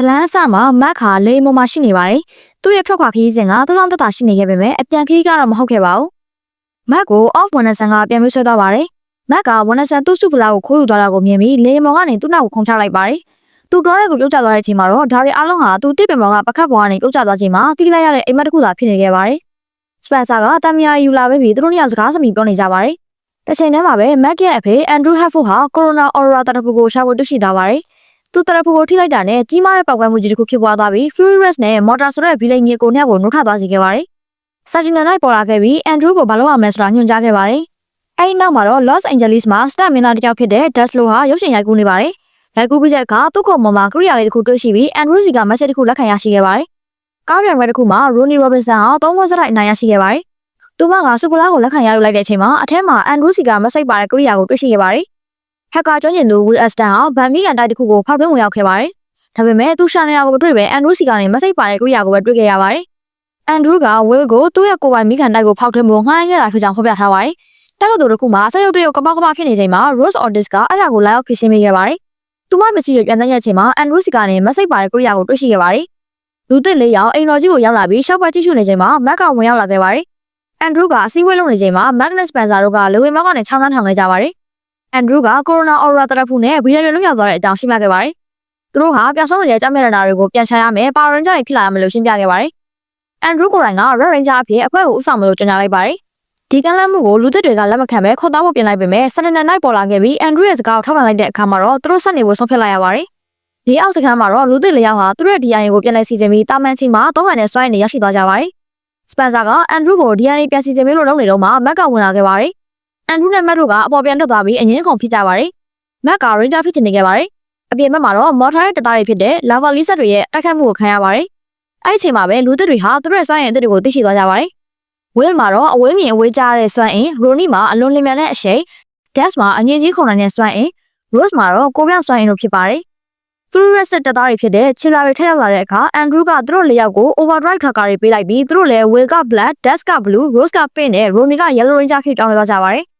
လန်းအစမှာမတ်ခါလေမမရှိနေပါတယ်။သူ့ရဲ့ထွက်ခွာခရီးစဉ်ကတောင်းတရှိနေခဲ့ပေမဲ့အပြန်ခရီးကတော့မဟုတ်ခဲ့ပါဘူး။မတ်ကို off ဝန်ဆန်ကပြန်ပြီးဆွဲသွားပါတယ်။မတ်ကဝန်ဆန်သူ့စုဖလားကိုခိုးယူသွားတာကိုမြင်ပြီးလေမော်ကနေသူ့နောက်ကိုခုန်ချလိုက်ပါတယ်။သူတော်တဲ့ကိုပြုတ်ကျသွားတဲ့အချိန်မှာတော့ဒါရီအားလုံးဟာသူတစ်ပင်မော်ကပကတ်ပေါ်ကနေပြုတ်ကျသွားချိန်မှာတီးလိုက်ရတဲ့အိမ်မက်တစ်ခုသာဖြစ်နေခဲ့ပါတယ်။စပန်ဆာကတမ်မီယာယူလာပြီးသူတို့နှစ်ယောက်စကားစမြည်ပြောနေကြပါတယ်။တစ်ချိန်တည်းမှာပဲမတ်ရဲ့အဖေအန်ဒရူးဟက်ဖို့ဟာကိုရိုနာအော်ရာတရဖူကိုရှာဖွေတွေ့ရှိသွားပါတယ်။သူတရဖူကိုထိလိုက်တာနဲ့ကြီးမားတဲ့ပောက်ကွဲမှုကြီးတစ်ခုဖြစ်ပွားသွားပြီး Furious နဲ့ Motor ဆိုတဲ့ဗီလိန်ကြီးကိုနှစ်ယောက်ကိုနှုတ်ခသွားစေခဲ့ပါတယ်။ Sentinel နိုင်ပေါ်လာခဲ့ပြီး Andrew ကိုဘာလို့အောင်မလဲဆိုတာညွှန်ကြားခဲ့ပါတယ်။အဲဒီနောက်မှာတော့ Los Angeles မှာ Star မင်းသားတစ်ယောက်ဖြစ်တဲ့ Daslo ဟာရုပ်ရှင်ရိုက်ကူးနေပါတယ်။ရိုက်ကူးပြီးတဲ့အခါသူ့ကိုယ်ပေါ်မှာကရိယာလေးတစ်ခုတွေ့ရှိပြီး Andrew စီက message တစ်ခုလက်ခံရရှိခဲ့ပါတယ်။ကားပြန်ပွဲတစ်ခုမှာ Ronnie Robinson ဟာ3ခွန်းစတိုက်အနိုင်ရရှိခဲ့ပါတယ်။သူမကစူပလာကိုလက်ခံရယူလိုက်တဲ့အချိန်မှာအထက်မှာ Andrew စီက message ပါတဲ့ကရိယာကိုတွေ့ရှိခဲ့ပါတယ်။ဟက်ကာကျွမ်းကျင်သူ Will Aston ဟာဗန်မီကန်တိုက်တစ်ခုကိုဖောက်ထွင်းဝင်ရောက်ခဲ့ပါတယ်။ဒါပေမဲ့သူရှာနေတာကိုမတွေ့ပဲ Andrew စီကနေ message ပါတဲ့ကရိယာကိုပဲတွေ့ခဲ့ရပါတယ်။ Andrew က Will ကိုသူ့ရဲ့ကိုယ်ပိုင်မိကန်တိုက်ကိုဖောက်ထွင်းဖို့ငှားရမ်းခဲ့တာဖြစ်ကြောင်းဖော်ပြထားပါတယ်။တက္ကသိုလ်တစ်ခုမှာဆက်ရုပ်တရုပ်ကမောက်ကမဖြစ်နေချိန်မှာ Rose Otis ကအဲ့ဒါကိုလာရောက်ဖြေရှင်းပေးခဲ့ပါတယ်။သူမမစီရပြန်တဲ့အချိန်မှာ Andrew စီကနေ message ပါတဲ့ကရိယာကိုတွေ့ရှိခဲ့ပါတယ်။လူသစ်လေးယောက်အိမ်တော်ကြီးကိုရောက်လာပြီးရှောက်ပတ်ကြည့်ရှုနေချိန်မှာ Mac ကဝင်ရောက်လာခဲ့ပါတယ်။ Andrew ကအစည်းအဝေးလုပ်နေချိန်မှာ Magnus Spencer တို့ကလေဝေမောက်ကနေချောင်းနှထောင်ခဲ့ကြပါတယ်။ Andrew က Corona Aura တရဖူနဲ့ဗီဒီယိုလွှင့်ရောက်သွားတဲ့အကြောင်းရှင်းပြခဲ့ပါတယ်။သူတို့ဟာပျောက်ဆုံးနေတဲ့ကြောက်မြတ်နာတွေကိုပြန်ရှာရမယ်ပါရင်ဂျာတွေဖြစ်လာရမယ်လို့ရှင်းပြခဲ့ပါတယ်။ Andrew ကိုယ်တိုင်က Red Ranger အဖြစ်အဖွဲ့ကိုဦးဆောင်မလို့ကြေညာလိုက်ပါတယ်။ဒီကမ်းလှမ်းမှုကိုလူသစ်တွေကလက်မခံဘဲခေါ်သားဖို့ပြင်လိုက်ပေမဲ့ Sentinel နိုင်ပေါ်လာခဲ့ပြီး Andrew ရဲ့စကားကိုထောက်ခံလိုက်တဲ့အခါမှာတော့သူတို့ဆက်နေဖို့ဆုံးဖြတ်လိုက်ရပါတယ်။ဒီအောက်စခန်းမှာတော့လူသစ်၄ယောက်ဟာသူတို့ရဲ့ DNA ကိုပြန်လည်စီစဉ်ပြီးတာမန်ချင်းမှာ၃ခါနဲ့စွဲနေရောက်ရှိသွားကြပါတယ်။ Spencer က Andrew ကို DNA ပြန်စီစဉ်ပေးလို့လုပ်နေတော့မှ Mac ကဝင်လာခဲ့ပါတယ်။ Andrew နဲ့ Mac တို့ကအပေါ်ပြန်ထွက်သွားပြီးအငင်းခုန်ဖြစ်ကြပါတယ်။ Mac က Ranger ဖြစ်နေခဲ့ပါတယ်။အပြင်ဘက်မှာတော့ Motor ရဲ့တပ်သားတွေဖြစ်တဲ့ Lava Lizard တွေရဲ့တိုက်ခိုက်မှုကိုခံရပါတယ်။အဲ့ဒီအချိန်မှာပဲလူသစ်တွေဟာသူတို့ရဲ့စွမ်းရည်အသစ်တွေကိုသိရှိသွားကြပါတယ်။ Will မှာတော့အဝေးမြင်အဝေးကြားတဲ့စွမ်းအင် Ronnie မှာအလွန်လျင်မြန်တဲ့အရှိန် Gas မှာအငြင်းကြီးခုန်နိုင်တဲ့စွမ်းအင် Rose မှာတော့ကိုပြောင်စွမ်းအင်တို့ဖြစ်ပါတယ်။ Furious တပ်သားတွေဖြစ်တဲ့ Chilla တွေထပ်ရောက်လာတဲ့အခါ Andrew ကသူတို့၄ယောက်ကို Overdrive Tracker တွေပေးလိုက်ပြီးသူတို့လည်း Will က Black, Death က Blue, Rose က Pink နဲ့ Ronnie က Yellow Ranger ဖြစ်ပြောင်းလဲသွားကြပါတယ်။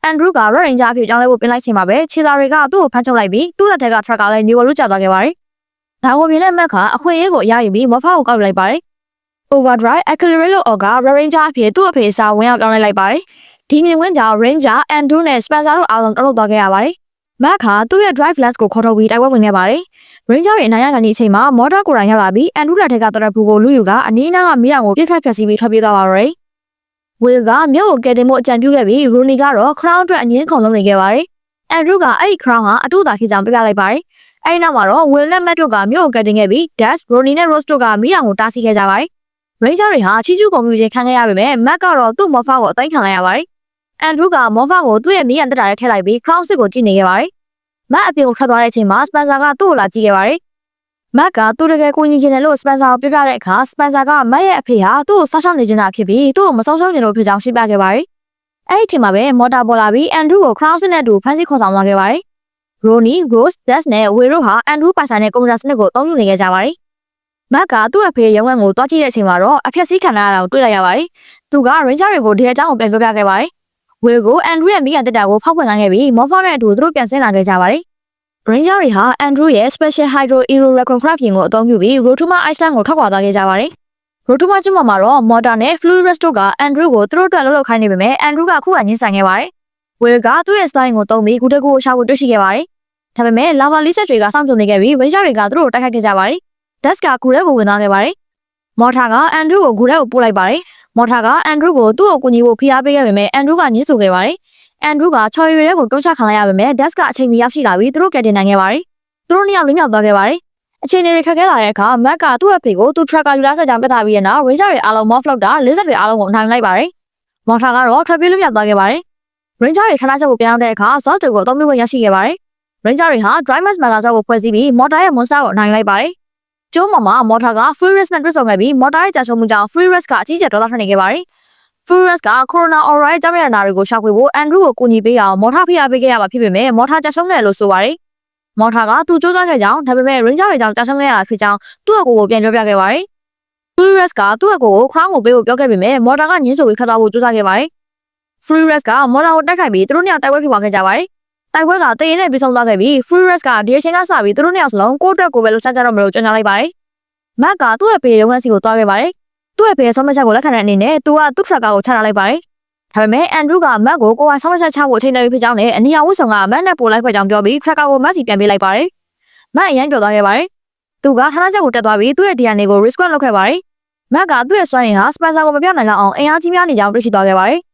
Andrew က Red Ranger ဖြစ်ပြောင်းလဲဖို့ပြင်လိုက်ချိန်မှာပဲ Chilla တွေကသူ့ကိုဖမ်းချုပ်လိုက်ပြီးသူ့လက်ထက်က Tracker လည်းနေဝလွတ်ကျသွားခဲ့ပါတယ်။ဒါကိုမြင်တဲ့ Mac ကအခွင့်အရေးကိုအရယူပြီး Morpha ကိုကောက်ယူလိုက်ပါတယ်။ Overdrive Accelerate လို့ Orga Red Ranger အဖြစ်သူ့အဖေအစားဝင်ရောက်ပြောင်းလဲလိုက်ပါတယ်။ဒီမြင်ကွင်းကြောင့် Ranger, Andrew နဲ့ Spencer တို့အားလုံးတောက်သွားခဲ့ရပါတယ်။ Mac ဟာသူ့ရဲ့ Drive Lens ကိုခေါ်ထုတ်ပြီးတိုက်ပွဲဝင်ခဲ့ပါတယ်။ Ranger တွေအနိုင်ရတဲ့အချိန်မှာ Motor ကိုယ်တိုင်ရောက်လာပြီး Andrew လက်ထက်ကတရဖူကိုလူယူကအနီးနားကမိအောင်ကိုပြစ်ခတ်ဖျက်ဆီးပြီးထွက်ပြေးသွားပါတော့တယ်။ Will ကမြို့ကိုကယ်တင်ဖို့အကြံပြုခဲ့ပြီး Ronnie ကတော့ Crown အတွက်အငင်းခုန်လုပ်နေခဲ့ပါတယ်။ Andrew ကအဲ့ဒီ Crown ဟာအတူတာဖြစ်ကြောင်းပြလိုက်ပါတယ်။အဲဒီနောက်မှာတော့ Will နဲ့ Matt တို့ကမြို့ကိုကယ်တင်ခဲ့ပြီး Dash, Ronnie နဲ့ Rose တို့ကမိအောင်ကိုတားဆီးခဲ့ကြပါတယ်။ Ranger တွေဟာချီးကျူးကုန်မှုချင်းခံခဲ့ရပေမဲ့ Matt ကတော့သူ့ Morpha ကိုအသိမ်းခံလိုက်ရပါတယ်။ Andrew က Morpha ကိုသူ့ရဲ့မိရန်တက်တာထဲထည့်လိုက်ပြီး Crown စစ်ကိုကြည့်နေခဲ့ပါတယ်။ Matt အပြင်ကိုထွက်သွားတဲ့အချိန်မှာ Spencer ကသူ့ကိုလာကြည့်ခဲ့ပါတယ်။ Matt ကသူတကယ်ကိုညီချင်တယ်လို့ Spencer ကိုပြောပြတဲ့အခါ Spencer က Matt ရဲ့အဖေဟာသူ့ကိုစောင့်ရှောက်နေခြင်းသာဖြစ်ပြီးသူ့ကိုမဆုံးရှုံးချင်လို့ဖြစ်ကြောင်းရှင်းပြခဲ့ပါတယ်။အဲ့ဒီအချိန်မှာပဲ Motor ပေါ်လာပြီး Andrew ကို Crown စစ်နဲ့အတူဖမ်းဆီးခေါ်ဆောင်သွားခဲ့ပါတယ်။ Ronnie, Rose, Death နဲ့ Will တို့ဟာ Andrew ပိုင်ဆိုင်တဲ့ကွန်ပျူတာစနစ်ကိုအသုံးပြုနေခဲ့ကြပါတယ်။ Matt ကသူ့အဖေရုံးခန်းကိုတွားကြည့်တဲ့အချိန်မှာတော့အဖျက်ဆီးခံရတာကိုတွေ့လိုက်ရပါတယ်။သူက Ranger တွေကိုဒီအကြောင်းကိုပြန်ပြောပြခဲ့ပါတယ်။ Will ကို Andrew ရဲ့မိရန်တက်တာကိုဖောက်ဖွင့်နိုင်ခဲ့ပြီး Morpha နဲ့အတူသူတို့ပြန်ဆင်းလာခဲ့ကြပါတယ်။ Ranger တွေဟာ Andrew ရဲ့ Special Hydro Aero Reconnaissance ယာဉ်ကိုအသုံးပြုပြီး Rotuma Island ကိုထွက်ခွာသွားခဲ့ကြပါတယ်။ Rotuma ကျွန်းပေါ်မှာတော့ Motor နဲ့ Furious တို့က Andrew ကိုသူတို့အတွက်လှုပ်ခိုင်းနေပေမဲ့ Andrew ကခုခံငြင်းဆန်ခဲ့ပါတယ်။ Will ကသူ့ရဲ့စတိုင်းကိုသုံးပြီးဂူတကူကိုရှာဖွေတွေ့ရှိခဲ့ပါတယ်။ဒါပေမဲ့ Lava Lizard တွေကစောင့်ကြိုနေခဲ့ပြီး Ranger တွေကသူတို့ကိုတိုက်ခိုက်ခဲ့ကြပါတယ်။ Death ကဂူထဲကိုဝင်သွားခဲ့ပါတယ်။ Motor က Andrew ကိုဂူထဲကိုပို့လိုက်ပါတယ်။ Motor က Andrew ကိုသူ့ကိုကူညီဖို့ဖိအားပေးခဲ့ပေမဲ့ Andrew ကငြင်းဆိုခဲ့ပါတယ်။ Andrew ကချော်ရီတွေထဲကိုတွန်းချခံလိုက်ရပေမဲ့ Death ကအချိန်မီရောက်ရှိလာပြီးသူတို့ကယ်တင်နိုင်ခဲ့ပါတယ်။သူတို့နှစ်ယောက်လွတ်မြောက်သွားခဲ့ပါတယ်။အချိန်တွေခက်ခဲလာတဲ့အခါ Matt ကသူ့အဖေကိုသူ Tracker ယူလာခဲ့ကြောင်းပြသပြီးတဲ့နောက် Ranger တွေအားလုံး Morph လုပ်တာ Lizard တွေအားလုံးကိုအနိုင်လိုက်ပါတယ်။ Motor ကတော့ထွက်ပြေးလွတ်မြောက်သွားခဲ့ပါတယ်။ Ranger တွေခဏချက်ကိုပြန်ရောက်တဲ့အခါ Zod တွေကိုအသုံးပြုခွင့်ရရှိခဲ့ပါတယ်။ Ranger တွေဟာ Drymax Megazord ကိုဖွဲ့စည်းပြီး Motor ရဲ့ Monster ကိုအနိုင်လိုက်ပါတယ်။ကျိုးပေါ်မှာ Motor က Furious နဲ့တွေ့ဆုံခဲ့ပြီး Motor ရဲ့ကြာရှုံးမှုကြောင့် Furious ကအကြီးကျယ်ဒေါသထွက်နေခဲ့ပါတယ်။ Furious က Corona Aura ရဲ့ကြောက်မြတ်နာတွေကိုရှာဖွေဖို့ Andrew ကိုကူညီပေးအောင် Motor ဖိအားပေးခဲ့ရမှာဖြစ်ပေမဲ့ Motor ကြာရှုံးတယ်လို့ဆိုပါတယ်။ Motor ကသူစူးစမ်းခဲ့ကြောင်းဒါပေမဲ့ Ranger တွေကြောင့်ကြာရှုံးခဲ့ရတာဖြစ်ကြောင်းသူ့အကိုကိုပြန်ပြောပြခဲ့ပါတယ်။ Furious ကသူ့အကိုကို Crown ကိုပေးဖို့ပြောခဲ့ပေမဲ့ Motor ကငြင်းဆိုပြီးထွက်သွားဖို့ကြိုးစားခဲ့ပါတယ်။ Furious က Motor ကိုတိုက်ခိုက်ပြီးသူတို့နှစ်ယောက်တိုက်ပွဲဖြစ်ပွားခဲ့ကြပါတယ်။ တိုက်ပွဲကတည်နေတဲ့ပြီးဆုံးသွားခဲ့ပြီး Furious ကဒီအချိန်ကစပြီးသူတို့နှစ်ယောက်စလုံးကိုယ့်အတွက်ကိုယ်ပဲလှုပ်ရှားကြတော့မလို့ကြေညာလိုက်ပါတယ်။မက်ကသူ့ရဲ့ဖေရုံးခန်းစီကိုတွားခဲ့ပါတယ်။သူ့ရဲ့ဖေဆုံးမချက်ကိုလက်ခံတဲ့အနေနဲ့သူကသူ့ထရက်ကာကိုချထားလိုက်ပါတယ်။ဒါပေမဲ့အန်ဒရူးကမက်ကိုကိုယ်ကဆုံးမချက်ချဖို့အချိန်တည်းဖြစ်ကြောင်းနဲ့အနီယာဝတ်ဆောင်ကမက်နဲ့ပို့လိုက်ခွင့်ကြောင်းပြောပြီးထရက်ကာကိုမက်စီပြန်ပေးလိုက်ပါတယ်။မက်အရင်ပြောသွားခဲ့ပါတယ်။သူကဌာနချက်ကိုတက်သွားပြီးသူ့ရဲ့ DNA ကို risk လုပ်ခဲ့ပါတယ်။မက်ကသူ့ရဲ့စွမ်းရည်ဟာစပန်ဆာကိုမပြောင်းနိုင်လောက်အောင်အင်အားကြီးများနေကြောင်းတွေ့ရှိသွားခဲ့ပါတယ်။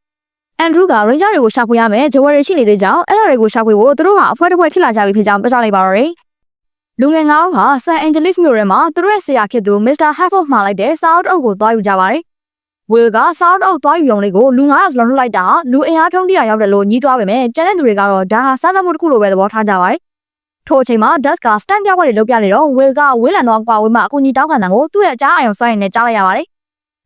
အန်ဒရူးက Ranger တွေကိုရှာဖွေရမယ်ဂျဝယ်တွေရှိနေတဲ့ကြောင်းအဲ့ဒါတွေကိုရှာဖွေဖို့သူတို့ဟာအဖွဲ့တစ်ဖွဲ့ဖြစ်လာကြပြီဖြစ်ကြောင်းပြောကြားလိုက်ပါတော့တယ်။လူငယ်ငါးဦးဟာ San Angeles မြို့ထဲမှာသူတို့ရဲ့ဆရာဖြစ်သူ Mr. Halford မှာလိုက်တဲ့စာအုပ်အုပ်ကိုသွားယူကြပါတယ်။ Will ကစာအုပ်အုပ်သွားယူရုံလေးကိုလူ900စလုံးလှုပ်လိုက်တာလူအင်အားဖြုံး100ရောက်တယ်လို့ညှိတွားပေမဲ့ကျန်တဲ့သူတွေကတော့ဒါဟာစားသမှုတစ်ခုလိုပဲသဘောထားကြပါတယ်။ထို့အချိန်မှာ Dust က stand ပြပွဲတွေလုပ်ပြနေတော့ Will ကဝေးလံသောကွာဝေးမှအကူအညီတောင်းခံတာကိုသူ့ရဲ့အကြားအယုံစွမ်းရည်နဲ့ကြားလိုက်ရပါတယ်။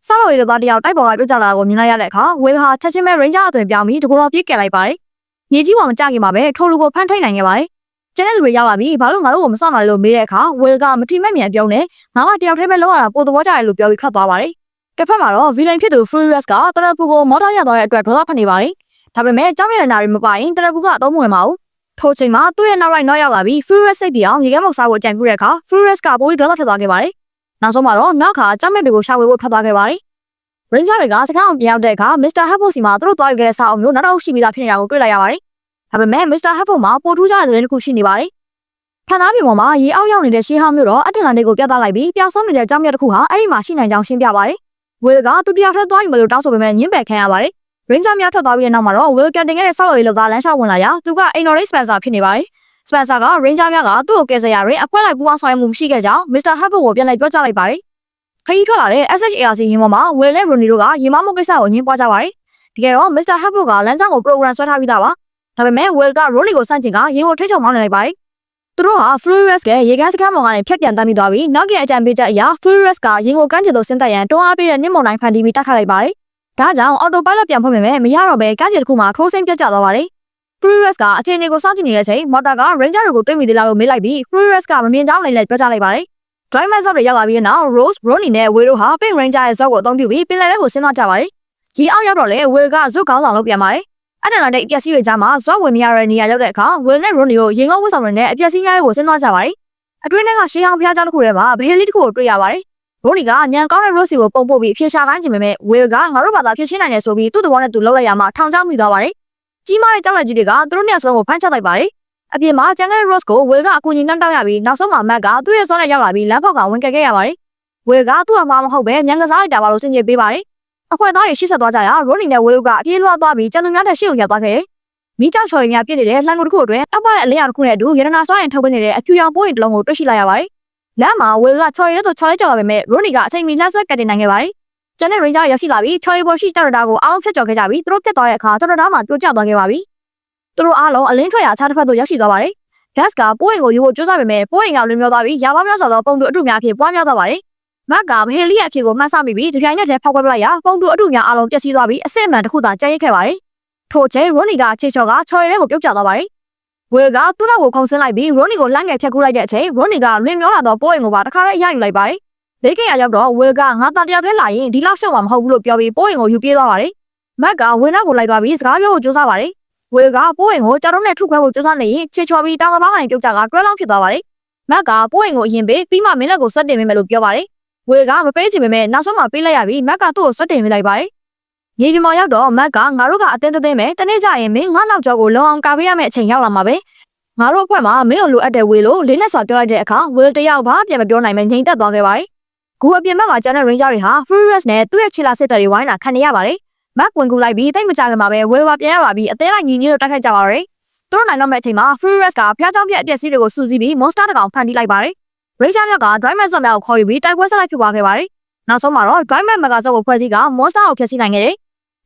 ဆောက်လို့ရတဲ့တယောက်တိုက်ပေါ်ကပြုတ်ကျလာတာကိုမြင်လိုက်ရတဲ့အခါ Will ဟာချက်ချင်းပဲ Ranger အသွင်ပြောင်းပြီးတကူတော်ပြေးကယ်လိုက်ပါတယ်။မြေကြီးပေါ်မကျခင်မှာပဲထိုလူကိုဖမ်းထိန်နိုင်ခဲ့ပါတယ်။ကျန်တဲ့သူတွေရောက်လာပြီးဘာလို့ငါတို့ကိုမစောင့်နိုင်လို့မေးတဲ့အခါ Will ကမတိမဲ့မြန်ပြုံးနဲ့ငါကတယောက်တည်းပဲလောက်ရတာပိုသဘောကျတယ်လို့ပြောပြီးခတ်သွားပါတယ်။တစ်ဖက်မှာတော့ villain ဖြစ်သူ Furious ကတရပူကိုမော်တော်ရသွားတဲ့အတွက်ဒေါသဖတ်နေပါတယ်။ဒါပေမဲ့ကြောင်းရတနာတွေမပိုင်တရပူကအသုံးမဝင်ပါဘူး။ထို့ချိန်မှာသူ့ရဲ့နောက်လိုက်နောက်ရောက်လာပြီး Furious စိတ်ပြေအောင်ရေခဲမောက်စားဖို့အကြံပြုတဲ့အခါ Furious ကပိုပြီးဒေါသထွက်သွားခဲ့ပါတယ်။နောက်ဆုံးမှာတော့နောက်ခါကြောင်းမြတ်တွေကိုရှာဖွေဖို့ထွက်သွားခဲ့ပါတယ်။ Ranger တွေကစကားအောင်ပြောင်းတဲ့အခါ Mr. Halford စီမှာသူတို့သွားယူခဲ့တဲ့စာအုပ်မျိုးနောက်တော့ရှိပြီးသားဖြစ်နေတာကိုတွေ့လိုက်ရပါတယ်။ဒါပေမဲ့ Mr. Halford မှာပိုထူးခြားတဲ့သတင်းတစ်ခုရှိနေပါတယ်။ဖန်သားပြင်ပေါ်မှာရေအောက်ရောက်နေတဲ့ရှေးဟောင်းမျိုးတော့အတ္တလန်တိတ်ကိုပြသလိုက်ပြီးပျောက်ဆုံးနေတဲ့ကြောင်းမြတ်တစ်ခုဟာအဲ့ဒီမှာရှိနိုင်ကြောင်းရှင်းပြပါတယ်။ Will ကသူတယောက်တည်းသွားယူမလို့တောင်းဆိုပေမဲ့ညှင်းပယ်ခံရပါတယ်။ Ranger များထွက်သွားပြီးတဲ့နောက်မှာတော့ Will ကန်တင်ခဲ့တဲ့ဆောက်ရည်လောက်သားလမ်းလျှောက်ဝင်လာရာသူကအိမ်တော်ရိတ် Spencer ဖြစ်နေပါတယ်။ Spencer က Ranger များကသူ့ကိုကယ်ဆယ်ရာတွင်အဖွဲလိုက်ပူပေါင်းဆောင်ရွက်မှုမရှိခဲ့ကြောင်း Mr. Halford ကိုပြန်လိုက်ပြောကြားလိုက်ပါတယ်။ခရီးထွက်လာတဲ့ SHARC ရင်ပေါ်မှာ Will နဲ့ Ronnie တို့ကရေမမှုကိစ္စကိုညှင်းပွားကြပါတယ်။တကယ်တော့ Mr. Halford ကလမ်းကြောင်းကို program ဆွဲထားပြီးသားပါ။ဒါပေမဲ့ Will က Ronnie ကိုစန့်ကျင်ကရင်ကိုထိချုံမောင်းနေလိုက်ပါတယ်။သူတို့ဟာ Furious ကရေကမ်းစခန်းပေါ်ကနေဖြတ်ပြန်တမ်းပြီးသွားပြီးနောက်ကအကြံပေးချက်အရ Furious ကရင်ကိုကမ်းခြေသို့ဆင်းသက်ရန်တွန်းအားပေးတဲ့နှင်းမုန်တိုင်းဖန်တီးပြီးတိုက်ခတ်လိုက်ပါတယ်။ဒါကြောင့် autopilot ပြန်ဖွင့်ပေမဲ့မရတော့ဘဲကမ်းခြေတစ်ခုမှာထိုးစိမ့်ပြတ်ကျသွားပါတယ်။ Furious ကအခြေအနေကိုစောင့်ကြည့်နေတဲ့အချိန်မော်တာက Ranger တွေကိုတွေ့မိသေးလားလို့မေးလိုက်ပြီး Furious ကမမြင်ကြောင်းလည်းပြောကြားလိုက်ပါတယ်။ Driver တွေရောက်လာပြီးနောက် Rose, Ronnie နဲ့ Will တို့ဟာ Pink Ranger ရဲ့ဇော့ကိုအသုံးပြုပြီးပင်လယ်ထဲကိုဆင်းသွားကြပါတယ်။ရေအောက်ရောက်တော့လေ Will ကဇွတ်ကောင်းဆောင်လုပ်ပြန်ပါတယ်။အဲ့ဒါနဲ့အပျက်စီးတွေကြားမှာဇော့ဝင်မရတဲ့နေရာရောက်တဲ့အခါ Will နဲ့ Ronnie တို့ရေငုံဝတ်ဆောင်တွေနဲ့အပျက်စီးများတွေကိုဆင်းသွားကြပါတယ်။အတွင်းထဲကရှေးဟောင်းဖျားเจ้าတစ်ခုထဲမှာဗဟေလေးတစ်ခုကိုတွေ့ရပါတယ်။ Ronnie ကညံကောင်းတဲ့ Rose ကိုပုံပို့ပြီးဖြေရှာခိုင်းခြင်းပေမဲ့ Will ကငါတို့ဘာသာဖြေရှင်းနိုင်တယ်ဆိုပြီးသူ့သဘောနဲ့သူလှုပ်လိုက်ရမှာထောင်ချောက်မိသွားပါတယ်။ကြီးမားတဲ့ကြောက်လက်ကြီးတွေကသူတို့နှစ်ယောက်စလုံးကိုဖမ်းချလိုက်ပါတယ်။အပြင်မှာကျန်တဲ့ Rose ကို Will ကအကူအညီနှမ်းတောင်းရပြီးနောက်ဆုံးမှာ Matt ကသူ့ရဲ့စောနဲ့ရောက်လာပြီးလမ်းဖောက်ကဝင်ကယ်ခဲ့ရပါတယ်။ Will ကသူ့အမှားမဟုတ်ပဲညံကစားလိုက်တာပါလို့စင်ကြေပေးပါတယ်။အခွင့်အသားတွေရှေ့ဆက်သွားကြရာ Ronnie နဲ့ Will ကအပြေးလွှားသွားပြီးကျန်သူများတဲ့ရှေ့ကိုရောက်သွားခဲ့တယ်။မိကြောက်ချော်ရည်များပြည့်နေတဲ့လှန်ကိုတစ်ခုအတွင်းအောက်ပါတဲ့အလင်းရောင်တစ်ခုနဲ့အတူရတနာစွာရင်ထုတ်ပေးနေတဲ့အဖြူရောင်ပိုးရင်တစ်လုံးကိုတွေ့ရှိလိုက်ရပါတယ်။လမ်းမှာ Will ကချော်ရည်တဲ့သူချော်လိုက်ကြောက်လာပေမဲ့ Ronnie ကအချိန်မီလှမ်းဆွဲကတ်တင်နိုင်ခဲ့ပါတယ်။ကျန်တဲ့ Ranger ရောက်ရှိလာပြီးချော်ရည်ပေါ်ရှိကြောက်တာကိုအားလုံးဖျက်ကျော်ခဲ့ကြပြီးသူတို့ပြတ်သွားတဲ့အခါကြောက်တာမှပြိုကျသွားခဲ့ပါပြီ။သူတို့အားလုံးအလင်းထွက်ရာအခြားတစ်ဖက်သို့ရောက်ရှိသွားပါတယ်။ Gas ကပိုးရင်ကိုယူဖို့ကြိုးစားပေမဲ့ပိုးရင်ကလွင်မြောသွားပြီးရာပေါင်းများစွာသောပုံတူအထုများအဖြစ်ပွားများသွားပါတယ်။ Matt ကဘဟေလီရဲ့အဖြစ်ကိုမှတ်ဆမိပြီးတပြိုင်နက်တည်းဖောက်ခွဲပလိုက်ရာပုံတူအထုများအားလုံးပျက်စီးသွားပြီးအစစ်အမှန်တစ်ခုသာကျန်ရစ်ခဲ့ပါတယ်။ထို့ချိန် Ronnie ကခြေချော်ကချော်ရည်လေးကိုပြုတ်ကျသွားပါတယ်။ Will ကသူ့နောက်ကိုခုန်ဆင်းလိုက်ပြီး Ronnie ကိုလှမ်းငယ်ဖြတ်ကူးလိုက်တဲ့အချိန် Ronnie ကလွင်မြောလာသောပိုးရင်ကိုပါတခါတည်းရယူလိုက်ပါတယ်။လေးကရရောက်တော့ Will ကငါတယောက်တည်းလာရင်ဒီလောက်ရှုပ်မှာမဟုတ်ဘူးလို့ပြောပြီးပိုးရင်ကိုယူပြေးသွားပါတယ်။ Matt က Will နောက်ကိုလိုက်သွားပြီးစကားပြောဖို့ကြိုးစားပါတယ်။ Will ကပိုးရင်ကိုကြောက်တုံးနဲ့ထုခွဲဖို့ကြိုးစားနေရင်ခြေချော်ပြီးတောင်ကပားကနေပြုတ်ကျကတွဲလောင်းဖြစ်သွားပါတယ်။ Matt ကပိုးရင်ကိုအရင်ပေးပြီးမှမင်းလက်ကိုဆွတ်တင်ပေးမယ်လို့ပြောပါတယ်။ Will ကမပေးချင်ပေမဲ့နောက်ဆုံးမှပေးလိုက်ရပြီး Matt ကသူ့ကိုဆွတ်တင်ပေးလိုက်ပါတယ်။မြေပြင်ပေါ်ရောက်တော့ Matt ကငါတို့ကအတင်းတင်းပဲတနေ့ကျရင်မင်းငါ့နောက်ကျောကိုလုံအောင်ကာပေးရမယ့်အချိန်ရောက်လာမှာပဲ။ငါတို့အဖွဲ့မှာမင်းကိုလိုအပ်တဲ့ Will လို့လေးနဲ့စွာပြောလိုက်တဲ့အခါ Will တယောက်ဘာပြန်မပြောနိုင်ပဲငြိမ်သက်သွားခဲ့ပါတယ်။ဂူအပြင်ဘက်မှာကျန်တဲ့ Ranger တွေဟာ Furious နဲ့သူ့ရဲ့ခြေလာစစ်တပ်တွေဝိုင်းတာခံနေရပါတယ်။ Matt ဝင်ကူလိုက်ပြီးတိတ်မကြခင်မှာပဲ Will ပါပြန်ရလာပြီးအသေးလိုက်ညီညီတို့တိုက်ခိုက်ကြပါတော့တယ်။သူတို့နိုင်တော့မဲ့အချိန်မှာ Furious ကဖျားချောင်းပြက်အပျက်စီးတွေကိုစုစည်းပြီး Monster တစ်ကောင်ဖန်တီးလိုက်ပါတယ်။ Ranger များက Driver ဇော့များကိုခေါ်ယူပြီးတိုက်ပွဲဆက်လိုက်ဖြစ်သွားခဲ့ပါတယ်။နောက်ဆုံးမှာတော့ Driver မဂါဇော့ကိုဖွဲ့စည်းက Monster ကိုဖျက်ဆီးနိုင်ခဲ့တယ်။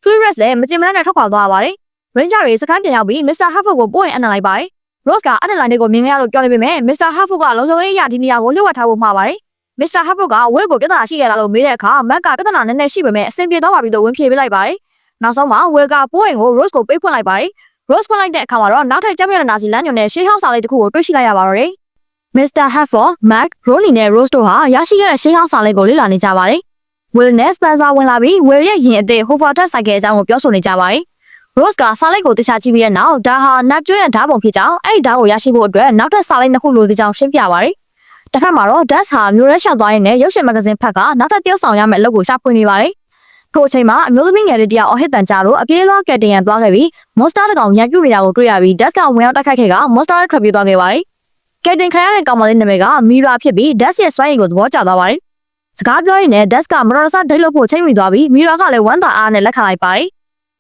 Furious လည်းမကြင်မနှက်နဲ့ထွက်ခွာသွားရပါတယ်။ Ranger တွေစခန်းပြန်ရောက်ပြီး Mr. Halford ကိုပို့ရင်အနှံလိုက်ပါတယ်။ Rose ကအတ္တလန်တိတ်ကိုမြင်ခဲ့ရလို့ပြောနေပေမဲ့ Mr. Halford ကလုံခြုံရေးအရာဒီနေရာကိုလျှို့ဝှက်ထားဖို့မှားပါတယ်။ Mr. Halford က Will ကိုပြဿနာရှိခဲ့လားလို့မေးတဲ့အခါ Matt ကပြဿနာနည်းနည်းရှိပေမဲ့အဆင်ပြေတော့ပါပြီလို့ဝန်ဖြေပေးလိုက်ပါတယ်။နောက်ဆုံးမှာ Will ကပိုးရင်ကို Rose ကိုပေးဖွင့်လိုက်ပါတယ်။ Rose ဖွင့်လိုက်တဲ့အခါမှာတော့နောက်ထပ်ကြောက်ရတဲ့နာစီလမ်းညွန်တဲ့ရှေးဟောင်းစာလေးတစ်ခုကိုတွေ့ရှိလိုက်ရပါတော့တယ်။ Mr. Halford, Matt, Ronnie နဲ့ Rose တို့ဟာရရှိခဲ့တဲ့ရှေးဟောင်းစာလေးကိုလေ့လာနေကြပါတယ်။ Will နဲ့ Spencer ဝင်လာပြီး Will ရဲ့ရင်အသစ် Hovertech ဆိုင်ကယ်အကြောင်းကိုပြောဆိုနေကြပါတယ်။ Rose ကစာလိုက်ကိုတခြားကြည့်ပြီးတဲ့နောက်ဒါဟာနတ်ကျွန်းရဲ့ဓာတ်ပုံဖြစ်ကြောင်းအဲ့ဒီဓာတ်ကိုရရှိဖို့အတွက်နောက်ထပ်စာလိုက်နှစ်ခုလိုသေးကြောင်းရှင်းပြပါတယ်။တစ်ဖက်မှာတော့ Das ဟာမျိုးရဲရှောက်သွားရင်းနဲ့ရုပ်ရှင်မဂ္ဂဇင်းဖက်ကနောက်ထပ်တယောက်ဆောင်ရမယ့်အလုပ်ကိုရှာဖွေနေပါတယ်။ထို့အချိန်မှာအမျိုးသမီးငယ်လေးတယောက်အဟစ်တန်ကြလို့အပြေးလွှားကက်တင်ရန်သွားခဲ့ပြီး Monster တစ်ကောင်ရန်ပြုတ်နေတာကိုတွေ့ရပြီး Das ကဝင်ရောက်တိုက်ခိုက်ခဲ့က Monster ထွက်ပြေးသွားခဲ့ပါတယ်။ကက်တင်ခံရတဲ့ကောင်မလေးနာမည်ကမီရာဖြစ်ပြီး Das ရဲ့စွမ်းရည်ကိုသဘောကျသွားပါတယ်။စကားပြောရင်းနဲ့ Das ကမတော်တဆဒိတ်လို့ဖို့ချိန်မိသွားပြီးမီရာကလည်းဝမ်းသာအားနဲ့လက်ခံလိုက်ပါတယ်။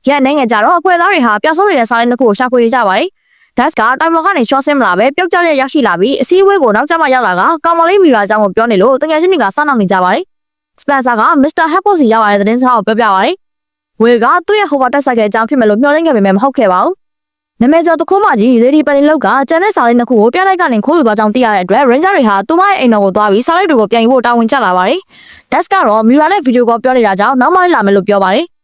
ရန်နိုင်ငံကြတော့အဖွဲ့သားတွေဟာပျောက်ဆုံးနေတဲ့စာလိုက်နှစ်ခုကိုရှာဖွေနေကြပါတယ်။ Das ကတိုင်မော်ကနေရှော့ဆင်းမလာပဲပျောက်ကျတဲ့ရောက်ရှိလာပြီးအစည်းအဝေးကိုနောက်ကျမှရောက်လာကကောင်မလေးမီရာအကြောင်းကိုပြောနေလို့တကယ်ချင်းတွေကစောင့်နေကြပါတယ်။ Spencer က Mr. Happel စီရောက်လာတဲ့သတင်းစကားကိုပြောပြပါတယ်။ Will ကသူ့ရဲ့ Hoover တက်ဆိုင်ကအကြောင်းဖြစ်မယ်လို့မျှော်လင့်ခဲ့ပေမဲ့မဟုတ်ခဲ့ပါဘူး။နာမည်ကျော်တခိုးမကြီး Lady Penelope ကကျန်တဲ့စာလိုက်နှစ်ခုကိုပြလိုက်ကနေခိုးယူသွားကြောင်းသိရတဲ့အတွက် Ranger တွေဟာသူမရဲ့အိမ်တော်ကိုသွားပြီးစာလိုက်တွေကိုပြန်ယူဖို့တာဝန်ကျလာပါတယ်။ Das ကတော့ Mira နဲ့ဗီဒီယိုကောပြောနေတာကြောင့်နောက်မှလာမယ်လို့ပြောပါတယ်။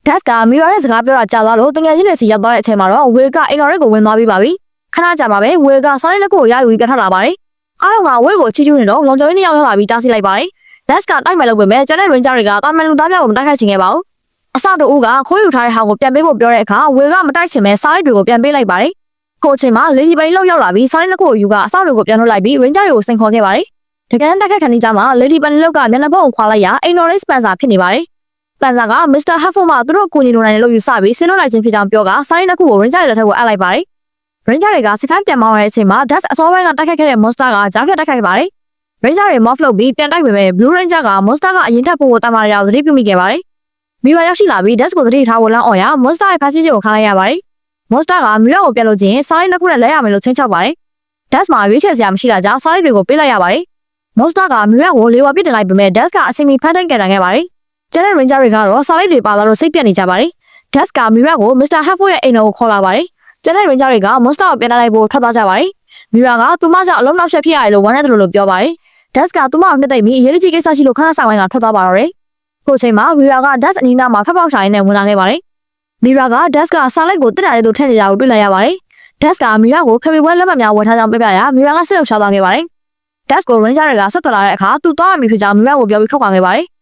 Das က Mira နဲ့စကားပြောတာကြာသွားလို့တကယ်ချင်းတွေစီရောက်သွားတဲ့အချိန်မှာတော့ Will ကအိမ်တော်တွေကိုဝင်သွားပြီးပါပြီ။ခဏကြာမှပဲ Will ကစာလိုက်နှစ်ခုကိုရယူပြီးပြန်ထွက်လာပါတယ်။အားလုံးက Will ကိုချီးကျူးနေတော့လုံခြုံရေးနှစ်ယောက်ရောက်လာပြီးတားဆီးလိုက်ပါတယ်။ Das ကတိုက်မယ်လို့ပဲကျန်တဲ့ Ranger တွေကတာမန်လူသားများကိုမတိုက်ခိုက်ချင်ခဲ့ပါဘူး။အစတူကခိုးယူထားတဲ့ဟာကိုပြန်ပေးဖို့ပြောတဲ့အခါ Will ကမတိုက်ချင်ပဲစာလိုက်တွေကိုပြန်ပေးလိုက်ပါတယ်။ကိုအချိန်မှာ Lady Bunny လောက်ရောက်လာပြီးစာလိုက်နှစ်ခုကိုယူကအစတွေကိုပြန်ထုတ်လိုက်ပြီး Ranger တွေကိုစိန်ခေါ်ခဲ့ပါတယ်။တကယ်တိုက်ခိုက်ခံနေကြမှာ Lady Bunny လောက်ကမျက်နှာပုံခွာလိုက်ရအိမ်တော်လေး Spencer ဖြစ်နေပါတယ်။ Spencer က Mr. Hafford မှသူတို့ကိုညီလိုနိုင်တဲ့လို့ယူဆပြီးဆင်းလို့လိုက်ခြင်းဖြစ်ကြောင်းပြောကစာလိုက်နှစ်ခုကို Ranger တွေလက်ထက်ကိုအပ်လိုက်ပါတယ်။ Ranger တွေကစခန်းပြန်မောင်းရတဲ့အချိန်မှာ Das အစောပိုင်းကတိုက်ခိုက်ခဲ့တဲ့ Monster ကကြားဖြတ်တိုက်ခိုက်ပါတယ်။ Ranger တွေ Morph လုပ်ပြီးပြန်တိုက်ပေမဲ့ Blue Ranger က Monster ကအရင်ထက်ပိုတမားရအောင်သတိပြုမိခဲ့ပါတယ်။ Mira ရောက်ရှိလာပြီး Das ကိုသတိထားဖို့လမ်းអော်ရ Monster ရဲ့ဖာစီးခြင်းကိုခံလိုက်ရပါတယ်။ Monster က Mira ကိုပြန်လို့ချင်းစာလိုက်နှစ်ခုနဲ့လဲရမယ်လို့ချင်းချောက်ပါတယ်။ Das မှာရွေးချယ်စရာမရှိတာကြောင့်စာလိုက်တွေကိုပေးလိုက်ရပါတယ်။ Monster က Mira ကိုလေဝါပစ်တင်လိုက်ပေမဲ့ Das ကအချိန်မီဖမ်းတိုင်းကန်ခဲ့ပါတယ်။ကျန်တဲ့ Ranger တွေကတော့စာလိုက်တွေပါလာလို့စိတ်ပြတ်နေကြပါတယ်။ Das က Mira ကို Mr. Hafford ရဲ့အိမ်တော်ကိုခေါ်လာပါတယ်။ကျန်တဲ့ Ranger တွေက Monster ကိုပြန်လိုက်ဖို့ထွက်သွားကြပါတယ်။ Mira ကသူမကြောင့်အလုံးနောက်ဆက်ဖြစ်ရတယ်လို့ဝမ်းနဲ့တယ်လို့ပြောပါတယ်။ Das ကသူမကိုနှစ်သိမ့်ပြီးအရေးကြီးကိစ္စရှိလို့ခဏဆောင်ဝိုင်းကထွက်သွားပါတော့တယ်။ထို့ချိန်မှာ Mira က Das အနီးနားမှာဖက်ပေါက်ရှာရင်းနဲ့ဝင်လာခဲ့ပါတယ်။ Mira က Das ကစာလိုက်ကိုတက်တာတဲ့သူထည့်နေတာကိုတွေ့လိုက်ရပါတယ်။ Das က Mira ကိုခရီးပွဲလက်မှတ်များဝယ်ထားကြောင်းပြပြရ Mira ကဆက်လုပ်ရှာသွားခဲ့ပါတယ်။ Das ကို Ranger တွေကဆက်သွယ်လာတဲ့အခါသူသွားရမည်ဖြစ်ကြောင်း Mira ကိုပြောပြီးထွက်ခွာခဲ့ပါတယ်။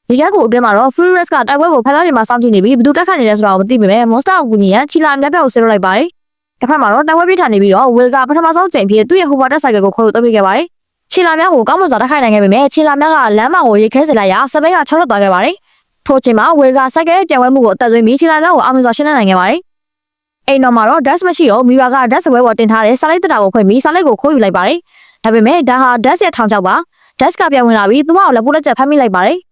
ဒီကကိုအတွင်းမှာတော့ Furious ကတိုက်ပွဲကိုဖက်သားတွေမှာစောင့်ကြည့်နေပြီးဘသူတက်ခတ်နေလဲဆိုတာကိုမသိပေမဲ့ Monster ကိုကူညီရန်ချီလာအများပြားကိုဆင်းလုပ်လိုက်ပါတယ်။တစ်ဖက်မှာတော့တိုက်ပွဲပြစ်ထန်နေပြီးတော့ Will ကပထမဆုံးချိန်ဖြစ်သူ့ရဲ့ Hoover တက်ဆိုင်ကကိုခေါ်ယူသွင်းပေးခဲ့ပါတယ်။ချီလာများကိုကောင်းမွန်စွာတိုက်ခိုက်နိုင်ခဲ့ပေမဲ့ချီလာများကလမ်းမကိုရိတ်ခဲစေလိုက်ရာစပိန်ကချောထွက်သွားခဲ့ပါတယ်။ထို့ချိန်မှာ Will ကစိုက်ကဲပြန်ဝဲမှုကိုအသက်သွင်းပြီးချီလာများကိုအောင်မြင်စွာရှင်းနိုင်ခဲ့ပါတယ်။အိမ်တော်မှာတော့ Das မရှိတော့ Mira က Das ဝဲပေါ်တင်ထားတဲ့စာလိုက်တက်တာကိုဖွင့်ပြီးစာလိုက်ကိုခိုးယူလိုက်ပါတယ်။ဒါပေမဲ့ဒါဟာ Das ရဲ့ထောင်ချောက်ပါ။ Das ကပြန်ဝင်လာပြီးသူမကိုလက်ပိုးလက်ချက်ဖမ်းမိလိုက်ပါတယ်။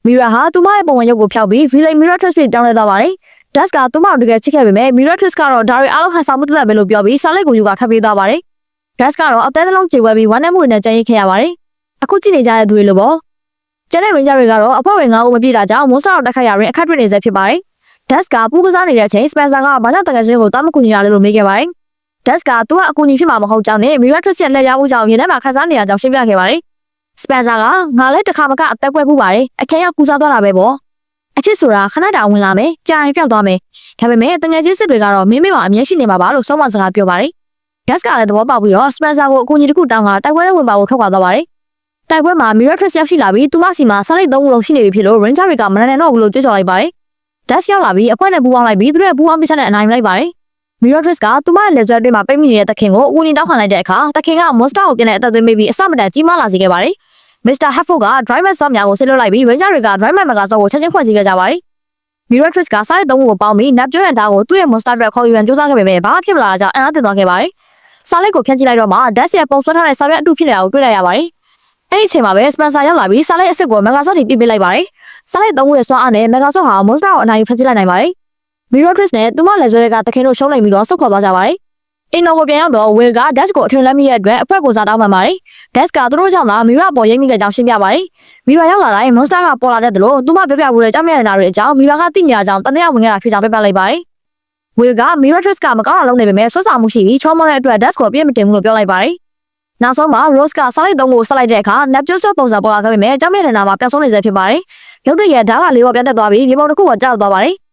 Mira ဟာသူမရဲ့ပုံဝင်ရုပ်ကိုဖျောက်ပြီး Villain Miratrix ဖြစ်ပြောင်းလဲသွားပါတယ်။ Das ကသူမကိုတကယ်ချစ်ခဲ့ပေမဲ့ Miratrix ကတော့ဒါတွေအားလုံးဟန်ဆောင်မှုတက်တက်ပဲလို့ပြောပြီးစာလိုက်ကိုယူကထွက်ပြေးသွားပါတယ်။ Das ကတော့အသေးလုံးကြေွဲပြီးဝမ်းနည်းမှုတွေနဲ့ကြံ့ရိတ်ခဲ့ရပါတယ်။အခုကြည့်နေကြတဲ့သူတွေလိုပေါ့။ကျန်တဲ့ Ranger တွေကတော့အဖွဲ့ဝင်9ဦးမပြည့်တာကြောင့် Monster ကိုတိုက်ခိုက်ရရင်အခက်တွေ့နေစေဖြစ်ပါတယ်။ Das ကပူးကစားနေတဲ့အချိန် Spencer ကဘာကြောင့်တကယ်ချင်းကိုတားမကူညီရလဲလို့မေးခဲ့ပါတယ်။ Das ကသူကအကူအညီဖြစ်မှာမဟုတ်ကြောင်းနဲ့ Miratrix ရဲ့လှည့်ပြားမှုကြောင့်ရင်ထဲမှာခန်းစားနေရကြောင်းရှင်းပြခဲ့ပါတယ်။ Spencer ကငါလည်းတစ်ခါမကအသက်ကွဲပူးပါတယ်။အခက်ရောက်ကူစားသွားတာပဲပေါ့။အချစ်ဆိုတာခဏတာဝင်လာမယ်ကြာရင်ပြောက်သွားမယ်။ဒါပေမဲ့တငယ်ချင်းစစ်တွေကတော့မင်းမေမှာအမြဲရှိနေမှာပါလို့ဆုံးမစကားပြောပါတယ်။ Das ကလည်းသဘောပေါက်ပြီးတော့ Spencer ကိုအကူအညီတစ်ခုတောင်းကတိုက်ပွဲထဲဝင်ပါဖို့ထွက်ခွာသွားပါတယ်။တိုက်ပွဲမှာ Miratrix ရောက်ရှိလာပြီးသူမစီမှာစာလိုက်3ခုလုံးရှိနေပြီဖြစ်လို့ Ranger တွေကမနိုင်တော့ဘူးလို့ကြွေးကြော်လိုက်ပါတယ်။ Das ရောက်လာပြီးအဖွဲ့နဲ့ပူးပေါင်းလိုက်ပြီးသူတို့ရဲ့ပူးပေါင်းမိတ်ဆက်နဲ့အနိုင်လိုက်ပါတယ်။ Miratrix ကသူမရဲ့လက်ဆွဲအတွင်းမှာပိတ်မိနေတဲ့တခင်ကိုအကူအညီတောင်းခံလိုက်တဲ့အခါတခင်က Monster ကိုပြန်တဲ့အသက်သွင်းပြီးအစမတန်ကြီးမားလာစေခဲ့ပါတယ်။ Mr. Hafford က Driver Sword များကိုဆစ်လွှတ်လိုက်ပြီး Ranger တွေက Driver Mega Sword ကိုချက်ချင်းဖွဲ့စည်းခဲ့ကြပါတယ်။ Miratrix ကစာလိုက်3ခုကိုပေါင်းပြီးနတ်ကျွန်းရန်ဓာတ်ကိုသူ့ရဲ့ Monster အတွက်ခေါ်ယူရန်ကြိုးစားခဲ့ပေမဲ့ဘာမှဖြစ်မလာတာကြောင့်အံ့အားသင့်သွားခဲ့ပါတယ်။စာလိုက်ကိုဖျက်ကြည့်လိုက်တော့မှ Das ရဲ့ပုံဆွဲထားတဲ့စာရွက်အတုဖြစ်နေတာကိုတွေ့လိုက်ရပါတယ်။အဲ့ဒီအချိန်မှာပဲ Spencer ရောက်လာပြီးစာလိုက်အစ်စ်ကို Mega Sword ထိပြစ်ပေးလိုက်ပါတယ်။စာလိုက်3ခုရဲ့စွမ်းအားနဲ့ Mega Sword ဟာ Monster ကိုအနိုင်ယူဖျက်ဆီးလိုက်နိုင်ပါတယ်။ Miratrix နဲ့သူမလက်ဆွဲကတခင်တို့ရှုံးနေပြီးတော့ဆုတ်ခွာသွားကြပါတယ်။အိမ်တော်ကိုပြန်ရောက်တော့ Will က Das ကိုအထင်လက်မိတဲ့အတွက်အဖွဲ့ကိုစားတောင်းပန်ပါတယ်။ Das ကသူတို့ကြောင့်သာ Mira ပေါ်ရိပ်မိခဲ့ကြောင်းရှင်းပြပါတယ်။ Mira ရောက်လာတိုင်း Monster ကပေါ်လာတဲ့လို့သူမပြောပြဖို့တဲ့ကြောက်မြတ်နေတာတွေအကြောင်း Mira ကသိနေတာကြောင့်တန်တရားဝင်ခဲ့တာဖြစ်ကြောင်းပြပြလိုက်ပါတယ်။ Will က Miratrix ကမကောင်းတာလုပ်နေပေမဲ့ဆွဆာမှုရှိပြီးချောမောတဲ့အတွက် Das ကိုအပြစ်မတင်ဘူးလို့ပြောလိုက်ပါတယ်။နောက်ဆုံးမှာ Rose ကစာလိုက်3ခုဆက်လိုက်တဲ့အခါ Neptune ပုံစံပေါ်လာခဲ့ပေမဲ့ကြောက်မြတ်နေတာမှာပျောက်ဆုံးနေစေဖြစ်ပါတယ်။ရုပ်တရက်ဓာတ်ကလေးပေါ်ပြန်တက်သွားပြီးမြေပုံတစ်ခုပေါ်ကျသွားပါတယ်။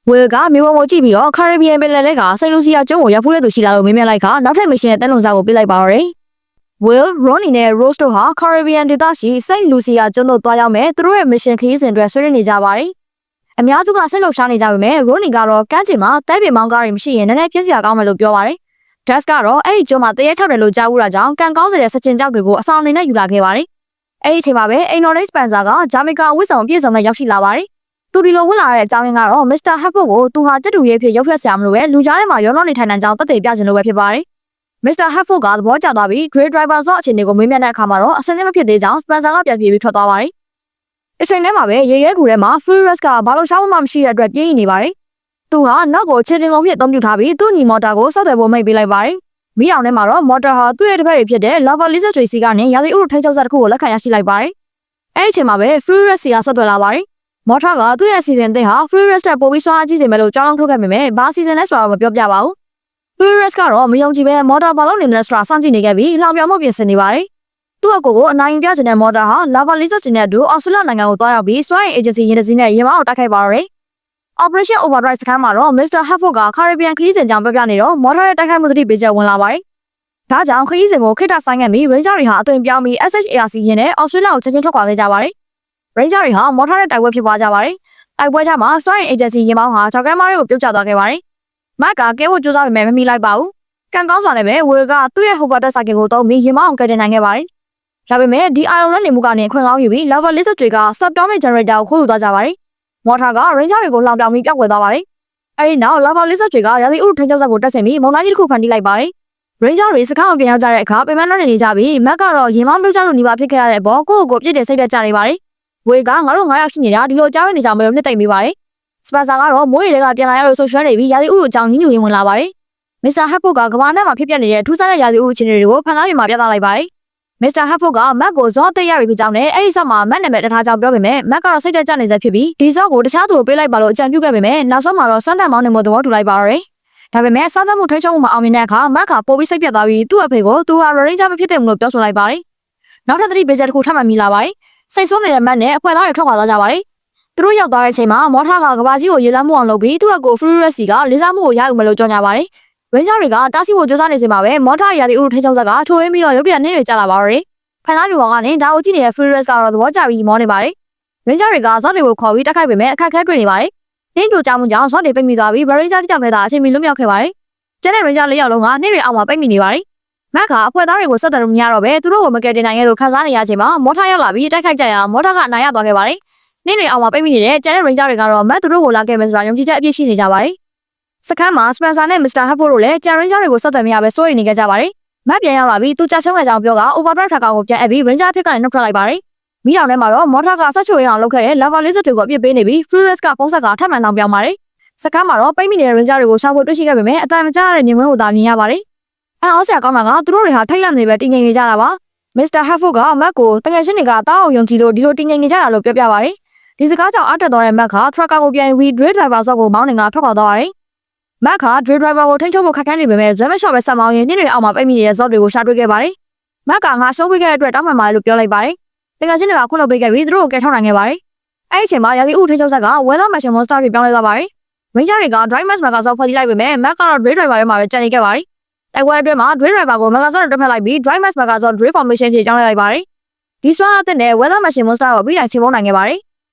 Will ကမြေပုံကိုကြည့်ပြီးတော့ Caribbean ပင်လယ်ထဲကစိတ်လူစီယာကျွန်းကိုရောက်ဖူးတဲ့သူရှိလာလို့မေးမြန်းလိုက်ခါနောက်ထပ်မစ်ရှင်ရဲ့တဲလုံစားကိုပြလိုက်ပါတော့တယ်။ Will, Ronnie နဲ့ Rose တို့ဟာ Caribbean ဒေသရှိ Saint Lucia ကျွန်းသို့သွားရောက်မဲ့သူတို့ရဲ့ mission ခရီးစဉ်အတွက်ဆွေးနွေးနေကြပါတယ်။ အများစုကစိတ်လှုပ်ရှားနေကြပေမဲ့ရိုနီကတော့ကန်းချင်မှာတဲပြေမောင်းကားတွေမရှိရင်နည်းနည်းပြည့်စရာကောင်းမယ်လို့ပြောပါတယ်။ Dust ကတော့အဲ့ဒီကျွန်းမှာတရေချောက်တယ်လို့ကြားဘူးတာကြောင့်ကန်ကောင်းစတဲ့စချင်ကြောက်တွေကိုအဆောင်အနေနဲ့ယူလာခဲ့ပါတယ်။အဲ့ဒီအချိန်မှာပဲအိမ်တော်လေးစပန်ဆာကဂျာမီကာဝစ်ဆောင်ပြည့်စုံနဲ့ရောက်ရှိလာပါတယ်။သူဒီလိုဝင်လာတဲ့အကြောင်းရင်းကတော့ Mr. Hepburn ကိုသူဟာတက်တူရေးဖြစ်ရုပ်ဖျက်ဆရာမလို့ပဲလူကြားထဲမှာရောနှောနေထိုင်နိုင်ကြောင်းသက်သေပြခြင်းလိုပဲဖြစ်ပါတယ်။ Mr. Hepburn ကသဘောကျသွားပြီး Grey Driver ဆော့အခြေအနေကိုမေးမြန်းတဲ့အခါမှာတော့အစင်းမဖြစ်သေးကြောင်းစပန်ဆာကပြန်ပြေးပြီးထွက်သွားပါတယ်။အချိန်ထဲမှာပဲရေရဲကူထဲမှာ Furious ကဘာလို့ရှောင်းမှမရှိတဲ့အတွက်ပြေးနေပါတယ်။သူဟာနောက်ကိုခြေတင်ကုန်ဖြစ်အသုံးပြုထားပြီးသူ့ညီမော်တာကိုစောက်တယ်ဖို့မိတ်ပေးလိုက်ပါတယ်။မိအောင်ထဲမှာတော့မော်တာဟာသူ့ရဲ့တစ်ဖက်တွေဖြစ်တဲ့ Lava Lizard တွေစီကနေရာသီဥတုထိန်းချုပ်စက်တစ်ခုကိုလက်ခံရရှိလိုက်ပါတယ်။အဲ့ဒီအချိန်မှာပဲ Furious စီကဆက်သွယ်လာပါတယ်။မော်တာကသူ့ရဲ့စီစဉ်သစ်ဟာ Furious တက်ပိုပြီးစွမ်းအားကြီးစေမယ်လို့ကြောင်းလုံးထုတ်ခဲ့ပေမဲ့ဘာစီစဉ်လဲဆိုတာတော့မပြောပြပါဘူး။ Furious ကတော့မယုံကြည်ပဲမော်တာဘာလို့နေမလဲဆိုတာစောင့်ကြည့်နေခဲ့ပြီးလောင်ပြောင်မှုပြင်ဆင်နေပါတယ်။သူ့အကိုကိုအနိုင်ပြချင်တဲ့မော်တာဟာ Lava Lizard တွေနဲ့အတူအော်စတြေးလျနိုင်ငံကိုသွားရောက်ပြီးစွမ်းအင် agency ရင်တစည်းနဲ့ရင်မောင်းကိုတိုက်ခိုက်ပါတော့တယ်။ Operation Overdrive စခန်းမှာတော့ Mr. Hepburn က Caribbean ခရီးစဉ်ကြောင်းပြပြနေတော့မော်တာရဲ့တိုက်ခိုက်မှုသတိပေးချက်ဝင်လာပါတယ်။ဒါကြောင့်ခရီးစဉ်ကိုခိတ္တဆိုင်ငံပြီး Ranger တွေဟာအသွင်ပြောင်းပြီး SHARC ရင်းနဲ့အော်စတြေးလျကိုချက်ချင်းထွက်ခွာခဲ့ကြပါတယ်။ Ranger တွေဟာမော်တာနဲ့တိုက်ပွဲဖြစ်ပွားကြပါတယ်။တိုက်ပွဲကြမှာစွမ်းအင် agency ရင်မောင်းဟာချောက်ကမ်းမားတွေကိုပြုတ်ကျသွားခဲ့ပါတယ်။မက်ကကဲဖို့ကြိုးစားပေမဲ့မမီလိုက်ပါဘူး။ကန်ကောင်းစွာနဲ့ပဲဝေကသူ့ရဲ့ Hoverboard ဆိုင်ကယ်ကိုသုံးပြီးရင်မောင်းကိုကယ်တင်နိုင်ခဲ့ပါတယ်။ဒါပေမဲ့ဒီအာရုံနဲ့နေမှုကနေခွင့်ကောင်းယူပြီး Lava Lizard တွေက Subatomic Generator ကိုခိုးယူသွားကြပါတယ်။မော်တာက Ranger တွေကိုလှောင်ပြောင်ပြီးပျောက်ကွယ်သွားပါတယ်။အဲဒီနောက် Lava Lizard တွေကရာသီဥတုထိန်းချုပ်စက်ကိုတက်ဆင်ပြီးမုန်တိုင်းကြီးတစ်ခုဖန်တီးလိုက်ပါတယ်။ Ranger တွေစခန်းကိုပြန်ရောက်ကြတဲ့အခါပင်မနှောနေနေကြပြီးမက်ကတော့ရင်မောင်းပြုတ်ကျလို့နေပါဖြစ်ခဲ့ရတဲ့အပေါ်ကိုယ့်ကိုယ်ပြစ်တင်စိတ်သက်ကြနေပါတယ်။ဝေကငါတို့9ယောက်ရှိနေတာဒီလိုကြားရနေကြမယ်လို့နှစ်သိမ့်မိပါတယ်။စပန်ဆာကတော့မိုးရေတွေကပြန်လာရလို့ဆိုရွှဲနေပြီးရာသီဥတုအကြောင်းညှိညူရင်းဝင်လာပါတယ်။ Mr. Hepburn ကကမ္ဘာနဲ့မှာဖြစ်ပျက်နေတဲ့ထူးဆန်းတဲ့ရာသီဥတုအခြေအနေတွေကိုဖန်သားပြင်မှာပြသလိုက်ပါတယ်။ Mr. Hepburn ကမက်ကိုဇော့သိရပြီဖြစ်ကြောင်းနဲ့အဲ့ဒီဆော့မှာမက်နာမည်တထားကြောင်းပြောပေမဲ့မက်ကတော့စိတ်သက်ကြနေစေဖြစ်ပြီးဒီဇော့ကိုတခြားသူကိုပေးလိုက်ပါလို့အကြံပြုခဲ့ပေမဲ့နောက်ဆုံးမှာတော့စမ်းသပ်မောင်းနေမှုသဘောတူလိုက်ပါတော့တယ်။ဒါပေမဲ့စမ်းသပ်မှုထိန်းချုပ်မှုမအောင်မြင်တဲ့အခါမက်ကပိုပြီးစိတ်ပြတ်သွားပြီးသူ့အဖေကိုသူဟာ Ranger မဖြစ်တဲ့မှုလို့ပြောဆိုလိုက်ပါတယ်။နောက်ထပ်သတိပေးချက်တစ်ခုထပ်မံမိလာပါတယ်။စိတ်ဆိုးနေတဲ့မက်နဲ့အဖွဲသားတွေထွက်ခွာသွားကြပါတယ်။သူတို့ရောက်သွားတဲ့အချိန်မှာမော်တာကကဘာကြီးကိုရေလမ်းမှုအောင်လုပ်ပြီးသူ့အကို Furious စီကလေးစားမှုကိုရယူမယ်လို့ကြော်ညာပါတယ်။ Ranger တွေကတားဆီးဖို့ကြိုးစားနေချိန်မှာပဲမော်တာရာသီဥတုထိန်းချုပ်စက်ကထိုးရင်းပြီးတော့ရုတ်တရက်နှင်းတွေကျလာပါတော့တယ်။ဖန်သားတွေဘောကနေဒါကိုကြည့်နေတဲ့ Furious ကတော့သဘောကျပြီးမောနေပါတယ်။ Ranger တွေကဇော့တွေကိုခေါ်ပြီးတိုက်ခိုက်ပေမဲ့အခက်အခဲတွေ့နေပါတယ်။နှင်းပြိုကျမှုကြောင့်ဇော့တွေပိတ်မိသွားပြီး Ranger တစ်ယောက်နဲ့သာအချိန်မီလွတ်မြောက်ခဲ့ပါတယ်။ကျန်တဲ့ Ranger 4ယောက်လုံးကနှင်းတွေအောက်မှာပိတ်မိနေပါတယ်။မက်ကအဖွဲသားတွေကိုဆက်တယ်လို့မရတော့ပဲသူတို့ကိုမကယ်တင်နိုင်ခဲ့လို့ခံစားနေရချိန်မှာမော်တာရောက်လာပြီးတိုက်ခိုက်ကြရာမော်တာကအနိုင်ရသွားခဲ့ပါတယ်။နှင်းတွေအောက်မှာပိတ်မိနေတဲ့ကျန်တဲ့ Ranger တွေကတော့မက်သူတို့ကိုလာခဲ့မယ်ဆိုတာယုံကြည်ချက်အပြည့်ရှိနေကြပါတယ်။စခန်းမှာ Spencer နဲ့ Mr. Hepburn တို့လည်းကျန် Ranger တွေကိုဆက်တယ်မရပဲစိုးရိမ်နေကြပါတယ်။မက်ပြန်ရောက်လာပြီးသူကြာရှုံးခဲ့ကြောင်းပြောက Overdrive ထက်ကောင်ကိုပြန်အပ်ပြီး Ranger ဖြစ်ကနေနှုတ်ထွက်လိုက်ပါတယ်။မိအောင်ထဲမှာတော့မော်တာကဆက်ချိုရအောင်လုပ်ခဲ့တဲ့ Lava Lizard တွေကိုအပြစ်ပေးနေပြီး Furious ကပုံးဆက်ကထပ်မံလောင်ပြောင်းပါတယ်။စခန်းမှာတော့ပိတ်မိနေတဲ့ Ranger တွေကိုရှာဖွေတွေ့ရှိခဲ့ပေမဲ့အတန်မကျရတဲ့မြင်ကွင်းကိုသာမြင်ရပါတယ်။အော်ဆရာကောင်းတာကသူတို့တွေဟာထိတ်လန့်နေပဲတည်ငြိမ်နေကြတာပါ။ Mr. Hepburn ကမက်ကိုတကယ်ချင်းတွေကတားအောင်ယုံကြည်လို့ဒီလိုတည်ငြိမ်နေကြတာလို့ပြောပြပါတယ်။ဒီစကားကြောင့်အတက်သွားတဲ့မက်ကထရက်ကာကိုပြန်ပြီး Grey Driver ဆော့ကိုမောင်းနေကထွက်ခွာသွားပါတယ်။မက်က Grey Driver ကိုထိန်းချုပ်ဖို့ခက်ခဲနေပေမဲ့ဇွဲမလျှော့ပဲဆက်မောင်းရင်ညနေအောက်မှာပိတ်မိနေတဲ့ဇော့တွေကိုရှာတွေ့ခဲ့ပါတယ်။မက်ကငါရှုံးပေးခဲ့တဲ့အတွက်တောင်းပန်ပါတယ်လို့ပြောလိုက်ပါတယ်။တကယ်ချင်းတွေကခွင့်လွှတ်ပေးခဲ့ပြီးသူတို့ကိုကယ်ထုတ်နိုင်ခဲ့ပါတယ်။အဲ့ဒီအချိန်မှာရာသီဥတုထိန်းချုပ်ဆက်က Weather Machine Monster တွေပြောင်းလဲသွားပါတယ်။ Ranger တွေက Drive Mask မက်ကဆော့ဖွဲ့စည်းလိုက်ပေမဲ့မက်ကတော့ Grey Driver ထဲမှာပဲကျန်နေခဲ့ပါတယ်။တိုက်ပွဲအတွင်းမှာ Grey Driver ကိုမက်ကဆော့နဲ့တွဲဖက်လိုက်ပြီး Drive Mask မက်ကဆော့ Grey Formation ဖြစ်ပြောင်းလဲလိုက်ပါတယ်။ဒီစွမ်းအားသစ်နဲ့ Weather Machine Monster ကိုပြီးတိုင်းချိန်ပုံးနိုင်ခဲ့ပါတယ်။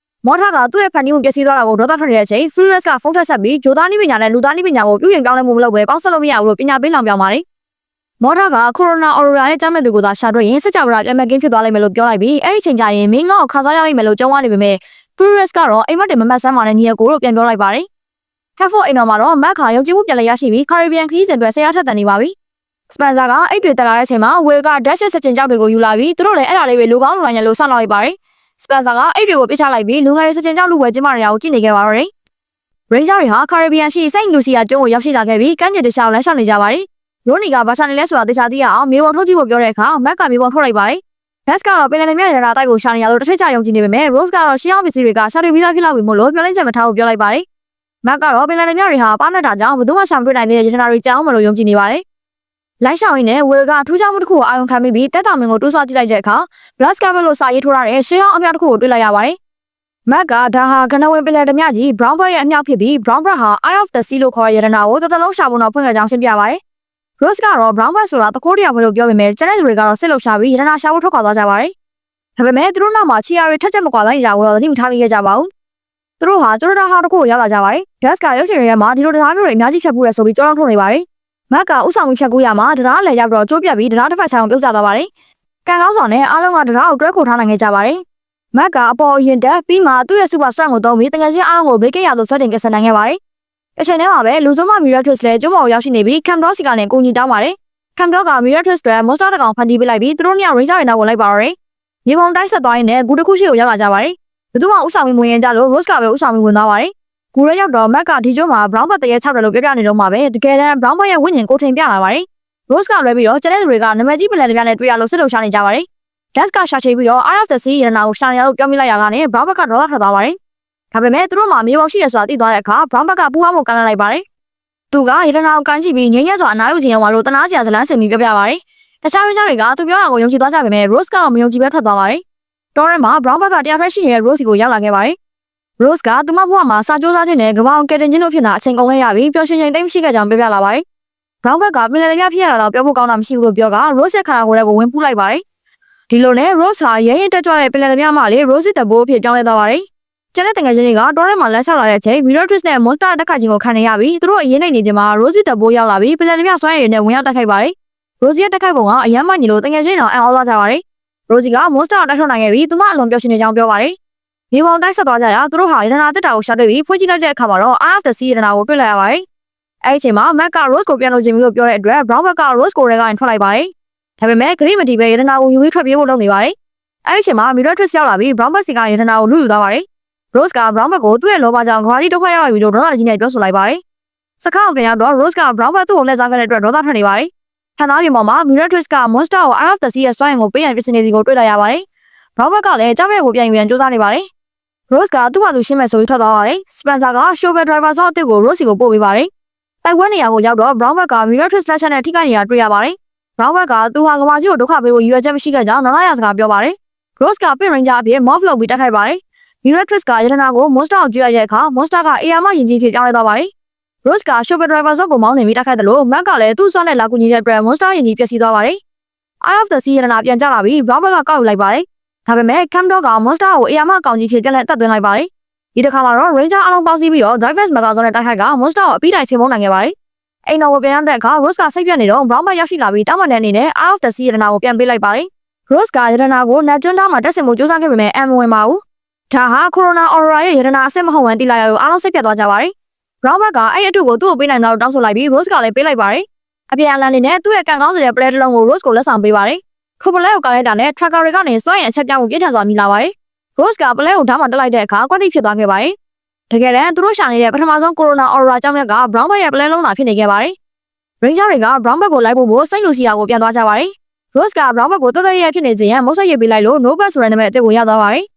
မော်တာကသူ့ရဲ့ဖန်တီးမှုပျက်စီးသွားတာကိုဒေါသထွက်နေတဲ့အချိန် Furious ကဖုန်းထက်ဆက်ပြီးဂျိုသားနိပညာနဲ့လူသားနိပညာကိုပြုပြင်ပြောင်းလဲမှုမလုပ်ဘဲပေါင်းစပ်လို့မရဘူးလို့ပညာပေးလောင်ပြောင်ပါတယ်။မော်တာက Corona Aurora ရဲ့ကျမ်းမဲ့တွေကိုသာရှာတွေ့ရင်စစ်ကြောက်ရပြန်မဲ့ကင်းဖြစ်သွားလိမ့်မယ်လို့ပြောလိုက်ပြီးအဲ့ဒီချိန်ကျရင်မင်းငေါ့ကိုခါစားရလိမ့်မယ်လို့ကြုံရနေပေမဲ့ Furious ကတော့အိမ်မက်တွေမမတ်ဆန်းမာနဲ့ညီအကိုတို့ပြန်ပြောလိုက်ပါတယ်။ Hepburn အိမ်တော်မှာတော့မက်ခါရုပ်ကြည့်မှုပြန်လည်ရရှိပြီး Caribbean ခရီးစဉ်အတွက်ဆရာထက်တန်နေပါပြီ။ Spencer ကအိတ်တွေတက်လာတဲ့အချိန်မှာဝေက Dash စချင်ကြောက်တွေကိုယူလာပြီးသူတို့လည်းအဲ့ဒါလေးပဲလူကောင်းလူနိုင်ရလို့ဆောက်လိုက်ပါတယ်။ Spencer ကအိတ်တွေကိုပြစ်ချလိုက်ပြီးလူငယ်တွေစချင်ကြောက်လူဝဲကျင်းမာနေတာကိုကြည့်နေခဲ့ပါတော့တယ်။ Ranger တွေဟာ Caribbean ရှိ Saint Lucia ကျွန်းကိုရောက်ရှိလာခဲ့ပြီးကမ်းခြေတစ်လျှောက်လမ်းလျှောက်နေကြပါတယ်။ Ronnie ကဘာရှာနေလဲဆိုတာသိချာသိရအောင်မြေပုံထုတ်ကြည့်ဖို့ပြောတဲ့အခါမက်ကမြေပုံထုတ်လိုက်ပါတယ်။ Dash ကတော့ပင်လယ်ထဲမြရတာတိုက်ကိုရှာနေရလို့တစ်ထိပ်ချယုံကြည်နေပေမဲ့ Rose ကတော့ရှင်းအောင်ပစ္စည်းတွေကရှာတွေ့ပြီးသားဖြစ်လာပြီမို့လို့ပြောလင်းချက်မထားဘူးပြောလိုက်ပါတယ်။မက်ကတော့ပင်လယ်ထဲမြတွေဟာပါနဲ့တာကြောင့်ဘယ်သူမှရှာမတွေ့နိုင်တဲ့ရတနာတွေကြောင်းမလို့ယုံကြည်နေပါတယ်။လိုက်ရှောင်းရင်းနဲ့ဝေကထူးခြားမှုတစ်ခုကိုအာရုံခံပြီးတက်တာမင်းကိုတူးဆွကြည့်လိုက်တဲ့အခါ Blood Scarlet လို့စာရေးထိုးထားတဲ့ရှေးဟောင်းအမြောက်တစ်ခုကိုတွေ့လိုက်ရပါတယ်။မက်ကဒါဟာကနဝင်ပင်လယ်ဓမြကြီး Brown Bird ရဲ့အမြောက်ဖြစ်ပြီး Brown Bird ဟာ Eye of the Sea လို့ခေါ်တဲ့ရတနာကိုတစ်သလုံးရှာဖို့တော့ဖွင့်ခဲ့ကြောင်းရှင်းပြပါတယ်။ Rose ကတော့ Brown Bird ဆိုတာတကိုးတယောက်ပဲလို့ပြောပေမဲ့ကျန်တဲ့သူတွေကတော့စစ်လှုပ်ရှားပြီးရတနာရှာဖို့ထွက်ခွာသွားကြပါတယ်။ဒါပေမဲ့သူတို့နောက်မှာချီယာတွေထက်ချက်မကွာလိုက်နေတာကိုတော့သတိမထားမိခဲ့ကြပါဘူး။ သူ သူတို့ဟာသူတို့ဟာတခုကိုရောက်လာကြပါတယ်။ Gas ကရုပ်ရှင်တွေထဲမှာဒီလိုတရားမျိုးတွေအများကြီးဖြတ်ဖို့ရဆိုပြီးကြောက်ထုတ်နေပါတယ်။မက်ကဥဆောင်ပြီးဖြတ်ကူးရမှာတရားလည်းရောက်တော့ကျိုးပြတ်ပြီးတရားတစ်ဖက်ချောင်းပြုတ်ကျသွားပါတယ်။ကန်ကောင်းဆောင်နဲ့အားလုံးကတရားကိုတွဲခိုထားနိုင်ခဲ့ကြပါတယ်။မက်ကအပေါ်အရင်တက်ပြီးမှသူ့ရဲ့ super strength ကိုသုံးပြီးတကယ်ချင်းအားလုံးကိုဘေးကင်းရသို့ဆွဲတင်ကဆန်နိုင်ခဲ့ပါတယ်။အချိန်ထဲမှာပဲလူစုံမ Miratrix လည်းကျုံးမော်ရောက်ရှိနေပြီး Camdor စီကနေကိုကြီးတောင်းပါတယ်။ Camdor က Miratrix တွေ monster တကောင်ဖန်တီးပေးလိုက်ပြီးသူတို့နှစ်ယောက် Ranger တွေနောက်ကိုလိုက်ပါတော့တယ်။မြေပုံတိုက်ဆက်သွားရင်းနဲ့ဂူတစ်ခုရှိကိုရောက်လာကြပါတယ်။ဘယ်သူမှဥဆောင်ပြီးဝင်ရင်ကြလို့ Rose ကပဲဥဆောင်ပြီးဝင်သွားပါတယ်။ဂူရဲရောက်တော့မက်ကဒီကျုံးမှာ Brown Bug တရေ6တယ်လို့ပြပြနေတော့မှာပဲတကယ်တမ်း Brown Bug ရဲ့ဝိညာဉ်ကိုထင်ပြလာပါတယ်။ Rose ကလွဲပြီးတော့ကျန်တဲ့သူတွေကနာမည်ကြီးပလန်တွေနဲ့တွေ့ရလို့စစ်လုံရှာနေကြပါတယ်။ Gas ကရှာချေပြီးတော့ Eye of the Sea ရတနာကိုရှာနေရလို့ပြောမိလိုက်ရကနေ Brown Bug ကဒေါသထွက်သွားပါတယ်။ဒါပေမဲ့သူတို့မှမြေပုံရှိရဆိုတာသိသွားတဲ့အခါ Brown Bug ကပူးပေါင်းမှုကန်လိုက်ပါတယ်။သူကရတနာကိုကန်ကြည့်ပြီးငြိမ်းချမ်းစွာအနားယူခြင်းရောလို့တနာစရာဇလန်းစင်ပြီးပြောပြပါတယ်။တခြားရင်းသားတွေကသူပြောတာကိုယုံကြည်သွားကြပေမဲ့ Rose ကတော့မယုံကြည်ပဲထွက်သွားပါတယ်။တော်ရဲမှာ Brown Bug ကတရားထွက်ရှိနေတဲ့ Rose ကိုရောက်လာခဲ့ပါတယ်။ Rose ကသူမဘဝမှာစာကြိုးစားခြင်းနဲ့ကပောင်ကယ်တင်ခြင်းတို့ဖြစ်တာအချိန်ကုန်ခဲ့ရပြီးပျော်ရွှင်ချိန်တိတ်မရှိခဲ့ကြောင်းပြောပြလာပါတယ်။ Brown Bug ကပင်လယ်ပြဖြစ်ရတာတော့ပြောဖို့ကောင်းတာမရှိဘူးလို့ပြောက Rose ရဲ့ခန္ဓာကိုယ်ထဲကိုဝင်ပူးလိုက်ပါတယ်။ဒီလိုနဲ့ Rose ဟာရဲရင်တက်ကြွတဲ့ပင်လယ်ပြမှလေ Rose တဲ့ဘိုးအဖြစ်ပြောင်းလဲသွားပါတယ်။ကျန်တဲ့တငယ်ချင်းတွေကတော်ရဲမှာလမ်းလျှောက်လာတဲ့အချိန် Miratrix နဲ့ Monster တက်ခတ်ခြင်းကိုခံနေရပြီးသူတို့အရင်နေခြင်းမှာ Rose တဲ့ဘိုးရောက်လာပြီးပင်လယ်ပြဆွမ်းရည်နဲ့ဝင်ရောက်တက်ခိုက်ပါတယ်။ Rose ရဲ့တက်ခိုက်ပုံကအယမ်းမိုက်နေလို့တငယ်ချင်းတော်အံ့ဩသွားကြပါတယ်။ Rose က Monster ကိုတိုက်ထုတ်နိုင်ခဲ့ပြီးသူမအလွန်ပျော်ရွှင်နေကြောင်းပြောပါတယ်။မြေပုံတိုက်ဆက်သွားကြရသူတို့ဟာရတနာတက်တာကိုရှာတွေ့ပြီးဖွင့်ကြည့်လိုက်တဲ့အခါမှာတော့ Eye of the Sea ရတနာကိုတွေ့လိုက်ရပါတယ်။အဲဒီအချိန်မှာ Mac က Rose ကိုပြန်လို့ခြင်းလို့ပြောတဲ့အတွက် Brown Bug က Rose ကိုထဲကနေထွက်လိုက်ပါတယ်။ဒါပေမဲ့ဂရိမတီပဲရတနာကိုယူပြီးထွက်ပြေးဖို့လုပ်နေပါတယ်။အဲဒီအချိန်မှာ Miratrix ရောက်လာပြီး Brown Bug စီကရတနာကိုလူယူသွားပါတယ်။ Rose က Brown Bug ကိုသူ့ရဲ့လောဘကြောင့်ကဘာကြီးဒုက္ခရောက်ပြီလို့ဒေါသကြီးနဲ့ပြောဆိုလိုက်ပါတယ်။စကားပြန်ရောက်တော့ Rose က Brown Bug သူ့ကိုလက်စားခဲ့တဲ့အတွက်ဒေါသထွက်နေပါတယ်။ဌာနပြင်ပေါ်မှာ Miratrix က Monster ကို Eye of the Sea ရဲ့စွမ်းအင်ကိုပေးရန်ပြင်ဆင်နေသည်ကိုတွေ့လိုက်ရပါတယ်။ Brown Bug ကလည်းကြောက်ရွံ့ကိုပြန်ယူရန်ကြိုးစားနေပါတယ်။ Rose ကသူ့ဘာသူရှင်းမဲ့ဆိုပြီးထွက်သွားပါတယ်။ Spencer က Shovel Driver ဆော့အစ်စ်ကို Rose ကိုပို့ပေးပါတယ်။တိုက်ပွဲနေရာကိုရောက်တော့ Brown Bug က Miratrix လက်ချက်နဲ့ထိခိုက်နေတာတွေ့ရပါတယ်။ Brown Bug ကသူဟာကဘာကြီးကိုဒုက္ခပေးဖို့ရည်ရွယ်ချက်မရှိခဲ့ကြောင်းနောက်လာရစကားပြောပါတယ်။ Rose က Pink Ranger အဖြစ် Morph လုပ်ပြီးတိုက်ခိုက်ပါတယ်။ Miratrix ကရတနာကို Monster ကိုကြည့်ရတဲ့အခါ Monster ကအေယာမယဉ်ကြီးဖြစ်ပြောင်းလဲသွားပါတယ်။ Rose က Shovel Driver ဆော့ကိုမောင်းနေပြီးတိုက်ခိုက်တယ်လို့ Mac ကလည်းသူ့စွမ်းနဲ့လာကူညီတဲ့အတွက် Monster ယဉ်ကြီးပျက်စီးသွားပါတယ်။ Eye of the Sea ရတနာပြန်ကျလာပြီး Brown Bug ကကောက်ယူလိုက်ပါတယ်။ဒါပေမဲ့ Camdor က Monster ကိုအေယာမအကောင်ကြီးဖြစ်ပြန်လဲအသက်သွင်းလိုက်ပါတယ်။ဒီတစ်ခါမှာတော့ Ranger အားလုံးပေါင်းစည်းပြီးတော့ Drivers Megazord နဲ့တိုက်ခိုက်က Monster ကိုအပြီးတိုင်ချင်းမုန်းနိုင်ခဲ့ပါတယ်။အိမ်တော်ကိုပြန်ရောက်တဲ့အခါ Rose ကစိတ်ပြတ်နေတော့ Brown Bug ရောက်ရှိလာပြီးတောင်းပန်တဲ့အနေနဲ့ Eye of the Sea ရတနာကိုပြန်ပေးလိုက်ပါတယ်။ Rose ကရတနာကို Neptune မှာတက်ဆင်မှုစူးစမ်းခဲ့ပေမဲ့အံမဝင်ပါဘူး။ဒါဟာ Corona Aurora ရဲ့ရတနာအစစ်မဟုတ်ဝမ်းတိလာရလို့အားလုံးစိတ်ပြတ်သွားကြပါတယ်။ Brown Bug ကအဲ့အတူကိုသူ့ကိုပေးနိုင်တော့တောင်းဆိုလိုက်ပြီး Rose ကလည်းပေးလိုက်ပါတယ်။အပြန်အလှန်လေးနဲ့သူ့ရဲ့ကန်ကောင်းစတဲ့ပလဲတစ်လုံးကို Rose ကိုလက်ဆောင်ပေးပါတယ်။ခုပလဲကိုကန်လိုက်တာနဲ့ Tracker တွေကနေစွမ်းရင်အချက်ပြောင်းကိုပြည့်ထန်စွာမြည်လာပါတယ်။ Rose ကပလဲကိုဓာတ်မှတက်လိုက်တဲ့အခါကွက်တိဖြစ်သွားခဲ့ပါတယ်။တကယ်တမ်းသူတို့ရှာနေတဲ့ပထမဆုံး Corona Aurora ကြောင့်မြတ်က Brown Bug ရဲ့ပလဲလုံးသာဖြစ်နေခဲ့ပါတယ်။ Ranger တွေက Brown Bug ကိုလိုက်ဖို့ Saint Lucia ကိုပြန်သွားကြပါတယ်။ Rose က Brown Bug ကိုတသက်ရဲ့ဖြစ်နေစေရန်မုတ်ဆက်ရေးပေးလိုက်လို့ Nobel ဆိုတဲ့နာမည်အသစ်ကိုရသွားပါတယ်။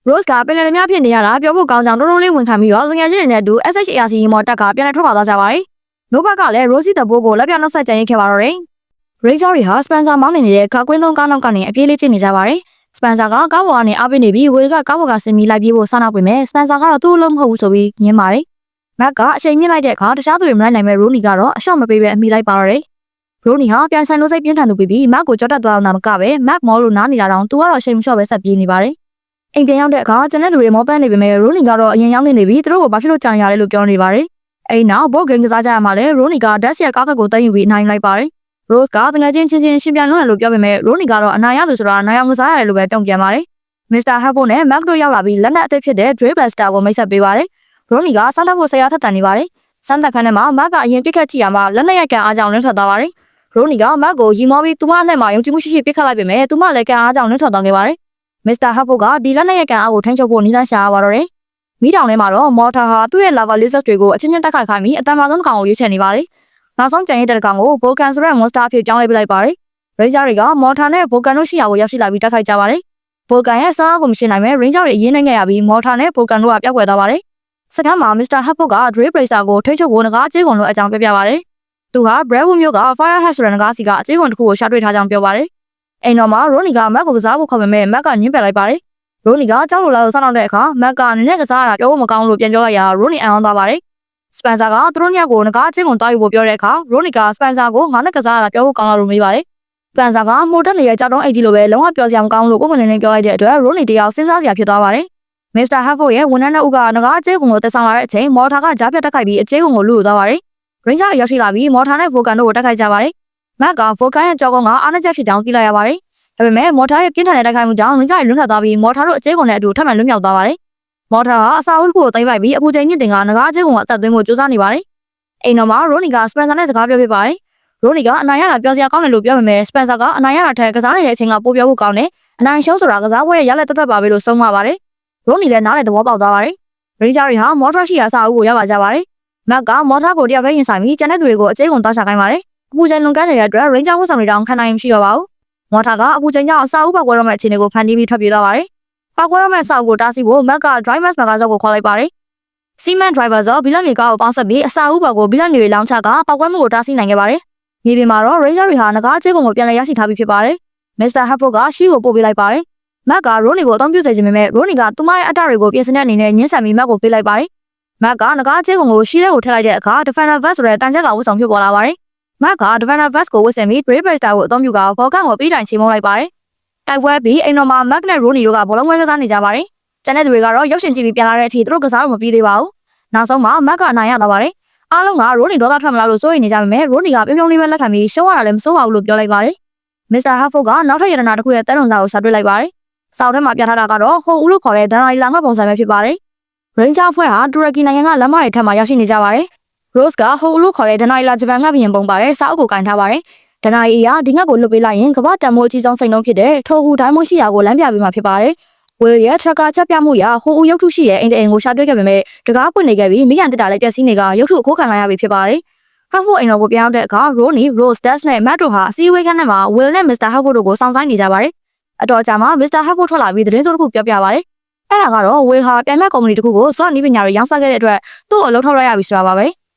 Rose ကပင်လယ်များဖြစ်နေရတာပြောဖို့ကောင်းကြောင်တော်တော်လေးဝန်ခံပြီးတော့ငွေချင်းတွေနဲ့အတူ SHARC ရင်မော်တက်ကပြန်လည်ထွက်ခွာသွားကြပါတယ်။ Nobel ကလည်း Rosie တဘိုးကိုလက်ပြနှုတ်ဆက်ကြံရိတ်ခဲ့ပါတော့တယ်။ Ranger တွေဟာ Spencer မောင်းနေနေတဲ့ကာကွင်းသုံးကားနောက်ကနေအပြေးလေးကျနေကြပါတယ်။ Spencer ကကားပေါ်ကနေအားပေးနေပြီးဝေကကားပေါ်ကဆင်းပြီးလိုက်ပြေးဖို့စနောက်ပေမဲ့ Spencer ကတော့သူ့အလုံးမဟုတ်ဘူးဆိုပြီးညင်းပါတယ်။ Mac ကအချိန်မြင့်လိုက်တဲ့အခါတခြားသူတွေမလိုက်နိုင်မဲ့ Ronnie ကတော့အလျှော့မပေးပဲအမိလိုက်ပါတော့တယ်။ Ronnie ဟာပြန်ဆိုင်လို့စိတ်ပြင်းထန်သူပြီး Mac ကိုကြောက်တတ်သွားအောင်သာမကပဲ Mac မောလို့နားနေတာတောင်သူကတော့အချိန်မလျှော့ပဲဆက်ပြေးနေပါတယ်။အိမ်ပြန်ရောက်တဲ့အခါကျန်တဲ့သူတွေမောပန်းနေပေမဲ့ Ronnie ကတော့အရင်ရောက်နေပြီးသူတို့ကိုဘာဖြစ်လို့ကြောင်ရလဲလို့ပြောနေပါတယ်။အဲဒီနောက် board game ကစားကြရမှာလဲ Ronnie က Dash ရဲ့ကားကတ်ကိုတန်းယူပြီးအနိုင်ယူလိုက်ပါတယ်။ Rose ကတငယ်ချင်းရှင်ရှင်ပြန်လွတ်တယ်လို့ပြောပေမဲ့ Ronnie ကတော့အနိုင်ရသူဆိုတာနိုင်အောင်ကစားရတယ်လို့ပဲတုံ့ပြန်ပါတယ်။ Mr. Hubble နဲ့ Mac တို့ရောက်လာပြီးလက်နက်အသစ်ဖြစ်တဲ့ Dray Blaster ကိုမိတ်ဆက်ပေးပါတယ်။ Ronnie ကစမ်းသပ်ဖို့ဆရာထက်တန်နေပါတယ်။စမ်းသပ်ခန်းထဲမှာ Mac ကအရင်ပြစ်ခတ်ကြည့်ရမှာလက်နက်ရိုက်ကန်အားကြောင့်လွင့်ထွက်သွားပါတယ်။ Ronnie က Mac ကိုရီမောပြီးသူမအလှည့်မှာယုံကြည်မှုရှိရှိပြစ်ခတ်လိုက်ပေမဲ့သူမလည်းကန်အားကြောင့်လွင့်ထွက်သွားခဲ့ပါတယ်။ Mr. Hubble ကဒီလက်နက်ရိုက်ကန်အားကိုထိန်းချုပ်ဖို့နည်းလမ်းရှာရပါတော့တယ်။မိတောင်ထဲမှာတော့ Mortar ဟာသူ့ရဲ့ lava lasers တွေကိုအချင်းချင်းတက်ခတ်ခိုင်းပြီးအတန်မာဆုံးတစ်ကောင်ကိုရွေးချယ်နေပါတယ်။နောက်ဆုံးကြံရည်တဲ့ကောင်ကို Volcan ဆိုတဲ့ monster အဖြစ်ပြောင်းလဲပေးလိုက်ပါတယ်။ Ranger တွေက Mortar နဲ့ Volcan တို့ရှိရာကိုရောက်ရှိလာပြီးတက်ခိုက်ကြပါတယ်။ Volcan ရဲ့စားအားကိုမရှိနိုင်မဲ့ Ranger တွေအရင်နိုင်ခဲ့ရပြီး Mortar နဲ့ Volcan တို့ကပျောက်ကွယ်သွားပါတယ်။စကမ်းမှာ Mr. Hubble က Dray Blaster ကိုထိန်းချုပ်ဖို့ငကားအကြေးကုန်လို့အကြောင်းပြပြပါတယ်။သူဟာ Brentwood မြို့က Firehead ဆိုတဲ့ငကားစီကအကြေးကုန်တစ်ခုကိုရှာတွေ့ထားကြောင်းပြောပါတယ်။အိမ်တော်မှာ Ronnie က Mac ကိုကစားဖို့ခေါ်ပေမဲ့ Mac ကညှင်းပယ်လိုက်ပါတယ်။ Ronnie ကကြောက်လို့လာလို့ဆောင်းတော့တဲ့အခါ Mac ကနည်းနည်းကစားရတာပြောဖို့မကောင်းလို့ပြန်ပြောလိုက်ရာ Ronnie အံ့ဩသွားပါတယ်။ Spencer ကသူတို့ညကိုငကားအချင်းကိုတောက်ယူဖို့ပြောတဲ့အခါ Ronnie က Spencer ကိုငါနဲ့ကစားရတာပြောဖို့ကောင်းလားလို့မေးပါတယ်။ Spencer ကမိုတက်နေတဲ့ကြောက်တုံးအိတ်ကြီးလိုပဲလုံးဝပြောစရာမကောင်းလို့ပုံမှန်လင်းလင်းပြောလိုက်တဲ့အတွက် Ronnie တယောက်စဉ်းစားစရာဖြစ်သွားပါတယ်။ Mr. Hartford ရဲ့ဝန်ထမ်းတစ်ဦးကငကားအကျဲကုံကိုတက်ဆောင်လာတဲ့အချိန်မော်ထာကကြားပြတ်တက်ခိုက်ပြီးအကျဲကုံကိုလူ့သွားပါတယ်။ Ranger တွေရောက်ရှိလာပြီးမော်ထာနဲ့ Vulcan တို့ကိုတက်ခိုက်ကြပါတယ်။ Matt က Vulcan ရဲ့ကြောက်ကုန်းကအားနည်းချက်ဖြစ်ကြောင်းသိလိုက်ရပါတယ်။ဒါပေမဲ့မော်ထာရဲ့ပြင်းထန်တဲ့တိုက်ခိုက်မှုကြောင့် Ranger တွေလွတ်ထွက်သွားပြီးမော်ထာတို့အကျဲကုံနဲ့အတူထပ်မံလွတ်မြောက်သွားပါတယ်။မော်ထာကအစာအုပ်ကိုသိမ်းပိုက်ပြီးအပူချိန်မြင့်တင်ကငကားအကျဲကုံကိုအသက်သွင်းဖို့ကြိုးစားနေပါတယ်။အိမ်တော်မှာ Ronnie က Spencer နဲ့စကားပြောဖြစ်ပါတယ်။ Ronnie ကအနိုင်ရတာပြောစရာကောင်းတယ်လို့ပြောပေမဲ့ Spencer ကအနိုင်ရတာထက်ကစားနေတဲ့အချိန်ကပိုပြောဖို့ကောင်းတယ်။အနိုင်ရှုံးဆိုတာကစားပွဲရဲ့ရလက်သက်ပါပဲလို့ဆုံးမပါတယ်။ Ronnie လည်းနားလည်သဘောပေါက်သွားပါတယ်။ Ranger တွေဟာမော်ထာရှိရာအစာအုပ်ကိုရောက်လာကြပါတယ်။ Matt ကမော်ထာကိုတယောက်တည်းရင်ဆိုင်ပြီးကျန်တဲ့သူတွေကိုအကျဲကုံတောက်ချခိုင်းပါတယ်။အပူချိန်လွန်ကန်းနေတဲ့အတွက် Ranger ဝတ်ဆောင်တွေတောင်ခံနိုင်မရှိတော့ပါဘူး။မော်ထာကအပူချိန်ကြောင့်အစာအုပ်ပောက်ကွဲတော့မဲ့အခြေအနေကိုဖန်တီးပြီးထွက်ပြေးသွားပါတယ်။ပောက်ကွဲတော့မဲ့အစာအုပ်ကိုတားဆီးဖို့ Matt က Drivers မဂါဇော့ကိုခေါ်လိုက်ပါတယ်။ Seaman Driver ဇော်ဘီလန်နီကားကိုပေါင်းဆက်ပြီးအစာအုပ်ပောက်ကိုဘီလန်နီတွေလောင်းချကပောက်ကွဲမှုကိုတားဆီးနိုင်ခဲ့ပါတယ်။မြေပြင်မှာတော့ Ranger တွေဟာငကားအကျဲကုံကိုပြန်လည်ရရှိထားပြီးဖြစ်ပါတယ်။ Mr. Hartford ကရှီကိုပို့ပေးလိုက်ပါတယ်။ Matt က Ronnie ကိုအသုံးပြုစေချင်ပေမဲ့ Ronnie ကသူမရဲ့အတ္တတွေကိုပြင်ဆင်တဲ့အနေနဲ့ညှင်းဆန်ပြီး Matt ကိုပေးလိုက်ပါတယ်။ Matt ကငကားအကျဲကုံကိုရှီထဲကိုထည့်လိုက်တဲ့အခါ Defender Vest ဆိုတဲ့တန်ချက်ကဝတ်ဆောင်ဖြစ်ပေါ်လာပါတယ်။ Matt က Defender Vest ကိုဝတ်ဆင်ပြီး Brave Blaster ကိုအသုံးပြုက Vulcan ကိုပြီးတိုင်ချေမှုန်းလိုက်ပါတယ်။တိုက်ပွဲပြီးအိမ်တော်မှာ Matt နဲ့ Ronnie တို့ကဘောလုံးပွဲကစားနေကြပါတယ်။ကျန်တဲ့သူတွေကတော့ရုပ်ရှင်ကြည့်ပြီးပြန်လာတဲ့အထိသူတို့ကစားလို့မပြီးသေးပါဘူး။နောက်ဆုံးမှာ Matt ကအနိုင်ရသွားပါတယ်။အားလုံးက Ronnie ဒေါသထွက်မလားလို့စိုးရိမ်နေကြပေမဲ့ Ronnie ကပြုံးပြုံးလေးပဲလက်ခံပြီးရှုံးရတာလည်းမစိုးပါဘူးလို့ပြောလိုက်ပါတယ်။ Mr. Hartford ကနောက်ထပ်ရတနာတစ်ခုရဲ့တဲလွန်စာကိုစာတွေ့လိုက်ပါတယ်။စာအုပ်ထဲမှာပြထားတာကတော့ဟိုဦးလို့ခေါ်တဲ့ဒဏ္ဍာရီလာငတ်ပုံစံပဲဖြစ်ပါတယ်။ Ranger အဖွဲ့ဟာတူရကီနိုင်ငံကလမ်းမတွေထက်မှရောက်ရှိနေကြပါတယ်။ Rose ကဟိုဦးလို့ခေါ်တဲ့ဒဏ္ဍာရီလာဂျပန်ငတ်ဘရင်ပုံပါတယ်စာအုပ်ကိုကင်ထားပါတယ်။ဒဏ္ဍာရီအရာဒီငတ်ကိုလွတ်ပေးလိုက်ရင်ကမ္ဘာတန်မိုးအကြီးဆုံးစိန်လုံးဖြစ်တဲ့ထိုဟူဒိုင်းမိုးရှိရာကိုလမ်းပြပေးမှာဖြစ်ပါတယ်။ Will ရဲ့ tracker ချက်ပြမှုရာဟိုဦးရုပ်ထုရှိရဲ့အိမ်တအိမ်ကိုရှာတွေ့ခဲ့ပေမဲ့တကားပွင့်နေခဲ့ပြီးမိရန်တက်တာလည်းပျက်စီးနေကရုပ်ထုအခိုးခံလိုက်ရပြီဖြစ်ပါတယ်။ Hartford အိမ်တော်ကိုပြောင်းတဲ့အခါ Ronnie, Rose, Des နဲ့ Matt တို့ဟာအစည်းအဝေးခန်းထဲမှာ Will နဲ့ Mr. Hartford တို့ကိုစောင့်ဆိုင်းနေကြပါတယ်။အတော်ကြာမှ Mr. Hartford ထွက်လာပြီးသတင်းစိုးတစ်ခုပြောပြပါတယ်။အဲ့ဒါကတော့ Will ဟာပြိုင်ဘက်ကုမ္ပဏီတစ်ခုကိုစော့နီးပညာတွေရောင်းစားခဲ့တဲ့အတွက်သူ့ကိုအလုပ်ထုတ်လိုက်ရပြီဆိုတာပါပဲ။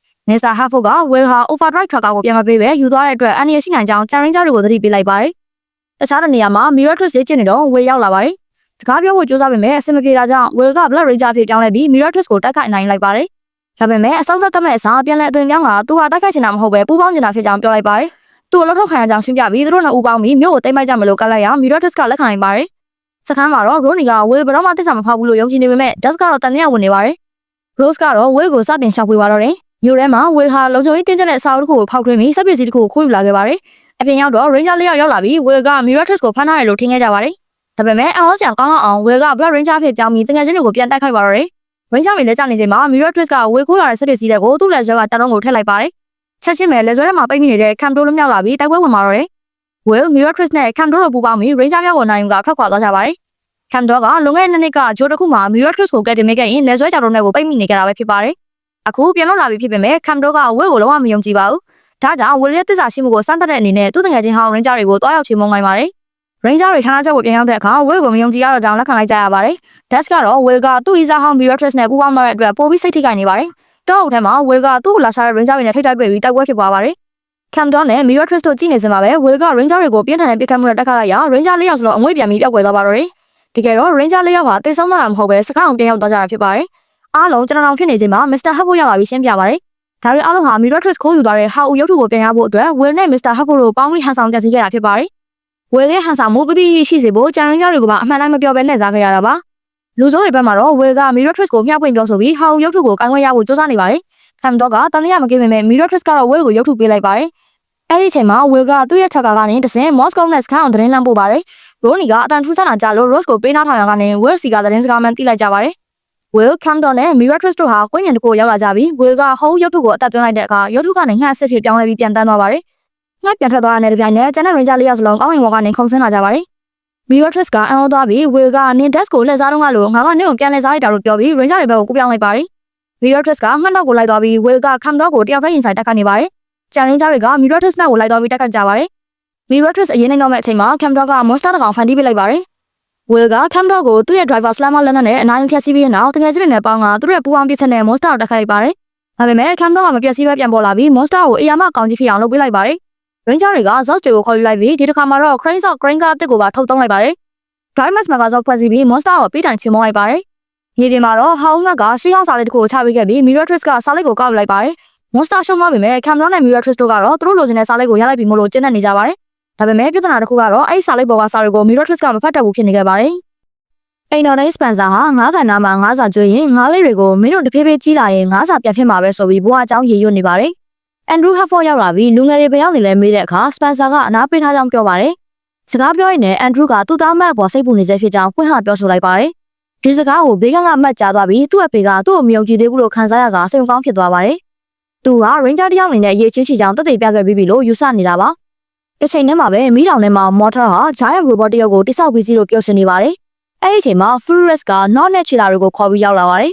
Mr. Hartford က Will ဟာ Overdrive tracker ကိုပြန်မပေးပဲယူသွားတဲ့အတွက်အန်ဒီရရှိနိုင်ကြောင်း Ranger တွေကိုသတိပေးလိုက်ပါတယ်။တခြားတစ်နေရာမှာ Miratrix လေ့ကျင့်နေတော့ Will ရောက်လာပါတယ်။စကားပြောဖို့ကြိုးစားပေမဲ့အဆင်မပြေတာကြောင့် Will က Blood Ranger အဖြစ်ပြောင်းလဲပြီး Miratrix ကိုတိုက်ခိုက်နိုင်လိုက်ပါတယ်။ဒါပေမဲ့အဆုံးသတ်မဲ့အစားပြန်လဲအသွင်ပြောင်းကသူဟာတိုက်ခိုက်ချင်တာမဟုတ်ပဲပူပေါင်းချင်တာဖြစ်ကြောင်းပြောလိုက်ပါတယ်။သူ့အလုပ်ထုတ်ခံရကြောင်းရှင်းပြပြီးသူတို့နှစ်ဦးပေါင်းပြီးမြို့ကိုတိတ်မိုက်ကြမလို့ကလိုက်ရအောင် Miratrix ကလက်ခံလိုက်ပါတယ်။စခန်းမှာတော့ Ronnie က Will ဘယ်တော့မှတိကျမဖောက်ဘူးလို့ယုံကြည်နေပေမဲ့ Des ကတော့တန်တရားဝင်နေပါတယ်။ Rose ကတော့ Will ကိုစတင်ရှောက်ပွေသွားတော့တယ်။မြို့ထဲမှာ Will ဟာလုံခြုံရေးတင်းကျပ်တဲ့အစာအုပ်တစ်ခုကိုဖောက်ထွင်းပြီးစက်ပစ္စည်းတစ်ခုကိုခိုးယူလာခဲ့ပါတယ်။အပြင်ရောက်တော့ Ranger ၄ယောက်ရောက်လာပြီး Will က Miratrix ကိုဖမ်းထားတယ်လို့ထင်ခဲ့ကြပါတယ်။ဒါပေမဲ့အဟောဆရာကောင်းအောင် Will က Blood Ranger အဖြစ်ပြောင်းပြီးတကယ်ချင်းတွေကိုပြန်တိုက်ခိုက်ပါတော့တယ်။ Ranger တွေလက်ကျနေချိန်မှာ Miratrix က Will ခိုးလာတဲ့စက်ပစ္စည်းတွေကိုသူ့လက်ဆွဲကတလုံးကိုထည့်လိုက်ပါတယ်။ချက်ချင်းပဲလက်ဆွဲထဲမှာပိတ်မိနေတဲ့ Camdo လွတ်မြောက်လာပြီးတိုက်ပွဲဝင်ပါတော့တယ်။ Will, Miratrix နဲ့ Camdo တို့ပူးပေါင်းပြီး Ranger မြောက်ကိုနိုင်ယူကထွက်ခွာသွားကြပါတယ်။ Camdo ကလွန်ခဲ့တဲ့နှစ်ကဂျိုးတစ်ခုမှာ Miratrix ကိုကယ်တင်မိခဲ့ရင်လက်ဆွဲကြောက်တုံးတွေကိုပိတ်မိနေကြတာပဲဖြစ်ပါတယ်။အခုပြန်လွတ်လာပြီဖြစ်ပေမဲ့ Camdo က Will ကိုလုံးဝမယုံကြည်ပါဘူး။ဒါကြောင့် Will ရဲ့သစ္စာရှိမှုကိုစမ်းသပ်တဲ့အနေနဲ့သူ့တငယ်ချင်းဟောင်း Ranger တွေကိုတွားရောက်ချေမှုန်းလိုက်ပါတယ်။ Ranger တွေဌာနချုပ်ကိုပြန်ရောက်တဲ့အခါ Will ကိုမယုံကြည်ရတော့ကြောင်းလက်ခံလိုက်ကြရပါတယ်။ Des ကတော့ Will ကသူ့ဤစားဟောင်း Miratrix နဲ့ပူးပေါင်းသွားတဲ့အတွက်ပိုပြီးစိတ်ထိခိုက်နေပါတယ်။တောအုပ်ထဲမှာ Will ကသူ့ကိုလာရှာတဲ့ Ranger တွေနဲ့ထိပ်တိုက်တွေ့ပြီးတိုက်ပွဲဖြစ်ပွားပါတယ်။ Camdo နဲ့ Miratrix တို့ကြည့်နေစမှာပဲ Will က Ranger တွေကိုပြင်းထန်တဲ့ပစ်ခတ်မှုနဲ့တိုက်ခတ်လိုက်ရာ Ranger ၄ယောက်စလုံးအငွေ့ပြန်ပြီးပျောက်ကွယ်သွားပါတော့တယ်။တကယ်တော့ Ranger ၄ယောက်ဟာတိတ်ဆုံးသွားတာမဟုတ်ပဲစခန်းအောင်ပြန်ရောက်သွားကြတာဖြစ်ပါတယ်။အားလုံးကျွန်တော်ဖြစ်နေချိန်မှာ Mr. Hartford ရောက်လာပြီးရှင်းပြပါတယ်။ဒါတွေအားလုံးဟာ Miratrix ခိုးယူသွားတဲ့ဟာဦးရုပ်ထုကိုပြန်ရဖို့အတွက် Will နဲ့ Mr. Hartford တို့ပေါင်းပြီးဟန်ဆောင်ကြံစည်ခဲ့တာဖြစ်ပါတယ်။ Will ရဲ့ဟန်ဆောင်မှုပြပြရှိစေဖို့Ranger တွေကိုပါအမှန်တိုင်းမပြောဘဲနဲ့စားခဲ့ရတာပါ။လူစိုးတွေဘက်မှာတော့ Will က Miratrix ကိုမျှပွင့်ပြောဆိုပြီးဟာဦးရုပ်ထုကိုကိုင်ခွင့်ရဖို့စူးစမ်းနေပါတယ်။ Camdo ကတန်တရားမကင်းပေမဲ့ Miratrix ကတော့ Will ကိုရုပ်ထုပေးလိုက်ပါတယ်။အဲ့ဒီအချိန်မှာ Will ကသူ့ရဲ့ tracker ကနေတဆင့် Moscow နဲ့စခန်းအောင်သတင်းလှမ်းပို့ပါတယ်။ Ronnie ကအတန်ထူးဆန်းတာကြားလို့ Rose ကိုပေးနားထောင်ရကနေ Will စီကသတင်းစကားမှန်းသိလိုက်ကြပါတယ်။ Will, Camdo နဲ့ Miratrix တို့ဟာကွင်းကျင်တစ်ခုရောက်လာကြပြီး Will ကဟိုးရုပ်ထုကိုအသက်သွင်းလိုက်တဲ့အခါရုပ်ထုကနေငှက်အစ်စ်ဖြစ်ပြောင်းလဲပြီးပြန်တန်းသွားပါတယ်။ငှက်ပြန်ထွက်သွားတဲ့တပြိုင်နက်ကျန်တဲ့ Ranger ၄ယောက်စလုံးကောင်းကင်ဘဝကနေခုန်ဆင်းလာကြပါတယ်။ Miratrix ကအံ့ဩသွားပြီး Will ကနင် Des ကိုလှည့်စားတော့ငါလို့ငါကနင့်ကိုပြန်လှည့်စားလိုက်တာလို့ပြောပြီး Ranger တွေဘက်ကိုကူးပြောင်းလိုက်ပါတယ်။ Miratrix ကငှက်နောက်ကိုလိုက်သွားပြီး Will က Camdo ကိုတယောက်တည်းရင်ဆိုင်တက်ခတ်နေပါတယ်။ကျန် Ranger တွေက Miratrix နောက်ကိုလိုက်သွားပြီးတက်ခတ်ကြပါတယ်။ Miratrix အရင်နေတော့မဲ့အချိန်မှာ Camdo က Monster တစ်ကောင်ဖန်တီးပေးလိုက်ပါတယ်။ Will က Camdo ကိုသူ့ရဲ့ driver slammer လက်နက်နဲ့အနာရင်ဖျက်ဆီးပြီးနောက်တကယ်ချင်းတွေနဲ့ပေါင်းကသူတို့ရဲ့ပူပေါင်းပစ်ချက်နဲ့ Monster ကိုတက်ခတ်လိုက်ပါတယ်။ဒါပေမဲ့ Camdo ကမပျက်စီးပဲပြန်ပေါ်လာပြီး Monster ကိုအေယာမအကောင်ကြီးဖြစ်အောင်လုပ်ပေးလိုက်ပါတယ်။ Ranger တွေက Zots တွေကိုခေါ်ယူလိုက်ပြီးဒီတစ်ခါမှာတော့ Crane Zot Crane ကအစ်စ်ကိုပါထုတ်သုံးလိုက်ပါတယ်။ Drivers မဂါဇော့ဖွဲ့စည်းပြီး Monster ကိုပြီးတိုင်ချေမှုန်းလိုက်ပါတယ်။မြေပြင်မှာတော့ဟာဦးငတ်ကရှေးဟောင်းစာလိပ်တစ်ခုကိုချပေးခဲ့ပြီး Miratrix ကစာလိပ်ကိုကောက်ယူလိုက်ပါတယ်။ Monster ရှုံးသွားပေမဲ့ Camdo နဲ့ Miratrix တို့ကတော့သူတို့လိုချင်တဲ့စာလိပ်ကိုရလိုက်ပြီမို့လို့ကျဉ်းနေကြပါတယ်။ဒါပေမဲ့ပြဿနာတစ်ခုကတော့အဲ့ဒီစာလိပ်ပေါ်ကစာတွေကို Miratrix ကမဖတ်တတ်ဘူးဖြစ်နေခဲ့ပါတယ်။ အိမ်တော်တိုင်းစပန်ဆာဟာငါးခန္ဓာမှာငါးစာကျွေးရင်ငါးလေးတွေကိုမင်းတို့တဖြည်းဖြည်းကြီးလာရင်ငါးစာပြန်ဖြစ်မှာပဲဆိုပြီးဘွားအကြောင်းရေရွတ်နေပါတယ်အန်ဒရူးဟက်ဖော့ရောက်လာပြီးလူငယ်တွေဘယ်ရောက်နေလဲမေးတဲ့အခါစပန်ဆာကအနားပေးထားကြောင်းပြောပါတယ်စကားပြောရင်းနဲ့အန်ဒရူးကသူ့သားမတ်ပေါ်စိတ်ပူနေစေဖြစ်ကြောင်းဖွင့်ဟပြောဆိုလိုက်ပါတယ်ဒီစကားကိုဘေးကမှတ်ကြားသွားပြီးသူ့အဖေကသူ့ကိုမယုံကြည်သေးဘူးလို့ခံစားရကစိတ်ကောင်းဖြစ်သွားပါတယ်သူကရိန်းဂျာတယောက်အနေနဲ့အရေးချင်းချီကြောင်းတက်တည်ပြခဲ့ပြီးပြီလို့ယူဆနေတာပါတစ်ချိန်တည်းမှာပဲမိတောင်ထဲမှာမော်တာဟာ giant robot တယောက်ကိုတိစောက်ပြီးစီလို့ပြောစင်နေပါတယ်အဲ့ဒီအချိန်မှာ Furious က Not နဲ့ Chila တွေကိုခေါ်ပြီးရောက်လာပါတယ်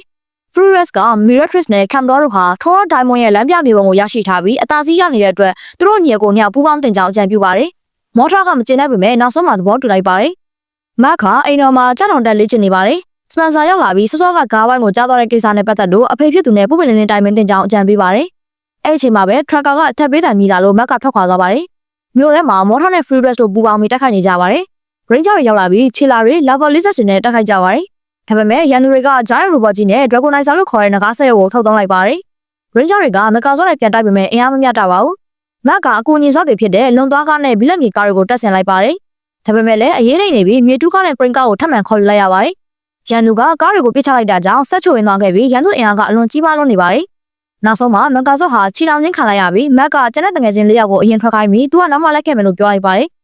Furious က Miratrix နဲ့ Camdor တို့ဟာ Thor Diamond ရဲ့လမ်းပြမြေပုံကိုရရှိထားပြီးအသာစီးရနေတဲ့အတွက်သူတို့ညီအကိုနှစ်ယောက်ပူးပေါင်းတင်ကြောင်းအကြံပြုပါတယ်မော်တာကမကျင်တဲ့ပေမဲ့နောက်ဆုံးမှာသဘောတူလိုက်ပါတယ်မတ်ကအိမ်တော်မှာကြောက်တောင်တက်လေ့ကျင့်နေပါတယ်စပန်ဆာရောက်လာပြီးစောစောကကားဝိုင်းကိုကြားသွားတဲ့ကိစ္စနဲ့ပတ်သက်လို့အဖေဖြစ်သူနဲ့ပုံမှန်လင်းလင်းတိုင်ပင်တင်ကြောင်းအကြံပေးပါတယ်အဲ့ဒီအချိန်မှာပဲ Tracker ကအထက်ပေးတံမိလာလို့မတ်ကထွက်ခွာသွားပါတယ်မြို့ထဲမှာမော်တာနဲ့ Furious တို့ပူးပေါင်းပြီးတိုက်ခိုက်နေကြပါတယ်Ranger တွေရောက်လာပြီးခြေလာတွေ Lava Lizard တွေနဲ့တိုက်ခိုက်ကြပါတယ်။ဒါပေမဲ့ရန်သူတွေက Giant Robot ကြီးနဲ့ Dragonizer လို့ခေါ်တဲ့နဂါးဆက်ရုပ်ကိုထုတ်သုံးလိုက်ပါတယ်။ Ranger တွေကမကာစောနဲ့ပြန်တိုက်ပေမဲ့အင်အားမမျှတပါဘူး။မတ်ကအကူအညီစောက်တွေဖြစ်တဲ့လွန်သွားကားနဲ့ဘီလက်မြေကားတွေကိုတက်ဆင်လိုက်ပါတယ်။ဒါပေမဲ့လည်းအရေးနိုင်နေပြီးမြေတူးကားနဲ့ Crane ကားကိုထပ်မံခေါ်ယူလိုက်ရပါတယ်။ရန်သူကကားတွေကိုပစ်ချလိုက်တာကြောင့်ဆက်ချိုဝင်သွားခဲ့ပြီးရန်သူအင်အားကအလွန်ကြီးမားလွန်းနေပါတယ်။နောက်ဆုံးမှာမကာစောဟာခြေလောင်ချင်းခံလိုက်ရပြီးမတ်ကကျန်တဲ့တငယ်ချင်း၄ယောက်ကိုအရင်ထွက်ခိုင်းပြီးသူကနောက်မှလိုက်ခဲ့မယ်လို့ပြောလိုက်ပါတယ်။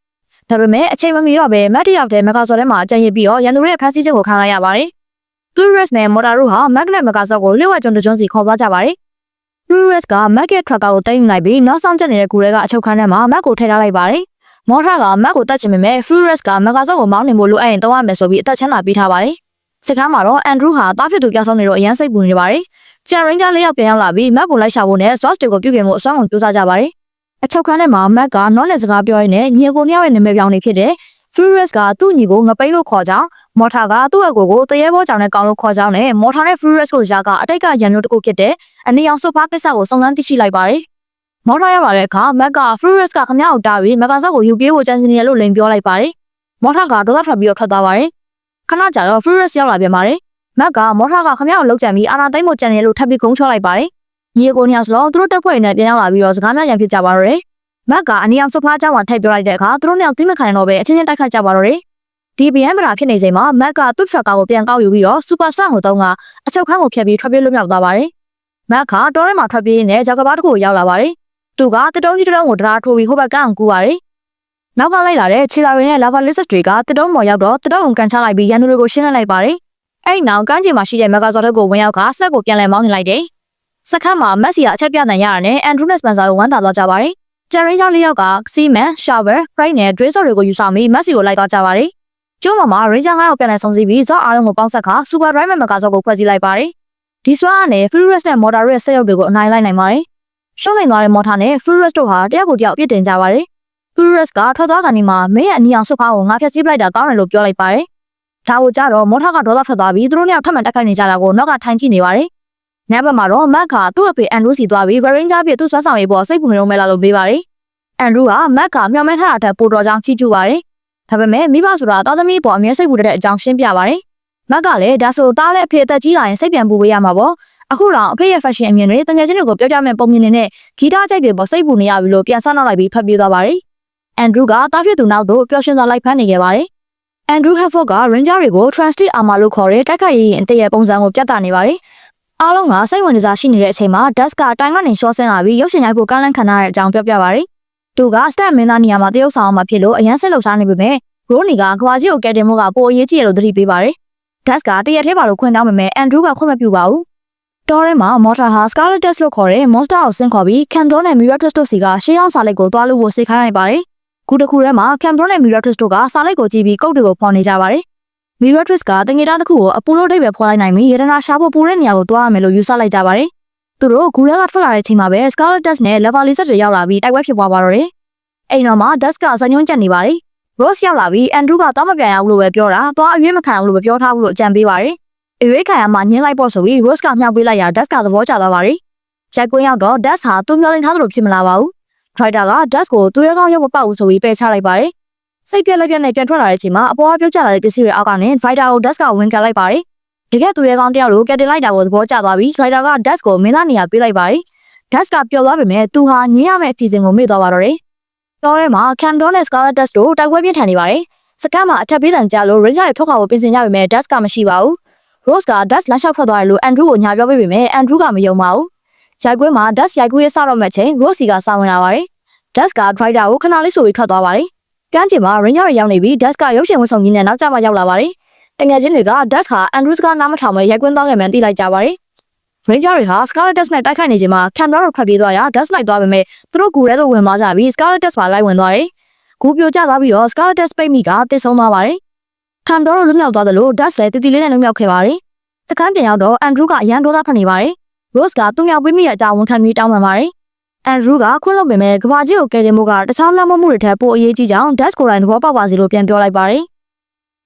ဒါပေမဲ့အချိန်မမီတော့ပဲမတ်တယောက်တည်းမကာစောထဲမှာအကြံရစ်ပြီးတော့ရန်သူရဲ့ဖမ်းဆီးခြင်းကိုခံလိုက်ရပါတယ်။ Furious နဲ့ Motor တို့ဟာမတ်နဲ့မကာစောကိုလျှို့ဝှက်ကျွန်းတစ်ကျွန်းစီခေါ်သွားကြပါတယ်။ Furious ကမတ်ရဲ့ Tracker ကိုတင်ယူလိုက်ပြီးနောက်ဆောင်ကျနေတဲ့ကူရဲကအချုပ်ခန်းထဲမှာမတ်ကိုထည့်ထားလိုက်ပါတယ်။ Motor ကမတ်ကိုတတ်ချင်ပေမဲ့ Furious ကမကာစောကိုမောင်းနေဖို့လိုအပ်ရင်တောင်းရမယ်ဆိုပြီးအသက်ချမ်းသာပေးထားပါတယ်။စကားမှာတော့ Andrew ဟာတားဖြစ်သူပြောင်းဆုံးနေတော့အရန်စိတ်ပူနေပါတယ်။ကျန် Ranger ၄ယောက်ပြန်ရောက်လာပြီးမတ်ကိုလိုက်ရှာဖို့နဲ့ Source တွေကိုပြုပြင်ဖို့အစွမ်းကုန်ကြိုးစားကြပါတယ်။အချုပ်ခန်းထဲမှာမတ်က Not နဲ့စကားပြောရင်းနဲ့ညီကိုနှစ်ယောက်ရဲ့နာမည်ပြောင်းနေဖြစ်တဲ့ Furious ကသူ့ညီကိုငပိန်းလို့ခေါ်ကြောင်း Motor ကသူ့အကိုကိုတရေဘောကြောင်နဲ့ကောင်းလို့ခေါ်ကြောင်းနဲ့ Motor နဲ့ Furious တို့ရာကအတိတ်ကရန်တို့တစ်ခုဖြစ်တဲ့အနီအောင်ဆိုဖာကိစ္စကိုစုံစမ်းသိရှိလိုက်ပါတယ်။ Motor ရောက်လာတဲ့အခါမတ်က Furious ကခမရကိုတားပြီးမကာစောကိုယူပြေးဖို့ကြံစည်နေရလို့လိန်ပြောလိုက်ပါတယ်။ Motor ကဒေါသထွက်ပြီးတော့ထွက်သွားပါတယ်။ခဏကြာတော့ Furious ရောက်လာပြန်ပါတယ်။မတ်က Motor ကခမရကိုလောက်ကြံပြီးအာနာသိမ့်ဖို့ကြံနေလို့ထပ်ပြီးဂုံးချောလိုက်ပါတယ်။ညီကိုနှစ်ယောက်စလုံးသူတို့တက်ဖွဲ့နေပြန်ရောက်လာပြီးတော့စကားများရန်ဖြစ်ကြပါတော့တယ်။မတ်ကအနီအောင်ဆိုဖာအကြောင်းကိုထည့်ပြောလိုက်တဲ့အခါသူတို့နှစ်ယောက်သိမခံနိုင်တော့ပဲအချင်းချင်းတိုက်ခိုက်ကြပါတော့တယ်။ဒီဗျံပရာဖြစ်နေချိန်မှာမတ်ကသူ့ Tracker ကိုပြန်ကောက်ယူပြီးတော့ Super Star ကိုတုံးကအချုပ်ခန်းကိုဖျက်ပြီးထွက်ပြေးလွတ်မြောက်သွားပါတယ်။မတ်ကတောထဲမှာထွက်ပြေးနေကြောက်ကဘာတစ်ခုကိုရောက်လာပါတယ်။သူကတတုံးကြီးတတုံးကိုတရားထိုးပြီးဟိုဘက်ကန်းကူပါတယ်။နောက်ကလိုက်လာတဲ့ခြေလာတွေနဲ့ Lava Lizard တွေကတတုံးပေါ်ရောက်တော့တတုံးကိုကန်ချလိုက်ပြီးရန်သူတွေကိုရှင်းလင်းလိုက်ပါတယ်။အဲ့နောက်ကန်းချင်မှာရှိတဲ့မက်ဂါဇော်တက်ကိုဝင်ရောက်ကဆက်ကိုပြန်လည်မောင်းနေလိုက်တယ်။စခန်းမှာမက်ဆီကအချက်ပြနိုင်ရတာနဲ့ Andrew နဲ့ Spencer တို့ဝမ်းသာသွားကြပါတယ်။ကျန်ရင်းကြောင့်၄ယောက်က Seaman, Shower, Pride နဲ့ Drazor တွေကိုယူဆောင်ပြီးမက်ဆီကိုလိုက်သွားကြပါတယ်။ကျိုးမှာ Ranger 9ယောက်ပြန်လည်ဆုံစည်းပြီးဇော့အားလုံးကိုပေါင်းဆက်ခါ Super Drive မက်ဂါဇော်ကိုဖွဲ့စည်းလိုက်ပါတယ်။ဒီစွမ်းအားနဲ့ Furious နဲ့ Motor ရဲ့ဆက်ရုပ်တွေကိုအနိုင်လိုက်နိုင်ပါတယ်။ရှုံးနိုင်သွားတဲ့ Motor နဲ့ Furious တို့ဟာတယောက်ကိုတယောက်အပြစ်တင်ကြပါတယ်။ Furious ကထွက်သွားကနေမှမင်းရဲ့အနီအောင်ဆွတ်ဖားကိုငါဖျက်ဆီးပလိုက်တာကောင်းတယ်လို့ပြောလိုက်ပါတယ်။ဒါကိုကြတော့ Motor ကဒေါသထွက်သွားပြီးသူတို့နှစ်ယောက်ထပ်မံတိုက်ခိုက်နေကြတာကိုနောက်ကထိုင်ကြည့်နေပါတယ်။ညဘက်မှာတော့ Matt ကသူ့အဖေ Andrew စီသွားပြီး Ranger ပြသူ့စွမ်းဆောင်ရေးပေါ်စိတ်ပူနေတော့မဲလာလို့မေးပါတယ်။ Andrew က Matt ကမျှော်မှန်းထားတာထက်ပိုတော်ကြောင်းချီးကျူးပါတယ်။ဒါပေမဲ့မိဘဆိုတာသားသမီးပေါ်အမြဲစိတ်ပူတဲ့အကြောင်းရှင်းပြပါတယ်။ Matt ကလည်းဒါဆိုသားလည်းအဖေအသက်ကြီးလာရင်စိတ်ပြန်ပူပေးရမှာပေါ့။အခုတော့အဖေရဲ့ fashion အမြင်တွေတကယ်ချင်းတွေကိုပြောပြမဲ့ပုံမြင်နေတဲ့ဂီတကြိုက်တွေပေါ်စိတ်ပူနေရပြီလို့ပြန်ဆနောက်လိုက်ပြီးဖတ်ပြေးသွားပါတယ်။ Andrew ကတားဖြစ်သူနောက်သို့ပျော်ရွှင်စွာလိုက်ဖမ်းနေခဲ့ပါတယ်။ Andrew Hefford က Ranger တွေကို Transit Armor လို့ခေါ်တဲ့တိုက်ခိုက်ရေးအတရဲ့ပုံစံကိုပြသနေပါတယ်။အားလုံးကစိတ်ဝင်စားရှိနေတဲ့အချိန်မှာ Dusk ကတိုင်ကနေရှော့ဆင်းလာပြီးရုပ်ရှင်ရိုက်ဖို့ကမ်းလှမ်းခံရတဲ့အကြောင်းပြောပြပါတယ်။သူက Stat မင်းသားနေရာမှာတရုတ်ဆောင်အောင်မှာဖြစ်လို့အရန်စိတ်လှုပ်ရှားနေပေမဲ့ Ronnie ကကဘာကြီးကိုကယ်တင်မှုကပိုအရေးကြီးတယ်လို့သတိပေးပါတယ်။ Dusk ကတရက်ထဲပါလို့ခွင့်တောင်းပေမဲ့ Andrew ကခွင့်မပြုပါဘူး။တောထဲမှာ Motor ဟာ Scarlet Death လို့ခေါ်တဲ့ monster ကိုဆင့်ခေါ်ပြီး Camdor နဲ့ Miratrix တို့စီကရှေးအောင်စာလိပ်ကိုသွားလို့ဖို့စိတ်ခိုင်းလိုက်ပါတယ်။ခုတစ်ခုထဲမှာ Camdor နဲ့ Miratrix တို့ကစာလိပ်ကိုကြည့်ပြီးကုတ်တွေကိုဖော်နေကြပါတယ်။ Miratrix ကတငယ်သားတစ်ခုကိုအပူလို့ဒိတ်ပဲဖော်လိုက်နိုင်ပြီးရတနာရှာဖို့ပူတဲ့နေရာကိုသွားရမယ်လို့ယူဆလိုက်ကြပါတယ်။သူတို့ဂူထဲကထွက်လာတဲ့အချိန်မှာပဲ Scarlet Death နဲ့ Lava Lizard တွေရောက်လာပြီးတိုက်ပွဲဖြစ်ပွားပါတော့တယ်။အိမ်တော်မှာ Dusk ကဇညွန်းကျက်နေပါတယ်။ Rose ရောက်လာပြီး Andrew ကတောင်းမပြန်ရဘူးလို့ပဲပြောတာ။သွားအရွေးမခံဘူးလို့ပဲပြောထားဘူးလို့အကြံပေးပါတယ်။အရွေးခံရမှညင်းလိုက်ပေါ့ဆိုပြီး Rose ကမြောက်ပေးလိုက်ရာ Dusk ကသဘောကျသွားပါတယ်။ရိုက်ကွင်းရောက်တော့ Dusk ဟာသူမျောလင့်ထားသလိုဖြစ်မလာပါဘူး။ Drider က Dusk ကိုသူရဲကောင်းရုပ်မပေါက်ဘူးဆိုပြီးပယ်ချလိုက်ပါတယ်။စိတ်ပြက်လက်ပြက်နဲ့ပြန်ထွက်လာတဲ့အချိန်မှာအပေါ်ကပြုတ်ကျလာတဲ့ပစ္စည်းတွေအောက်ကနေ Drider ကို Dusk ကဝင်ကန်လိုက်ပါတယ်။တကယ်သူရဲကောင်းတယောက်လိုကယ်တင်လိုက်တာကိုသဘောကျသွားပြီး Drider က Dusk ကိုမင်းသားနေရာပေးလိုက်ပါတယ်။ Dusk ကပျော်သွားပေမဲ့သူဟာညင်းရမယ့်အစီအစဉ်ကိုမေ့သွားပါတော့တယ်။တောထဲမှာ Camdor နဲ့ Scarlet Death တို့တိုက်ပွဲပြင်းထန်နေပါတယ်။ စကမ်းမှာအထက်ပေးတန်ကြလို့ Ranger တွေထွက်ခွာဖို့ပြင်ဆင်ကြပေမဲ့ Dust ကမရှိပါဘူး Rose က Dust လမ်းလျှောက်ထွက်သွားတယ်လို့ Andrew ကိုညာပြောပေးပေမဲ့ Andrew ကမယုံပါဘူးရိုက်ကွင်းမှာ Dust ရိုက်ကူးရေးစတော့မဲ့ချိန် Rose ကစောင်းဝင်လာပါတယ် Dust က Drider ကိုခဏလေးဆိုပြီးထွက်သွားပါတယ်ကမ်းခြေမှာ Ranger တွေရောက်နေပြီး Dust ကရုပ်ရှင်ဝတ်ဆောင်ကြီးနဲ့နောက်ကျမှရောက်လာပါတယ်တငယ်ချင်းတွေက Dust ဟာ Andrew ကနားမထောင်မဲ့ရိုက်ကွင်းသွားခဲ့မှန်းသိလိုက်ကြပါတယ် Ranger တွေဟာ Scarlet Dust နဲ့တိုက်ခိုက်နေချိန်မှာ Camera ကိုဖတ်ပြေးသွားရာ Dust လိုက်သွားပေမဲ့သူတို့ဂူထဲသို့ဝင်သွားကြပြီး Scarlet Dust ပါလိုက်ဝင်သွားတယ်ဂူပြိုကျသွားပြီးတော့ Scarlet Dust ပိတ်မိကတစ်ဆုံးသွားပါတယ် Camera လွတ်မြောက်သွားတယ်လို့ Dust လည်းတည်တည်လေးနဲ့လွတ်မြောက်ခဲ့ပါတယ်စကမ်းပြန်ရောက်တော့ Andrew ကအရန်ဒေါသထွက်နေပါတယ် Rose ကသူ့မြောက်ပေးမိတဲ့အကြောင်းဝန်ခံပြီးတောင်းပန်ပါတယ် Andrew ကခွင့်လွှတ်ပေမဲ့ကဘာကြီးကိုကယ်တင်မှုကတခြားလမ်းမမှုတွေထက်ပိုအရေးကြီးကြောင်း Dust ကိုယ်တိုင်သဘောပေါက်ပါစေလို့ပြန်ပြောလိုက်ပါတယ်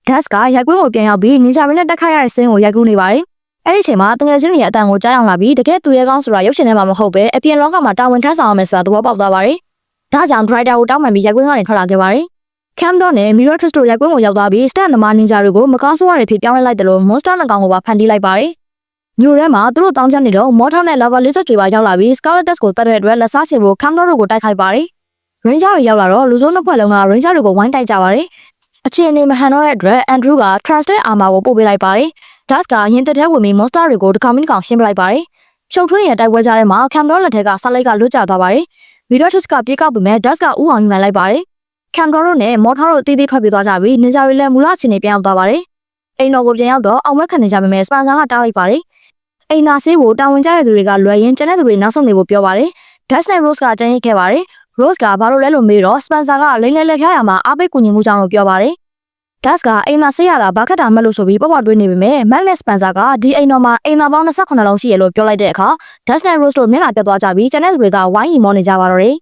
Dust ကရိုက်ကွင်းကိုပြန်ရောက်ပြီးနေကြမင်းနဲ့တက်ခိုက်ရတဲ့စင်းကိုရိုက်ကူးနေပါတယ်အဲ့ဒီချိန်မှာတငယ်ချင်းတွေရဲ့အတန်ကိုကြားအောင်လာပြီးတကယ်သူရဲကောင်းဆိုတာရုပ်ရှင်ထဲမှာမဟုတ်ပဲအပြင်လောကမှာတာဝန်ထမ်းဆောင်ရမယ်ဆိုတာသဘောပေါက်သွားပါတယ်ဒါကြောင့် Drider ကိုတောင်းပန်ပြီးရိုက်ကွင်းကနေထွက်လာခဲ့ပါတယ် Camden နဲ့ Mirror Twist တို့ရိုက်ကွင်းကိုရောက်သွားပြီး Stan သမား Ninja တွေကိုမကောင်းဆိုးရတွေဖြစ်ပြောင်းလဲလိုက်တယ်လို့ Monster နှကောင်ကိုပါဖန်တီးလိုက်ပါတယ်မြို့ထဲမှာသူတို့တောင်းချနေတော့ Mortal နဲ့ Lava Lizard တွေပါရောက်လာပြီး Scarlet Dust ကိုတတ်တဲ့အတွက်လက်စားချေဖို့ Camden တို့ကိုတိုက်ခိုက်ပါတယ် Ranger တွေရောက်လာတော့လူစုံနှစ်ဖွဲ့လုံးက Ranger တွေကိုဝိုင်းတိုက်ကြပါတယ်အခြေအနေမဟန်တော့တဲ့အတွက် Andrew က Trusted Armor ကိုပို့ပေးလိုက်ပါတယ် Dust ကရင်တက်တဲ့ဝင်ပြီး Monster တွေကိုတစ်ကောင်မင်းတစ်ကောင်ရှင်းပလိုက်ပါတယ်ရှုပ်ထွေးနေတဲ့တိုက်ပွဲကြားထဲမှာ Camden လက်ထက်ကဆက်လိုက်ကလွတ်ကျသွားပါတယ် Mirror Twist ကပြေးကောက်ပေမဲ့ Dust ကဥအောင်ယူနိုင်လိုက်ပါတယ် Camden တို့နဲ့ Mortal တို့အသေးသေးထွက်ပြေးသွားကြပြီး Ninja တွေလည်းမူလအခြေအနေပြန်ရောက်သွားပါတယ်အိမ်တော်ကိုပြန်ရောက်တော့အောင်မက်ခံနေကြပေမဲ့ Spencer ကတားလိုက်ပါတယ်အိမ်သာဆေးကိုတာဝန်ကျတဲ့သူတွေကလွယ်ရင်ကျန်တဲ့သူတွေနောက်ဆုံးနေဖို့ပြောပါတယ် Dust နဲ့ Rose ကကြံ့ရိတ်ခဲ့ပါတယ် Rose ကဘာလို့လဲလို့မေးတော့ Spencer ကလိမ့်လဲလက်ဖျားရမှာအားပေးကူညီမှုကြောင့်လို့ပြောပါတယ် Dust ကအိမ်သာဆေးရတာဘာခက်တာမလို့ဆိုပြီးပေါ့ပေါ့တွေးနေပေမဲ့ Mac နဲ့ Spencer ကဒီအိမ်တော်မှာအိမ်သာပေါင်း28လုံးရှိရလို့ပြောလိုက်တဲ့အခါ Dust နဲ့ Rose တို့မျက်နှာပြတ်သွားကြပြီးကျန်တဲ့သူတွေကဝိုင်းရီမောနေကြပါတော့တယ်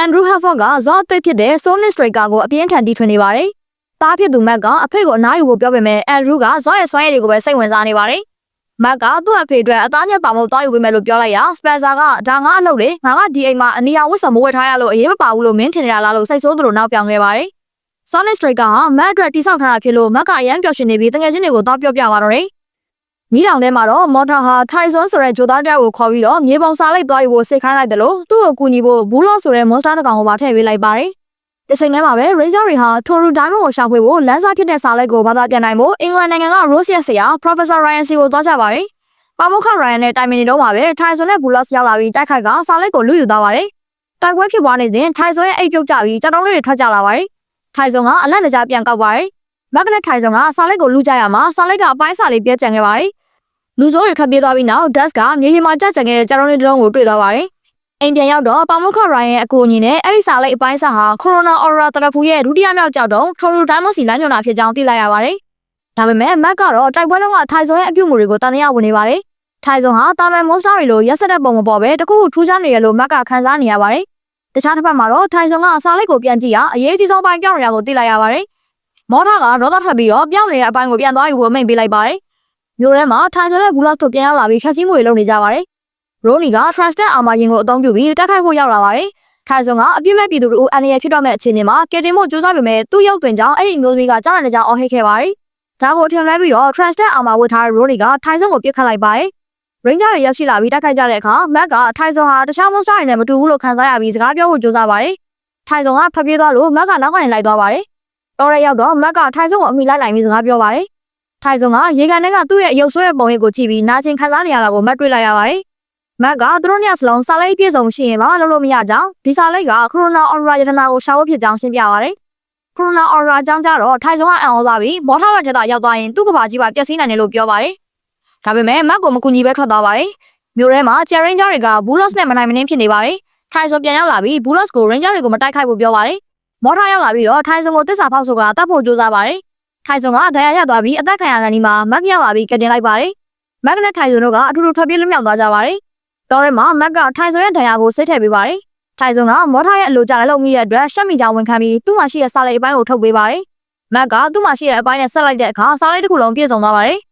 Andrew Harford ကဇော့အသိဖြစ်တဲ့ Sonic Striker ကိုအပြင်းထန်တီးထွင်နေပါတယ်။တားဖြစ်သူ Mac ကအဖေကိုအနားယူဖို့ပြောပေမဲ့ Andrew ကဇော့ရဲ့စွမ်းရည်တွေကိုပဲစိတ်ဝင်စားနေပါတယ်။ Mac ကသူ့အဖေအတွက်အသားညက်ပါမို့တားယူပေးမယ်လို့ပြောလိုက်ရာ Spencer ကဒါငါအလုပ်လေငါကဒီအိမ်မှာအနီယာဝတ်ဆောင်မဝတ်ထားရလို့အရေးမပါဘူးလို့မင်းထင်နေတာလားလို့စိတ်ဆိုးသူတို့နောက်ပြောင်ခဲ့ပါတယ်။ Sonic Striker ဟာ Mac အတွက်တိစောက်ထားတာဖြစ်လို့ Mac ကအရန်ပျော်ရွှင်နေပြီးတကယ်ချင်းတွေကိုတော့ပြောပြပါတော့တယ်။မိတောင်ထဲမှာတော့ Mortal ဟာ Tyson ဆိုတဲ့ဂျိုသားတယောက်ကိုခေါ်ပြီးတော့မြေပုံစာလိုက်သွားယူဖို့စိတ်ခိုင်းလိုက်တယ်လို့သူ့ကိုကူညီဖို့ Bullock ဆိုတဲ့ Monster တစ်ကောင်ကိုပါထည့်ပေးလိုက်ပါတယ်။ဒီချိန်ထဲမှာပဲ Ranger တွေဟာ Toru Diamond ကိုရှာဖွေဖို့လမ်းစာဖြစ်တဲ့စာလိုက်ကိုဘာသာပြန်နိုင်ဖို့အင်္ဂလန်နိုင်ငံက Rose ရဲ့ဆရာ Professor Ryan စီကိုသွားကြပါတယ်။ပါမုခ Ryan နဲ့တိုင်ပင်နေတော့မှာပဲ Tyson နဲ့ Bullock ရောက်လာပြီးတိုက်ခိုက်ကစာလိုက်ကိုလူယူသွားပါတယ်။တိုက်ပွဲဖြစ်ပွားနေစဉ် Tyson ရဲ့အိတ်ပြုတ်ကျပြီးကြောက်တုံးလေးတွေထွက်ကြလာပါတယ်။ Tyson ကအလန့်တကြားပြန်ကောက်ပါတယ်။ Mac နဲ့ Tyson ကစာလိုက်ကိုလူကြရမှာစာလိုက်ကအပိုင်းစာလေးပြဲကျန်ခဲ့ပါတယ်။လူစိုးတွေထွက်ပြေးသွားပြီးနောက် Dust ကမြေပြင်မှာကြက်ကျန်ခဲ့တဲ့ကြောက်တုံးလေးတစ်လုံးကိုတွေ့သွားပါတယ်။အိမ်ပြန်ရောက်တော့ပါမုခ Ryan ရဲ့အကူအညီနဲ့အဲ့ဒီစာလိုက်အပိုင်းစာဟာ Corona Aura တရဖူရဲ့ဒုတိယမြောက်ကြောက်တုံး Toru Diamond စီလမ်းညွှန်တာဖြစ်ကြောင်းသိလိုက်ရပါတယ်။ဒါပေမဲ့ Mac ကတော့တိုက်ပွဲတုန်းက Tyson ရဲ့အပြုတ်မှုတွေကိုတန်တရားဝင်နေပါတယ်။ Tyson ဟာတာမန် Monster တွေလိုရက်စက်တဲ့ပုံမပေါ်ပဲတခုခုထူးခြားနေရလို့ Mac ကခန်းစားနေရပါတယ်။တခြားတစ်ဖက်မှာတော့ Tyson ကစာလိုက်ကိုပြန်ကြည့်ရအရေးကြီးဆုံးပိုင်းပြောင်းနေတာကိုသိလိုက်ရပါတယ်။မော်တာကဒေါသထွက်ပြီးတော့ပြောင်းနေတဲ့အပိုင်းကိုပြန်သွားယူဖို့မိန့်ပေးလိုက်ပါတယ်။မြို့ထဲမှာ Tyson နဲ့ Bullock တို့ပြန်ရောက်လာပြီးဖြတ်စည်းမှုတွေလုပ်နေကြပါတယ်။ Ronnie က Trusted Armor ရင်ကိုအသုံးပြုပြီးတိုက်ခိုက်ဖို့ရောက်လာပါတယ်။ Tyson ကအပြစ်မဲ့ပြည်သူတို့အန်ရဖြစ်တော့မဲ့အခြေအနေမှာကယ်တင်ဖို့ကြိုးစားပေမဲ့သူ့ရုပ်သွင်းကြောင်းအဲ့ဒီမျိုးသမီးကကြားရတဲ့ကြောင်းအော်ဟစ်ခဲ့ပါတယ်။ဒါကိုထင်လွဲပြီးတော့ Trusted Armor ဝတ်ထားတဲ့ Ronnie က Tyson ကိုပြစ်ခတ်လိုက်ပါတယ်။ Ranger တွေရောက်ရှိလာပြီးတိုက်ခိုက်ကြတဲ့အခါ Mac က Tyson ဟာတခြား Monster တွေနဲ့မတူဘူးလို့ခံစားရပြီးစကားပြောဖို့ကြိုးစားပါတယ်။ Tyson ကဖျက်ပြေးသွားလို့ Mac ကနောက်ကနေလိုက်သွားပါတယ်။တော်ရဲရောက်တော့ Mac က Tyson ကိုအမိလိုက်နိုင်ပြီးစကားပြောပါတယ်။ Tyson ကရေကန်ထဲကသူ့ရဲ့အယုတ်ဆွဲတဲ့ပုံရိပ်ကိုကြည့်ပြီးနာကျင်ခံစားနေရတာကို Mac တွေ့လိုက်ရပါတယ်။ Mac ကသူတို့နှစ်ယောက်စလုံးစာလိုက်ပြည့်စုံရှိရင်ဘာမှလုပ်လို့မရကြောင်းဒီစာလိုက်က Corona Aura ယတနာကိုရှာဖို့ဖြစ်ကြောင်းရှင်းပြပါတယ်။ Corona Aura အကြောင်းကြားတော့ Tyson ကအံ့ဩသွားပြီးမော်ထားလက်ထက်သာရောက်သွားရင်သူ့ကဘာကြီးပါပျက်စီးနိုင်တယ်လို့ပြောပါတယ်။ဒါပေမဲ့ Mac ကိုမကူညီပဲထွက်သွားပါတယ်။မြို့ထဲမှာ Ranger တွေက Bullock နဲ့မနိုင်မနှင်းဖြစ်နေပါတယ်။ Tyson ပြန်ရောက်လာပြီး Bullock ကို Ranger တွေကိုမတိုက်ခိုက်ဖို့ပြောပါတယ်။မော်ထားရောက်လာပြီးတော့ Tyson ကိုတစ္ဆာဖောက်ဆိုကတတ်ဖို့ကြိုးစားပါတယ်။ Tyson ကဒဏ်ရာရသွားပြီးအသက်ခံရကန်ဒီမှာ Mac ရောက်လာပြီးကတင်လိုက်ပါတယ်။ Mac နဲ့ Tyson တို့ကအတူတူထွက်ပြေးလွတ်မြောက်သွားကြပါတယ်။တော်ရဲမှာ Mac က Tyson ရဲ့ဒဏ်ရာကိုစိတ်ထည့်ပေးပါတယ်။ Tyson ကမော်ထားရဲ့အလိုကြလည်းလုပ်မိတဲ့အတွက်ရှက်မိကြောင်းဝန်ခံပြီးသူ့မှာရှိတဲ့စာလိုက်အပိုင်းကိုထုတ်ပေးပါတယ်။ Mac ကသူ့မှာရှိတဲ့အပိုင်းနဲ့ဆက်လိုက်တဲ့အခါစာလိုက်တစ်ခုလုံးပြည့်စုံသွားပါတယ်။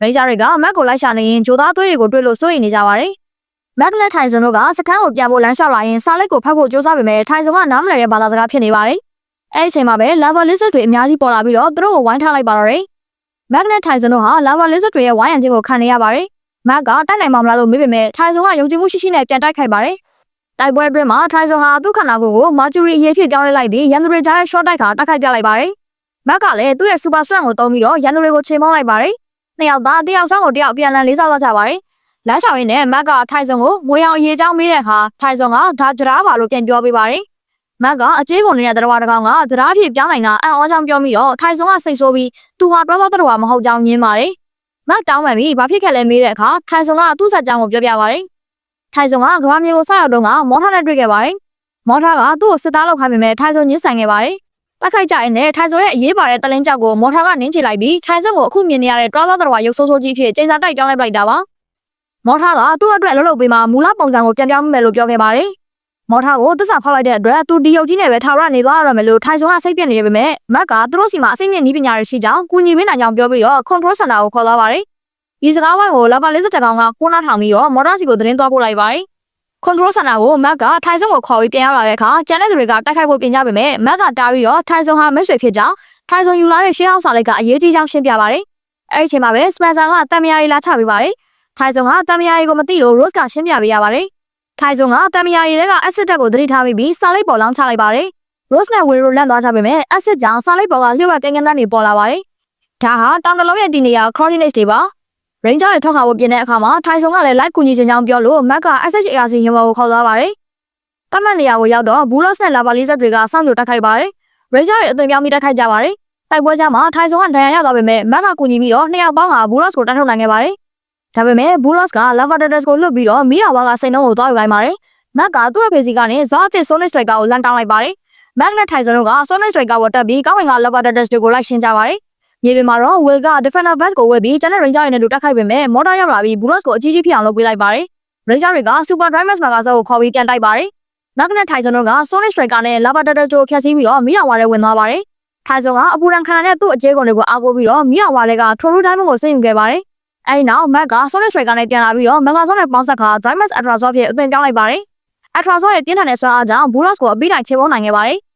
Ranger တွေက Mac ကိုလိုက်ရှာနေရင်ဂျိုသားသွေးတွေကိုတွေ့လို့စိုးရိမ်နေကြပါတယ်။ Mac နဲ့ Tyson တို့ကစခန်းကိုပြန်ဖို့လမ်းလျှောက်လာရင်စာလိုက်ကိုဖတ်ဖို့ကြိုးစားပေမဲ့ Tyson ကနားမလည်တဲ့ဘာသာစကားဖြစ်နေပါတယ်။အဲဒီအချိန်မှာပဲ Lava Lizard တွေအများကြီးပေါ်လာပြီးတော့သူတို့ကိုဝိုင်းထားလိုက်ပါတော့တယ်။ Mac နဲ့ Tyson တို့ဟာ Lava Lizard တွေရဲ့ဝိုင်းရံခြင်းကိုခံနေရပါတယ်။ Mac ကတိုက်နိုင်မှာမလားလို့မေးပေမဲ့ Tyson ကယုံကြည်မှုရှိရှိနဲ့ပြန်တိုက်ခိုက်ပါတယ်။တိုက်ပွဲအတွင်းမှာ Tyson ဟာသူ့ခန္ဓာကိုယ်ကို Mercury အရေးဖြစ်ပြောင်းလဲလိုက်ပြီးရန်သူတွေကြားတဲ့ short တိုက်ခါတိုက်ခိုက်ပြလိုက်ပါတယ်။ မက်ကလည်းသူ့ရဲ့ super strength ကိုသုံးပြီးတော့ရန်သူတွေကိုချိန်မောင်းလိုက်ပါတယ်။နှစ်ယောက်သားတယောက်ဆောင်ကိုတယောက်ပြန်လည်လေးစားသွားကြပါတယ်။လမ်းဆောင်ရင်းနဲ့မက်ကထိုင်ဆုံကိုငွေအောင်ရေချောင်းမေးတဲ့အခါထိုင်ဆုံကဒါကြရားပါလို့ပြန်ပြောပေးပါတယ်။မက်ကအကျေးကုန်နေတဲ့တရားတစ်ကောင်ကတရားဖြစ်ပြောင်းနိုင်တာအံ့ဩကြောင်းပြောပြီးတော့ထိုင်ဆုံကစိတ်ဆိုးပြီးသူဟာတော်တော်တရားမဟုတ်ကြောင်းညင်းပါတယ်။မက်တောင်းပန်ပြီးဘာဖြစ်ခဲ့လဲမေးတဲ့အခါထိုင်ဆုံကသူ့ဆက်ကြောင်းကိုပြောပြပါတယ်။ထိုင်ဆုံကကဘာမြေကိုဆောက်ရောက်တော့ကမော်ထာနဲ့တွေ့ခဲ့ပါတယ်။မော်ထာကသူ့ကိုစစ်သားလောက်ခိုင်းပေမဲ့ထိုင်ဆုံညှင်းဆန်ခဲ့ပါတယ်။တိုက်ခိုက်ကြရင်လည်းထိုင်ဆုံရဲ့အရေးပါတဲ့တလင်းကြောက်ကိုမော်ထာကနင်းချလိုက်ပြီးထိုင်ဆုံကိုအခုမြင်နေရတဲ့တော်တော်တရားရုပ်ဆိုးဆိုးကြီးဖြစ်ကျင်းစာတိုက်တောင်းလိုက်တာပါ။မော်ထာကသူ့အတွက်လှုပ်လှုပ်ပေးမှမူလပုံစံကိုပြန်ပြောင်းမယ်လို့ပြောခဲ့ပါတယ်။မော်ထာကိုသစ္စာဖောက်လိုက်တဲ့အတွက်သူဒီရုပ်ကြီးနဲ့ပဲထာဝရနေသွားရမယ်လို့ထိုင်ဆုံကစိတ်ပြည့်နေပေမဲ့မက်ကသူတို့စီမှာအစိမ့်မြင့်နည်းပညာတွေရှိကြောင်းကူညီပေးနိုင်ကြောင်းပြောပြီးတော့ control center ကိုခေါ်သွားပါတယ်။ဒီစကားဝိုင်းကိုလာပါ40ကောင်ကကိုနာထောင်ပြီးတော့မော်ထာစီကိုသတင်းသွားပို့လိုက်ပါတယ်။ control center ကိုမက်ကထိုင်ဆုံကိုခေါ်ပြီးပြန်ရောက်လာတဲ့အခါကျန်တဲ့သူတွေကတိုက်ခိုက်ဖို့ပြင်ကြပေမဲ့မက်ကတားပြီးတော့ထိုင်ဆုံဟာမိတ်ဆွေဖြစ်ကြောင်းထိုင်ဆုံယူလာတဲ့ရှင်းအောင်စာလိုက်ကအရေးကြီးကြောင်းရှင်းပြပါတယ်။အဲဒီအချိန်မှာပဲစပန်ဆာကတမ်မယာရီလာချပေးပါတယ်။ထိုင်ဆုံကတမ်မယာရီကိုမသိလို့ Rose ကရှင်းပြပေးရပါတယ်။ထိုင်ဆုံကတမ်မယာရီကအက်ဆစ်တက်ကိုသတိထားပြီးစာလိုက်ပေါ်လောင်းချလိုက်ပါတယ်။ Rose နဲ့ဝေရိုလန့်သွားကြပေမဲ့အက်ဆစ်ကြောင့်စာလိုက်ပေါ်ကလျှို့ဝှက်ကင်းကန်းကနေပေါ်လာပါတယ်။ဒါဟာတောင်တလုံးရဲ့ဒီနေရာ coordinates တွေပါ။ Ranger ရဲ့ထွက်ခါဖို့ပြင်တဲ့အခါမှာထိုင်ဆုံကလည်း live ကူညီချင်ကြောင်းပြောလို့မက်က SHARC ရင်ပေါ်ကိုခေါ်သွားပါတယ်။တမန်နေရာကိုရောက်တော့ Bulldogs နဲ့ Lava Lizard တွေကစောင့်ကြိုတိုက်ခိုက်ပါတယ်။ Ranger ရဲ့အသွင်ပြောင်းပြီးတိုက်ခိုက်ကြပါတယ်။တိုက်ပွဲကြမှာထိုင်ဆုံကဒဏ်ရာရသွားပေမဲ့မက်ကကူညီပြီးတော့နှစ်ယောက်ပေါင်းက Bulldogs ကိုတိုက်ထုတ်နိုင်ခဲ့ပါတယ်။ဒါပေမဲ့ Bulldogs က Lava Turtles ကိုလွတ်ပြီးတော့မီးယာဝါကစိန်နှုံးကိုသွားယူလိုက်ပါတယ်။မက်ကသူ့ရဲ့ဖေစီကနေ Zotic Sonic Striker ကိုလန်တောင်းလိုက်ပါတယ်။မက်နဲ့ထိုင်ဆုံတို့က Sonic Striker ကိုတက်ပြီးကောင်းဝင်က Lava Turtles တွေကိုလိုက်ရှင်းကြပါတယ်။မြေပြင်မှာတော့ Will က Defender Vest ကိုဝယ်ပြီးကျန်တဲ့ Ranger တွေနဲ့တူတိုက်ခိုက်ပေမဲ့မော်တာရောက်လာပြီး Bulldogs ကိုအကြီးကြီးဖြစ်အောင်လုပ်ပေးလိုက်ပါတယ်။ Ranger တွေက Super Drivers Magazine ကိုခေါ်ပြီးပြန်တိုက်ပါတယ်။မက်နဲ့ထိုင်ဆုံတို့က Sonic Striker နဲ့ Lava Turtles ကိုဖျက်ဆီးပြီးတော့မီးယာဝါထဲဝင်သွားပါတယ်။ထိုင်ဆုံကအပူရန်ခန္ဓာနဲ့သူ့အကျေးကုန်တွေကိုအားကိုးပြီးတော့မီးယာဝါထဲက True Diamond ကိုစိတ်ယူခဲ့ပါတယ်။အဲဒီနောက်မက်က Sonic Striker နဲ့ပြန်လာပြီးတော့ Megazord နဲ့ပေါင်းစပ်ခါ Drivers Atrazor ဖြစ်အသွင်ပြောင်းလိုက်ပါတယ်။ Atrazor ရဲ့ပြင်းထန်တဲ့စွမ်းအားကြောင့် Bulldogs ကိုအပြီးတိုင်ချေဖို့နိုင်ခဲ့ပါတယ်။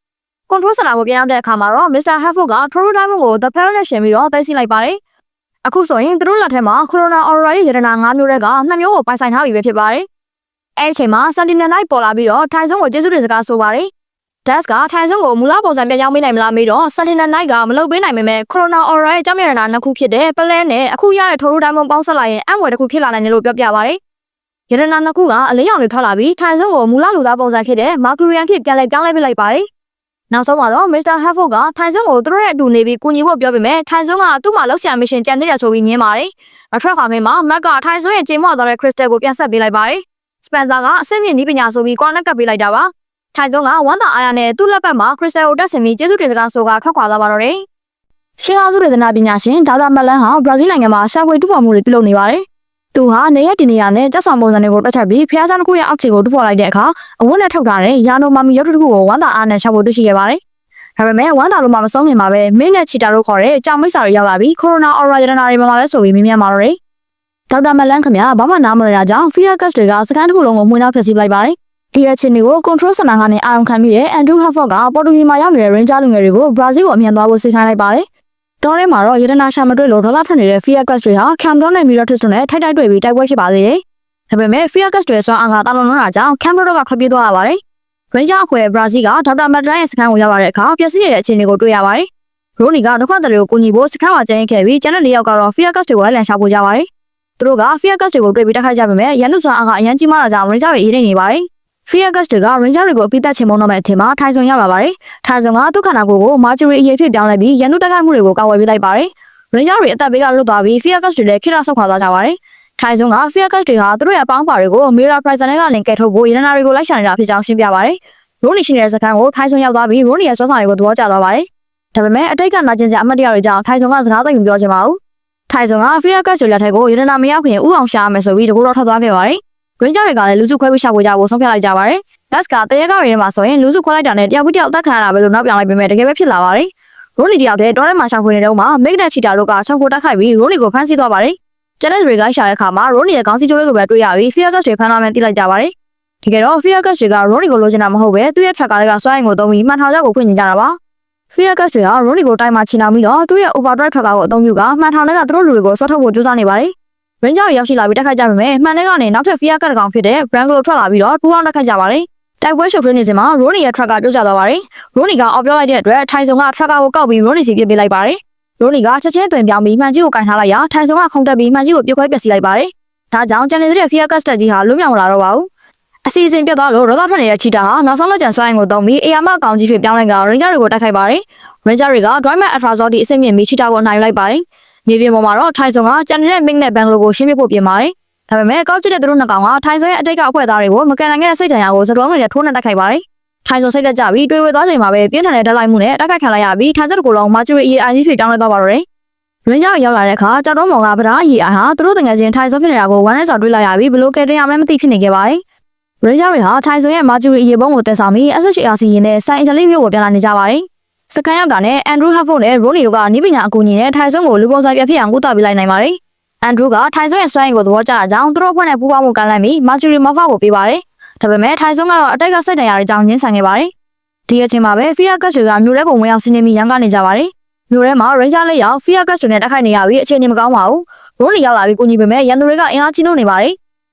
control center ကိုပြန်ရောက်တဲ့အခါမှာတော့ Mr. Hatford က True Diamond ကို The Parallel နဲ့ရှင်ပြီးတော့သိမ်းဆည်းလိုက်ပါတယ်။အခုဆိုရင်သူတို့လက်ထက်မှာ Corona Aurora ရဲ့ရတနာ9မျိုးတွေက2မျိုးကိုပိုင်ဆိုင်ထားပြီပဲဖြစ်ပါတယ်။အဲဒီအချိန်မှာ Sentinel Knight ပေါ်လာပြီးတော့ထိုင်ဆုံကိုကျေးဇူးတင်စကားဆိုပါတယ်။ Dash ကထိုင်ဆုံကိုမူလပုံစံပြန်ရောက်ပေးနိုင်မလားမေးတော့ Sentinel Knight ကမလုပ်ပေးနိုင်ပေမဲ့ Corona Aurora ရဲ့ကြောက်မြရတနာ2ခုဖြစ်တဲ့ Plan နဲ့အခုရတဲ့ True Diamond ပေါင်းစပ်လိုက်ရင်အံ့ဖွယ်တစ်ခုဖြစ်လာနိုင်တယ်လို့ပြောပြပါတယ်။ရတနာ2ခုကအလင်းရောင်တွေထွက်လာပြီးထိုင်ဆုံကိုမူလလူသားပုံစံဖြစ်တဲ့ Mercurian ဖြစ်ပြန်လဲပြောင်းလဲပေးလိုက်ပါတယ်။နောက်ဆုံးမှာတော့ Mr. Hatford ကထိုင်ဆုံကိုသူတို့ရဲ့အတူနေပြီးကူညီဖို့ပြောပေမဲ့ထိုင်ဆုံကသူ့မှာလောက်ဆရာ mission ကြံသေးတယ်ဆိုပြီးညင်းပါတယ်။မထွက်ခွာခင်မှာမက်ကထိုင်ဆုံရဲ့ကြေမွသွားတဲ့ crystal ကိုပြန်ဆက်ပေးလိုက်ပါတယ်။ Spencer ကအဆင့်မြင့်နည်းပညာဆိုပြီး corner ကပ်ပေးလိုက်တာပါ။ထိုင်ဆုံကဝမ်းသာအားရနဲ့သူ့လက်ပတ်မှာ crystal ကိုတက်ဆင်ပြီးကျေးဇူးတင်စကားဆိုကထွက်ခွာသွားပါတော့တယ်။ရှင်းအောင်စုရတနာပညာရှင်ဒေါက်တာမက်လန်ဟာဘရာဇီးနိုင်ငံမှာရှာဖွေတူဖော်မှုတွေပြုလုပ်နေပါတယ်။သူဟာနေရတင်နေရနဲ့တက်ဆောင်ပုံစံတွေကိုတွက်ချက်ပြီးဖျားချောင်းတစ်ခုရဲ့အောက်ခြေကိုတူဖော်လိုက်တဲ့အခါအဝတ်နဲ့ထုတ်ထားတဲ့ယာနိုမာမီရုပ်တစ်ခုကိုဝမ်းသာအားနဲ့ရှာဖွေတွေ့ရှိခဲ့ပါတယ်။ဒါပေမဲ့ဝမ်းသာလို့မှမဆုံးမြင်ပါပဲမင်းနဲ့ချီတာတို့ခေါ်တဲ့ကြောင်မိတ်ဆာတွေရောက်လာပြီးကိုရိုနာအော်ရာရတနာတွေမှာလဲဆိုပြီးမြင်မြန်ပါတော့တယ်။ဒေါက်တာမက်လန်ခင်ဗျာဘာမှနားမလည်တာကြောင့် Fear Gas တွေကစကန်တစ်ခုလုံးကိုမှွေနှောက်ဖျက်ဆီးလိုက်ပါတယ်။ဒီအချင်းတွေကို control center ကနေအာရုံခံပြီးတဲ့ Andrew Hatford ကပေါ်တူဂီမှာရောက်နေတဲ့ Ranger လူငယ်တွေကိုဘရာဇီးကိုအမြန်သွားဖို့စိတ်ခိုင်းလိုက်ပါတယ်။တော်ထဲမှာတော့ရတနာရှာမတွေ့လို့ဒေါသထွက်နေတဲ့ Fear Gas တွေဟာ Camden နဲ့ Miratus တို့နဲ့ထိုက်တွေ့ပြီးတိုက်ပွဲဖြစ်ပါသေးတယ်။ဒါပေမဲ့ Fear Gas တွေဆွမ်းအားကတာလွန်လွန်းတာကြောင့် Camden တို့ကထွက်ပြေးသွားရပါတယ်။ Ranger အဖွဲ့ဘရာဇီးကဒေါက်တာမက်လန်ရဲ့စခန်းကိုရောက်လာတဲ့အခါပျက်စီးနေတဲ့အခြေအနေကိုတွေ့ရပါတယ်။ရိုနီကဒုက္ခသည်တွေကိုကူညီဖို့စခန်းမှာကျင်းခဲ့ပြီးကျန်တဲ့၄ယောက်ကတော့ Fear Gas တွေကိုလိုက်လံရှာဖွေကြပါတယ်။သူတို့က Fear Gas တွေကိုတွေ့ပြီးတိုက်ခိုက်ကြပေမဲ့ရန်သူဆွမ်းအားကအရန်ကြီးမားတာကြောင့် Ranger တွေအေးနေပါတယ်။ Fear Gas တွေက Ranger တွေကိုအပိသက်ချင်မုန်းတော့မဲ့အထင်မှာထိုင်ဆုံရောက်လာပါတယ်။ထိုင်ဆုံကသူ့ခန္ဓာကိုယ်ကို Mercury အရေးဖြစ်ပြောင်းလဲပြီးရန်သူတိုက်ခိုက်မှုတွေကိုကာဝယ်ပေးလိုက်ပါတယ်။ Ranger တွေအသက်ဘေးကလွတ်သွားပြီး Fear Gas တွေလည်းခိရဆုတ်ခွာသွားကြပါတယ်။ထိုင်ဆုံက Fear Gas တွေဟာသူတို့ရဲ့အပေါင်းပါတွေကို Mirror Prison နဲ့ကနေကယ်ထုတ်ဖို့ရတနာတွေကိုလိုက်ရှာနေတာဖြစ်ကြောင်းရှင်းပြပါတယ်။ရိုနီရှိနေတဲ့စခန်းကိုထိုင်ဆုံရောက်သွားပြီးရိုနီရဲ့စောဆောင်တွေကိုသဘောကျသွားပါတယ်။ဒါပေမဲ့အတိတ်ကနာကျင်စရာအမှတ်တရတွေကြောင့်ထိုင်ဆုံကစကားသိမ့်မပြောချင်ပါဘူး။ထိုင်ဆုံက Fear Gas တွေလက်ထက်ကိုရတနာမရောက်ခင်ဥအောင်ရှာရမယ်ဆိုပြီးတကူတော့ထွက်သွားခဲ့ပါတယ်။ Ranger တွေကလည်းလူစုခွဲပြီးရှာဖွေကြဖို့ဆုံးဖြတ်လိုက်ကြပါတယ်။ Gas ကတရေကားတွေထဲမှာဆိုရင်လူစုခွဲလိုက်တာနဲ့တယောက်ပြီးတယောက်အသက်ခံရတာပဲလို့နောက်ပြောင်းလိုက်ပေမဲ့တကယ်ပဲဖြစ်လာပါတယ်။ရိုနီတယောက်တည်းတောထဲမှာရှာဖွေနေတော့မှမိတ်နဲ့ချီတာတို့ကချောင်းကိုတိုက်ခိုက်ပြီးရိုနီကိုဖမ်းဆီးသွားပါတယ်။ကျန်တဲ့တွေကလိုက်ရှာတဲ့အခါမှာရိုနီရဲ့ခေါင်းစည်းကြိုးလေးကိုပဲတွေ့ရပြီး Fear Gas တွေဖမ်းလာမှန်းသိလိုက်ကြပါတယ်။တကယ်တော့ Fear Gas တွေကရိုနီကိုလိုချင်တာမဟုတ်ပဲသူ့ရဲ့ tracker တွေကစွမ်းအင်ကိုသုံးပြီးမှန်ထောင်ချက်ကိုဖွင့်နေကြတာပါ။ Fear Gas တွေကရိုနီကိုတိုင်းမှာချီနှောင်ပြီးတော့သူ့ရဲ့ overdrive tracker ကိုအသုံးပြုကမှန်ထောင်တဲ့ကသူတို့လူတွေကိုဆွတ်ထုတ်ဖို့ကြိုးစားနေပါတယ်။ Ranger ရောက်ရှိလာပြီးတိုက်ခိုက်ကြပေမဲ့မှန်တဲ့ကနေနောက်ထပ် Fear Gas တစ်ကောင်ဖြစ်တဲ့ Branglo ထွက်လာပြီးတော့ပူးပေါင်းတိုက်ခိုက်ကြပါတယ်။ တိုက်ပွဲရှုပ်ထွေးနေစဉ်မှာရိုနီရဲ့ထရက်ကပြုတ်ကျသွားပါတယ်ရိုနီကအော်ပြောလိုက်တဲ့အတွက်ထိုင်ဆောင်ကထရက်ကာကိုကောက်ပြီးရိုနီစီပြစ်ပေးလိုက်ပါတယ်ရိုနီကချက်ချင်းတွင်ပြောင်းပြီးမှန်ကြီးကိုကင်ထားလိုက်ရာထိုင်ဆောင်ကခုန်တက်ပြီးမှန်ကြီးကိုပြုတ်ခွဲပျက်စီးလိုက်ပါတယ်ဒါကြောင့်ကျန်နေတဲ့ Fear Cast ကြီးဟာလွတ်မြောက်လာတော့ပါဘူးအစီအစဉ်ပြတ်သွားလို့ရောသားထွက်နေတဲ့ချီတာဟာနောက်ဆုံးလက်ကျန်စွမ်းအင်ကိုသုံးပြီးအေယာမအကောင်ကြီးဖြစ်ပြောင်းလိုက်က Ranger တွေကိုတိုက်ခိုက်ပါတယ် Ranger တွေက Dryman Atrazoti အဆင့်မြင့်ပြီးချီတာကိုအနိုင်ယူလိုက်ပါတယ်မြေပြင်ပေါ်မှာတော့ထိုင်ဆောင်ကကျန်နေတဲ့ Mink နဲ့ Banglo ကိုရှင်းပြဖို့ပြင်ပါတယ်ဒါပေမဲ့ကောက်ကျတဲ့သူတို့နှစ်ကောင်ကထိုင်ဆောင်ရဲ့အတိတ်ကအဖွဲ့သားတွေကိုမကန်နိုင်တဲ့စိတ်ဓာတ်ရာကိုစကလုံးတွေနဲ့ထိုးနှက်တိုက်ခိုက်ပါတယ်ထိုင်ဆောင်စိတ်သက်ကြပြီးတွေးဝဲသွားချိန်မှာပဲပြင်းထန်တဲ့ဓာတ်လိုက်မှုနဲ့တိုက်ခိုက်ခံလိုက်ရပြီးထိုင်စက်တစ်ခုလုံးမာဂျူရီအီကြီးဖြစ်ပြောင်းလဲသွားပါတော့တယ်ရင်းကြောင်ရောက်လာတဲ့အခါကြောက်တော့မောင်ကဗဒါအီအိုင်ဟာသူတို့တငယ်ချင်းထိုင်ဆောင်ဖြစ်နေတာကိုဝမ်းနဲ့စွာတွေးလိုက်ရပြီးဘလို့ကဲတင်ရမှန်းမသိဖြစ်နေခဲ့ပါတယ်ရင်းကြောင်တွေဟာထိုင်ဆောင်ရဲ့မာဂျူရီအီဘုံကိုတင်ဆောင်ပြီး SHRC ရင်းနဲ့ဆိုင်အင်ဂျယ်လီမျိုးကိုပြန်လာနေကြပါတယ်စကန်ရောက်တာနဲ့အန်ဒရူးဟက်ဖို့နဲ့ရိုနီတို့ကနိပညာအကူအညီနဲ့ထိုင်ဆောင်ကိုလူပုံစံပြဖြစ်အောင်ကုသပေးလိုက်နိုင်ပါတယ်အန်ဒရူးကထိုင်ဆောင်ရဲ့စွမ်းရည်ကိုသဘောကျတာကြောင့်သူတို့အဖွဲ့နဲ့ပူးပေါင်းမှုကမ်းလှမ်းပြီးမာဂျူရီမဖကိုပေးပါတယ်ဒါပေမဲ့ထိုင်ဆောင်ကတော့အတိတ်ကစိတ်တရားတွေကြောင့်ညှင်းဆန်ခဲ့ပါတယ်ဒီအချိန်မှာပဲ Fear Cast တွေကမြို့ထဲကိုဝင်ရောက်စီးနင်းပြီးရန်ကနေကြပါတယ်မြို့ထဲမှာ Ranger လေးရောက် Fear Cast တွေနဲ့တိုက်ခိုက်နေရပြီးအခြေအနေမကောင်းပါဘူးရိုနီရောက်လာပြီးကိုကြီးပေမဲ့ရန်သူတွေကအင်အားကြီးလို့နေပါတယ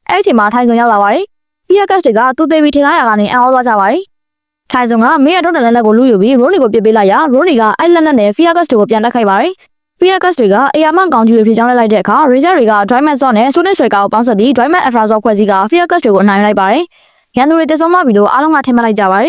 ်အဲ့ဒီအချိန်မှာထိုင်ဆောင်ရောက်လာပါတယ် Fear Cast တွေကသူ့သေးပြီးထင်လာရကနေအံ့ဩသွားကြပါတယ်ထိုင်ဆောင်ကမင်းရဲ့ထုတ်တဲ့လက်နက်ကိုလူယူပြီးရိုနီကိုပစ်ပေးလိုက်ရရိုနီကအဲ့လက်နက်နဲ့ Fear Cast တွေကိုပြန်တိုက်ခိုက်ပါတယ် Fear Cast တွေကအေယာမကောင်ကြီးတွေဖြစ်ကြောင်းလိုက်တဲ့အခါ Ranger တွေက Dryman Zone နဲ့ Sonic Striker ကိုပေါင်းစပ်ပြီး Dryman Atrazoti ဖွဲ့စည်းက Fear Cast တွေကိုအနိုင်လိုက်ပါတယ်ရန်သူတွေတဆုံးမပြီးတော့အားလုံးကထင်မှတ်လိုက်ကြပါတ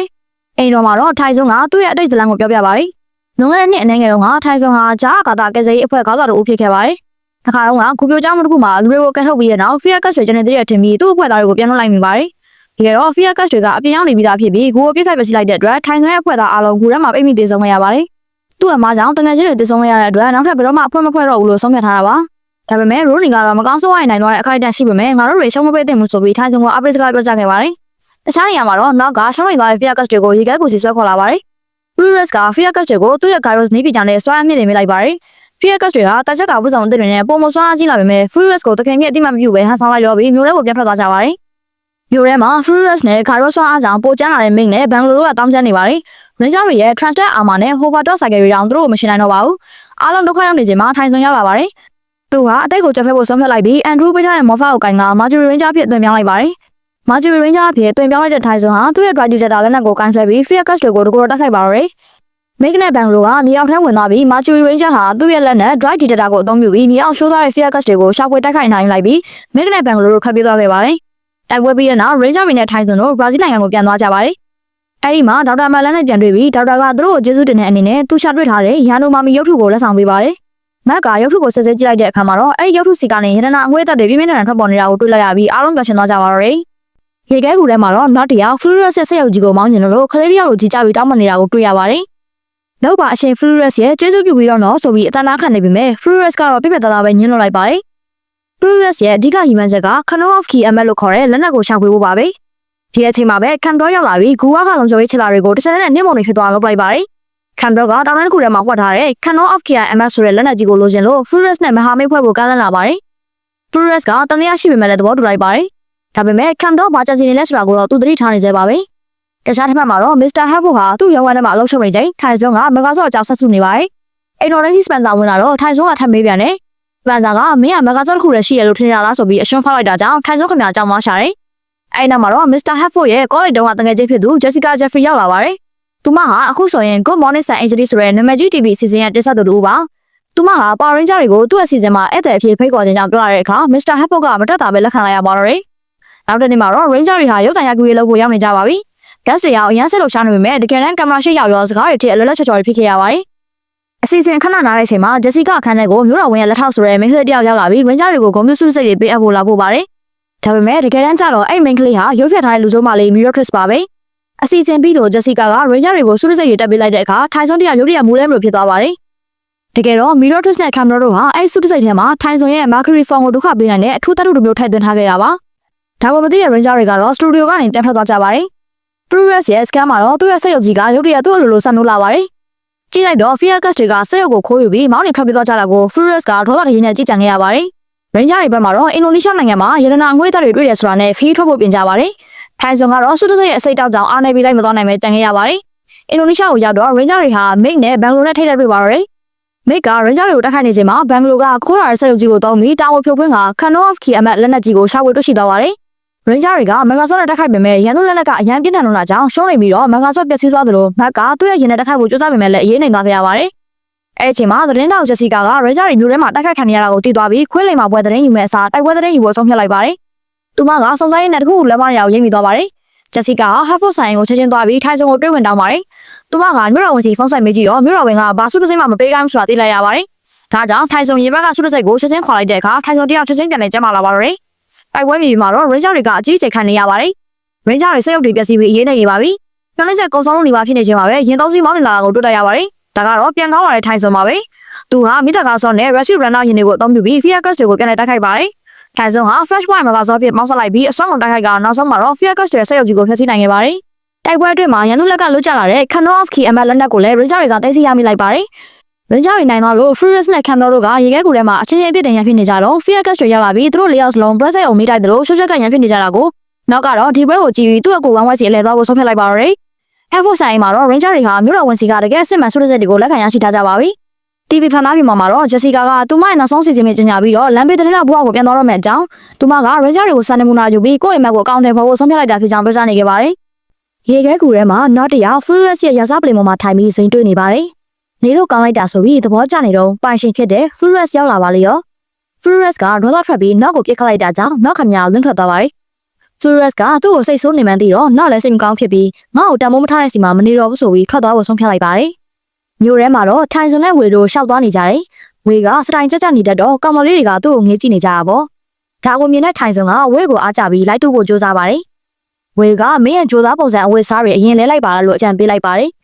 ယ်အိမ်တော်မှာတော့ထိုင်ဆောင်ကသူ့ရဲ့အတိတ်ဇလံကိုပြောပြပါတယ်။လွန်ခဲ့တဲ့နှစ်အနည်းငယ်တုန်းကထိုင်ဆောင်ဟာဂျာကာတာကဲဆယ်ရေးအဖွဲ့ခေါင်းဆောင်တို့ဖြစ်ခဲ့ပါတယ်။တစ်ခါတုန်းကဂူပြိုကျောင်းတစ်ခုမှာလူတွေကိုကန်ထုတ်ပြီးတဲ့နောက် Fear Cast တွေကျန်တဲ့ထင်ပြီးသူ့အဖွဲ့သားတွေကိုပြန်လွှတ်လိုက်မိပါတယ်။ဒီကတော့ Fear Cast တွေကအပြင်ရောက်နေပြီးသားဖြစ်ပြီးဂူကိုပြစ်ခိုက်ပစ်စီလိုက်တဲ့အတွက်ထိုင်ဆောင်ရဲ့အဖွဲ့သားအားလုံးဂူထဲမှာပိတ်မိသေးဆုံးခဲ့ရပါတယ်။သူ့အမားကြောင့်တငယ်ချင်းတွေတည်ဆုံးခဲ့ရတဲ့အတွက်နောက်ထပ်ဘယ်တော့မှအဖွဲ့မဖွဲ့တော့ဘူးလို့ဆုံးဖြတ်ထားတာပါ။ဒါပေမဲ့ရိုနီကတော့မကောင်းဆိုးဝါးနိုင်သွားတဲ့အခိုက်အတန့်ရှိပေမဲ့ငါတို့တွေရှုံးမပေးသင့်ဘူးဆိုပြီးထိုင်ဆောင်ကိုအပိတ်စကားပြောကြခဲ့ပါတယ်။တခြားနေရာမှာတော့နောက်ကရှောင်းနေသွားတဲ့ Fear Cast တွေကိုရေခဲကိုစီဆွဲခေါ်လာပါတယ်။ Flores က Fear Cast တွေကိုသူ့ရဲ့ Gyros နေပြည်တော်နဲ့စွမ်းအမြင့်တွေမိလိုက်ပါတယ်။ Fear Cast တွေကတာချက်ကပူဆောင်တဲ့တွေနဲ့ပုံမစွမ်းအားကြီးလာပေမဲ့ Flores ကိုတခင်မြင့်အတိမမပြုတ်ပဲဟန်ဆောင်လိုက်ရောပြီးမျိုးထဲကိုပြန်ထွက်သွားကြပါတယ်။မျိုးထဲမှာ Flores နဲ့ Gyros စွမ်းအားကြောင့်ပိုကျန်းလာတဲ့ Mink နဲ့ Banglo တို့ကတောင်းကျမ်းနေပါတယ်။ Ranger တွေရဲ့ Transit Armor နဲ့ Hoverboard Cycle တွေတောင်သူတို့ကိုမရှင်းနိုင်တော့ပါဘူး။အားလုံးဒုက္ခရောက်နေချိန်မှာထိုင်ဆောင်ရောက်လာပါတယ်။သူဟာအတိတ်ကိုကြက်ဖက်ဖို့ဆုံးဖြတ်လိုက်ပြီး Andrew ပေးထားတဲ့ Morpha ကိုကင်က Marjorie Ranger ဖြစ်သွင်းပြောင်းလိုက်ပါတယ်။ Marjorie Ranger အဖြစ်သွင်းပြောင်းလိုက်တဲ့ထိုင်ဆောင်ဟာသူ့ရဲ့ Drive Detector လက်နက်ကိုကန်ဆယ်ပြီး Fear Cast တွေကိုတကူတော့တိုက်ခိုက်ပါတော့တယ်။ Mink နဲ့ Banglo ကမြေအောက်ထဲဝင်သွားပြီး Marjorie Ranger ဟာသူ့ရဲ့လက်နဲ့ Drive Detector ကိုအသုံးပြုပြီးမြေအောက်ရှိုးသွားတဲ့ Fear Cast တွေကိုရှာဖွေတိုက်ခိုက်နိုင်လိုက်ပြီး Mink နဲ့ Banglo တို့ခတ်ပြေးသွားခဲ့ပါတယ်။တိုက်ပွဲပြီးတဲ့နောက် Ranger တွေနဲ့ထိုင်ဆောင်တို့ဘရာဇီးနိုင်ငံကိုပြန်သွားကြပါတယ်။အဲဒီမှာဒေါက်တာမန်လန်နဲ့ပြန်တွေ့ပြီးဒေါက်တာကသူတို့ကိုကျေးဇူးတင်တဲ့အနေနဲ့သူရှာတွေ့ထားတဲ့ရန်နိုမာမီရုပ်ထုကိုလက်ဆောင်ပေးပါတယ်။မက်ကရုပ်ထုကိုစစ်ဆေးကြည့်လိုက်တဲ့အခါမှာတော့အဲဒီရုပ်ထုစီကနေရတနာအငွေ့သက်တွေပြင်းပြင်းထန်ထန်ထွက်ပေါ်နေတာကိုတွေ့လိုက်ရပြီးအားလုံးပျော်ရွှင်သွားကြပါတော့တယ်။ရေခဲကူထဲမှာတော့နောက်တစ်ယောက် Flores ရဲ့ဆက်ရုပ်ကြီးကိုမောင်းနေလို့ခလေးတစ်ယောက်ကိုကြီးကြပြီးတောင်းပန်နေတာကိုတွေ့ရပါတယ်။နောက်ပါအရှင် Flores ရဲ့ကျေးဇူးပြုပြီးတော့ဆိုပြီးအတန်းသားခံနေပေမဲ့ Flores ကတော့ပြပြသားသားပဲညှင်းလွှတ်လိုက်ပါတယ်။ Flores ရဲ့အဓိကရည်မှန်းချက်က Cannon of Key ML လို့ခေါ်တဲ့လက်နက်ကိုရှာဖွေဖို့ပါပဲ။ဒီအချိန်မှာပဲ Cantor ရောက်လာပြီးဂူဝါကလုံခြုံရေးချလာတွေကိုတစ်စက်နဲ့နှင်းမုံတွေဖြစ်သွားလုပ်လိုက်ပါတယ်။ Cantor ကတောင်တန်းတစ်ခုထဲမှာဖွက်ထားတဲ့ Cannon of Key ML ဆိုတဲ့လက်နက်ကြီးကိုလိုချင်လို့ Flores နဲ့မဟာမိတ်ဖွဲ့ဖို့ကမ်းလှမ်းလာပါတယ်။ Flores ကတန်တရားရှိပေမဲ့လည်းသဘောတူလိုက်ပါတယ်။ဒါပေမဲ့ Cantor ဘာကြံစီနေလဲဆိုတာကိုတော့သူသတိထားနေသေးပါပဲ။တခြားတစ်ဖက်မှာတော့ Mr. Heffo ဟာသူ့ရုံးဝန်းထဲမှာအလုပ်ချုပ်နေချိန်ထိုင်ဆောင်ကမဂါဆော့အကြောင်းဆက်စုနေပါတယ်။အိမ်တော်ရဲ့ Spencer ဝင်လာတော့ထိုင်ဆောင်ကထပ်မေးပြန်တယ်။ Spencer ကမင်းကမဂါဆော့တစ်ခုတည်းရှိရလို့ထင်ရလားဆိုပြီးအရှုံးဖောက်လိုက်တာကြောင့်ထိုင်ဆောင်ခင်ဗျာအကြောင်းမရှာတယ်။အဲဒီနောက်မှာတော့ Mr. Heffo ရဲ့ကောလိပ်တုံးကတငယ်ချင်းဖြစ်သူ Jessica Jeffrey ရောက်လာပါတယ်။သူမဟာအခုဆိုရင် Good Morning Sun Angel ဆိုတဲ့နာမည်ကြီး TV အစီအစဉ်ရဲ့တင်ဆက်သူတူပါ။သူမဟာ Power Ranger တွေကိုသူ့အစီအစဉ်မှာဧည့်သည်အဖြစ်ဖိတ်ခေါ်ခြင်းကြောင့်ပြောရတဲ့အခါ Mr. Heffo ကမတက်တာပဲလက်ခံလိုက်ရပါတော့တယ်။နောက်တစ်နေ့မှာတော့ Ranger တွေဟာရုပ်သံရိုက်ကူးရေးလုပ်ဖို့ရောက်နေကြပါပြီ။ Gas တွေရောက်အရန်ဆက်လို့ရှားနေပေမဲ့တကယ်တမ်းကင်မရာရှိရောက်ရောစကားတွေထည့်အလွယ်လွယ်ချော်ချော်ဖြစ်ခဲ့ရပါတယ်။အစီအစဉ်ခဏနားတဲ့အချိန်မှာ Jessica အခန်းထဲကိုမြို့တော်ဝင်ရဲ့လက်ထောက်ဆိုတဲ့မိန်းကလေးတစ်ယောက်ရောက်လာပြီး Ranger တွေကိုဂုဏ်ပြုဆုစိတ်တွေပေးအပ်ဖို့လာဖို့ပါတယ်။ဒါပေမဲ့တကယ်တမ်းကျတော့အဲ့မိန်းကလေးဟာရုပ်ဖြတ်ထားတဲ့လူစိုးမလေး Miratrix ပါပဲ။အစီအစဉ်ပြီးတော့ Jessica က Ranger တွေကိုဆုစိတ်တွေတက်ပေးလိုက်တဲ့အခါထိုင်ဆောင်တရားရုပ်တရက်မူလဲမလို့ဖြစ်သွားပါတယ်။တကယ်တော့ Miratrix နဲ့ Camera တို့ဟာအဲ့ဆုစိတ်ထဲမှာထိုင်ဆောင်ရဲ့ Mercury Form ကိုဒုက္ခပေးနိုင်တဲ့အထူးသတ္တုတစ်မျိုးထည့်သွင်းထားခဲ့တာပါ။ဒါကိုမသိတဲ့ Ranger တွေကတော့ Studio ကနေပြန်ထွက်သွားကြပါတယ်။ Flores ရဲ့ scan မှာတော့သူ့ရဲ့စက်ရုပ်ကြီးကရုတ်တရက်သူ့အလိုလိုဆက်နိုးလာပါတယ်။ကြည့်လိုက်တော့ Fear Cast တွေကစက်ရုပ်ကိုခိုးယူပြီးမောင်းနေထွက်ပြေးသွားကြတာကို Flores ကဒေါသတကြီးနဲ့ကြည့်ကြံခဲ့ရပါတယ်။ Ranger တွေဘက်မှာတော့အင်ဒိုနီးရှားနိုင်ငံမှာရတနာအငွေ့သက်တွေတွေ့တယ်ဆိုတာနဲ့ခီးထွက်ဖို့ပြင်ကြပါတယ်။ထိုင်ဆောင်ကတော့ဆုတစိရဲ့အစိတ်တောက်ကြောင့်အားနေပြီးလိုက်မသွားနိုင်ပဲတန်ခဲ့ရပါတယ်။အင်ဒိုနီးရှားကိုရောက်တော့ Ranger တွေဟာ Mink နဲ့ Banglo နဲ့ထိတဲ့တွေ့ပါတော့တယ်။ Mink က Ranger တွေကိုတိုက်ခိုက်နေချိန်မှာ Banglo ကခိုးလာတဲ့စက်ရုပ်ကြီးကိုသုံးပြီးတာဝန်ဖြုတ်ခွင်းက Cannon of Key ML လက်နက်ကြီးကိုရှာဖွေတွေ့ရှိသွားပါတယ် ရင်းဂျာတွေကမဂါဆော့နဲ့တက်ခိုက်ပေမဲ့ရန်သူလက်နက်ကအရန်ပြင်းထန်လို့လာကြောင်းရှုံးနေပြီးတော့မဂါဆော့ပျက်စီးသွားသလိုမက်ကသူ့ရဲ့ရင်နဲ့တက်ခိုက်ဖို့ကြိုးစားပေမဲ့လည်းအေးနေသွားခဲ့ရပါတယ်။အဲ့ဒီအချိန်မှာသတင်းတောက်ဂျက်စီကာကရင်းဂျာတွေမျိုးထဲမှာတက်ခိုက်ခံနေရတာကိုသိသွားပြီးခွေးလိမ်မှာပွဲသတင်းယူမဲ့အစားတိုက်ပွဲသတင်းယူဖို့ဆုံးဖြတ်လိုက်ပါတယ်။သူမကစုံစမ်းရေးနဲ့တခုလက်မရအောင်ရိပ်မိသွားပါတယ်။ဂျက်စီကာဟာဖို့ဆိုင်ကိုချက်ချင်းသွားပြီးထိုင်ဆုံကိုတွေ့ဝင်တောင်းပါတယ်။သူမကမြို့တော်ဝန်စီဖုန်းဆိုင်မေးကြည့်တော့မြို့တော်ဝန်ကဘာစုတစ်စိမ့်မှမပေးကိုင်းဆိုတာသိလိုက်ရပါတယ်။ဒါကြောင့်ထိုင်ဆုံရေဘက်ကစုတစ်စိမ့်ကိုချက်ချင်းခေါ်လိုက်တဲ့အခါထိုင်ဆုံတယောက်ချက်ချင်းပြန်လဲကျမလာပါတော့တယ်။တိုက်ပွဲမြေပြင်မှာတော့ရင်းဂျာတွေကအကြီးအကျယ်ခံနေရပါတယ်။ရင်းဂျာတွေစက်ရုပ်တွေပျက်စီးပြီးအေးနေပါပြီ။ညနေချက်ကုံဆောင်လို့နေပါဖြစ်နေခြင်းပါပဲ။ရင်သုံးစီးမောင်းနေလာတာကိုတွေ့တတ်ရပါတယ်။ဒါကတော့ပြန်ကောင်းလာတဲ့ထိုင်ဆုံပါပဲ။သူဟာမိသားကားဆော့နဲ့ Rush Runner ရင်တွေကိုအသုံးပြုပြီး Fiacus တွေကိုပြန်လဲတိုက်ခိုက်ပါတယ်။ထိုင်ဆုံဟာ Flash Point မှာကဆော့ဖြစ်မောင်းဆက်လိုက်ပြီးအစွမ်းကုန်တိုက်ခိုက်ကနောက်ဆုံးမှာတော့ Fiacus တွေစက်ရုပ်ကြီးကိုဖျက်ဆီးနိုင်ခဲ့ပါတယ်။တိုက်ပွဲအတွင်းမှာရန်သူလက်ကလွတ်ကျလာတဲ့ Cannon of Key ML လက်နက်ကိုလည်း Ranger တွေကသိမ်းဆည်းရမိလိုက်ပါတယ်။ Ranger တွေနိုင်သွားလို့ Furious နဲ့ Cannon တို့ကရေခဲကူထဲမှာအချင်းချင်းအပြစ်တင်ရန်ဖြစ်နေကြတော့ Fiacus တွေရောက်လာပြီးသူတို့၄ယောက်စလုံး Breath အောင်မိတိုက်တယ်လို့ရှုပ်ချက်ကရန်ဖြစ်နေကြတာကိုနောက်ကတော့ဒီပွဲကိုကြည့်ပြီးသူ့အကိုဝမ်းဝဲစီအလဲသွားကိုဆုံးဖြတ်လိုက်ပါတော့တယ်။ Heavy ဆိုင်မှာတော့ Ranger တွေဟာမြို့တော်ဝန်စီကတကယ်အစ်စ်မှန်ဆုရစက်တွေကိုလက်ခံရရှိထားကြပါပြီ။ TV ဖန်သားပြင်မှာတော့ Jessica ကသူမရဲ့နောက်ဆုံးစီစဉ်မဲ့ကြီးညာပြီးတော့လမ်းဘေးသတင်းတော်ဘွားကိုပြန်သွားတော့မယ့်အကြောင်းသူမက Ranger တွေကိုစာနေမှုနာယူပြီးကိုယ့်အိမ်မက်ကိုအကောင့်ထဲပေါ်ဖို့ဆုံးဖြတ်လိုက်တာဖြစ်ကြောင်းပြောကြားနေခဲ့ပါတယ်။ရေခဲကူထဲမှာ Not တရာ Furious ရဲ့ရာဇပလင်ပေါ်မှာထိုင်ပြီးစိန်တွေ့နေပါတယ်။နေလို့ကောင်းလိုက်တာဆိုပြီးသဘောကျနေတော့ပိုင်ရှင်ဖြစ်တဲ့ Furious ရောက်လာပါလေရော။ Furious ကဒေါသထွက်ပြီးနောက်ကိုပြစ်ခတ်လိုက်တာကြောင့်နောက်ခမညာလွန့်ထွက်သွားပါတယ်။ Furious ကသူ့ကိုစိတ်ဆိုးနေမှန်းသိတော့နောက်လည်းစိတ်မကောင်းဖြစ်ပြီးငါ့ကိုတံမိုးမထားတဲ့စီမှာမနေတော့ဘူးဆိုပြီးထွက်သွားဖို့ဆုံးဖြတ်လိုက်ပါတယ်။မြို့ထဲမှာတော့ထိုင်စွန်နဲ့ဝေတို့ရှောက်သွားနေကြတယ်။ဝေကစတိုင်ကြကြနေတတ်တော့ကောင်မလေးတွေကသူ့ကိုငေးကြည့်နေကြတာပေါ့။ဒါကိုမြင်တဲ့ထိုင်စွန်ကဝေကိုအားကြပြီးလိုက်တူဖို့ကြိုးစားပါတယ်။ဝေကမင်းရဲ့ကြိုးစားပုံစံအဝတ်စားတွေအရင်လဲလိုက်ပါလားလို့အကြံပေးလိုက်ပါတယ်။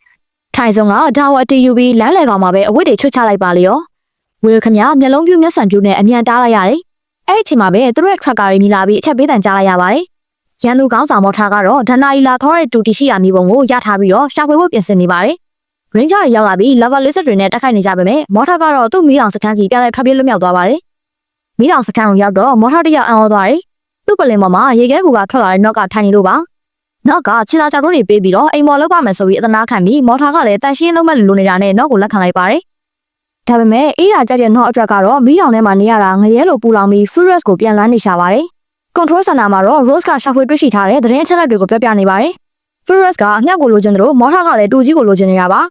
ထိုင်စွန်ကဒါဝအတီယူပြီးလမ်းလေကောင်မှာပဲအဝတ်တွေချွတ်ချလိုက်ပါလေရော။ဝေခမမျက်လုံးပြူးမျက်စံပြူးနဲ့အမြန်တားလိုက်ရတယ်။အဲ့ဒီအချိန်မှာပဲသူတို့ရဲ့ tracker တွေမြည်လာပြီးအချက်ပေးတန်ကြားလိုက်ရပါတယ်။ရန်သူကောင်းဆောင်မော်ထားကတော့ဒဏ္ဍာရီလာထောတဲ့တူတီရှိရာမြေပုံကိုရထားပြီးတော့ရှာဖွေဖို့ပြင်ဆင်နေပါတယ်။ Ranger တွေရောက်လာပြီး Lava Lizard တွေနဲ့တိုက်ခိုက်နေကြပါမယ်။မော်ထားကတော့သူ့မီးတောင်စခန်းစီပြန်လဲထွက်ပြေးလွတ်မြောက်သွားပါတယ်။မီးတောင်စခန်းကိုရောက်တော့မော်ထားတယောက်အံ့ဩသွားတယ်။သူ့ပလင်ပေါ်မှာရေခဲကူကထွက်လာတဲ့နော့ကထိုင်နေလို့ပါ။နော့ကခြေသာကြောက်တို့တွေပေးပြီးတော့အိမ်မော်လောက်ပါမယ်ဆိုပြီးအသနာခံပြီးမော်ထားကလည်းတန်ရှင်းလုံးမဲ့လူနေတာနဲ့နော့ကိုလက်ခံလိုက်ပါတယ်။ဒါပေမဲ့အေးရာကြတဲ့နော့အတွက်ကတော့မီးတောင်ထဲမှာနေရတာငရဲလိုပူလောင်ပြီး Furious ကိုပြန်လန်းနေရှာပါတယ်။ Control Center မှာတော့ Rose ကရှာဖွေတွေ့ရှိထားတဲ့သတင်းအချက်အလက်တွေကိုပြောပြနေပါတယ်။ Furious ကအမြောက်ကိုလိုချင်တယ်လို့မော်ထားကလည်းတူကြီးကိုလိုချင်နေတာပါ။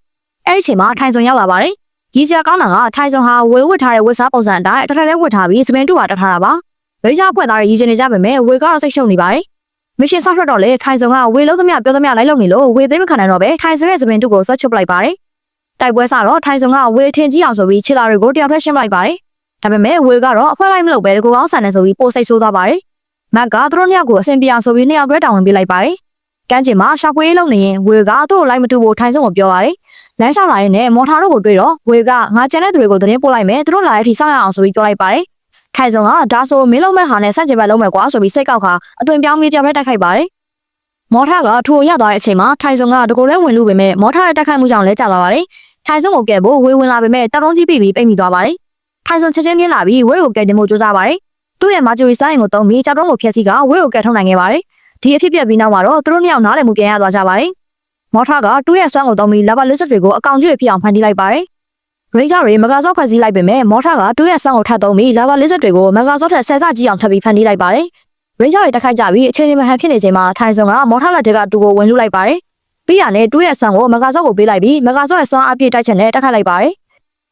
အဲ့ဒီအချိန်မှာထိုင်စွန်ရောက်လာပါတယ်။ကြီးကြကောင်းတာကထိုင်စွန်ဟာဝေဝတ်ထားတဲ့ဝတ်စားပုံစံအတိုင်းတစ်ထက်တည်းဝတ်ထားပြီးစပင်တူပါတက်ထားတာပါ။ရိချာဖွင့်သားရည်ချင်နေကြပေမဲ့ဝေကတော့စိတ်ရှုပ်နေပါတယ်။မရှင်ဆော့ထွက်တော့လေထိုင်စွန်ကဝေလုံးသမျှပြောသမျှလိုက်လုံနေလို့ဝေသိမခံနိုင်တော့ပဲထိုင်စွန်ရဲ့စပင်တူကိုဆွတ်ချုပ်လိုက်ပါတယ်။တိုက်ပွဲစတော့ထိုင်စွန်ကဝေထင်ကြီးအောင်ဆိုပြီးခြေလာတွေကိုတယောက်ထက်ရှင်းပလိုက်ပါတယ်။ဒါပေမဲ့ဝေကတော့အဖွဲလိုက်မလုပ်ပဲတကူကောင်းဆန်နေဆိုပြီးပိုစိတ်ဆိုးသွားပါတယ်။မက်ကသူတို့နှစ်ယောက်ကိုအဆင်ပြေအောင်ဆိုပြီးနှစ်ယောက်တွဲတောင်းဝင်ပေးလိုက်ပါတယ်။ကမ်းခြေမှာရှာဖွေလုပ်နေရင်ဝေကသူ့ကိုလိုက်မတူဖို့ထိုင်စွန်ကိုပြောပါတယ်။လမ်းလျှောက်လာရင်နဲ့မော်ထာတို့ကိုတွေ့တော့ဝေကငါကျန်တဲ့သူတွေကိုသတင်းပို့လိုက်မယ်သူတို့လာတဲ့အထိစောင့်ရအောင်ဆိုပြီးပြောလိုက်ပါတယ်။ထိုင်စွန်ကဒါဆိုမင်းလုံးမဲ့ဟာနဲ့ဆန့်ကျင်ဘက်လုံးမဲ့ကွာဆိုပြီးစိတ်ကောက်ခါအသွင်ပြောင်းပြီးတယောက်တည်းတိုက်ခိုက်ပါတယ်။မော်ထာကထိုရသွားတဲ့အချိန်မှာထိုင်စွန်ကတကိုယ်တည်းဝင်လို့ပေမဲ့မော်ထာရဲ့တိုက်ခိုက်မှုကြောင့်လဲကျသွားပါတယ်။ထိုင်စွန်ကိုကဲဖို့ဝေဝင်လာပေမဲ့တောက်တုံးကြီးပြီးပိတ်မိသွားပါတယ်။ထိုင်စွန်ချက်ချင်းမြင်လာပြီးဝေကိုကဲတင်ဖို့ကြိုးစားပါတယ်။သူ့ရဲ့မာဂျူရီဆိုင်ကိုတုံးပြီးကြောက်တုံးကိုဖျက်ဆီးကဝေကိုကဲထုတ်နိုင်ခဲ့ပါတယ်။ဒီအဖြစ်ပြက်ပြီးနောက်မှာတော့သူတို့နှစ်ယောက်နားလည်မှုပြန်ရသွားကြပါတယ်။မော်ထာကသူ့ရဲ့စွမ်းကိုတုံးပြီး Lava Lizard တွေကိုအကောင်ကျွေးဖြစ်အောင်ဖန်တီးလိုက်ပါတယ်။ Ranger တွေမဂါဆော့ခွဲစည်းလိုက်ပေမဲ့မော်ထာကသူ့ရဲ့စွမ်းကိုထပ်တုံးပြီး Lava Lizard တွေကိုမဂါဆော့ထက်ဆယ်ဆကြီးအောင်ထပ်ပြီးဖန်တီးလိုက်ပါတယ်။ Ranger တွေတက်ခိုက်ကြပြီးအချိန်မဟန်ဖြစ်နေချိန်မှာထိုင်စွန်ကမော်ထာလက်ထက်ကတူကိုဝင်လူလိုက်ပါတယ်။ပြီးရနဲ့သူ့ရဲ့စွမ်းကိုမဂါဆော့ကိုပေးလိုက်ပြီးမဂါဆော့ရဲ့စွမ်းအပြည့်တိုက်ချက်နဲ့တက်ခိုက်လိုက်ပါတယ်။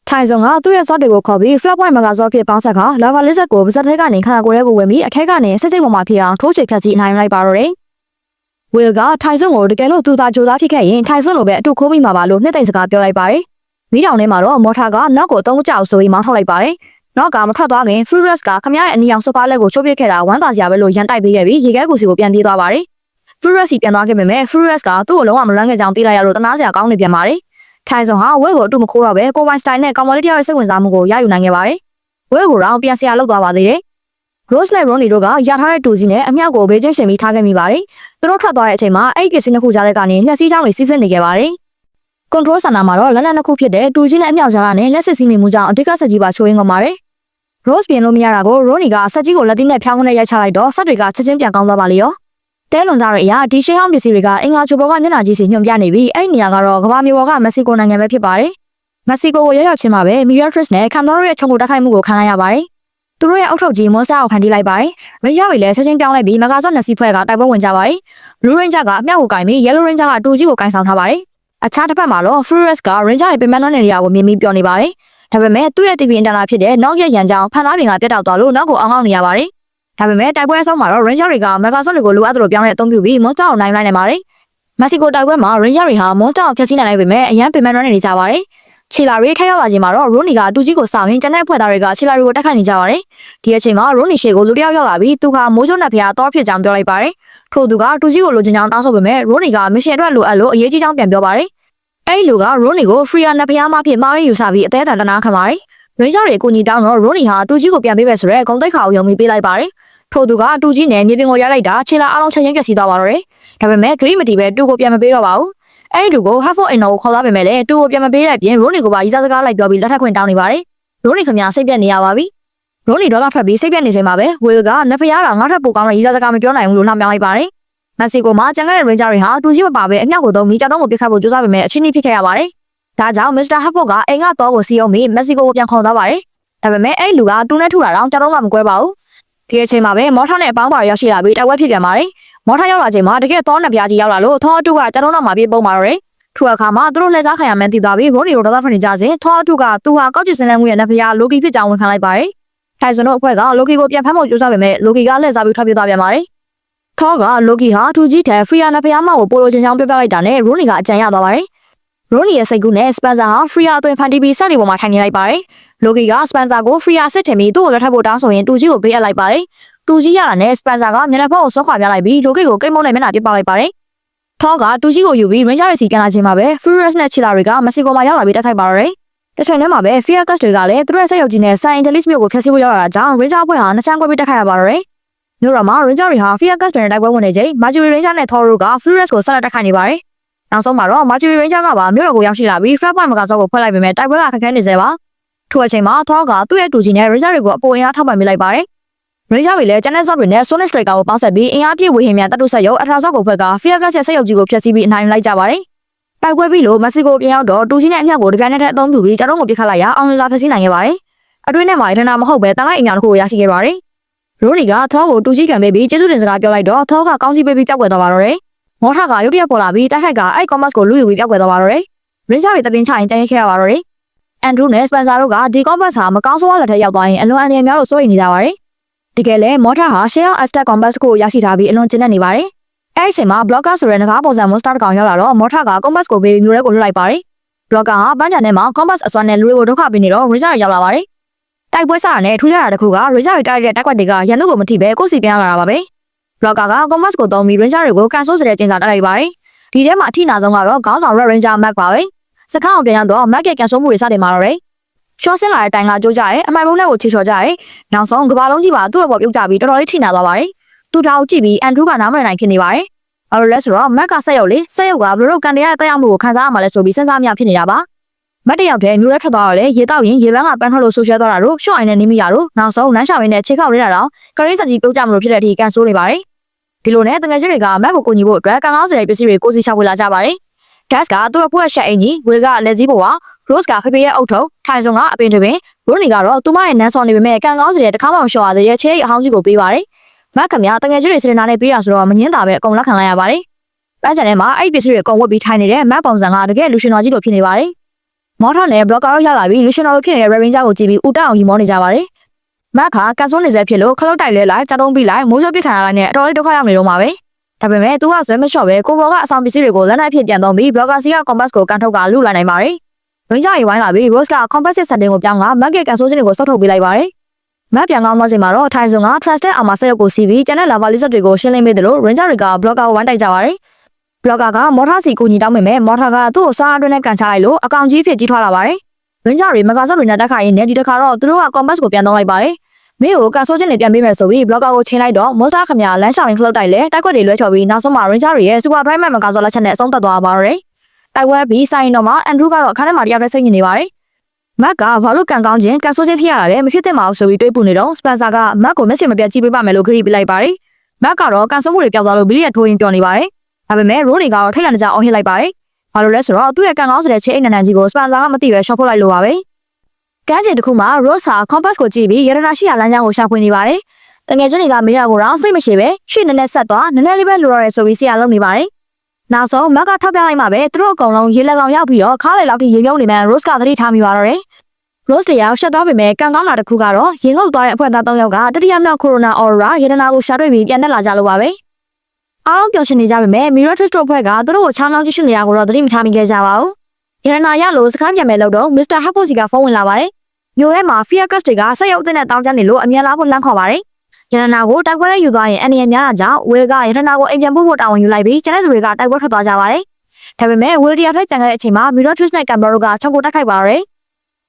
ထိုင်စွန်ကသူ့ရဲ့ဆော့တွေကိုခေါ်ပြီး Flat Point မဂါဆော့ဖြစ်ပေါင်းဆက်ခါ Lava Lizard ကိုပါဇက်ထဲကနေခန္ဓာကိုယ်ထဲကိုဝင်ပြီးအခဲကနေဆက်စိတ်ပေါ်မှာဖြစ်အောင်ထိုးချေဖြတ်စီအနိုင်လိုက်ပါတော့တယ်။ဝေကထိုင်စွန်ကိုတကယ်လို့သူသာကြိုးစားဖြစ်ခဲ့ရင်ထိုင်စွန်လိုပဲအတူခိုးမိမှာပါလို့နှစ်သိမ့်စကားပြောလိုက်ပါတယ်။မီးတောင်ထဲမှာတော့မော်ထာကနောက်ကိုအုံးကြောက်ဆိုပြီးမောင်းထုတ်လိုက်ပါတယ်။နောက်ကမထွက်သွားခင် Furious ကခမရရဲ့အနီအောင်စပါးလက်ကိုချိုးပစ်ခဲ့တာဝမ်းသာစရာပဲလို့ရန်တိုက်ပေးခဲ့ပြီးရေခဲကူစီကိုပြန်ပြေးသွားပါတယ်။ Furious စီပြန်သွားခဲ့ပေမဲ့ Furious ကသူ့ကိုလုံးဝမလွမ်းခဲ့ကြောင်းသိလိုက်ရလို့တနာစရာကောင်းနေပြန်ပါတယ်။ထိုင်စွန်ဟာဝေကိုအတူမခိုးတော့ပဲကိုပိုင်စတိုင်နဲ့ကောင်မလေးတယောက်ရဲ့စိတ်ဝင်စားမှုကိုရယူနိုင်ခဲ့ပါတယ်။ဝေကိုတော့ပြန်ဆရာလောက်သွားပါသေးတယ်။ Rose နဲ့ Ronnie တို့ကရထားတဲ့တူကြီးနဲ့အမြောက်ကိုဘေးချင်းရှင်ပြီးထားခဲ့မိပါတယ်။သူတို့ထွက်သွားတဲ့အချိန်မှာအဲ့ဒီကစ်စင်းတစ်ခုကြားတဲ့ကနေလက်စည်းချောင်းတွေစီးဆင်းနေခဲ့ပါတယ်။ Control Center မှာတော့လက်နက်နှစ်ခုဖြစ်တဲ့တူကြီးနဲ့အမြောက်ကြားကနေလက်စစ်စီးမိမှုကြောင့်အဓိကဆက်ကြီးပါချိုးရင်းကုန်ပါတယ်။ Rose ပြင်လို့မရတာကို Ronnie ကဆက်ကြီးကိုလက်သီးနဲ့ဖျောင်းခနဲ့ရိုက်ချလိုက်တော့ဆက်တွေကချက်ချင်းပြန်ကောင်းသွားပါလေရော။တဲလွန်သားတွေအရာဒီရှင်းဟောင်းပစ္စည်းတွေကအင်္ဂါချိုဘောကမျက်နှာကြီးစီညွှန်ပြနေပြီးအဲ့ဒီနေရာကတော့ကမ္ဘာမြေပေါ်ကမက္ဆီကိုနိုင်ငံပဲဖြစ်ပါတယ်။မက္ဆီကိုကိုရောက်ရောက်ချင်းမှာပဲ Miratrix နဲ့ Camaro ရဲ့ချုံကိုတိုက်ခိုက်မှုကိုခံလိုက်ရပါတယ် သူတို့ရဲ့အုတ်ထုတ်ကြီးမွန်စတာကိုဖန်တီးလိုက်ပါတယ်။ Ranger တွေလည်းချက်ချင်းပြောင်းလိုက်ပြီးမကာဆော့နှစ်စီးဖွဲ့ကတိုက်ပွဲဝင်ကြပါတယ်။ Blue Ranger ကအမြောက်ကိုကင်ပြီး Yellow Ranger ကတူကြီးကိုကင်ဆောင်ထားပါတယ်။အခြားတစ်ဖက်မှာတော့ Furious က Ranger တွေပြင်ပန်းတဲ့နေရာကိုမြင်ပြီးပြောနေပါတယ်။ဒါပေမဲ့သူ့ရဲ့ TV အင်တာနာဖြစ်တဲ့နောက်ရဲ့ရန်ကြောင်ဖန်သားပြင်ကပြတ်တောက်သွားလို့နောက်ကိုအောင်းနေရပါတယ်။ဒါပေမဲ့တိုက်ပွဲအဆုံးမှာတော့ Ranger တွေကမကာဆော့တွေကိုလိုအပ်သလိုပြောင်းတဲ့အသုံးပြုပြီး Monster ကိုနိုင်လိုက်နိုင်ပါတယ်။မက္ကဆီကိုတိုက်ပွဲမှာ Ranger တွေဟာ Monster ကိုဖျက်ဆီးနိုင်လိုက်ပေမဲ့အရန်ပြင်ပန်းနေကြပါတယ်။ခြေလာတွေထက်ရောက်လာချိန်မှာတော့ Rooney ကတူကြီးကိုစောင့်ရင်းကျန်တဲ့ဖွဲ့သားတွေကခြေလာတွေကိုတက်ခတ်နေကြပါတယ်။ဒီအချိန်မှာ Rooney ရှေ့ကိုလူတစ်ယောက်ရောက်လာပြီးသူကမိုးကျုံနဲ့ဖျားတော့ဖြစ်ကြောင်းပြောလိုက်ပါတယ်။ထို့သူကတူကြီးကိုလိုချင်ကြောင်းတောင်းဆိုပေမဲ့ Rooney ကမရှင်အတွက်လိုအပ်လို့အရေးကြီးကြောင်းပြန်ပြောပါတယ်။အဲဒီလူက Rooney ကို Freya နဲ့ဖျားမဖြစ်မှားရင်းယူဆပြီးအသေးအံတနာခံပါတယ်။ Ranger တွေအကူအညီတောင်းတော့ Rooney ဟာတူကြီးကိုပြန်ပေးမယ်ဆိုရဲဂုံတိတ်ခါကိုယုံပြီးပေးလိုက်ပါတယ်။ထို့သူကတူကြီးနဲ့မြေပြင်ကိုရိုက်လိုက်တာခြေလာအားလုံးချက်ချင်းပြက်စီးသွားပါတော့တယ်။ဒါပေမဲ့ Green မတီပဲတူကိုပြန်မပေးတော့ပါဘူး။အဲဒီလူကို Half of Inno ကိုခေါ်လာပေမဲ့လည်းတူကိုပြန်မပေးတဲ့အပြင် Rooney ကိုပါရီစားစကားလိုက်ပြောပြီးလက်ထပ်ခွင့်တောင်းနေပါတယ်။ Rooney ခင်ဗျာစိတ်ပြက်နေရပါပြီ။ Rooney ဒေါသထွက်ပြီးစိတ်ပြက်နေချိန်မှာပဲ Will ကနဖျားတာငါ့ထက်ပိုကောင်းတဲ့ရီစားစကားမပြောနိုင်ဘူးလို့လှမ်းပြောင်းလိုက်ပါတယ်။မက္ကဆီကိုမှာကျန်ခဲ့တဲ့ Ranger တွေဟာတူကြီးမပါပဲအမြောက်ကိုသုံးပြီးကြောက်တုံးကိုပစ်ခတ်ဖို့ကြိုးစားပေမဲ့အချင်းကြီးဖြစ်ခဲ့ရပါတယ်။ဒါကြောင့် Mr. Havoc ကအိမ်ကတော့ကိုစီးအောင်ပြီးမက္ကဆီကိုကိုပြန်ခေါ်သွားပါတယ်။ဒါပေမဲ့အဲ့လူကတူနဲ့ထူတာတော့ကြောက်တုံးကမကွဲပါဘူး။ဒီအချိန်မှာပဲမော်ထာနဲ့အပေါင်းပါရောက်ရှိလာပြီးတိုက်ပွဲဖြစ်ပြန်ပါတယ်။မော်ထာရောက်လာချိန်မှာတကယ်တော့နှစ်ပြားကြီးရောက်လာလို့သောအတုကကြောက်တုံးတော့မှပြေးပုံပါတော့တယ်။ထူအခါမှာသူတို့လက်စားခံရမှန်းသိသွားပြီး Rooney တို့ဒေါသထွက်နေကြစဉ်သောအတုကသူဟာကောက်ကျစ်စင်လန်းမှုရဲ့နဖျား Loki ဖြစ်ကြောင်းဝန်ခံလိုက်ပါတယ်။ထိုင်စွန်တို့အဖွဲ့က Loki ကိုပြန်ဖမ်းဖို့ကြိုးစားပေမဲ့ Loki ကလက်စားပြီးထွက်ပြေးသွားပြန်ပါတယ်။ Thor က Loki ဟာတူကြီးတဲ့ Freya နဖျားမကိုပိုလိုချင်ချောင်းပြပြလိုက်တာနဲ့ Rooney ကအကြံရသွားပါတယ်။ Rooney ရဲ့စိတ်ကူးနဲ့ Spencer ဟာ Freya အသွင်ဖန်တီးပြီးစက်တွေပေါ်မှာထိုင်နေလိုက်ပါတယ်။ Loki က Spencer ကို Freya စစ်ထင်ပြီးသူ့ကိုလက်ထပ်ဖို့တောင်းဆိုရင်တူကြီးကိုပေးအပ်လိုက်ပါတယ်။တူကြီးရတာနဲ့ Spencer ကမျက်နှာဖက်ကိုဆွဲခွာပြလိုက်ပြီး Loki ကိုကိတ်မုန်းနဲ့မျက်နှာပြစ်ပလိုက်ပါတယ်။ Thor ကတူကြီးကိုယူပြီး Ranger တွေစီပြန်လာချိန်မှာပဲ Furious နဲ့ Chilla တွေကမက္ကဆီကိုမှာရောက်လာပြီးတိုက်ခိုက်ပါတော့တယ်။တစ်ချိန်တည်းမှာပဲ Firecast တွေကလည်းသူတို့ရဲ့စက်ရုပ်ကြီးနဲ့ San Angeles မြို့ကိုဖျက်ဆီးဖို့ရောက်လာတာကြောင့် Ranger အဖွဲ့ဟာနှစ်ချမ်းကွဲပြီးတိုက်ခိုက်ရပါတော့တယ်။မြို့တော်မှာ Ranger တွေဟာ Firecast တွေနဲ့တိုက်ပွဲဝင်နေချိန် Mercury Ranger နဲ့ Thor တို့က Furious ကိုဆက်လက်တိုက်ခိုက်နေပါတယ်။နောက်ဆုံးမှာတော့ Mercury Ranger ကပါမြို့တော်ကိုရောက်ရှိလာပြီး Flat Point မကစောကိုဖွဲ့လိုက်ပေမဲ့တိုက်ပွဲကခက်ခဲနေစေပါ။ထို့အချိန်မှာ Thor ကသူ့ရဲ့တူကြီးနဲ့ Ranger တွေကိုအပေါ်အင်အားထောက်ပံ့ပေးလိုက်ပါတယ်။ Ranger တွေလည်း Channel Zod တွေနဲ့ Sonic Striker ကိုပေါင်းဆက်ပြီးအင်အားပြည့်ဝဟင်းမြန်တပ်တုဆက်ရုပ်အထရာဆော့ကိုဖွဲ့က Firecast ရဲ့စက်ရုပ်ကြီးကိုဖျက်ဆီးပြီးအနိုင်လိုက်ကြပါတယ်။တိုက်ပွဲပြီးလို့မက္ကဆီကိုပြန်ရောက်တော့တူကြီးနဲ့အမြောက်ကိုတပြိုင်နက်တည်းအသုံးပြုပြီးကြောက်တုံးကိုပစ်ခတ်လိုက်ရာအောင်မြင်စွာဖျက်ဆီးနိုင်ခဲ့ပါတယ်။အတွင်းထဲမှာရတနာမဟုတ်ပဲတန်လိုက်အင်အားတစ်ခုကိုရရှိခဲ့ပါတယ်။ Rooney က Thor ကိုတူကြီးပြန်ပေးပြီးကျေးဇူးတင်စကားပြောလိုက်တော့ Thor ကကောင်းကြီးပေးပြီးပျောက်ကွယ်သွားပါတော့တယ်။မော်ထာကရုတ်တရက်ပေါ်လာပြီးတိုက်ခိုက်ကအဲ့ Combat ကိုလူယူပြီးပျောက်ကွယ်သွားပါတော့တယ်။ Ranger တွေတပင်းချရင်ကျန်ရခဲ့ရပါတော့တယ်။ Andrew နဲ့ Spencer တို့ကဒီ Combat ဟာမကောင်းဆိုးဝါးလက်ထက်ရောက်သွားရင်အလွန်အန္တရာယ်များလို့စိုးရိမ်နေကြပါတယ်။တကယ်လဲမော်ထာဟာ Shell Aztec Combat ကိုရရှိထားပြီးအလွန်ကျဉ်းနေပါတယ်။အဲ့ဒီအချိန်မှာ Blocker ဆိုတဲ့ငကားပုံစံ Monster တစ်ကောင်ရောက်လာတော့မော်ထာက Combat ကိုပေးပြီးမျိုးရဲကိုလွှတ်လိုက်ပါတယ်။ Blocker ဟာပန်းချန်ထဲမှာ Combat အစွမ်းနဲ့လူတွေကိုဒုက္ခပေးနေတော့ Ranger တွေရောက်လာပါတယ်။တိုက်ပွဲစတာနဲ့ထူးခြားတာတစ်ခုက Ranger တွေတိုက်တဲ့တိုက်ကွက်တွေကရန်သူကိုမထိပဲကိုယ်စီပြန်လာတာပါပဲ။ Blocker က Combat ကိုသုံးပြီး Ranger တွေကိုကန်ဆိုးစတဲ့ကျင်းစာတက်လိုက်ပါတယ်။ဒီထဲမှာအထိနာဆုံးကတော့ခေါင်းဆောင် Red Ranger Mac ပါပဲ။စခန်းအောင်ပြန်ရောက်တော့ Mac ရဲ့ကန်ဆိုးမှုတွေစတင်လာတော့တယ်။ရှော့ဆင်းလာတဲ့အတိုင်းကကြိုးကြရဲအမိုင်ဘုံနဲ့ကိုချေချော်ကြရဲ။နောက်ဆုံးကဘာလုံးကြီးပါသူ့အပေါ်ပြုတ်ကြပြီးတော်တော်လေးထိနာသွားပါတယ်။သူ့ထောက်ကြည့်ပြီး Andrew ကနားမလည်နိုင်ဖြစ်နေပါတယ်။ဘာလို့လဲဆိုတော့ Mac ကဆက်ရုပ်လေဆက်ရုပ်ကဘယ်လိုကန်တရားရဲ့တက်ရောက်မှုကိုခံစားရမှာလဲဆိုပြီးစဉ်းစားမြဖြစ်နေတာပါ။မတ်တယောက်တည်းမျိုးရဲထွက်သွားတော့လေရေတောက်ရင်ရေပန်းကပန်းထွက်လို့ဆူရှဲသွားတာတို့ရှော့အိုင်နဲ့နေမိရတို့နောက်ဆုံးလမ်းရှောင်ရင်းနဲ့ခြေခောက်ရတာတော့ကရိစက်ကြီးပြုတ်ကြမလို့ဖြစ်တဲ့အထိကန်ဆိုးနေပါတယ်။ဒီလိုနဲ့တငယ်ချင်းတွေက Mac ကိုကူညီဖို့အတွက်ကံကောင်းစတဲ့ပစ္စည်းတွေကိုစီရှာဖွေလာကြပါတယ်။ Gas ကသူ့အဖိုးရဲ့ရှက်အင်ကြီးဝေကလက်စည်းပေါ်က Rose ကဖေဖေရဲ့အုတ်ထုံထိုင်ဆောင်ကအပင်တွင် Rooney ကတော့သူမရဲ့နန်းဆောင်နေပေမဲ့ကံကောင်းစတဲ့တခါမှမလျှော်ရသေးတဲ့ချဲအဟောင်းကြီးကိုပေးပါတယ်။ Mac ကမြတငယ်ချင်းတွေစနေနာနဲ့ပေးရဆိုတော့မငင်းတာပဲအကုန်လက်ခံလိုက်ရပါတယ်။ပန်းချန်ထဲမှာအဲ့ဒီပစ္စည်းတွေအကုန်ဝတ်ပြီးထိုင်နေတဲ့ Mac ပုံစံကတကယ်လူရှင်တော်ကြီးလိုဖြစ်နေပါတယ်။မော်ထာနဲ့ Blocker တို့ရောက်လာပြီးလူရှင်တော်လိုဖြစ်နေတဲ့ Red Ranger ကိုကြည့်ပြီးဦးတောက်အောင်ယူမောနေကြပါတယ်။ Mac ကကန်ဆိုးနေစေဖြစ်လို့ခလုတ်တိုက်လဲလိုက်ကြောက်တုံးပြီးလိုက်မိုးချိုးပစ်ခံရလိုက်နဲ့အတော်လေးဒုက္ခရောက်နေတော့မှာပဲ။ဒါပေမဲ့သူကဇွဲမလျှော့ပဲကိုဘော်ကအဆောင်ပစ္စည်းတွေကိုလက်နဲ့အဖြစ်ပြန်သုံးပြီး Blocker စီက Compass ကိုကန်ထုတ်ကလူလိုက်နိုင်ပါတယ်။ Ranger တွေဝိုင်းလာပြီး Rose က Compass setting ကိုပြောင်းက Mac ရဲ့ကန်ဆိုးခြင်းတွေကိုစောက်ထုတ်ပေးလိုက်ပါတယ်။ Mac ပြန်ကောင်းသွားချိန်မှာတော့ထိုင်ဆောင်က Trusted Armor ဆက်ရုပ်ကိုစီးပြီးကျန်တဲ့ Lava Lizard တွေကိုရှင်းလင်းပေးတယ်လို့ Ranger တွေက Blocker ကိုဝိုင်းတိုက်ကြပါတယ်။ Blocker ကမော်ထာစီကိုညီတောင်းပေမဲ့မော်ထာကသူ့ကိုစားအတွင်းနဲ့ကန်ချလိုက်လို့အကောင်ကြီးဖြစ်ကြီးထွားလာပါတယ်။ Ranger တွေမကာဆော့တွေနဲ့တက်ခိုင်းနေဒီတစ်ခါတော့သူတို့က Compass ကိုပြန်သုံးလိုက်ပါတယ်။မင်းကိုကန်ဆိုးခြင်းတွေပြန်ပေးမယ်ဆိုပြီး Blocker ကိုချိန်လိုက်တော့ Monster ခမရလမ်းရှောင်ရင်ခလုတ်တိုက်လဲတိုက်ကွက်တွေလွဲချော်ပြီးနောက်ဆုံးမှာ Ranger တွေရဲ့ Super Drive မကာဆော့လက်ချက်နဲ့အဆုံးသတ်သွားပါတော့တယ်။တိုက်ပွဲပြီးဆိုင်တော့မှာ Andrew ကတော့အခန်းထဲမှာတယောက်တည်းစိတ်ညစ်နေပါတယ်။ Mac ကဘာလို့ကန်ကောင်းခြင်းကန်ဆိုးခြင်းဖြစ်ရတာလဲမဖြစ်သင့်ပါဘူးဆိုပြီးတွေးပူနေတော့ Spencer က Mac ကိုမျက်စိမပြတ်ကြည့်ပေးပါမယ်လို့ခရီးပေးလိုက်ပါတယ်။ Mac ကတော့ကန်ဆိုးမှုတွေပျောက်သွားလို့ဘီလီရဲ့ထိုးရင်ပျော်နေပါတယ်။ဒါပေမဲ့ Rooney ကတော့ထိတ်လန့်နေကြအောင်ဟစ်လိုက်ပါတယ်။ဘာလို့လဲဆိုတော့သူ့ရဲ့ကန်ကောင်းစတဲ့ချေအိတ်နန်နန်ကြီးကို Spencer ကမသိပဲရှော့ဖို့လိုက်လို့ပါပဲ။ ကမ်းခြေတစ်ခုမှာ Rose ဟာ compass ကိုကြည့်ပြီးရတနာရှိရာလမ်းကြောင်းကိုရှာဖွေနေပါတယ်။တငယ်ချင်းတွေကမေးရကိုတော့စိတ်မရှိပဲရှေ့နည်းနည်းဆက်သွားနည်းနည်းလေးပဲလိုရရဲဆိုပြီးဆရာလုပ်နေပါတယ်။နောက်ဆုံးမက်ကထောက်ပြလိုက်မှပဲသူတို့အကုန်လုံးရေလက်ကောင်ရောက်ပြီးတော့ခါးလေလောက်ထိရေမြုပ်နေမှ Rose ကသတိထားမိပါတော့တယ်။ Rose တရားရှက်သွားပေမဲ့ကံကောင်းတာတစ်ခုကတော့ရင်ငုပ်သွားတဲ့အဖွဲသား၃ယောက်ကတတိယမြောက် Corona Aurora ရတနာကိုရှာတွေ့ပြီးပြန်တက်လာကြလို့ပါပဲ။အားလုံးပျော်ရွှင်နေကြပေမဲ့ Miratrix တို့အဖွဲ့ကသူတို့ကိုချောင်းချောင်းကြည့်ရှုနေတာကိုတော့သတိမထားမိခဲ့ကြပါဘူး။ရတနာရလို့စကားပြန်မဲ့လို့တော့ Mr. Harpo ကဖုန်းဝင်လာပါတယ်။မျိုးထဲမှာ Fiacus တွေကဆက်ရုပ်အသင်းနဲ့တောင်းကျနေလို့အမြန်လာဖို့လမ်းခေါ်ပါတယ်။ရတနာကိုတိုက်ပွဲရဲယူသွားရင်အနေနဲ့များတာကြောင့်ဝေကရတနာကိုအိမ်ပြန်ပို့ဖို့တာဝန်ယူလိုက်ပြီးကျန်တဲ့သူတွေကတိုက်ပွဲထွက်သွားကြပါတယ်။ဒါပေမဲ့ဝေတရားထွက်ကြံခဲ့တဲ့အချိန်မှာ Miratrix နဲ့ Campbell တို့ကချောက်ကိုတိုက်ခိုက်ပါတော့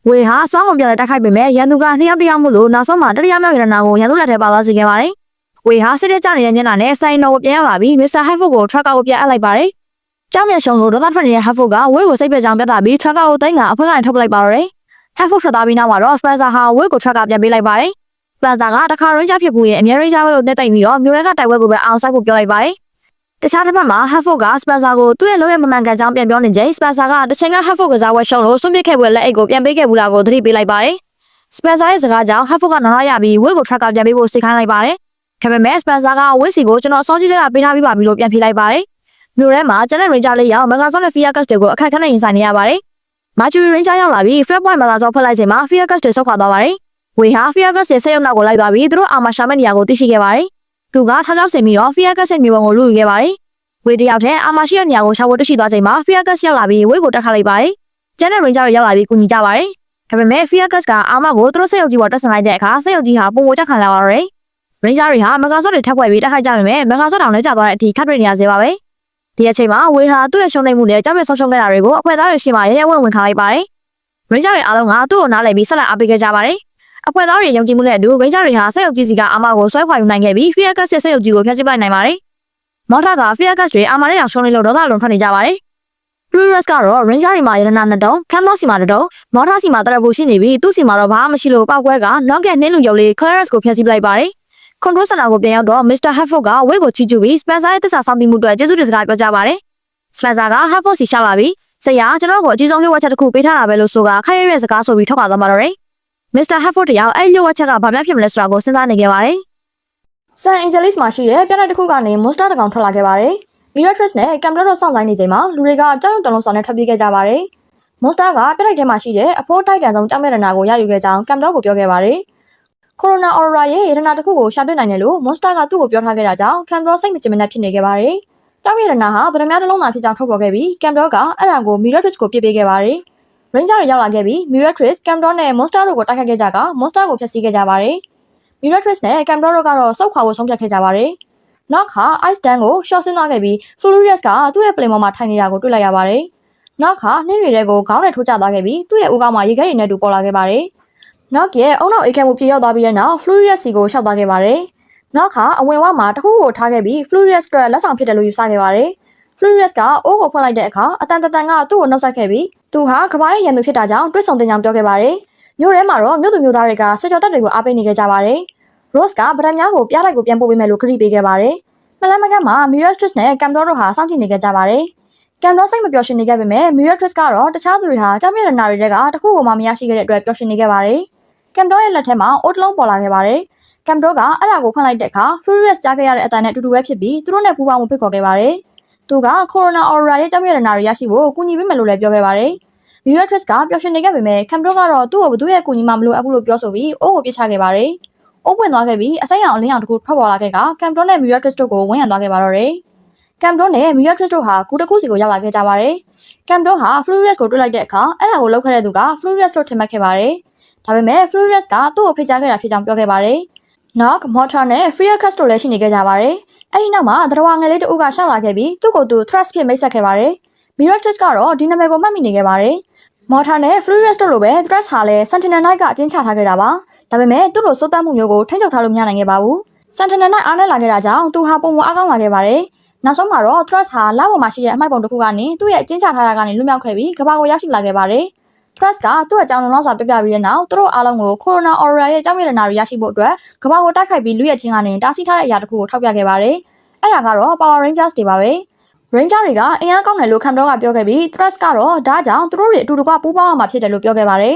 ဝေဟာစွမ်းကုန်ပြန်တိုက်ခိုက်ပေမဲ့ရန်သူကနှစ်ယောက်တယောက်မို့လို့နောက်ဆုံးမှာတတိယမြောက်ရတနာကိုရန်သူလက်ထဲပါသွားစေခဲ့ပါတယ်။ဝေဟာစစ်တဲ့ကြနေတဲ့မျက်နှာနဲ့ဆိုင်တော်ကိုပြန်ရောက်လာပြီး Mr. Harpo ကို truck ကိုပြန်အပ်လိုက်ပါတယ်။ကြောင်မြတ်ရှုံလို့ဒေါသထွက်နေတဲ့ Harpo ကဝေကိုစိတ်ပြကြောင်ပြသပြီး truck ကိုတိုင်းကအဖွဲကနေထုတ်ပလိုက်ပါတော့။ Harpo ထွက်သွားပြီးနောက်မှာတော့ Spencer ဟာဝေကို truck ကပြန်ပေးလိုက်ပါတယ်။ Spencer ကတခါရင်းချဖြစ်ဘူးရဲ့အများရင်းချလို့နဲ့တိတ်ပြီးတော့မျိုးရဲကတိုက်ပွဲကိုပဲအောင်ဆိုင်ဖို့ပြောလိုက်ပါတယ်။တခြားတစ်ဖက်မှာ Harpo က Spencer ကိုသူ့ရဲ့လုံးရဲ့မမှန်ကန်ကြောင်းပြန်ပြောနေချိန် Spencer ကတချိန်က Harpo ကစားဝဲရှုံလို့ဆွန့်ပစ်ခဲ့ဘူးလက်အိတ်ကိုပြန်ပေးခဲ့ဘူးလားကိုသတိပေးလိုက်ပါတယ်။ Spencer ရဲ့စကားကြောင့် Harpo ကနောက်ရပြီးဝေကို truck ကပြန်ပေးဖို့စိတ်ခိုင်းလိုက်ပါတယ်။ဒါပေမဲ့ Spencer ကဝေစီကိုကျွန်တော်အစောကြီးတည်းကပေးထားပြီးပါပြီလို့ပြန်ဖြေလိုက်ပါတယ်။မျိုးထဲမှာကျန်တဲ့ Ranger လေးရောက် Megazord နဲ့ Fiacus တွေကိုအခက်ခဲနဲ့ရင်ဆိုင်နေရပါတယ်။ Mercury Ranger ရောက်လာပြီး Fred Point Megazord ဖွင့်လိုက်ချိန်မှာ Fiacus တွေဆုတ်ခွာသွားပါတယ်။ဝေဟာ Fiacus ရဲ့ဆက်ရုပ်နောက်ကိုလိုက်သွားပြီးသူတို့အာမရှာမဲ့နေရာကိုသိရှိခဲ့ပါတယ်။သူကထောက်ချောက်ဆင်ပြီးတော့ Fiacus ရဲ့မြေပုံကိုလူယူခဲ့ပါတယ်။ဝေတယောက်တည်းအာမရှိတဲ့နေရာကိုရှာဖို့တွေ့ရှိသွားချိန်မှာ Fiacus ရောက်လာပြီးဝေကိုတက်ခါလိုက်ပါတယ်။ကျန်တဲ့ Ranger တွေရောက်လာပြီးကူညီကြပါတယ်။ဒါပေမဲ့ Fiacus ကအာမကိုသူတို့ဆက်ရုပ်ကြီးပေါ်တက်ဆင်လိုက်တဲ့အခါဆက်ရုပ်ကြီးဟာပုံပေါ်ကျခံလာပါတော့တယ်။ Ranger တွေဟာ Megazord တွေထပ်ဖွဲ့ပြီးတက်ခိုက်ကြပေမဲ့ Megazord တောင်နဲ့ကျသွားတဲ့အထိခတ်တွေ့နေရသေးပါပဲ။ဒီအချိန်မှာဝေဟာသူ့ရဲ့ရှုံးနိမ့်မှုနဲ့ကြောက်ရွံ့ဆုံးရှုံးခဲ့တာတွေကိုအဖွဲ့သားတွေရှေ့မှာရဲရဲဝံ့ဝင်ခါလိုက်ပါတယ်။ Ranger တွေအားလုံးကသူ့ကိုနားလည်ပြီးဆက်လက်အားပေးခဲ့ကြပါတယ်။အဖွဲ့သားတွေယုံကြည်မှုနဲ့အတူ Ranger တွေဟာဆက်ရုပ်ကြီးစီကအာမကိုဆွဲခွာယူနိုင်ခဲ့ပြီး Fiacus ရဲ့ဆက်ရုပ်ကြီးကိုဖျက်ဆီးပလိုက်နိုင်ပါတယ်။မော်တာက Fiacus တွေအာမနဲ့တောင်ရှုံးနေလို့ဒေါသလုံးထွက်နေကြပါတယ်။ Flurus ကတော့ Ranger တွေမှာရတနာနှစ်တုံး Campbell စီမှာတစ်တုံး မော်တာစီမှာတရဖို့ရှိနေပြီးသူ့စီမှာတော့ဘာမှမရှိလို့ပောက်ကွဲက Nugget နှင်းလူရုပ်လေး Clarence ကိုဖျက်ဆီးပလိုက်ပါတယ်။ Control Center ကိုပြန်ရောက်တော့ Mr. Harpo ကဝေကိုချီးကျူးပြီး Spencer ရဲ့တစ္ဆာဆောင်တည်မှုအတွက်ကျေးဇူးတင်စကားပြောကြပါတယ်။ Spencer က Harpo စီရှောက်လာပြီးဆရာကျွန်တော်ကိုအကြီးဆုံးလျှို့ဝှက်ချက်တစ်ခုပေးထားတာပဲလို့ဆိုကခက်ရဲစကားဆိုပြီးထောက်ပါသွားပါတော့တယ်။ Mr. Harpo တယောက်အဲ့လျှို့ဝှက်ချက်ကဘာမှဖြစ်မလဲဆိုတာကိုစဉ်းစားနေခဲ့ပါတယ်။ San Angeles မှာရှိတဲ့ပြတိုက်တစ်ခုကနေ Monster တစ်ကောင်ထွက်လာခဲ့ပါတယ်။ Miratrix နဲ့ Campbell တို့စောင့်လိုက်နေချိန်မှာလူတွေကကြောက်ရွံ့တုန်လှုပ်ဆောင်နဲ့ထွက်ပြေးခဲ့ကြပါတယ်။ Monster ကပြတိုက်ထဲမှာရှိတဲ့အဖိုးတိုက်တန်ဆုံးကြောက်မဲ့ရတနာကိုရယူခဲ့ကြောင်း Campbell ကိုပြောခဲ့ပါတယ်။ Corona Aurora ရဲ့ရတနာတစ်ခုကိုရှာတွေ့နိုင်တယ်လို့ Monster ကသူ့ကိုပြောထားခဲ့တာကြောင့် Campbell စိတ်မကြင်မနှက်ဖြစ်နေခဲ့ပါတယ်။ကြောက်မဲ့ရတနာဟာဗရမ တစ်လုံးသာဖြစ်ကြောင်းထုတ်ဖော်ခဲ့ပြီး Campbell ကအဲ့ဒါကို Miratrix ကိုပြစ်ပေးခဲ့ပါတယ်။ Ranger တွေရောက်လာခဲ့ပြီး Miratrix, Campbell နဲ့ Monster တို့ကိုတိုက်ခိုက်ခဲ့ကြက Monster ကိုဖျက်ဆီးခဲ့ကြပါတယ်။ Miratrix နဲ့ Campbell တို့ကတော့စုတ်ခွာဖို့ဆုံးဖြတ်ခဲ့ကြပါတယ်။နောက်ခါ Ice Dan ကိုရှော့ဆင်းသွားခဲ့ပြီး Flurious ကသူ့ရဲ့ပလင်ပေါ်မှာထိုင်နေတာကိုတွေ့လိုက်ရပါတယ်။နောက်ခါနှင်းတွေထဲကိုခေါင်းနဲ့ထိုးကျသွားခဲ့ပြီးသူ့ရဲ့ဦးခေါင်းမှာရေခဲတွေနဲ့တူပေါ်လာခဲ့ပါတယ်။နောက်ရဲ့အုံနောက်အိတ်ခဲမှုပြေရောက်သွားပြီးတဲ့နောက် Flurious စီကိုရှောက်သွားခဲ့ပါတယ်။နောက်ခါအဝင်ဝမှာတခုကိုထားခဲ့ပြီး Flurious အတွက်လက်ဆောင်ဖြစ်တယ်လို့ယူဆခဲ့ပါတယ်။ Flurious ကအိုးကိုဖွင့်လိုက်တဲ့အခါအတန်တန်ကသူ့ကိုနှုတ်ဆက်ခဲ့ပြီးသူဟာကဘာရဲ့ရန်သူဖြစ်တာကြောင့်တွဲဆောင်တင်ကြောင်ပြောခဲ့ပါတယ်။မြို့ထဲမှာတော့မြို့သူမြို့သားတွေကစစ်ကြောတပ်တွေကိုအားပေးနေခဲ့ကြပါတယ်။ Rose ကဗရန်များကိုပြားလိုက်ကိုပြန်ပို့ပေးမယ်လို့ကတိပေးခဲ့ပါတယ်။မလန်မကန်းမှာ Miratrix နဲ့ Campbell တို့ဟာစောင့်ကြည့်နေခဲ့ကြပါတယ်။ Campbell စိတ်မပျော်ရွှင်နေခဲ့ပေမဲ့ Miratrix ကတော့တခြားသူတွေဟာကြောက်မြရနာတွေတဲကတခုကိုမှမရရှိခဲ့တဲ့အတွက်ပျော်ရွှင်နေခဲ့ပါတယ်။ Campbell ရဲ့လက်ထဲမှာအိုးတလုံးပေါ်လာခဲ့ပါတယ်။ Campbell ကအဲ့ဒါကိုဖွင့်လိုက်တဲ့အခါ Flurious ကြားခဲ့ရတဲ့အတန်နဲ့အတူတူပဲဖြစ်ပြီးသူတို့နဲ့ပူးပေါင်းမှုဖိတ်ခေါ်ခဲ့ပါတယ်။သူက Corona Aurora ရဲ့ကြောက်မြရနာတွေရရှိဖို့ကူညီပေးမယ်လို့လည်းပြောခဲ့ပါတယ်။ Miratrix ကပျော်ရွှင်နေခဲ့ပေမဲ့ Campbell ကတော့သူ့ကိုဘသူရဲ့ကူညီမှမလိုအပ်ဘူးလို့ပြောဆိုပြီးအိုးကိုပြစ်ချခဲ့ပါတယ်။အိုးပွင့်သွားခဲ့ပြီးအစိမ်းရောင်အလင်းရောင်တစ်ခုထွက်ပေါ်လာခဲ့က Campbell နဲ့ Miratrix တို့ကိုဝန်းရံသွားခဲ့ပါတော့တယ်။ Campbell နဲ့ Miratrix တို့ဟာကူတစ်ခုစီကိုရောက်လာခဲ့ကြပါတယ်။ Campbell ဟာ Flurious ကိုတွေ့လိုက်တဲ့အခါအဲ့ဒါကိုလောက်ခဲ့တဲ့သူက Flurious လို့ထင်မှတ်ခဲ့ပါတယ်။ဒါပေမဲ့ Flurious ကသူ့ကိုဖိတ်ကြားခဲ့တာဖြစ်ကြောင်းပြောခဲ့ပါတယ်။ နောက် Mortar နဲ့ Fiacus တို့လည်းရှိနေခဲ့ကြပါတယ်။အဲ့ဒီနောက်မှာသတ္တဝါငယ်လေးတဦးကရှောက်လာခဲ့ပြီးသူ့ကိုသူ Thrust ဖြစ်မိတ်ဆက်ခဲ့ပါတယ်။ Miratrix ကတော့ဒီနာမည်ကိုမှတ်မိနေခဲ့ပါတယ်။ Mortar နဲ့ Flurious တို့လိုပဲ Thrust ဟာလည်း Sentinel Knight ကအကျဉ်းချထားခဲ့တာပါ။ဒါပေမဲ့သူ့လိုစိုးတတ်မှုမျိုးကိုထိန်းချုပ်ထားလို့မရနိုင်ခဲ့ပါဘူး။ Sentinel Knight အားနဲ့လာခဲ့တာကြောင့်သူဟာပုံမအားကောင်းလာခဲ့ပါတယ်။နောက်ဆုံးမှာတော့ Thrust ဟာလပေါ်မှာရှိတဲ့အမိုက်ပုံတစ်ခုကနေသူ့ရဲ့အကျဉ်းချထားတာကနေလွတ်မြောက်ခဲ့ပြီးကဘာကိုရောက်ရှိလာခဲ့ပါတယ်။ Thrust ကသူ့အကြောင်းလုံးလောက်စွာပြပြပြီးတဲ့နောက်သူတို့အားလုံးကို Corona Aurora ရဲ့ကြောက်မြရတနာတွေရရှိဖို့အတွက်ကဘာကိုတိုက်ခိုက်ပြီးလူရဲ့ချင်းကနေတားဆီးထားတဲ့အရာတစ်ခုကိုထောက်ပြခဲ့ပါတယ်။အဲ့ဒါကတော့ Power Rangers တွေပါပဲ။ Ranger တွေကအင်အားကောင်းတယ်လို့Campbell ကပြောခဲ့ပြီး Thrust ကတော့ဒါကြောင့်သူတို့တွေအတူတကွပူးပေါင်းအောင်မှာဖြစ်တယ်လို့ပြောခဲ့ပါတယ်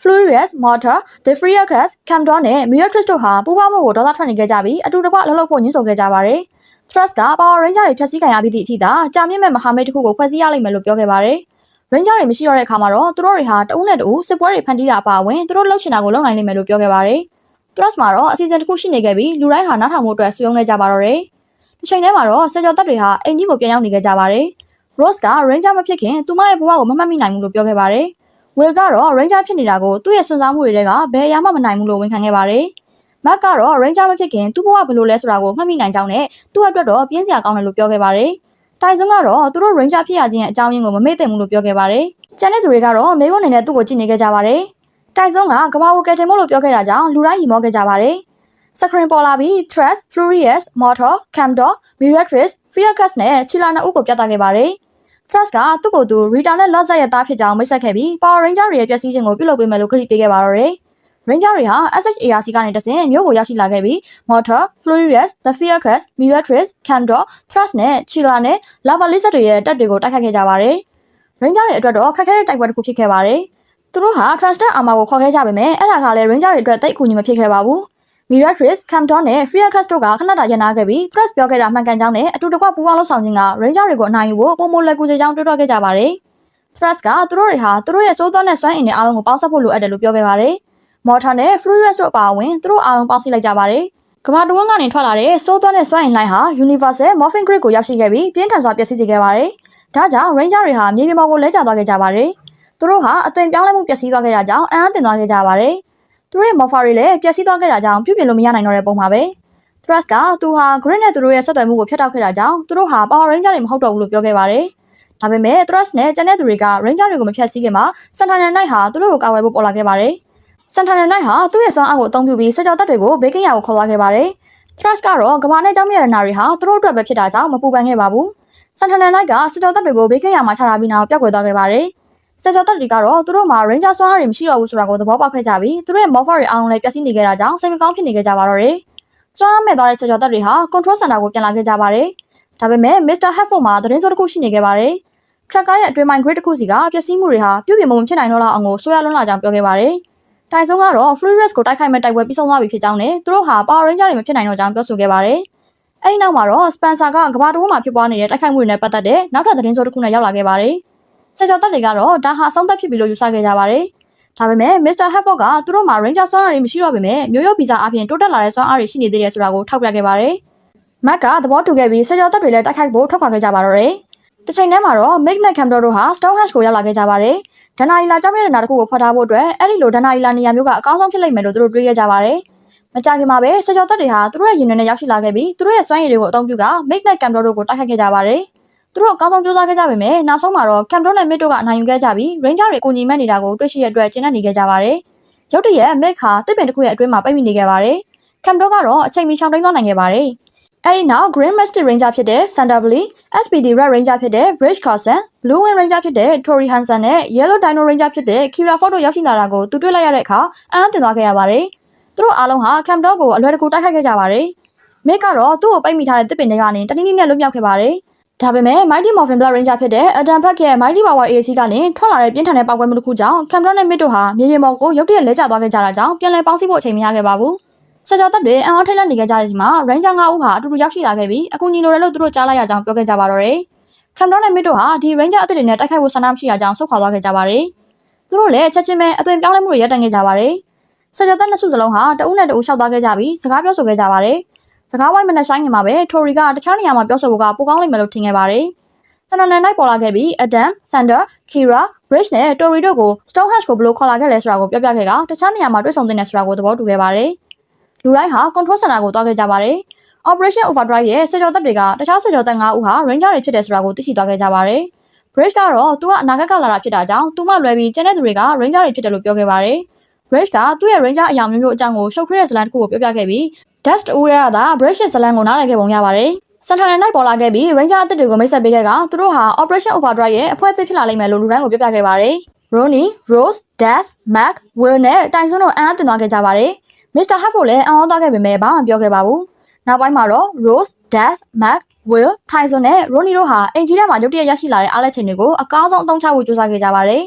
Furious, Motor, The Freakers, Camdon နဲ့ Miratrix တို့ဟာပူးပေါင်းမှုကိုဒေါသထွက်နေခဲ့ကြပြီးအတူတကွအလုပ်လုပ်ဖို့ညှို့ဆိုခဲ့ကြပါတယ်။ Thrust က Power Ranger တွေဖျက်ဆီးခံရပြီးသည့်အထိသာကြာမြင့်မဲ့မဟာမိတ်တစ်ခုကိုဖွဲ့စည်းရလိမ့်မယ်လို့ပြောခဲ့ပါတယ်။ Ranger တွေမရှိတော့တဲ့အခါမှာတော့သူတို့တွေဟာတအုပ်နဲ့တအုပ်စစ်ပွဲတွေဖန်တီးတာအပါအဝင်သူတို့လှုပ်ချင်တာကိုလုပ်နိုင်လိမ့်မယ်လို့ပြောခဲ့ပါတယ်။ Thrust မှာတော့အစီအစဉ်တစ်ခုရှိနေခဲ့ပြီးလူတိုင်းဟာနားထောင်မှုအတွက်စုရုံးခဲ့ကြပါတော့တယ်။ဒီချိန်ထဲမှာတော့ဆက်ကြော်တပ်တွေဟာအင်ကြီးကိုပြန်ရောက်နေခဲ့ကြပါတယ်။ Rose က Ranger မဖြစ်ခင်သူမရဲ့ဘဝကိုမမှတ်မိနိုင်ဘူးလို့ပြောခဲ့ပါတယ်။ Will ကတော့ Ranger ဖြစ်နေတာကိုသူ့ရဲ့စွန့်စားမှုတွေကဘယ်အရာမှမနိုင်ဘူးလို့ဝန်ခံခဲ့ပါတယ်။ Matt ကတော့ Ranger မဖြစ်ခင်သူ့ဘဝဘယ်လိုလဲဆိုတာကိုမှတ်မိနိုင်ကြောင်းနဲ့သူ့အတွက်တော့ပြင်းစရာကောင်းတယ်လို့ပြောခဲ့ပါတယ်။တိုင်စွန်းကတော့သူတို့ Ranger ဖြစ်ရခြင်းရဲ့အကြောင်းရင်းကိုမမေ့သင့်ဘူးလို့ပြောခဲ့ပါတယ်။ကျန်တဲ့သူတွေကတော့မေကွန်းအနေနဲ့သူ့ကိုကြည့်နေခဲ့ကြပါတယ်။တိုင်စွန်းကကဘာကိုကယ်တင်ဖို့လို့ပြောခဲ့တာကြောင့်လူတိုင်းရီမောခဲ့ကြပါတယ်။ Screen ပေါ်လာပြီး Thrust, Furious, Motor, Camdor, Miratrix, Freakers နဲ့ Chila နှစ်ဦးကိုပြသခဲ့ပါတယ်။ Thrust ကသူ့ကိုယ်သူ Rita နဲ့ Lost ရဲ့သားဖြစ်ကြောင်းမိတ်ဆက်ခဲ့ပြီး Power Ranger တွေရဲ့ပျက်စီးခြင်းကိုပြုလုပ်ပေးမယ်လို့ကတိပေးခဲ့ပါတော့တယ်။ Ranger တွေဟာ SHARC ကနေတဆင့်မြို့ကိုရောက်ရှိလာခဲ့ပြီး Motor, Furious, The Freakers, Miratrix, Camdor, Thrust နဲ့ Chila နဲ့ Lava Lizard တွေရဲ့တပ်တွေကိုတိုက်ခိုက်ခဲ့ကြပါတယ်။ Ranger တွေအတွက်တော့ခက်ခဲတဲ့တိုက်ပွဲတစ်ခုဖြစ်ခဲ့ပါတယ်။သူတို့ဟာ Transit Armor ကိုခေါ်ခဲ့ကြပေမဲ့အဲ့ဒါကလည်း Ranger တွေအတွက်တိတ်အကူအညီမဖြစ်ခဲ့ပါဘူး။ Miratrix, Camdor နဲ့ Freakers တို့ကခဏတာရပ်နားခဲ့ပြီး Thrust ပြောခဲ့တာမှန်ကန်ကြောင်းနဲ့အတူတကွပူးပေါင်းလှုပ်ဆောင်ခြင်းက Ranger တွေကိုအနိုင်ယူဖို့ပုံမလွယ်ကူစေကြောင်းပြောခဲ့ကြပါတယ်။ Thrust ကသူတို့တွေဟာသူတို့ရဲ့စိုးသွမ်းတဲ့စွမ်းအင်တွေအားလုံးကိုပေါင်းစပ်ဖို့လိုအပ်တယ်လို့ပြောခဲ့ပါတယ်။ Motor နဲ့ Furious တို့အပါအဝင်သူတို့အားလုံးပေါင်းစည်းလိုက်ကြပါတယ်။ကမ္ဘာတဝန်းကနေထွက်လာတဲ့စိုးသွမ်းတဲ့စွမ်းအင်လိုင်းဟာ Universal Morphing Grid ကိုရောက်ရှိခဲ့ပြီးပြင်းထန်စွာပျက်စီးစေခဲ့ပါတယ်။ဒါကြောင့် Ranger တွေဟာမြေပြင်ပေါ်ကိုလဲကျသွားခဲ့ကြပါတယ်။သူတို့ဟာအသွင်ပြောင်းလဲမှုပျက်စီးသွားခဲ့တာကြောင့်အံ့အားသင့်သွားခဲ့ကြပါတယ်။သူတို့ရဲ့ Morpher တွေလည်းပျက်စီးသွားခဲ့တာကြောင့်ပြုပြင်လို့မရနိုင်တော့တဲ့ပုံပါပဲ။ Thrust ကသူဟာ Grid နဲ့သူတို့ရဲ့ဆက်သွယ်မှုကိုဖျက်တောက်ခဲ့တာကြောင့်သူတို့ဟာ Power Ranger တွေမဟုတ်တော့ဘူးလို့ပြောခဲ့ပါတယ်။ဒါပေမဲ့ Thrust နဲ့ကျန်တဲ့သူတွေက Ranger တွေကိုမဖျက်ဆီးခင်မှာ Sentinel Knight ဟာသူတို့ကိုကာကွယ်ဖို့ပေါ်လာခဲ့ပါတယ်။ Sentinel Knight ဟာသူ့ရဲ့စွမ်းအားကိုအသုံးပြုပြီးဆက်ကြောတပ်တွေကိုဘေးကင်းရာကိုခေါ်သွားခဲ့ပါတယ်။ Thrust ကတော့ကမ္ဘာနဲ့ကြောင်းမြရတနာတွေဟာသူတို့အတွက်ပဲဖြစ်တာကြောင့်မပူပန်ခဲ့ပါဘူး။ Sentinel Knight ကဆက်ကြောတပ်တွေကိုဘေးကင်းရာမှာချထားပြီးနောက်ပျောက်ကွယ်သွားခဲ့ပါတယ်။ဆက်ကြောတပ်တွေကတော့သူတို့မှာ Ranger စွမ်းအားတွေမရှိတော့ဘူးဆိုတာကိုသဘောပေါက်ခဲ့ကြပြီးသူတို့ရဲ့ Morpher တွေအားလုံးလည်းပျက်စီးနေခဲ့တာကြောင့်စိတ်မကောင်းဖြစ်နေခဲ့ကြပါတော့တယ်။စွမ်းအားမဲ့သွားတဲ့ဆက်ကြောတပ်တွေဟာ Control Center ကိုပြန်လာခဲ့ကြပါတယ်။ဒါပေမဲ့ Mr. Hatford မှာသတင်းစိုးတစ်ခုရှိနေခဲ့ပါတယ်။ Tracker ရဲ့အတွင်းပိုင်း grid တစ်ခုစီကပျက်စီးမှုတွေဟာပြုပြင်မှုမဖြစ်နိုင်တော့လောက်အောင်ကိုဆိုးရွားလွန်းလာကြောင်းပြောခဲ့ပါတယ်။တိုင်စွန်းကတော့ Furious ကိုတိုက်ခိုက်မဲ့တိုက်ပွဲပြီးဆုံးသွားပြီဖြစ်ကြောင်းနဲ့သူတို့ဟာ Power Ranger တွေမဖြစ်နိုင်တော့ကြောင်းပြောဆိုခဲ့ပါတယ်။အဲဒီနောက်မှာတော့ Spencer ကကမ္ဘာတဝန်းမှာဖြစ်ပွားနေတဲ့တိုက်ခိုက်မှုတွေနဲ့ပတ်သက်တဲ့နောက်ထပ်သတင်းစိုးတစ်ခုနဲ့ရောက်လာခဲ့ပါတယ်။ဆက်ကြောတပ်တွေကတော့ဒါဟာအဆုံးသတ်ဖြစ်ပြီလို့ယူဆခဲ့ကြပါတယ်။ဒါပေမဲ့ Mr. Hatford ကသူတို့မှာ Ranger စွမ်းအားတွေမရှိတော့ပေမဲ့မျိုးရိုးဗီဇအပြင်တိုးတက်လာတဲ့စွမ်းအားတွေရှိနေသေးတယ်ဆိုတာကိုထောက်ပြခဲ့ပါတယ်။ Matt ကသဘောတူခဲ့ပြီးဆက်ကြောတပ်တွေလည်းတိုက်ခိုက်ဖို့ထွက်ခွာခဲ့ကြပါတော့တယ်။တစ်ချိန်တည်းမှာတော့ Mick နဲ့ Camdor တို့ဟာ Stonehenge ကိုရောက်လာခဲ့ကြပါတယ်။ဒဏ္ဍာရီလာကြောင်းရတဲ့နာတစ်ခုကိုဖွက်ထားဖို့အတွက်အဲ့ဒီလိုဒဏ္ဍာရီလာနေရာမျိုးကအကောင်းဆုံးဖြစ်လိမ့်မယ်လို့သူတို့တွေးခဲ့ကြပါတယ်။မကြာခင်မှာပဲဆက်ကြောတပ်တွေဟာသူတို့ရဲ့ရင်တွေနဲ့ရောက်ရှိလာခဲ့ပြီးသူတို့ရဲ့စွမ်းရည်တွေကိုအသုံးပြုက Mick နဲ့ Camdor တို့ကိုတိုက်ခိုက်ခဲ့ကြပါတယ်။သူတို့အကောင်းဆုံးစူးစမ်းခဲ့ကြပေမဲ့နောက်ဆုံးမှာတော့ Camdor နဲ့ Mick တို့ကအနိုင်ယူခဲ့ကြပြီး Ranger တွေအကူအညီမဲ့နေတာကိုတွေ့ရှိရတဲ့အတွက်ကျဉ်းနှံ့နေခဲ့ကြပါတယ်။ရုတ်တရက် Mick ဟာတစ်ပင်တစ်ခုရဲ့အတွင်းမှာပိတ်မိနေခဲ့ပါတယ်။ Camdor ကတော့အချိန်မီရှောင်တိမ်းသွားနိုင်ခဲ့ပါတယ်။အဲဒီနောက် Green Mystic Ranger ဖြစ်တဲ့ Sanderbley, SPD Red Ranger ဖြစ်တဲ့ Bridge Carson, Blue Wing Ranger ဖြစ်တဲ့ Tori Hansen နဲ့ Yellow Dino Ranger ဖြစ်တဲ့ Kira Ford တို့ရောက်ရှိလာတာကိုသူတွေ့လိုက်ရတဲ့အခါအံ့အားသင့်သွားခဲ့ရပါတယ်။သူတို့အားလုံးဟာ Camdor ကိုအလွယ်တကူတိုက်ခိုက်ခဲ့ကြပါတယ်။ Mick ကတော့သူ့ကိုပိတ်မိထားတဲ့တစ်ပင်တွေကနေတနည်းနည်းနဲ့လွတ်မြောက်ခဲ့ပါတယ်။ဒါပေမဲ့ Mighty Morphin Blood Ranger ဖြစ်တဲ့ Adam Pack ရဲ့ Mighty Power AC ကနေထွက်လာတဲ့ပြင်းထန်တဲ့ပေါက်ကွဲမှုတစ်ခုကြောင့် Camdor နဲ့ Mick တို့ဟာမြေပြင်ပေါ်ကိုရုတ်တရက်လဲကျသွားခဲ့ကြတာကြောင့်ပြန်လည်ပေါင်းစည်းဖို့အချိန်မရခဲ့ပါဘူး။ဆက်ကြောတပ်တွေအံ့အားထိတ်လန့်နေခဲ့ကြတဲ့ချိန်မှာ Ranger 9 ဦးဟာအတူတူရောက်ရှိလာခဲ့ပြီးအကူအညီလိုတယ်လို့သူတို့ကြားလိုက်ရကြောင်းပြောခဲ့ကြပါတော့တယ်။ Camdor နဲ့ Mick တို့ဟာဒီ Ranger အသစ်တွေနဲ့တိုက်ခိုက်ဖို့ဆန္ဒမရှိရကြောင်းဆုတ်ခွာသွားခဲ့ကြပါတယ်။သူတို့လည်းချက်ချင်းပဲအသွင်ပြောင်းလဲမှုတွေရပ်တန့်ခဲ့ကြပါတယ်။ဆက်ကြောတပ်နှစ်စုစလုံးဟာတအုပ်နဲ့တအုပ်ရှောက်သွားခဲ့ကြပြီးစကားပြောဆိုခဲ့ကြပါတယ်။စကားဝိုင်းမနဲ့ဆိုင်ခင်မှာပဲ Tori ကတခြားနေရာမှာပြောဆိုဖို့ကပိုကောင်းလိမ့်မယ်လို့ထင်ခဲ့ပါတယ်။ Sentinel Knight ပေါ်လာခဲ့ပြီး Adam, Sander, Kira, Bridge နဲ့ Tori တို့ကို Stonehenge ကိုဘယ်လိုခေါ်လာခဲ့လဲဆိုတာကိုပြောပြခဲ့ကတခြားနေရာမှာတွေ့ဆုံတင်တယ်ဆိုတာကိုသဘောတူခဲ့ပါတယ်။လူတိုင်းဟာ Control Center ကိုသွားခဲ့ကြပါတယ်။ Operation Overdrive ရဲ့ဆက်ကြောတပ်တွေကတခြားဆက်ကြောတပ်9ဦးဟာ Ranger တွေဖြစ်တယ်ဆိုတာကိုသိရှိသွားခဲ့ကြပါတယ်။ Bridge ကတော့သူကအနာဂတ်ကလာတာဖြစ်တာကြောင့်သူမှလွယ်ပြီးကျန်တဲ့သူတွေက Ranger တွေဖြစ်တယ်လို့ပြောခဲ့ပါတယ်။ Bridge ကသူ့ရဲ့ Ranger အယောင်မျိုးအကြောင်းကိုရှုပ်ထွေးတဲ့ဇာတ်လမ်းတစ်ခုကိုပြောပြခဲ့ပြီး Dash တူရဲကသာ Bridge ရဲ့ဇာတ်လမ်းကိုနားလည်ခဲ့ပုံရပါတယ်။ Sentinel Knight ပေါ်လာခဲ့ပြီး Ranger အသစ်တွေကိုမိတ်ဆက်ပေးခဲ့ကသူတို့ဟာ Operation Overdrive ရဲ့အဖွဲ့အသစ်ဖြစ်လာလိမ့်မယ်လို့လူတိုင်းကိုပြောပြခဲ့ပါတယ်။ Ronnie, Rose, Dash, Mac, Will နဲ့တိုင်စွန်းတို့အံ့အားသင့်သွားခဲ့ကြပါတယ်။ Mr. Hatford လည်းအံ့ဩသွားခဲ့ပေမဲ့ဘာမှပြောခဲ့ပါဘူး။နောက်ပိုင်းမှာတော့ Rose, Dash, Mac, Will, Tyson နဲ့ Ronnie တို့ဟာအင်ဂျီထဲမှာရုတ်တရက်ရရှိလာတဲ့အားလက်ချိန်တွေကိုအကောင်းဆုံးအသုံးချဖို့ကြိုးစားခဲ့ကြပါတယ်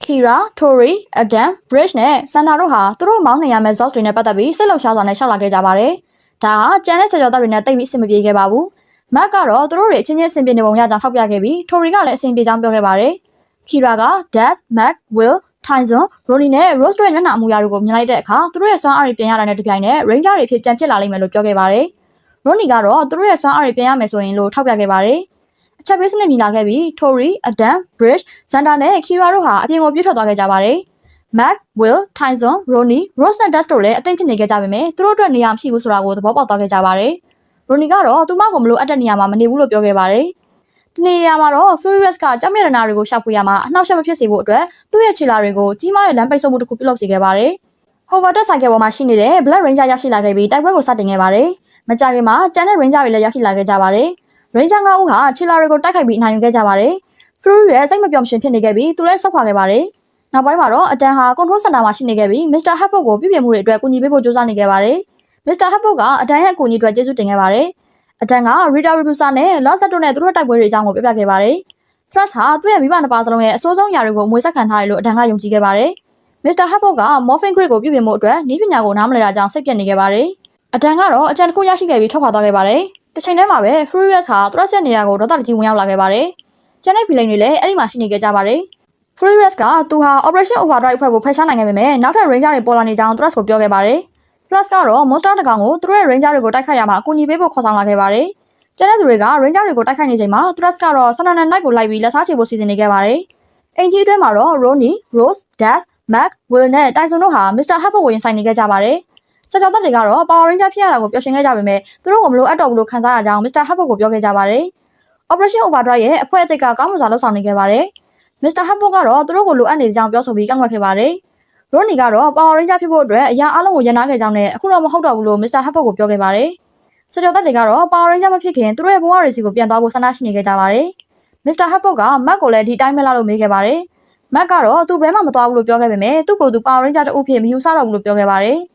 Kira, Tori, Adam, Bridge နဲ့ Santa တို့ဟာသူတို့မောင်းနေရမယ့် Zox တွေနဲ့ပတ်သက်ပြီးစိတ်လှုပ်ရှားစွာနဲ့ရှောက်လာခဲ့ကြပါတယ်။ဒါဟာကျန်တဲ့ဆယ်ကျော်သားတွေနဲ့တိတ်ပြီးအဆင်မပြေခဲ့ပါဘူး။ Matt ကတော့သူတို့တွေအချင်းချင်းအဆင်ပြေနေပုံရကြောင်းထောက်ပြခဲ့ပြီး Tori ကလည်းအဆင်ပြေကြောင်းပြောခဲ့ပါတယ်။ Kira က Daz, Matt, Will, Tyson, Ronnie နဲ့ Rose တို့ရဲ့မျက်နှာအမူအရာတွေကိုမြင်လိုက်တဲ့အခါသူတို့ရဲ့စွမ်းအားတွေပြန်ရတာနဲ့တပြိုင်နက် Ranger တွေအဖြစ်ပြန်ဖြစ်လာလိမ့်မယ်လို့ပြောခဲ့ပါတယ်။ Ronnie ကတော့သူတို့ရဲ့စွမ်းအားတွေပြန်ရမယ်ဆိုရင်လို့ထောက်ပြခဲ့ပါတယ်။အချက်ပေးစနစ်မြင်လာခဲ့ပြီး Tori, Adam, Bridge, Santa နဲ့ Kira တို့ဟာအပြင်ကိုပြေးထွက်သွားခဲ့ကြပါတယ်။ Mac, Will, Tyson, Ronnie, Rose နဲ့ Dust တို့လည်းအသိဖြစ်နေခဲ့ကြပေမဲ့သူတို့အတွက်နေရာမရှိဘူးဆိုတာကိုသဘောပေါက်သွားခဲ့ကြပါတယ်။ Ronnie ကတော့သူမကိုမလို့အပ်တဲ့နေရာမှာမနေဘူးလို့ပြောခဲ့ပါတယ်။ဒီနေရာမှာတော့ Furious ကကြောက်မြတ်ရနာတွေကိုရှောက်ဖွေရမှာအနှောက်အယှက်မဖြစ်စေဖို့အတွက်သူ့ရဲ့ခြေလာတွေကိုကြီးမားတဲ့လမ်းပိတ်ဆို့မှုတစ်ခုပြုလုပ်စေခဲ့ပါတယ်။ Hover တက်ဆိုင်ကယ်ပေါ်မှာရှိနေတဲ့ Black Ranger ရောက်ရှိလာခဲ့ပြီးတိုက်ပွဲကိုစတင်ခဲ့ပါတယ်။မကြာခင်မှာကျန်တဲ့ Ranger တွေလည်းရောက်ရှိလာခဲ့ကြပါတယ်။ Ranger 9 ဦးဟာခြေလာတွေကိုတိုက်ခိုက်ပြီးအနိုင်ယူခဲ့ကြပါတယ်။ Furious စိတ်မပျော်မရှင်ဖြစ်နေခဲ့ပြီးသူလည်းဆုတ်ခွာခဲ့ပါတယ်။နောက်ပိုင်းမှာတော့အတန်ဟာ Control Center မှာရှိနေခဲ့ပြီး Mr. Hatford ကိုပြုပြင်မှုတွေအတွက်ကူညီပေးဖို့ကြိုးစားနေခဲ့ပါတယ်။ Mr. Hatford ကအတန်ရဲ့အကူအညီအတွက်ကျေးဇူးတင်ခဲ့ပါတယ်။အတန်က Rita Repulsa နဲ့ Lawset တို့နဲ့သူတို့တိုက်ပွဲတွေအကြောင်းကိုပြပြခဲ့ပါတယ်။ Thrust ဟာသူ့ရဲ့မိဘနှစ်ပါးစလုံးရဲ့အဆိုးဆုံးຢာတွေကိုအမွေဆက်ခံထားတယ်လို့အတန်ကယုံကြည်ခဲ့ပါတယ်။ Mr. Hatford က Morphine Grid ကိုပြုပြင်ဖို့အတွက်နည်းပညာကိုနားမလည်တာကြောင့်စိတ်ပြတ်နေခဲ့ပါတယ်။အတန်ကတော့အကြံတစ်ခုရရှိခဲ့ပြီးထွက်ခွာသွားခဲ့ပါတယ်။တစ်ချိန်တည်းမှာပဲ Furious ဟာ Thrust ရဲ့နေရာကိုဒေါသတကြီးဝင်ရောက်လာခဲ့ပါတယ်။ကျန်တဲ့ villain တွေလည်းအဲ့ဒီမှာရှိနေခဲ့ကြပါတယ်။ Furious ကသူဟာ Operation Overdrive အဖွဲ့ကိုဖယ်ရှားနိုင်ခဲ့ပေမဲ့နောက်ထပ် Ranger တွေပေါ်လာနေကြောင်း Thrust ကိုပြောခဲ့ပါတယ်။ Thrust ကတော့ Monster တစ်ကောင်ကိုသူတို့ရဲ့ Ranger တွေကိုတိုက်ခိုက်ရမှာအကူအညီပေးဖို့ခေါ်ဆောင်လာခဲ့ပါတယ်။ကျန်တဲ့သူတွေက Ranger တွေကိုတိုက်ခိုက်နေချိန်မှာ Thrust ကတော့ Santa နဲ့ Night ကိုလိုက်ပြီးလက်စားချေဖို့စီစဉ်နေခဲ့ပါတယ်။အင်ဂျီအတွင်းမှာတော့ Ronnie, Rose, Daz, Mac, Will နဲ့ Tyson တို့ဟာ Mr. Hatford ကိုရင်ဆိုင်နေခဲ့ကြပါတယ်။ဆက်ကြောသက်တွေကတော့ Power Ranger ဖြစ်ရတာကိုပျော်ရွှင်ခဲ့ကြပေမဲ့သူတို့ကမလို့အပ်တော့ဘူးလို့ခံစားရကြောင်း Mr. Hatford ကိုပြောခဲ့ကြပါတယ်။ Operation Overdrive ရဲ့အဖွဲ့အသစ်ကကောင်းမွန်စွာလှုပ်ဆောင်နေခဲ့ပါတယ်။ Mr. Hatford ကတော့သူတို့ကိုလိုအပ်နေကြောင်းပြောဆိုပြီးကန့်ကွက်ခဲ့ပါတယ်။ Ronnie ကတော့ Power Ranger ဖြစ်ဖို့အတွက်အရာအလုံးကိုရန်နာခဲ့ကြောင်းနဲ့အခုတော့မဟုတ်တော့ဘူးလို့ Mr. Hatford ကိုပြောခဲ့ပါတယ်။ဆက်ကြောသက်တွေကတော့ Power Ranger မဖြစ်ခင်သူတို့ရဲ့ဘဝတွေစီကိုပြန်သွားဖို့ဆန္ဒရှိနေခဲ့ကြပါတယ်။ Mr. Hatford က Matt ကိုလည်းဒီတိုင်းပဲလားလို့မေးခဲ့ပါတယ်။ Matt ကတော့သူဘဲမှမသွားဘူးလို့ပြောခဲ့ပေမဲ့သူ့ကိုယ်သူ Power Ranger တဦးဖြစ်မယူဆတော့ဘူးလို့ပြောခဲ့ပါတယ်။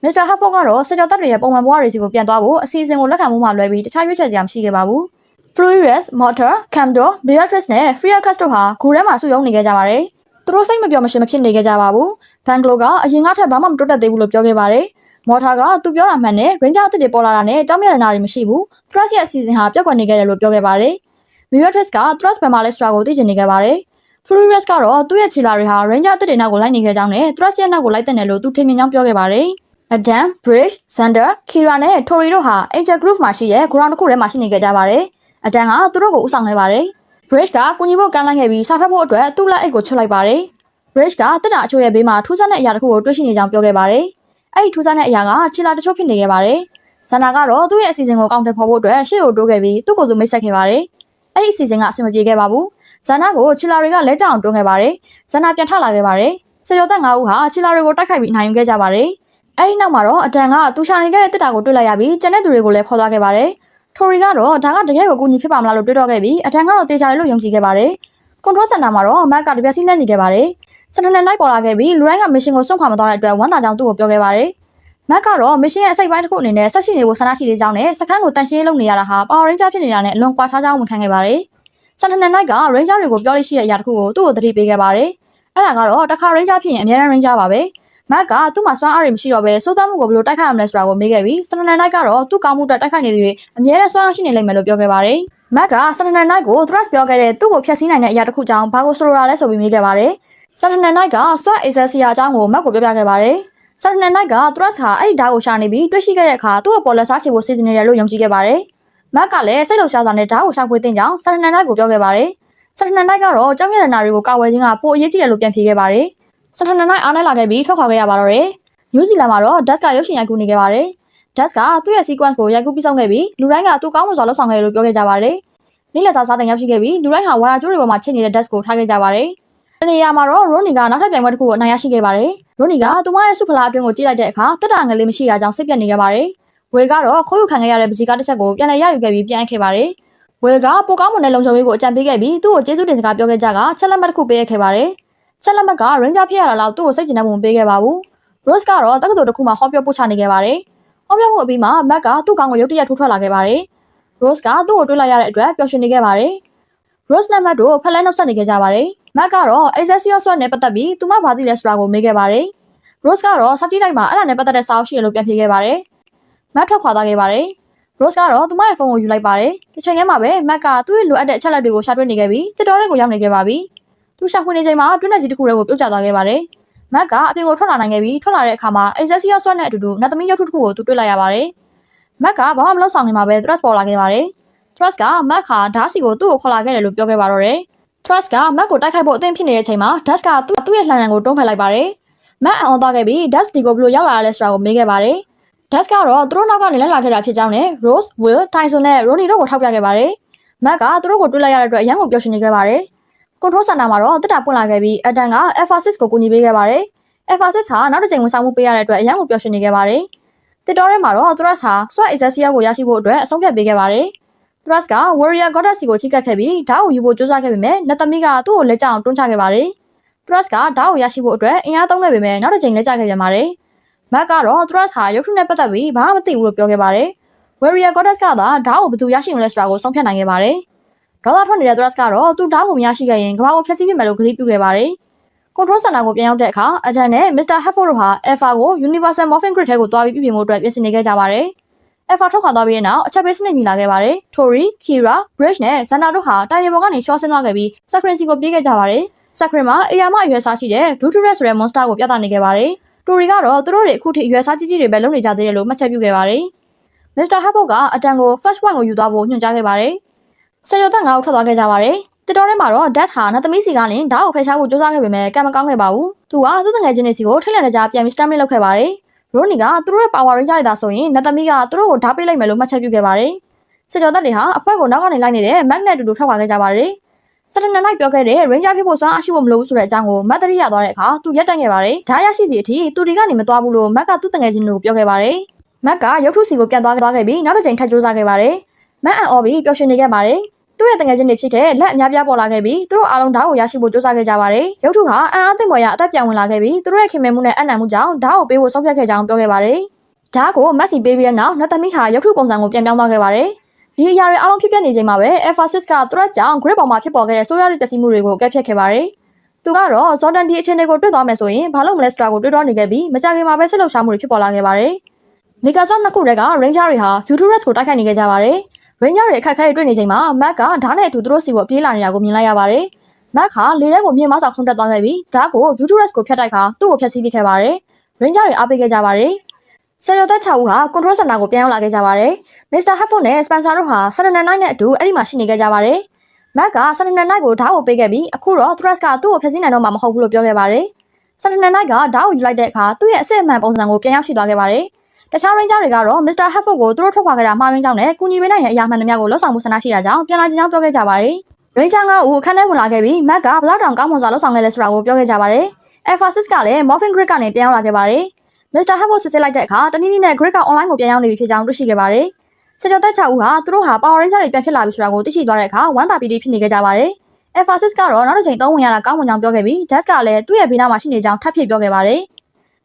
Mr. Hatford ကတော့ဆက်ကြောသက်တွေရဲ့ပုံမှန်ဘဝတွေစီကိုပြန်သွားဖို့အစီအစဉ်ကိုလက်ခံမှုမှလွဲပြီးတခြားရွေးချယ်စရာမရှိခဲ့ပါဘူး။ Furious, Mortar, Camdor, Beatrice နဲ့ Freacus တို့ဟာဂူထဲမှာစုရုံးနေခဲ့ကြပါတယ်။သူတို့စိတ်မပျော်မရှင်မဖြစ်နေခဲ့ကြပါဘူး။ Banglo ကအရင်ကထက်ဘာမှမတိုးတက်သေးဘူးလို့ပြောခဲ့ပါတယ်။ Mortar ကသူပြောတာမှန်တယ် Ranger အသစ်တွေပေါ်လာတာနဲ့ကြောက်မြတ်ရနာတွေမရှိဘူး။ Thrust ရဲ့အစီအစဉ်ဟာပြက်ကွက်နေခဲ့တယ်လို့ပြောခဲ့ပါတယ်။ Beatrice က Thrust ဘယ်မှာလဲဆိုတာကိုသိချင်နေခဲ့ပါတယ်။ Furious ကတော့သူ့ရဲ့ခြေလာတွေဟာ Ranger အသစ်တွေနောက်ကိုလိုက်နေခဲ့ကြောင်းနဲ့ Thrust ရဲ့နောက်ကိုလိုက်တဲ့နယ်လို့သူထင်မြင်ကြောင်းပြောခဲ့ပါတယ်။ Adam, Bridge, Xander, Kira နဲ့ Tori တို့ဟာ Angel Groove မှာရှိတဲ့ ground တစ်ခုထဲမှာရှိနေခဲ့ကြပါတယ်။ Adam ကသူတို့ကိုဦးဆောင်ခဲ့ပါတယ်။ Bridge ကကူညီဖို့ကမ်းလှမ်းခဲ့ပြီးစာဖတ်ဖို့အတွက်သူ့လက်အိတ်ကိုချွတ်လိုက်ပါတယ်။ Bridge ကတက်တာအချို့ရဲ့ဘေးမှာထူးဆန်းတဲ့အရာတစ်ခုကိုတွေ့ရှိနေကြောင်းပြောခဲ့ပါတယ်။အဲ့ဒီထူးဆန်းတဲ့အရာကခြေလာတချို့ဖြစ်နေခဲ့ပါတယ်။ Xander ကတော့သူ့ရဲ့အစီအစဉ်ကိုကောင်းတယ်ဖော်ဖို့အတွက်ရှေ့ကိုတိုးခဲ့ပြီးသူ့ကိုယ်သူမိတ်ဆက်ခဲ့ပါတယ်။အဲ့ဒီအစီအစဉ်ကအဆင်မပြေခဲ့ပါဘူး။ Xander ကိုခြေလာတွေကလဲကျအောင်တွန်းခဲ့ပါတယ်။ Xander ပြန်ထလာခဲ့ပါတယ်။ဆယ်ကျော်သက်9ဦးဟာခြေလာတွေကိုတိုက်ခိုက်ပြီးအနိုင်ယူခဲ့ကြပါတယ်။အဲ့ဒီနောက်မှာတော့အတန်ကသူရှာနေခဲ့တဲ့တစ်တာကိုတွေ့လိုက်ရပြီးကျန်တဲ့သူတွေကိုလည်းခေါ်သွားခဲ့ပါတယ်။ Tori ကတော့ဒါကတကယ်ကိုအကူအညီဖြစ်ပါမလားလို့တွေးတောခဲ့ပြီးအတန်ကတော့တေချာတယ်လို့ယုံကြည်ခဲ့ပါတယ်။ Control Center မှာတော့ Matt ကတပြက်စီးလဲနေခဲ့ပါတယ်။ Santa နဲ့ Night ပေါ်လာခဲ့ပြီးလူတိုင်းက mission ကိုစွန့်ခွာမသွားတဲ့အတွက်ဝမ်းသာကြောင်းသူ့ကိုပြောခဲ့ပါတယ်။ Matt ကတော့ mission ရဲ့အစိတ်ပိုင်းတစ်ခုအနေနဲ့ဆက်ရှိနေဖို့ဆန္ဒရှိသေးကြောင်းနဲ့စခန်းကိုတန်ရှင်းရေးလုပ်နေရတာဟာ Power Ranger ဖြစ်နေတာနဲ့အလွန်ကွာခြားကြောင်းဝန်ခံခဲ့ပါတယ်။ Santa နဲ့ Night က Ranger တွေကိုပြောလို့ရှိတဲ့အရာတစ်ခုကိုသူ့ကိုသတိပေးခဲ့ပါတယ်။အဲ့ဒါကတော့တစ်ခါ Ranger ဖြစ်ရင်အများရန် Ranger ပါပဲ။ Matt ကသူ့မှာစွမ်းအားတွေမရှိတော့ဘဲစိုးသားမှုကိုဘယ်လိုတိုက်ခိုက်ရမလဲဆိုတာကိုမေးခဲ့ပြီး Santa နဲ့ Night ကတော့သူ့ကောင်းမှုအတွက်တိုက်ခိုက်နေသူတွေအများရန်စွမ်းအားရှိနေလိမ့်မယ်လို့ပြောခဲ့ပါတယ်။ Matt က Santa နဲ့ Night ကို Thrust ပြောခဲ့တဲ့သူ့ကိုဖျက်ဆီးနိုင်တဲ့အရာတစ်ခုကြောင့်ဘာကိုဆိုလိုတာလဲဆိုပြီးမေးခဲ့ပါတယ်။ Santa နဲ့ Night က SWAT Excelsior အကြောင်းကို Matt ကိုပြောပြခဲ့ပါတယ်။ Santa နဲ့ Night က Thrust ဟာအဲ့ဒီဓာတ်ကိုရှာနေပြီးတွေ့ရှိခဲ့တဲ့အခါသူ့အပေါ်လက်စားချေဖို့စီစဉ်နေတယ်လို့ယုံကြည်ခဲ့ပါတယ်။ Matt ကလည်းစိတ်လှုပ်ရှားစွာနဲ့ဓာတ်ကိုရှာဖွေသင့်ကြောင်း Santa နဲ့ Night ကိုပြောခဲ့ပါတယ်။ Santa နဲ့ Night ကတော့ကြောက်မြတ်ရနာတွေကိုကာဝယ်ခြင်းကပိုအရေးကြီးတယ်လို့ပြန်ဖြေခဲ့ပါတယ်။ Santa နဲ့ Night အားနဲ့လာခဲ့ပြီးထွက်ခွာခဲ့ရပါတော့တယ်။ New Zealand မှာတော့ Dust ကရုပ်ရှင်ရိုက်ကူးနေခဲ့ပါတယ်။ Dust ကသူ့ရဲ့ sequence ကိုရိုက်ကူးပြီးဆုံးခဲ့ပြီးလူတိုင်းကသူကောင်းမွန်စွာလုပ်ဆောင်ခဲ့တယ်လို့ပြောခဲ့ကြပါတယ်။နေ့လည်စာစားတင်ရောက်ရှိခဲ့ပြီးလူတိုင်းဟာဝါယာကျိုးတွေပေါ်မှာချိတ်နေတဲ့ Dust ကိုထားခဲ့ကြပါတယ်။တနေရာမှာတော့ Ronnie ကနောက်ထပ်ပြိုင်ပွဲတစ်ခုကိုအနိုင်ရရှိခဲ့ပါတယ်။ Ronnie ကသူမရဲ့စုဖလားအတွင်းကိုကြည့်လိုက်တဲ့အခါတက်တာငယ်လေးမရှိတာကြောင့်စိတ်ပြတ်နေခဲ့ပါတယ်။ Will ကတော့ခိုးယူခံခဲ့ရတဲ့ပစီကားတစ်ချက်ကိုပြန်လည်ရယူခဲ့ပြီးပြန်အပ်ခဲ့ပါတယ်။ Will ကပိုကောင်းမွန်တဲ့လုံခြုံရေးကိုအကြံပေးခဲ့ပြီးသူ့ကိုကျေးဇူးတင်စကားပြောခဲ့ကြကချက်လက်မှတ်တစ်ခုပေးအပ်ခဲ့ပါတယ်။ချက်လက်မှတ်က Ranger ဖြစ်ရတာလောက်သူ့ကိုစိတ်ကျဉ်တဲ့ပုံမပေးခဲ့ပါဘူး။ Rose ကတော့တက္ကသိုလ်တစ်ခုမှာဟောပြောပို့ချနေခဲ့ပါတယ်။ဟောပြောမှုအပြီးမှာ Matt ကသူ့ကောင်းကိုရုတ်တရက်ထိုးထွက်လာခဲ့ပါတယ်။ Rose ကသူ့ကိုတွေးလိုက်ရတဲ့အတွက်ပျော်ရွှင်နေခဲ့ပါတယ်။ Rose နဲ့ Matt တို့ဖက်လဲနှုတ်ဆက်နေခဲ့ကြပါတယ်။ မတ်ကတော့ Excelsior ဆွတ်နဲ့ပတ်သက်ပြီးသူမဘာသိလဲဆိုတာကိုမေးခဲ့ပါတယ်။ Rose ကတော့စာကြည့်လိုက်မှာအဲ့ဒါနဲ့ပတ်သက်တဲ့စာအုပ်ရှိရလို့ပြန်ဖြေခဲ့ပါတယ်။မတ်ထွက်ခွာသွားခဲ့ပါတယ်။ Rose ကတော့သူမရဲ့ဖုန်းကိုယူလိုက်ပါတယ်။ဒီချိန်ထဲမှာပဲမတ်ကသူ့ရဲ့လိုအပ်တဲ့အချက်လက်တွေကိုရှာတွေ့နေခဲ့ပြီးတစ်တော်တွေကိုရောက်နေခဲ့ပါပြီ။သူရှာဖွေနေချိန်မှာတွင်းနဲ့ကြီးတစ်ခုတွေကိုပြုတ်ကျသွားခဲ့ပါတယ်။မတ်ကအပြင်ကိုထွက်လာနိုင်ခဲ့ပြီးထွက်လာတဲ့အခါမှာ Excelsior ဆွတ်နဲ့အတူတူနတ်သမီးရုပ်ထုတစ်ခုကိုသူတွေ့လိုက်ရပါတယ်။မတ်ကဘာမှမလုပ်ဆောင်ခင်မှာပဲ Thrust ပေါ်လာခဲ့ပါတယ်။ Thrust ကမတ်ခါဓာတ်စီကိုသူ့ကိုခေါ်လာခဲ့တယ်လို့ပြောခဲ့ပါတော့တယ်။ Thrust ကမတ်ကိုတိုက်ခိုက်ဖို့အသင့်ဖြစ်နေတဲ့ချိန်မှာ Dust ကသူ့ရဲ့လှန်ရန်ကိုတွန်းဖယ်လိုက်ပါတယ်။မတ်အံ့ဩသွားခဲ့ပြီး Dust ဒီကိုဘယ်လိုရောက်လာရလဲဆိုတာကိုမေးခဲ့ပါတယ်။ Dust ကတော့သူတို့နောက်ကနေလိုက်လာခဲ့တာဖြစ်ကြောင်းနဲ့ Rose, Will, Tyson နဲ့ Ronnie တို့ကိုထောက်ပြခဲ့ပါတယ်။မတ်ကသူတို့ကိုတွေ့လိုက်ရတဲ့အတွက်အယံကိုပျော်ရွှင်နေခဲ့ပါတယ်။ Control Center မှာတော့တက်တာပွင့်လာခဲ့ပြီး Adam က Alpha 6ကိုကူညီပေးခဲ့ပါတယ်။ Alpha 6ဟာနောက်တစ်ချိန်ဝန်ဆောင်မှုပေးရတဲ့အတွက်အယံကိုပျော်ရွှင်နေခဲ့ပါတယ်။တစ်တော်ထဲမှာတော့ Thrust ဟာ SWAT Excelsior ကိုရရှိဖို့အတွက်အဆုံးဖြတ်ပေးခဲ့ပါတယ်။ Thrust က Warrior Goddess စီကိုချိတ်ကပ်ခဲ့ပြီးဓာတ်ကိုယူဖို့ကြိုးစားခဲ့ပေမဲ့နတ်သမီးကသူ့ကိုလက်ကျအောင်တွန်းချခဲ့ပါတယ်။ Thrust ကဓာတ်ကိုရရှိဖို့အတွက်အင်အားသုံးခဲ့ပေမဲ့နောက်တစ်ချိန်လက်ကျခဲ့ပြန်ပါတယ်။ မတ်ကတော့ Thrust ဟာရုပ်ထုနဲ့ပတ်သက်ပြီးဘာမှမသိဘူးလို့ပြောခဲ့ပါတယ်။ Warrior Goddess ကသာဓာတ်ကိုဘယ်သူရရှိမလဲဆိုတာကိုဆုံးဖြတ်နိုင်ခဲ့ပါတယ်။ဒေါသထွက်နေတဲ့ Thrust ကတော့သူဓာတ်ကိုမရရှိခဲ့ရင်ကမ္ဘာကိုဖျက်ဆီးပစ်မယ်လို့ကတိပြုခဲ့ပါတယ်။ Control Center ကိုပြန်ရောက်တဲ့အခါAdam နဲ့ Mr. Hatford တို့ဟာ Alpha ကို Universal Morphing Grid ထဲကိုသွားပြီးပြင်ဖို့အတွက်ပြင်ဆင်နေခဲ့ကြပါတယ်။ Alpha ထွက်ခွာသွားပြီးတဲ့နောက်အချက်ပေးစနစ်မြည်လာခဲ့ပါတယ်။ Tori, Kira, Bridge နဲ့ Xander တို့ဟာတိုင်ရီပေါ်ကနေရှော့ဆင်းသွားခဲ့ပြီး Sakrin စီကိုပြေးခဲ့ကြပါတယ်။ Sakrin မှာအရာမအရွယ်စားရှိတဲ့ Vuturet ဆိုတဲ့ monster ကိုပြသနေခဲ့ပါတယ်။ Tori ကတော့သူတို့တွေအခုထိအရွယ်စားကြီးကြီးတွေပဲလုပ်နေကြသေးတယ်လို့မှတ်ချက်ပြုခဲ့ပါတယ်။ Mr. Hatford က Adam ကို Flashpoint ကိုယူသွားဖို့ညွှန်ကြားခဲ့ပါတယ်။ဆယ်ကျော်သက်9ဦးထွက်သွားခဲ့ကြပါတယ်။တစ်တော်ထဲမှာတော့ Dust ဟာနတ်သမီးစီကလည်းဓာတ်ကိုဖယ်ရှားဖို့ကြိုးစားခဲ့ပေမဲ့ကံမကောင်းခဲ့ပါဘူး။သူကသူ့တငယ်ချင်းတွေစီကိုထိတ်လန့်တကြားပြန်ပြီး stamina လုပ်ခဲ့ပါတယ်။ Ronnie ကသူတို့ရဲ့ Power Ranger တွေသာဆိုရင်နတ်သမီးကသူတို့ကိုဓာတ်ပေးလိုက်မယ်လို့မှတ်ချက်ပြုခဲ့ပါတယ်။ဆယ်ကျော်သက်တွေဟာအဖွဲ့ကိုနောက်ကနေလိုက်နေတဲ့ Mac နဲ့အတူတူထွက်ခွာခဲ့ကြပါတယ်။ Saturday Night ပြောခဲ့တဲ့ Ranger ဖြစ်ဖို့စွမ်းအားရှိဖို့မလိုဘူးဆိုတဲ့အကြောင်းကိုမတ်တရီရသွားတဲ့အခါသူရက်တက်ခဲ့ပါတယ်။ဓာတ်ရရှိသည့်အထိသူဒီကနေမသွားဘူးလို့မတ်ကသူ့တငယ်ချင်းတွေကိုပြောခဲ့ပါတယ်။မတ်ကရုပ်ထုစီကိုပြန်သွားခဲ့ပြီးနောက်တစ်ချိန်ထပ်ကြိုးစားခဲ့ပါတယ်။မတ်အံ့ဩပြီးပျော်ရွှင်နေခဲ့ပါတယ်။သူ့ရဲ့တငယ်ချင်းတွေဖြစ်တဲ့လက်အများပြားပေါ်လာခဲ့ပြီးသူတို့အားလုံးဓာတ်ကိုရရှိဖို့ကြိုးစားခဲ့ကြပါတယ်။ရုပ်ထုဟာအံ့အားသင့်ဖွယ်ရာအသက်ပြန်ဝင်လာခဲ့ပြီးသူတို့ရဲ့ခင်မင်မှုနဲ့အံ့နံမှုကြောင့်ဓာတ်ကိုပေးဖို့ဆုံးဖြတ်ခဲ့ကြောင်းပြောခဲ့ပါတယ်။ဓာတ်ကိုမတ်စီပေးပြီးတဲ့နောက်နတ်သမီးဟာရုပ်ထုပုံစံကိုပြန်ပြောင်းသွားခဲ့ပါတယ်။ဒီအရာတွေအားလုံးဖြစ်ပျက်နေချိန်မှာပဲ Alpha 6က Threat ကြောင့် Grid ပေါ်မှာဖြစ်ပေါ်ခဲ့တဲ့ဆိုးရွားတဲ့ပျက်စီးမှုတွေကိုကဲ့ဖြတ်ခဲ့ပါတယ်။သူကတော့ Zoltan ဒီအခြေအနေကိုတွေ့သွားမယ်ဆိုရင်ဘာလုပ်မလဲဆိုတာကိုတွေးတောနေခဲ့ပြီးမကြခင်မှာပဲဆက်လုပ်ရှာမှုတွေဖြစ်ပေါ်လာခဲ့ပါတယ်။ Megazord နှစ်ခုတည်းက Ranger တွေဟာ Vuturet ကိုတိုက်ခိုက်နေခဲ့ကြပါတယ်။ Ranger တွေအခက်အခဲတွေတွေ့နေချိန်မှာ Mac ကဓာတ်နဲ့အတူသူတို့စီကိုပြေးလာနေတာကိုမြင်လိုက်ရပါတယ်။ Mac ဟာလေထဲကိုမြင့်မဆောက်ခုန်တက်သွားခဲ့ပြီးဓာတ်ကို Vuturet ကိုဖျက်တိုက်ခါသူ့ကိုဖျက်ဆီးပစ်ခဲ့ပါတယ်။ Ranger တွေအားပေးခဲ့ကြပါတယ်။ဆယ်ကျော်သက်6ဦးဟာ Control Center ကိုပြန်ရောက်လာခဲ့ကြပါတယ်။ Mr. Hatford နဲ့ Spencer တို့ဟာ Saturday Night နဲ့အတူအဲ့ဒီမှာရှိနေခဲ့ကြပါတယ်။ Mac က Saturday Night ကိုဓာတ်ကိုပေးခဲ့ပြီးအခုတော့ Thrust ကသူ့ကိုဖျက်ဆီးနိုင်တော့မှာမဟုတ်ဘူးလို့ပြောခဲ့ပါတယ်။ Saturday Night ကဓာတ်ကိုယူလိုက်တဲ့အခါသူ့ရဲ့အစစ်အမှန်ပုံစံကိုပြန်ရောက်ရှိသွားခဲ့ပါတယ်။တခြား Ranger တွေကတော့ Mr. Hatford ကိုသူတို့ထွက်ခွာခဲ့တာမှားယွင်းကြောင်းနဲ့ကူညီပေးနိုင်တဲ့အရာမှန်သမျှကိုလှုပ်ဆောင်မှုဆန္ဒရှိတာကြောင့်ပြန်လာခြင်းကြောင်းပြောခဲ့ကြပါတယ်။ Ranger 9ဦးအခန်းထဲဝင်လာခဲ့ပြီး Mac ကဘလောက်တောင်ကောင်းမွန်စွာလှုပ်ဆောင်ခဲ့လဲဆိုတာကိုပြောခဲ့ကြပါတယ်။ Alpha 6ကလည်း Morphing Grid ကနေပြန်ရောက်လာခဲ့ပါတယ်။ Mr. Hatford စစ်လိုက်တဲ့အခါတနည်းနည်းနဲ့ Grid က online ကိုပြန်ရောက်နေပြီဖြစ်ကြောင်းတွေ့ရှိခဲ့ပါတယ်။ဆယ်ကျော်သက်6ဦးဟာသူတို့ဟာ Power Ranger တွေပြန်ဖြစ်လာပြီဆိုတာကိုသိရှိသွားတဲ့အခါဝမ်းသာပီတိဖြစ်နေခဲ့ကြပါတယ်။ Alpha 6ကတော့နောက်တစ်ချိန်သုံးဝင်ရတာကောင်းမွန်ကြောင်းပြောခဲ့ပြီး Dust ကလည်းသူ့ရဲ့ဘေးနားမှာရှိနေကြောင်းထပ်ဖြည့်ပြောခဲ့ပါတယ်။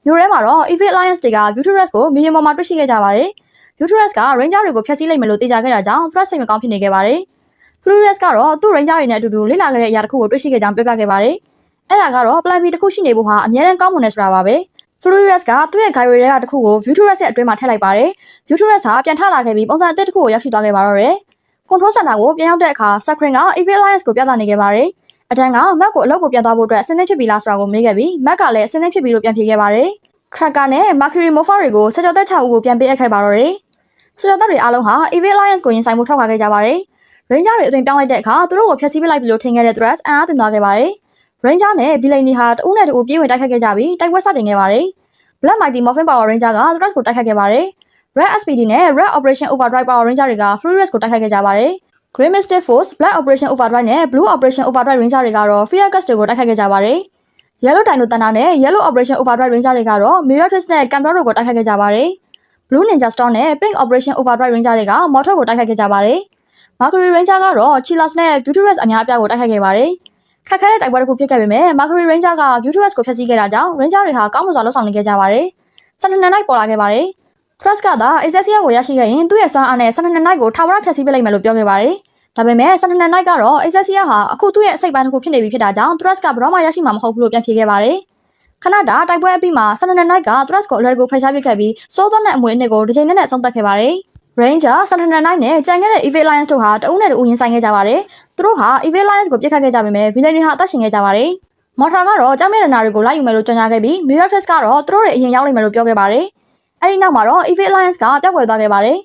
မြို့ထဲမှာတော့ Evil Alliance တွေက Vuturet ကိုမြေပြင်ပေါ်မှာတွေ့ရှိခဲ့ကြပါတယ်။ Vuturet က Ranger တွေကိုဖျက်ဆီးလိုက်မယ်လို့တေချာခဲ့တာကြောင့် Threat စိတ်မကောင်းဖြစ်နေခဲ့ပါတယ်။ Flores ကတော့သူ့ Ranger တွေနဲ့အတူတူလေ့လာခဲ့တဲ့အရာတစ်ခုကိုတွေ့ရှိခဲ့ကြောင်းပြောပြခဲ့ပါတယ်။အဲ့ဒါကတော့ Plan B တစ်ခုရှိနေဖို့ဟာအများတန်းကောင်းမွန်နေဆိုတာပါပဲ။ Flores ကသူ့ရဲ့ guide တွေကတစ်ခုကို Vuturet ရဲ့အတွင်းမှာထည့်လိုက်ပါတယ်။ Vuturet ဟာပြန်ထလာခဲ့ပြီးပုံစံအသစ်တစ်ခုကိုရောက်ရှိသွားခဲ့ပါတော့တယ်။ Control Center ကိုပြန်ရောက်တဲ့အခါ Sakrin က Evil Alliance ကိုပြသနေခဲ့ပါတယ်။ Adam က Mac ကိုအလုပ်ကိုပြန်သွားဖို့အတွက်အဆင်သင့်ဖြစ်ပြီလားဆိုတာကိုမေးခဲ့ပြီး Mac ကလည်းအဆင်သင့်ဖြစ်ပြီလို့ပြန်ဖြေခဲ့ပါတယ်။ Tracker နဲ့ Mercury Morpher တွေကိုဆယ်ကျော်သက်6ဦးကိုပြန်ပေးအပ်ခဲ့ပါတော့တယ်။ဆယ်ကျော်သက်တွေအားလုံးဟာ Evil Alliance ကိုရင်ဆိုင်မှုထွက်ခွာခဲ့ကြပါတယ်။ Ranger တွေအသွင်ပြောင်းလိုက်တဲ့အခါသူတို့ကိုဖျက်ဆီးပစ်လိုက်ပြီလို့ထင်ခဲ့တဲ့ Threat အံ့အားသင့်သွားခဲ့ပါတယ်။ Ranger နဲ့ Villainy ဟာတဦးနဲ့တဦးပြေးဝင်တိုက်ခိုက်ခဲ့ကြပြီးတိုက်ပွဲစတင်ခဲ့ပါတယ်။ Black Mighty Morphin Power Ranger က Threat ကိုတိုက်ခိုက်ခဲ့ပါတယ်။ Red SPD နဲ့ Red Operation Overdrive Power Ranger တွေက Flores ကိုတိုက်ခိုက်ခဲ့ကြပါတယ်။ Grey Mystic Force, Black Operation Overdrive နဲ့ Blue Operation Overdrive Ranger တွေကတော့ Fear Gus တွေကိုတိုက်ခိုက်ခဲ့ကြပါတယ်။ Yellow Dino Thunder နဲ့ Yellow Operation Overdrive Ranger တွေကတော့ Mirror Twist နဲ့ Camper တို့ကိုတိုက်ခိုက်ခဲ့ကြပါတယ်။ Blue Ninja Storm နဲ့ Pink Operation Overdrive Ranger တွေက Mortar ကိုတိုက်ခိုက်ခဲ့ကြပါတယ်။ Mercury Ranger ကတော့ Chillers နဲ့ Vuturet အများအပြားကိုတိုက်ခိုက်ခဲ့ပါတယ်။ခက်ခဲတဲ့တိုက်ပွဲတစ်ခုဖြစ်ခဲ့ပေမဲ့ Mercury Ranger က Vuturet ကိုဖျက်ဆီးခဲ့တာကြောင့် Ranger တွေဟာကောင်းမွန်စွာလှုပ်ဆောင်နေခဲ့ကြပါတယ်။ Saturday Night ပေါ်လာခဲ့ပါတယ်။ Thrust ကသာ Excelsior ကိုရရှိခဲ့ရင်သူ့ရဲ့စွမ်းအားနဲ့ Saturday Night ကိုထာဝရဖျက်ဆီးပစ်လိုက်မယ်လို့ပြောခဲ့ပါတယ် ဒါပေမဲ့ဆန်တနန်နိုင်ကတော့ Excelsior ဟာအခုသူ့ရဲ့အစိတ်ပိုင်းတစ်ခုဖြစ်နေပြီဖြစ်တာကြောင့် Thrust ကဘယ်တော့မှရရှိမှာမဟုတ်ဘူးလို့ပြန်ဖြေခဲ့ပါတယ်ခဏတာတိုက်ပွဲအပြီးမှာဆန်တနန်နိုင်က Thrust ကိုအလွယ်တကူဖယ်ရှားပစ်ခဲ့ပြီးစိုးသွန်းတဲ့အမွေအနှစ်ကိုတစ်ချိန်နဲ့အဆုံးသတ်ခဲ့ပါတယ် Ranger ဆန်တနန်နိုင်နဲ့ကြံခဲ့တဲ့ Evil Alliance တို့ဟာတအုပ်နဲ့တအုပ်ရင်ဆိုင်ခဲ့ကြပါတယ်သူတို့ဟာ Evil Alliance ကိုပြစ်ခတ်ခဲ့ကြပေမဲ့ Villain တွေဟာအသက်ရှင်ခဲ့ကြပါတယ်မော်ထာကတော့ကြောင်မြရနာတွေကိုလိုက်ယူမယ်လို့ကြေညာခဲ့ပြီး Miratrix ကတော့သူတို့ရဲ့အရင်ရောက်လိမ့်မယ်လို့ပြောခဲ့ပါတယ်အဲဒီနောက်မှာတော့ Evil Alliance ကပျောက်ကွယ်သွားခဲ့ပါတယ်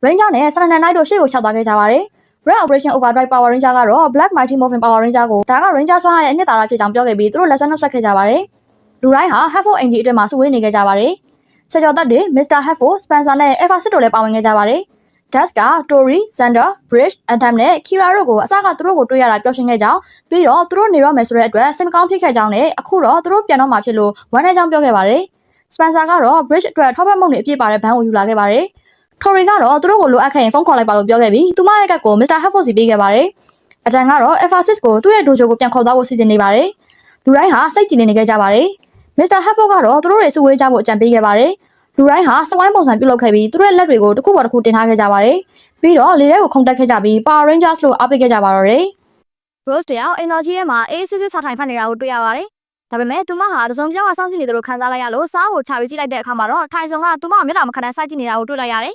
Ranger နဲ့ ဆန်တနန်နိုင်တို့ရှေ့ကိုလျှောက်သွားခဲ့ကြပါတယ် Red Operation Overdrive Power Ranger ကတော့ Black Mighty Morphin Power Ranger ကိုဒါက Ranger ဆွမ်းအားရဲ့အနှစ်သာရဖြစ်ကြောင်းပြောခဲ့ပြီးသူတို့လက်ဆွဲနှုတ်ဆက်ခဲ့ကြပါတယ်လူတိုင်းဟာ Half-Orc Angie အတွင်းမှာစုဝေးနေခဲ့ကြပါတယ်ဆယ်ကျော်သက်တွေ Mr. Half-Orc, Spencer နဲ့ Alpha စစ်တို့လည်းပါဝင်ခဲ့ကြပါတယ်Dusk က Tori, Xander, Bridge, Anthem နဲ့ Kira တို့ကိုအစကသူတို့ကိုတွေ့ရတာပျော်ရွှင်ခဲ့ကြောင်းပြီးတော့သူတို့နေတော့မယ်ဆိုတဲ့အတွက်စိတ်မကောင်းဖြစ်ခဲ့ကြောင်းနဲ့အခုတော့သူတို့ပြန်တော့မှာဖြစ်လို့ဝမ်းနည်းကြောင်းပြောခဲ့ပါတယ် Spencer ကတော့ Bridge အတွက်ထောက်ပံ့မှုတွေအပြည့်ပါတဲ့ဘန်းကိုယူလာခဲ့ပါတယ် Tori ကတော့သူတို့ကိုလိုအပ်ခဲ့ရင်ဖုန်းခေါ်လိုက်ပါလို့ပြောခဲ့ပြီးသူမရဲ့ကတ်ကို Mr. Half-Orc စီပေးခဲ့ပါတယ်အတန်ကတော့ Alpha 6ကိုသူ့ရဲ့ဒိုဂျိုကိုပြန်ခေါ်သွားဖို့စီစဉ်နေပါတယ်လူတိုင်းဟာစိတ်ကြည်နေခဲ့ကြပါတယ် Mr. Half-Orcကတော့သူတို့တွေစုဝေးကြဖို့အကြံပေးခဲ့ပါတယ်လူတိုင်းဟာစဝိုင်းပုံစံပြုလုပ်ခဲ့ပြီးသူတို့ရဲ့လက်တွေကိုတစ်ခုပေါ်တစ်ခုတင်ထားခဲ့ကြပါတယ်ပြီးတော့လေထဲကိုခုန်တက်ခဲ့ကြပြီး Power Rangers လို့အားပေးခဲ့ကြပါတော့တယ် Rose တယောက် energy ရဲ့မှာအေးစစ်စစ်စာထိုင်ဖတ်နေတာကိုတွေ့ရပါတယ်ဒါပေမဲ့သူမဟာတစုံပြောင်းအဆောင်ကြည့်နေတယ်လို့ခံစားလိုက်ရလို့စားကိုချပြီးကြည့်လိုက်တဲ့အခါမှာတော့ထိုင်ဆောင်ကသူမကိုမျက်နှာမခံနိုင်စိုက်ကြည့်နေတာကိုတွေ့လိုက်ရတယ်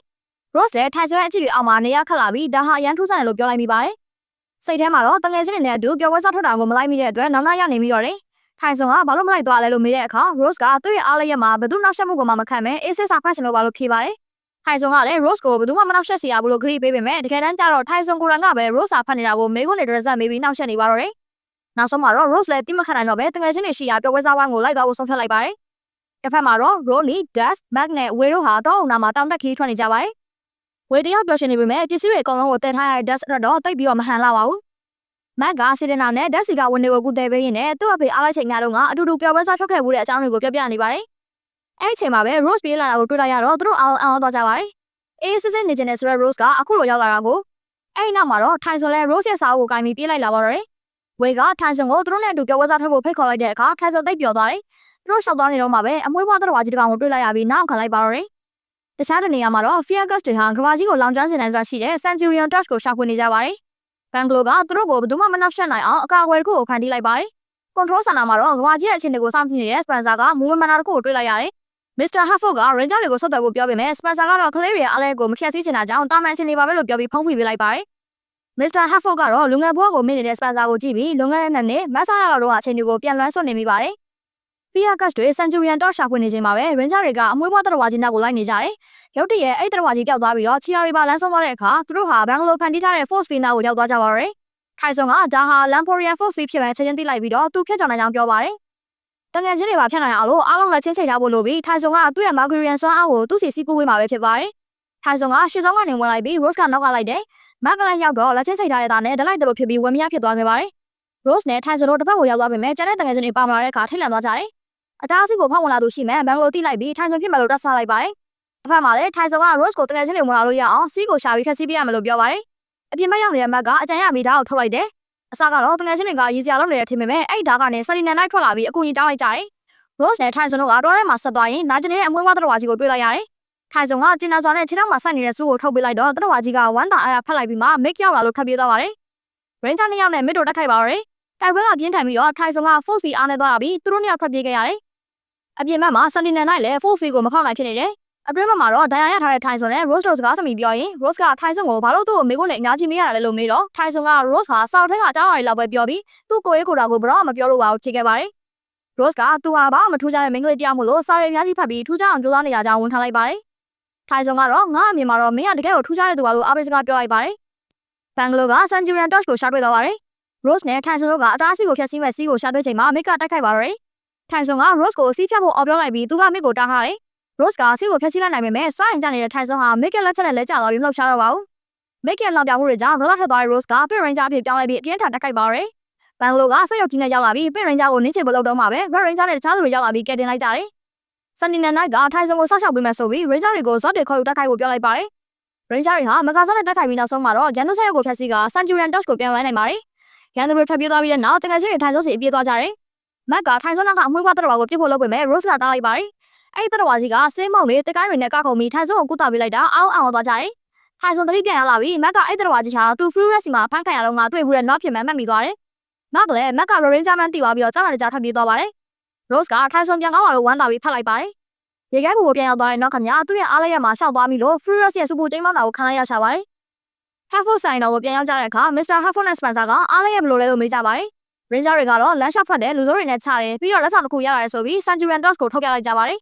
Rose ရဲ့ထိုင်ဆောင်ရဲ့အကြည့်တွေအောက်မှာနေရခက်လာပြီးဒါဟာအရန်ထူးဆန်းတယ်လို့ပြောလိုက်မိပါတယ်စိတ်ထဲမှာတော့တငယ်ချင်းတွေနဲ့အတူပျော်ပွဲစားထွက်တာကိုမလိုက်မိတဲ့အတွက်နောက်နောက်ရနေပြီးတော့တယ်ထိုင်ဆောင်ကဘာလို့မလိုက်သွားလဲလို့မေးတဲ့အခါ Rose ကသူ့ရဲ့အားလည်းရမှာဘယ်သူနောက်ဆက်မှုကိုမှမခံမဲအေးစစ်စာဖတ်ရှင်လို့ပါလို့ဖြေပါတယ်ထိုင်ဆောင်ကလည်း Rose ကိုဘယ်သူမှမနောက်ဆက်စီရဘူးလို့ဂရိပေးပေမဲ့တကယ်တမ်းကျတော့ထိုင်ဆောင်ကိုယ်တိုင်ကပဲ Rose စာဖတ်နေတာကိုမေးခွန်းတွေတစ်စက်မေးပြီးနောက်ဆက်နေပါတော့တယ်နောက်ဆုံးမှာတော့ Rose လည်းတိမခံနိုင်တော့ပဲတငယ်ချင်းတွေရှိရာပျော်ပွဲစားဝိုင်းကိုလိုက်သွားဖို့ဆုံးဖြတ်လိုက်ပါတယ်တစ်ဖက်မှာတော့ Rolly, Dust, Mac နဲ့ Way တို့ဟာတောအုံနာမှာတောင်တက်ခီးထွက်နေကြပါတယ်ဝေတယောက်ပျော်ရှင်နေပေမဲ့ပစ္စည်းတွေအကုန်လုံးကိုတည်ထားရတဲ့ Dust အတွက်တော့တိတ်ပြီးတော့မဟန်လာပါဘူး Mac ကစီဒနာနဲ့ Dust ကဝင်တွေကိုကူတဲပေးရင်းနဲ့သူ့အဖေအားလိုက်ချိန်များတော့ကအတူတူပျော်ပွဲစားထွက်ခဲ့မှုတဲ့အကြောင်းတွေကိုပြောပြနေပါတယ်အဲ့ဒီချိန်မှာပဲ Rose ပြေးလာတာကိုတွေ့လိုက်ရတော့သူတို့အားအောင်သွားကြပါတယ်အေးစစ်စစ်နေကျင်တဲ့ဆိုတဲ့ Rose ကအခုလိုရောက်လာတာကိုအဲ့ဒီနောက်မှာတော့ထိုင်စွန်လဲ Rose ရဲ့စာအုပ်ကိုကိုင်ပြီးပြေးလိုက်လာပါတော့တယ်ဝေကထိုင်စွန်ကိုသူတို့နဲ့အတူပျော်ပွဲစားထွက်ဖို့ဖိတ်ခေါ်လိုက်တဲ့အခါထိုင်စွန်သိပ်ပျော်သွားတယ်သူတို့ရှောက်သွားနေတော့မှပဲအမွှေးဖွားတော်ဝါကြီးတစ်ကောင်ကိုတွေ့လိုက်ရပြီးနောက်ခံလိုက်ပါတော့တယ်တခြားတနေရာမှာတော့ Feargus တွေဟာကဘာကြီးကိုလောင်ကျွမ်းစင်နိုင်စွာရှိတဲ့ Centurion Torch ကိုရှာဖွေနေကြပါတယ်ဘန်ဂလိုကသူတို့ကိုဘယ်သူမှမနှောက်ယှက်နိုင်အောင်အကာအကွယ်တစ်ခုကိုဖန်တီးလိုက်ပါတယ်။ Control Center မှာတော့ကဘာကြီးရဲ့အခြေအနေကိုစောင့်ကြည့်နေတဲ့ Spencer ကမူမမှန်တာတစ်ခုကိုတွေ့လိုက်ရတယ်။ Mr. Half-Orc က Ranger တွေကိုဆက်သွယ်ဖို့ပြောပေမဲ့ Spencer ကတော့ကလေးတွေရဲ့အားလည်းကိုမဖျက်ဆီးချင်တာကြောင့်တာမန်အခြေအနေပါပဲလို့ပြောပြီးဖုံးဖိပေးလိုက်ပါတယ်။ Mr. Half-Orc ကတော့လူငယ်ဘဝကိုမြင်နေတဲ့ Spencer ကိုကြည့်ပြီးလွန်ခဲ့တဲ့နှစ်နှစ်မဆာရလာတော့အချိန်တွေကိုပြန်လွှမ်းဆွနေမိပါတယ်။ Feargus တွေ Centurion Torch ရှာဖွေနေချိန်မှာပဲ Ranger တွေကအမွှေးဖွားတော်ဝါကြီးနောက်ကိုလိုက်နေကြတယ်။ရုတ်တရက်အဲ့တော်ဝါကြီးပျောက်သွားပြီးတော့ချီယာတွေပါလမ်းဆုံးသွားတဲ့အခါသူတို့ဟာဘန်ဂလိုဖန်တီးထားတဲ့ Force Field ကိုရောက်သွားကြပါတော့တယ်။ထိုင်ဆောင်ကဒါဟာ Lamporian Force Field ဖြစ်မယ်ချက်ချင်းသိလိုက်ပြီးတော့သူဖြတ်ကျော်နိုင်ကြောင်းပြောပါတယ်။တငယ်ချင်းတွေပါဖြတ်နိုင်အောင်လို့အားလုံးလက်ချင်းချိန်ထားဖို့လိုပြီးထိုင်ဆောင်ကသူ့ရဲ့ Margarian စွမ်းအားကိုသူ့စီစီကူဝေးမှာပဲဖြစ်ပါတယ်။ထိုင်ဆောင်ကရှေ့ဆုံးကနေဝင်လိုက်ပြီး Rose ကနောက်ကလိုက်တယ်။ Mark လည်းရောက်တော့လက်ချင်းချိန်ထားတဲ့သားနဲ့ဒလိုက်တယ်လို့ဖြစ်ပြီးဝမ်းမရဖြစ်သွားခဲ့ပါတယ်။ Rose နဲ့ထိုင်ဆောင်တို့တစ်ဖက်ကိုရောက်သွားပေမဲ့ကျန်တဲ့တငယ်ချင်းတွေပါမလာတဲ့အခါထိတ်လန့်သွားကြတယ်။အတားအဆီးကိုဖောက်ဝင်လာသူရှိမှန်ဘန်ဂလိုတိလိုက်ပြီးထိုင်ဆောင်ဖြစ်မယ်လို့တတ်ဆလိုက်ပါတယ်။တစ်ဖက်မှာလည်းထိုင်ဆောင်က Rose ကိုတငယ်ချင်းတွေဝင်လာလို့ရအောင်စီးကိုရှာပြီးဖျက်ဆီးပေးရမယ်လို့ပြောပါတယ်။အပြင်ဘက်ရောက်နေတဲ့ Mark ကအကြံရမိဓာတ်ကိုထုတ်လိုက်တယ်။အစကတော့တငယ်ချင်းတွေကရည်စရာလုပ်နေတဲ့ထင်ပေမဲ့အဲ့ဓာတ်ကနေစလီနန်နိုင်ထွက်လာပြီးအကူကြီးတောင်းလိုက်ကြတယ်။ Rose နဲ့ထိုင်ဆောင်တို့ကတော့ထဲမှာဆက်သွားရင်နာကျင်နေတဲ့အမွှေးဝါတော်ဝါကြီးကိုတွေ့လိုက်ရတယ်။ထိုင်ဆောင်ကကျင်နာစွာနဲ့ခြေထောက်မှာစိုက်နေတဲ့စူးကိုထုတ်ပေးလိုက်တော့တော်ဝါကြီးကဝမ်းသာအားရဖက်လိုက်ပြီးမှမိတ်ရောက်လာလို့ထပ်ပြေးသွားပါတယ်။ Ranger နှစ်ယောက်နဲ့မစ်တို့တက်ခိုက်ပါတော့တယ်။တိုက်ပွဲကပြင်းထန်ပြီးတော့ထိုင်ဆောင်က Force Field အားနဲ့သွားပြီးသူတို့နှစ်ယောက်ထွက်ပြေးခဲ့ရတယ်။အပြင်ဘက်မှာစလီနန်နိုင်လည်း Force Field ကိုမဖောက်နိုင်ဖြစ်နေတယ်။အတွင်းဘက်မှာတော့ဒဏ်ရာရထားတဲ့ထိုင်ဆောင်နဲ့ Rose တို့စကားစမိပြောရင် Rose ကထိုင်ဆောင်ကိုဘာလို့သူ့ကိုမေးခွန်းနဲ့အများကြီးမေးရတာလဲလို့မေးတော့ထိုင်ဆောင်က Rose ဟာစောက်ထဲကကြားရည်လောက်ပဲပြောပြီးသူ့ကိုယ်ရေးကိုယ်တာကိုဘယ်တော့မှမပြောလို့ပါဘူးဖြေခဲ့ပါတယ်။ Rose ကသူဟာဘာမှမထူးခြားတဲ့မိန်းကလေးတယောက်မို့လို့စာရီအများကြီးဖတ်ပြီးထူးခြားအောင်ကြိုးစားနေရကြောင်းဝန်ခံလိုက်ပါတယ်။ထိုင်ဆောင်ကတော့ငါ့အမြင်မှာတော့မင်းကတကယ်ကိုထူးခြားတဲ့သူပါလို့အားပေးစကားပြောလိုက်ပါတယ်။ဘန်ဂလိုက Centurion Torch ကိုရှာတွေ့သွားပါတယ်။ Rose နဲ့ထိုင်ဆောင်တို့ကအတားအဆီးကိုဖျက်ဆီးမဲ့စီးကိုရှာတွေ့ချိန်မှာမိတ်ကတိုက်ခိုက်ပါတော့တယ်။ထိုင်ဆောင်က Rose ကိုစီးဖြတ်ဖို့အော်ပြောလိုက်ပြီးသူကမိတ်ကိုတားထားတယ်။ Rose ကစီးကိုဖျက်ဆီးလိုက်နိုင်ပေမဲ့စွန့်ရင်ကျနေတဲ့ထိုင်ဆောင်ဟာမိတ်ကလက်ချက်နဲ့လဲကျသွားပြီးမလှုပ်ရှားတော့ပါဘူး။မိတ်ကလောင်ပြောင်မှုတွေကြောင့်ဒေါသထွက်သွားတဲ့ Rose က Pit Ranger အဖြစ်ပြောင်းလဲပြီးအပြင်းထန်တိုက်ခိုက်ပါတော့တယ်။ဘန်ဂလိုကဆက်ရုပ်ကြီးနဲ့ရောက်လာပြီး Pit Ranger ကိုနင်းချေဖို့လုပ်တော့မှပဲ Red Ranger နဲ့တခြားသူတွေရောက်လာပြီးကယ်တင်လိုက်ကြတယ်။ Sentinel Knight ကထိုင်ဆောင်ကိုဆောက်ရှောက်ပေးမယ်ဆိုပြီး Ranger တွေကိုဇော့တွေခေါ်ယူတိုက်ခိုက်ဖို့ပြောလိုက်ပါတယ်။ Ranger တွေဟာမကာဆာနဲ့တိုက်ခိုက်ပြီးနောက်ဆုံးမှာတော့ရန်သူဆက်ရုပ်ကိုဖျက်ဆီးက Centurion Torch ကိုပြန်ဝိုင်းနိုင်ပါတယ်။ရန်သူတွေထွက်ပြေးသွားပြီးတဲ့နောက်တကယ်ချင်းတွေထိုင်ဆောင်စီပြေးသွားကြတယ်။ Mac ကထိုင်ဆောင်ကအမွှေးပွားတော်ဝါကိုပြစ်ဖို့လုပ်ပေမဲ့ Rose ကတားလိုက်ပါတယ်။အဲ့ဒီတော်ဝါကြီးကဆေးမုံတွေတကိုင်းတွေနဲ့ကောက်ခုံပြီးထိုင်ဆောင်ကိုကုသပေးလိုက်တာအောင်းအောင်သွားကြတယ် ထိုင်စုံ3ပြန်ရလာပြီမက်ကအဲ့တော်ကြီးဟာသူ Furious စီမှာဖမ်းခံရတော့ငါတွေ့ဘူးတဲ့ not ဖြစ်မှမှတ်မိသွားတယ်မက်ကလည်းမက်က Ranger Man တီသွားပြီးတော့ကြောက်ရတဲ့ကြားထွက်ပြေးသွားပါတယ် Rose ကထိုင်စုံပြန်ကောင်းလာလို့ဝမ်းသာပြီးဖတ်လိုက်ပါတယ်ရေခဲကိုပြန်ရောက်သွားတဲ့နောက်ခမသူ့ရဲ့အားလည်းရမှာရှောက်သွားပြီလို့ Furious ရဲ့စူပူကျင်းမောင်းတာကိုခံလိုက်ရရှာပါတယ် Halford ဆိုင်တော်ကိုပြန်ရောက်ကြတဲ့အခါ Mr. Halford နဲ့ Spencer ကအားလည်းရဘလို့လဲလို့မေးကြပါတယ် Ranger တွေကတော့လမ်းလျှောက်ဖတ်တယ်လူစိုးတွေနဲ့ချတယ်ပြီးတော့လက်ဆောင်တစ်ခုရရတယ်ဆိုပြီး Centurion Dogs ကိုထုတ်ပြလိုက်ကြပါတယ်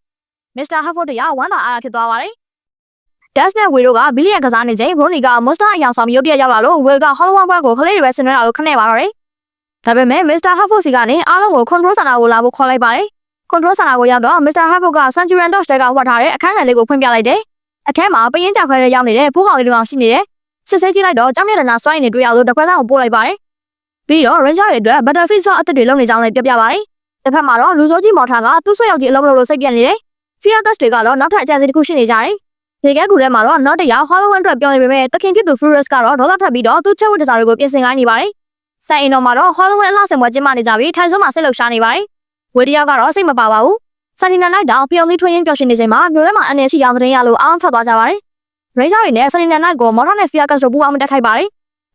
Mr. Halford ကဝမ်းသာအားရဖြစ်သွားပါတယ် Dash နဲ့ Will တို့ကဘီလီယံကစားနေချိန် Ronnie က Monster အယောင်ဆောင်ရုတ်တရက်ရောက်လာလို့ Will က Halloween ဘွဲကိုခလေးတွေပဲဆင်နွှဲတာလို့ခနဲ့ပါတော့တယ်ဒါပေမဲ့ Mr. Halford စီကနေအားလုံးကို Control Center ကိုလာဖို့ခေါ်လိုက်ပါတယ် Control Center ကိုရောက်တော့ Mr. Halford က Centurion Dogs တွေကဝတ်ထားတဲ့အခန်းငယ်လေးကိုဖွင့်ပြလိုက်တယ်အခန်းမှာပရင်ကြောက်ခွဲတဲ့ရောက်နေတဲ့ဖိုးကောင်လေးတစ်ကောင်ရှိနေတယ်စစ်ဆေးကြည့်လိုက်တော့ကြောင်မြတ်ဒနာစွိုင်းနေတွေ့ရလို့တခွဲသားကိုပို့လိုက်ပါတယ်ပြီးတော့ Ranger တွေအတွက် Battlefield ဆော့အသက်တွေလုံနေကြောင်းလည်းပြပြပါတယ်တစ်ဖက်မှာတော့လူစိုးကြီးမော်ထာကသူ့ဆွေရောက်ကြီးအလုံးလို့စိတ်ပြက်နေတယ် Fear Dust တွေကတော့နောက်ထပ်အကြံစီတစ်ခုရှိနေကြတယ်ဒီကဲကူထဲမှာတော့နောက်တစ်ယောက် Halloween အတွက်ပြောနေပေမဲ့တခင်ဖြစ်သူ Furious ကတော့ဒေါသထွက်ပြီးတော့သူ့ချက်ဝတ်တစားတွေကိုပြင်ဆင်ခိုင်းနေပါတယ်ဆိုင်အိမ်တော်မှာတော့ Halloween အလှဆင်ပွဲကျင်းပနေကြပြီးထိုင်စုံမှာစိတ်လှုပ်ရှားနေပါတယ်ဝေတယောက်ကတော့စိတ်မပါပါဘူးSunny Night တောင်ပြုံးလေးထွင်းရင်းပျော်ရွှင်နေချိန်မှာမြို့ထဲမှာအနေရှိအောင်သတင်းရလို့အားထွက်သွားကြပါတယ် Ranger တွေနဲ့ Sunny Night ကို Motor နဲ့ Fear Dust တို့ပူးပေါင်းတက်ခိုက်ပါတယ်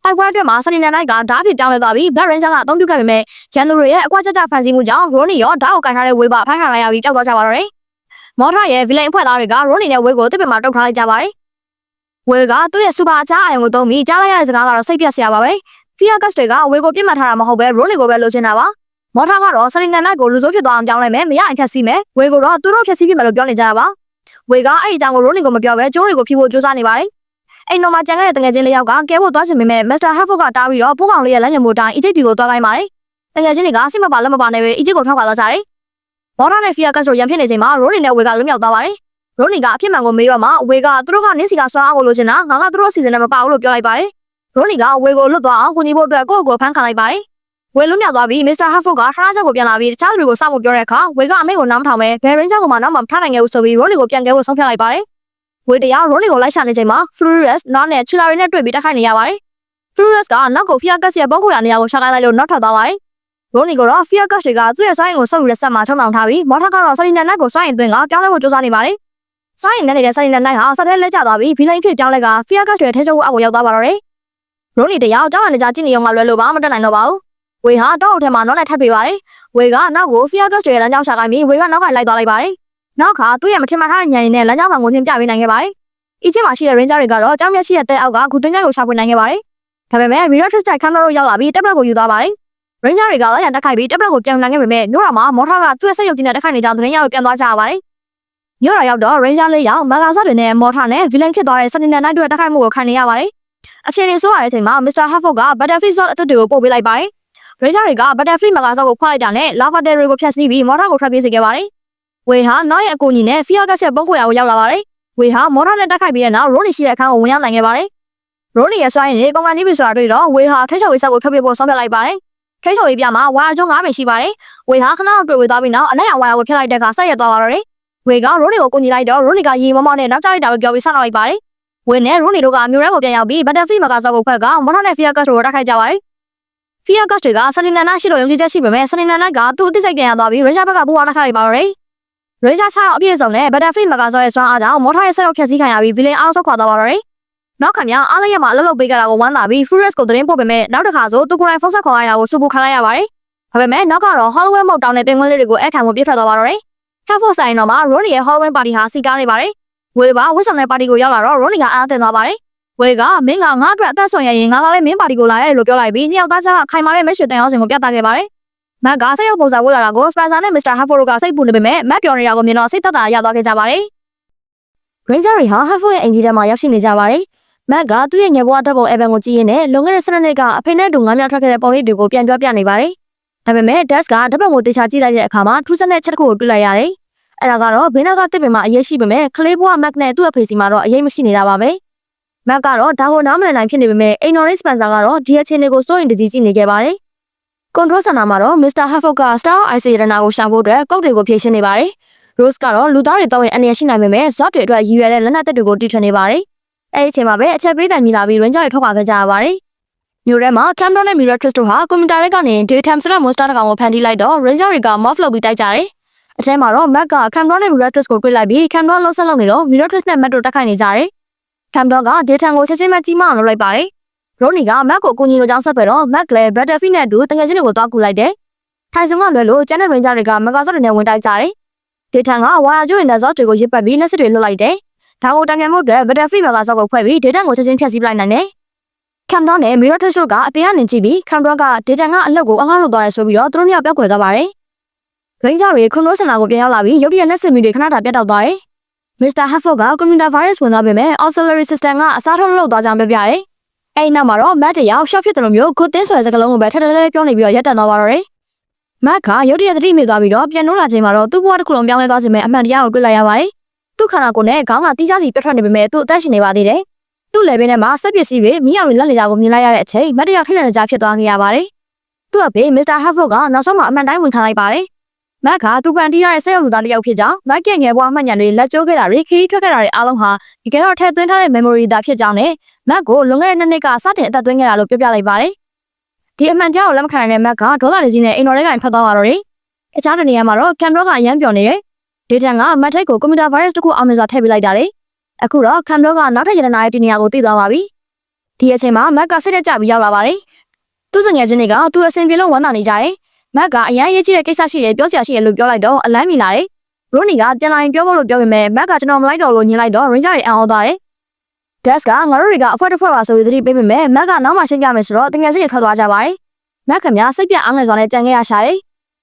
တိုက်ပွဲအတွက်မှာ Sunny Night ကဓာတ်ဖြစ်ပြောင်းလဲသွားပြီး Black Ranger ကအသုံးပြုခဲ့ပေမဲ့ January ရဲ့အကွက်ကြကြဖန်ဆီးမှုကြောင့် Ronnie ရောဓာတ်ကိုကန်ထားတဲ့ဝေးပါဖမ်းခံလိုက်ရပြီးတောက်သွားကြပါတော့တယ်မော်ထာရဲ့ villain အဖွဲ့သားတွေက Ronnie နဲ့ဝေးကိုတစ်ပင်မှာတုတ်ထားလိုက်ကြပါတယ်ဝေးကသူ့ရဲ့စူပါအချားအယုံကိုသုံးပြီးကြားလိုက်ရတဲ့စကားကတော့စိတ်ပြက်စရာပါပဲ Fear Dust တွေကဝေးကိုပြစ်မှတ်ထားတာမဟုတ်ပဲ Ronnie ကိုပဲလိုချင်တာပါမော်ထာကတော့ Sunny Night ကိုလူစိုးဖြစ်သွားအောင်ပြောင်းလိုက်မယ်မရရင်ခက်စီမယ်ဝေးကိုတော့သူတို့ဖြက်စီးပြမယ်လို့ပြောနေကြတာပါဝေးကအဲ့ဒီအကြောင်းကို Ronnie ကိုမပြောဘဲကျိုးတွေကိုဖြီးဖို့ကြိုးစားနေပါတယ်အိမ်တော်မှာကြံခဲ့တဲ့တငယ်ချင်းလေးယောက်ကကဲဖို့သွားချင်ပေမဲ့ Mr. Halford ကတားပြီးတော့ပိုးကောင်လေးရဲ့လက်ညှိုးမို့တိုင်း Egypt ကိုသွားခိုင်းပါတယ်တငယ်ချင်းတွေကစိတ်မပါလက်မပါနဲ့ပဲ Egypt ကိုထောက်ခွာသွားကြတယ်မော်ထာနဲ့ Fear Dust တို့ရံဖြစ်နေချိန်မှာ Ronnie နဲ့ဝေးကလွတ်မြောက်သွားပါတယ်Ronnie ကအဖြစ်မှန်ကိုမေးတော့မှဝေကသူတို့ကနင်းစီကဆွမ်းအောင်ကိုလိုချင်တာငါကသူတို့အစီအစဉ်နဲ့မပါဘူးလို့ပြောလိုက်ပါတယ် Ronnie ကဝေကိုလွတ်သွားအောင်ကူညီဖို့အတွက်ကိုယ့်ကိုဖမ်းခံလိုက်ပါတယ်ဝေလွတ်မြောက်သွားပြီး Mr. Halford ကခဏချက်ကိုပြန်လာပြီးတခြားသူတွေကိုစောင့်ဖို့ပြောတဲ့အခါဝေကအမိန့်ကိုနားမထောင်ပဲဘယ် Ranger ကိုမှနောက်မှမထားနိုင်ခဲ့ဘူးဆိုပြီး Ronnie ကိုပြန်ကဲဖို့ဆုံးဖြတ်လိုက်ပါတယ်ဝေတရား Ronnie ကိုလိုက်ရှာနေချိန်မှာ Furious နောက်နဲ့ Chilari နဲ့တွေ့ပြီးတိုက်ခိုက်နေရပါတယ် Furious ကနောက်ကို Fear Dust ရဲ့ပုံခွေရနေရာကိုရှာလိုက်လို့နောက်ထွက်သွားပါတယ် Ronnie ကတော့ Fear Dust တွေကသူ့ရဲ့စွမ်းအင်ကိုစုပ်ယူတဲ့ဆက်မှာချုံအောင်ထားပြီးမော်ထာကတော့ Sunny Night ကိုစွမ်းအင်သွင်းကပြောင်းလဲဖို့ကြိုးစားနေပါတယ်စွမ်းအင်နဲ့နေတဲ့ Sunny Night ဟာစတဲ့လက်ကျသွားပြီး villain ဖြစ်ပြောင်းလဲက Fear Dust တွေထဲချုပ်ဖို့အောက်ကိုရောက်သွားပါတော့တယ် Ronnie တရားကြောက်ရနေကြကြည့်နေရုံကလွယ်လို့ဘာမှမတက်နိုင်တော့ပါဘူးဝေဟာတောအုပ်ထဲမှာနောက်နဲ့ထပ်တွေ့ပါတယ်ဝေကနောက်ကို Fear Dust တွေလမ်းကြောင်းရှာခိုင်းပြီးဝေကနောက်ကလိုက်သွားလိုက်ပါတယ်နောက်ခါသူ့ရဲ့မထင်မှတ်ထားတဲ့ညံရည်နဲ့လမ်းကြောင်းမှာငုံချင်းပြပေးနိုင်ခဲ့ပါတယ်Egypt မှာရှိတဲ့ Ranger တွေကတော့ကြောင်မြတ်ရှိတဲ့တဲအောက်ကဂူတင်ကြိုက်ကိုရှာဖွေနိုင်ခဲ့ပါတယ်ဒါပေမဲ့ Miratrix တိုက်ခန်းတော်တို့ရောက်လာပြီးတက်ပလက်ကိုယူသွားပါတယ် Ranger တွေကလည်းရန်တက်ခိုက်ပြီးတက်ပလက်ကိုပြန်နိုင်ခဲ့ပေမဲ့မြို့တော်မှာမော်ထာကသူ့ရဲ့စက်ရုပ်ကြီးနဲ့တက်ခိုက်နေကြောင်းသတင်းရလို့ပြန်သွားကြရပါတယ်မြို့တော်ရောက်တော့ Ranger လေးရောက်မဂါဆော့တွေနဲ့မော်ထာနဲ့ villain ဖြစ်သွားတဲ့ Sunny Night တို့တက်ခိုက်မှုကိုခံနေရပါတယ်အခြေအနေဆိုးရတဲ့အချိန်မှာ Mr. Halford က Battlefield ဆော့အသစ်တွေကိုပို့ပေးလိုက်ပါတယ် Ranger တွေက Battlefield မဂါဆော့ကိုခွာလိုက်တာနဲ့ Lava Dare တွေကိုဖျက်ဆီးပြီးမော်ထာကိုထွက်ပြေးစေခဲ့ပါတယ်ဝေဟာနောက်ရဲ့အကူအညီနဲ့ Fear Dust ရဲ့ပုံခွေရကိုရောက်လာပါတယ်ဝေဟာမော်ထာနဲ့တက်ခိုက်ပြီးတဲ့နောက် Ronnie ရှိတဲ့အခန်းကိုဝင်ရောက်နိုင်ခဲ့ပါတယ် Ronnie ရဲ့စွမ်းရည်နဲ့ကောင်ကန်ကြီးပြီဆိုတာတွေ့တော့ဝေဟာထိတ်ချုပ်ဝေးဆက်ကိုဖျက်ပြဖို့ဆုံးဖြတ်လိုက်ပါတယ်ထိတ်ချုပ်ဝေးပြမှာဝါအကျုံး9ပင်ရှိပါတယ်ဝေဟာခဏတော့တွေ့ဝေးသွားပြီးနောက်အနက်ရောင်ဝါကိုဖျက်လိုက်တဲ့အခါဆက်ရက်သွားပါတော့တယ်ဝေက Ronnie ကိုကူညီလိုက်တော့ Ronnie ကရေမောမောနဲ့နောက်ကျလိုက်တာကိုပြောပြီးဆက်လိုက်ပါတယ်ဝေနဲ့ Ronnie တို့ကမြို့ထဲကိုပြန်ရောက်ပြီး Battlefield မဂါဆော့ကိုခွဲကမော်ထာနဲ့ Fear Dust တို့တိုက်ခိုက်ကြပါတယ် Fear Dust တွေက Sunny Night ရှိလို့ယုံကြည်ချက်ရှိပေမဲ့ Sunny Night ကသူ့အသိစိတ်ပြန်ရသွားပြီး Ranger ဘက်ကပူပေါင်းတိုက်ခိုက်ပါတော့တယ် Ranger 6အပြည့်စုံနဲ့ Battlefield မဂါဆော့ရဲ့စွမ်းအားကြောင့်မော်ထာရဲ့ဆက်ရောက်ဖျက်ဆီးခံရပြီး villain အားဆုတ်ခွာသွားပါတော့တယ်နောက်ခါများအားလည်းရမှာအလုပ်လုပ်ပေးကြတာကိုဝမ်းသာပြီး Furious ကိုသတင်းပို့ပေမဲ့နောက်တစ်ခါဆိုသူကိုယ်တိုင်ဖုန်းဆက်ခေါ်ရတာကိုစူပူခံလိုက်ရပါတယ်ဒါပေမဲ့နောက်ကတော့ Halloween မုတ်တောင်းတဲ့ပင်ကွင်းလေးတွေကိုအခမ်းမှုပြတ်ထွက်သွားပါတော့တယ် Halford ဆိုင်တော်မှာ Ronnie ရဲ့ Halloween party ဟာစီကားနေပါတယ်ဝေပါဝစ်ဆောင်တဲ့ party ကိုရောက်လာတော့ Ronnie ကအားသင့်သွားပါတယ်ဝေကမင်းကငါ့အတွက်အသက်ဆုံးရရင်ငါကလည်းမင်း party ကိုလာရဲလို့ပြောလိုက်ပြီးနှစ်ယောက်သားကခိုင်မာတဲ့မိတ်ဆွေတန်အောင်စင်ကိုပြသခဲ့ပါတယ်မက်ကစိတ်ရုပ်ပုံစံဝတ်လာတာကို Spencer နဲ့ Mr. Halford တို့ကစိတ်ပူနေပေမဲ့မက်ပြောနေတာကိုမြင်တော့စိတ်သက်သာရသွားခဲ့ကြပါတယ် Ranger တွေဟာ Halford ရဲ့အင်ဂျီထဲမှာရောက်ရှိနေကြပါတယ်မက်ကသူ့ရဲ့ငယ်ဘဝဓာတ်ပုံ Evan ကိုကြည့်ရင်းနဲ့လွန်ခဲ့တဲ့12နှစ်ကအဖေနဲ့တူငါးမြောက်ထွက်ခဲ့တဲ့ပုံရိပ်တွေကိုပြန်ကြွပြနေပါတယ်ဒါပေမဲ့ Dash ကဓာတ်ပုံကိုတေချာကြည့်လိုက်တဲ့အခါမှာထူးဆန်းတဲ့ချက်တစ်ခုကိုတွေ့လိုက်ရတယ်အဲ့ဒါကတော့ဘေးနာကတစ်ပင်မှာအရေးရှိပေမဲ့ကလေးဘဝမက်နဲ့သူ့အဖေစီမှာတော့အရေးမရှိနေတာပါပဲမက်ကတော့ဒါကိုနားမလည်နိုင်ဖြစ်နေပေမဲ့အိမ်တော်လေး Spencer ကတော့ဒီအခြေအနေကိုစိုးရင်တကြီးကြည့်နေခဲ့ပါတယ် Control Center မှာတော့ Mr. Halford က Star Ice ရတနာကိုရှာဖို့အတွက်ကုတ်တွေကိုဖြည့်ရှင်းနေပါတယ် Rose ကတော့လူသားတွေတော့ရဲ့အနေရရှိနိုင်ပေမဲ့ Zod တွေအတွက်ရည်ရွယ်တဲ့လက်နက်တွေကိုတီထွင်နေပါတယ်အဲ့ဒီအချိန်မှာပဲအချက်ပေးတန်မြည်လာပြီး Ranger တွေထွက်ခွာခဲ့ကြရပါတယ်မြို့ထဲမှာ Camden နဲ့ Miratrix တို့ဟာကွန်ပျူတာတွေကနေ Daytime ဆိုတဲ့ monster တစ်ကောင်ကိုဖန်တီးလိုက်တော့ Ranger တွေက morph လုပ်ပြီးတိုက်ကြတယ်အထဲမှာတော့ Mac က Camden နဲ့ Miratrix ကိုတွေ့လိုက်ပြီး Camden လုံးဆက်လုပ်နေတော့ Miratrix နဲ့ Mac တို့တိုက်ခိုက်နေကြတယ် မ်တော့ကဒေထန်ကိုချက်ချင်းပဲကြီးမအောင်လုပ်လိုက်ပါတယ်။ရိုနီကမက်ကိုကိုညီလိုကြောင်းဆက်ပဲတော့မက်ကလည်းဘရက်တာဖီနဲ့အတူတကယ်ချင်းတွေကိုသွားကူလိုက်တယ်။ထိုင်ဆောင်ကလွယ်လို့ကျန်တဲ့ရင်ဂျာတွေကမကာဆော့တွေနဲ့ဝင်တိုက်ကြတယ်။ဒေထန်ကဝါယာကျိုးရင်တဲ့ဇော့တွေကိုရစ်ပတ်ပြီးလက်စစ်တွေလွတ်လိုက်တယ်။ဒါကိုတန်ပြန်မှုအတွက်ဘရက်တာဖီမကာဆော့ကိုဖွဲ့ပြီးဒေထန်ကိုချက်ချင်းဖျက်ဆီးပလိုက်နိုင်တယ်။ခံတော့နဲ့မီရိုထက်ရှို့ကအပြင်ကနေကြည့်ပြီးခံတော့ကဒေတန်ကအလှုပ်ကိုအငှားလုပ်သွားတယ်ဆိုပြီးတော့သူတို့နှစ်ယောက်ပြောက်ကွယ်သွားပါတယ်။ရင်းဂျာတွေခွန်လို့စင်တာကိုပြန်ရောက်လာပြီးရုတ်တရက်လက်စစ်မီတွေခဏတာပြတ်တောက်သွားတယ်။ မစ္စတာဟက်ဖို့ကကွန်ပျူတာဗိုင်းရပ်စ်ဝင်သွားပေမဲ့ auxiliary system ကအစားထိုးလုပ်သွားကြောင်းပြောပြတယ်။အဲဒီနောက်မှာတော့မတ်တယောက်ရှော့ဖြစ်တယ်လို့မျိုးခုတင်းဆွဲစကလုံးကိုပဲထထလဲပြောနေပြီးတော့ရက်တန်သွားပါတော့တယ်။မတ်ကရုတ်တရက်သတိမေ့သွားပြီးတော့ပြန်နိုးလာချိန်မှာတော့သူ့ဘဝတစ်ခုလုံးပြောင်းလဲသွားစေမဲ့အမှန်တရားကိုတွေ့လိုက်ရပါတယ်။သူ့ခန္ဓာကိုယ်နဲ့ခေါင်းကတီးခြားစီပြတ်ထွက်နေပေမဲ့သူ့အသက်ရှင်နေပါသေးတယ်။သူ့လေဘင်းထဲမှာစက်ပစ္စည်းတွေမိအောင်လက်နေတာကိုမြင်လိုက်ရတဲ့အချိန်မတ်တယောက်ထိတ်လန့်ကြဖြစ်သွားခဲ့ရပါတယ်။သူ့အဖေမစ္စတာဟက်ဖို့ကနောက်ဆုံးမှအမှန်တိုင်းဝင်ခံလိုက်ပါတယ်။မက်ကသူပန်တီးရတဲ့ဆက်ရုပ်လူသားတစ်ယောက်ဖြစ်ကြောင်းမက်ကငယ်ဘဝမှတ်ဉာဏ်တွေလက်ကျိုးခဲ့တာတွေခရီးထွက်ခဲ့တာတွေအားလုံးဟာဒီကဲတော့ထည့်သွင်းထားတဲ့ memory သာဖြစ်ကြောင်းနဲ့မက်ကိုလွန်ခဲ့တဲ့2နှစ်ကစတင်အသက်သွင်းခဲ့တာလို့ပြောပြလိုက်ပါတယ်။ဒီအမှန်တရားကိုလက်မခံနိုင်တဲ့မက်ကဒေါသတွေကြီးနဲ့အိမ်တော်ထဲကနေဖတ်သွားပါတော့တယ်။အခြားတစ်နေရာမှာတော့ကင်မရာကအရန်ပြောနေတယ်။ဒေတန်ကမက်ထိတ်ကိုကွန်ပျူတာဗိုင်းရပ်စ်တစ်ခုအောင်မြင်စွာထည့်ပေးလိုက်တာလေ။အခုတော့ကင်မရာကနောက်ထပ်ရတနာရဲ့ဒီနေရာကိုသိသွားပါပြီ။ဒီအချိန်မှာမက်ကစိတ်တက်ကြပြီးရောက်လာပါတယ်။သူ့ငယ်ချင်းတွေကသူ့အဆင်ပြေလို့ဝမ်းသာနေကြတယ်။မက်ကအရန်ရေးကြည့်တဲ့ကိစ္စရှိတယ်ပြောစရာရှိတယ်လို့ပြောလိုက်တော့အလန်းမိလာတယ်။ရိုနီကပြန်လာရင်ပြောဖို့လို့ပြောပေမဲ့မက်ကကျွန်တော်မလိုက်တော့လို့ညင်လိုက်တော့ရင်ဂျာတွေအံ့ဩသွားတယ်။ ဒက်စ်ကငါတို့တွေကအဖွဲတစ်ဖွဲပါဆိုပြီးသတိပေးပေမဲ့မက်ကနောက်မှရှင်းပြမယ်ဆိုတော့တကယ်စစ်တွေထွက်သွားကြပါတယ်။မက်ကများစိတ်ပြအားငယ်စွာနဲ့ကြံခဲ့ရရှာတယ်။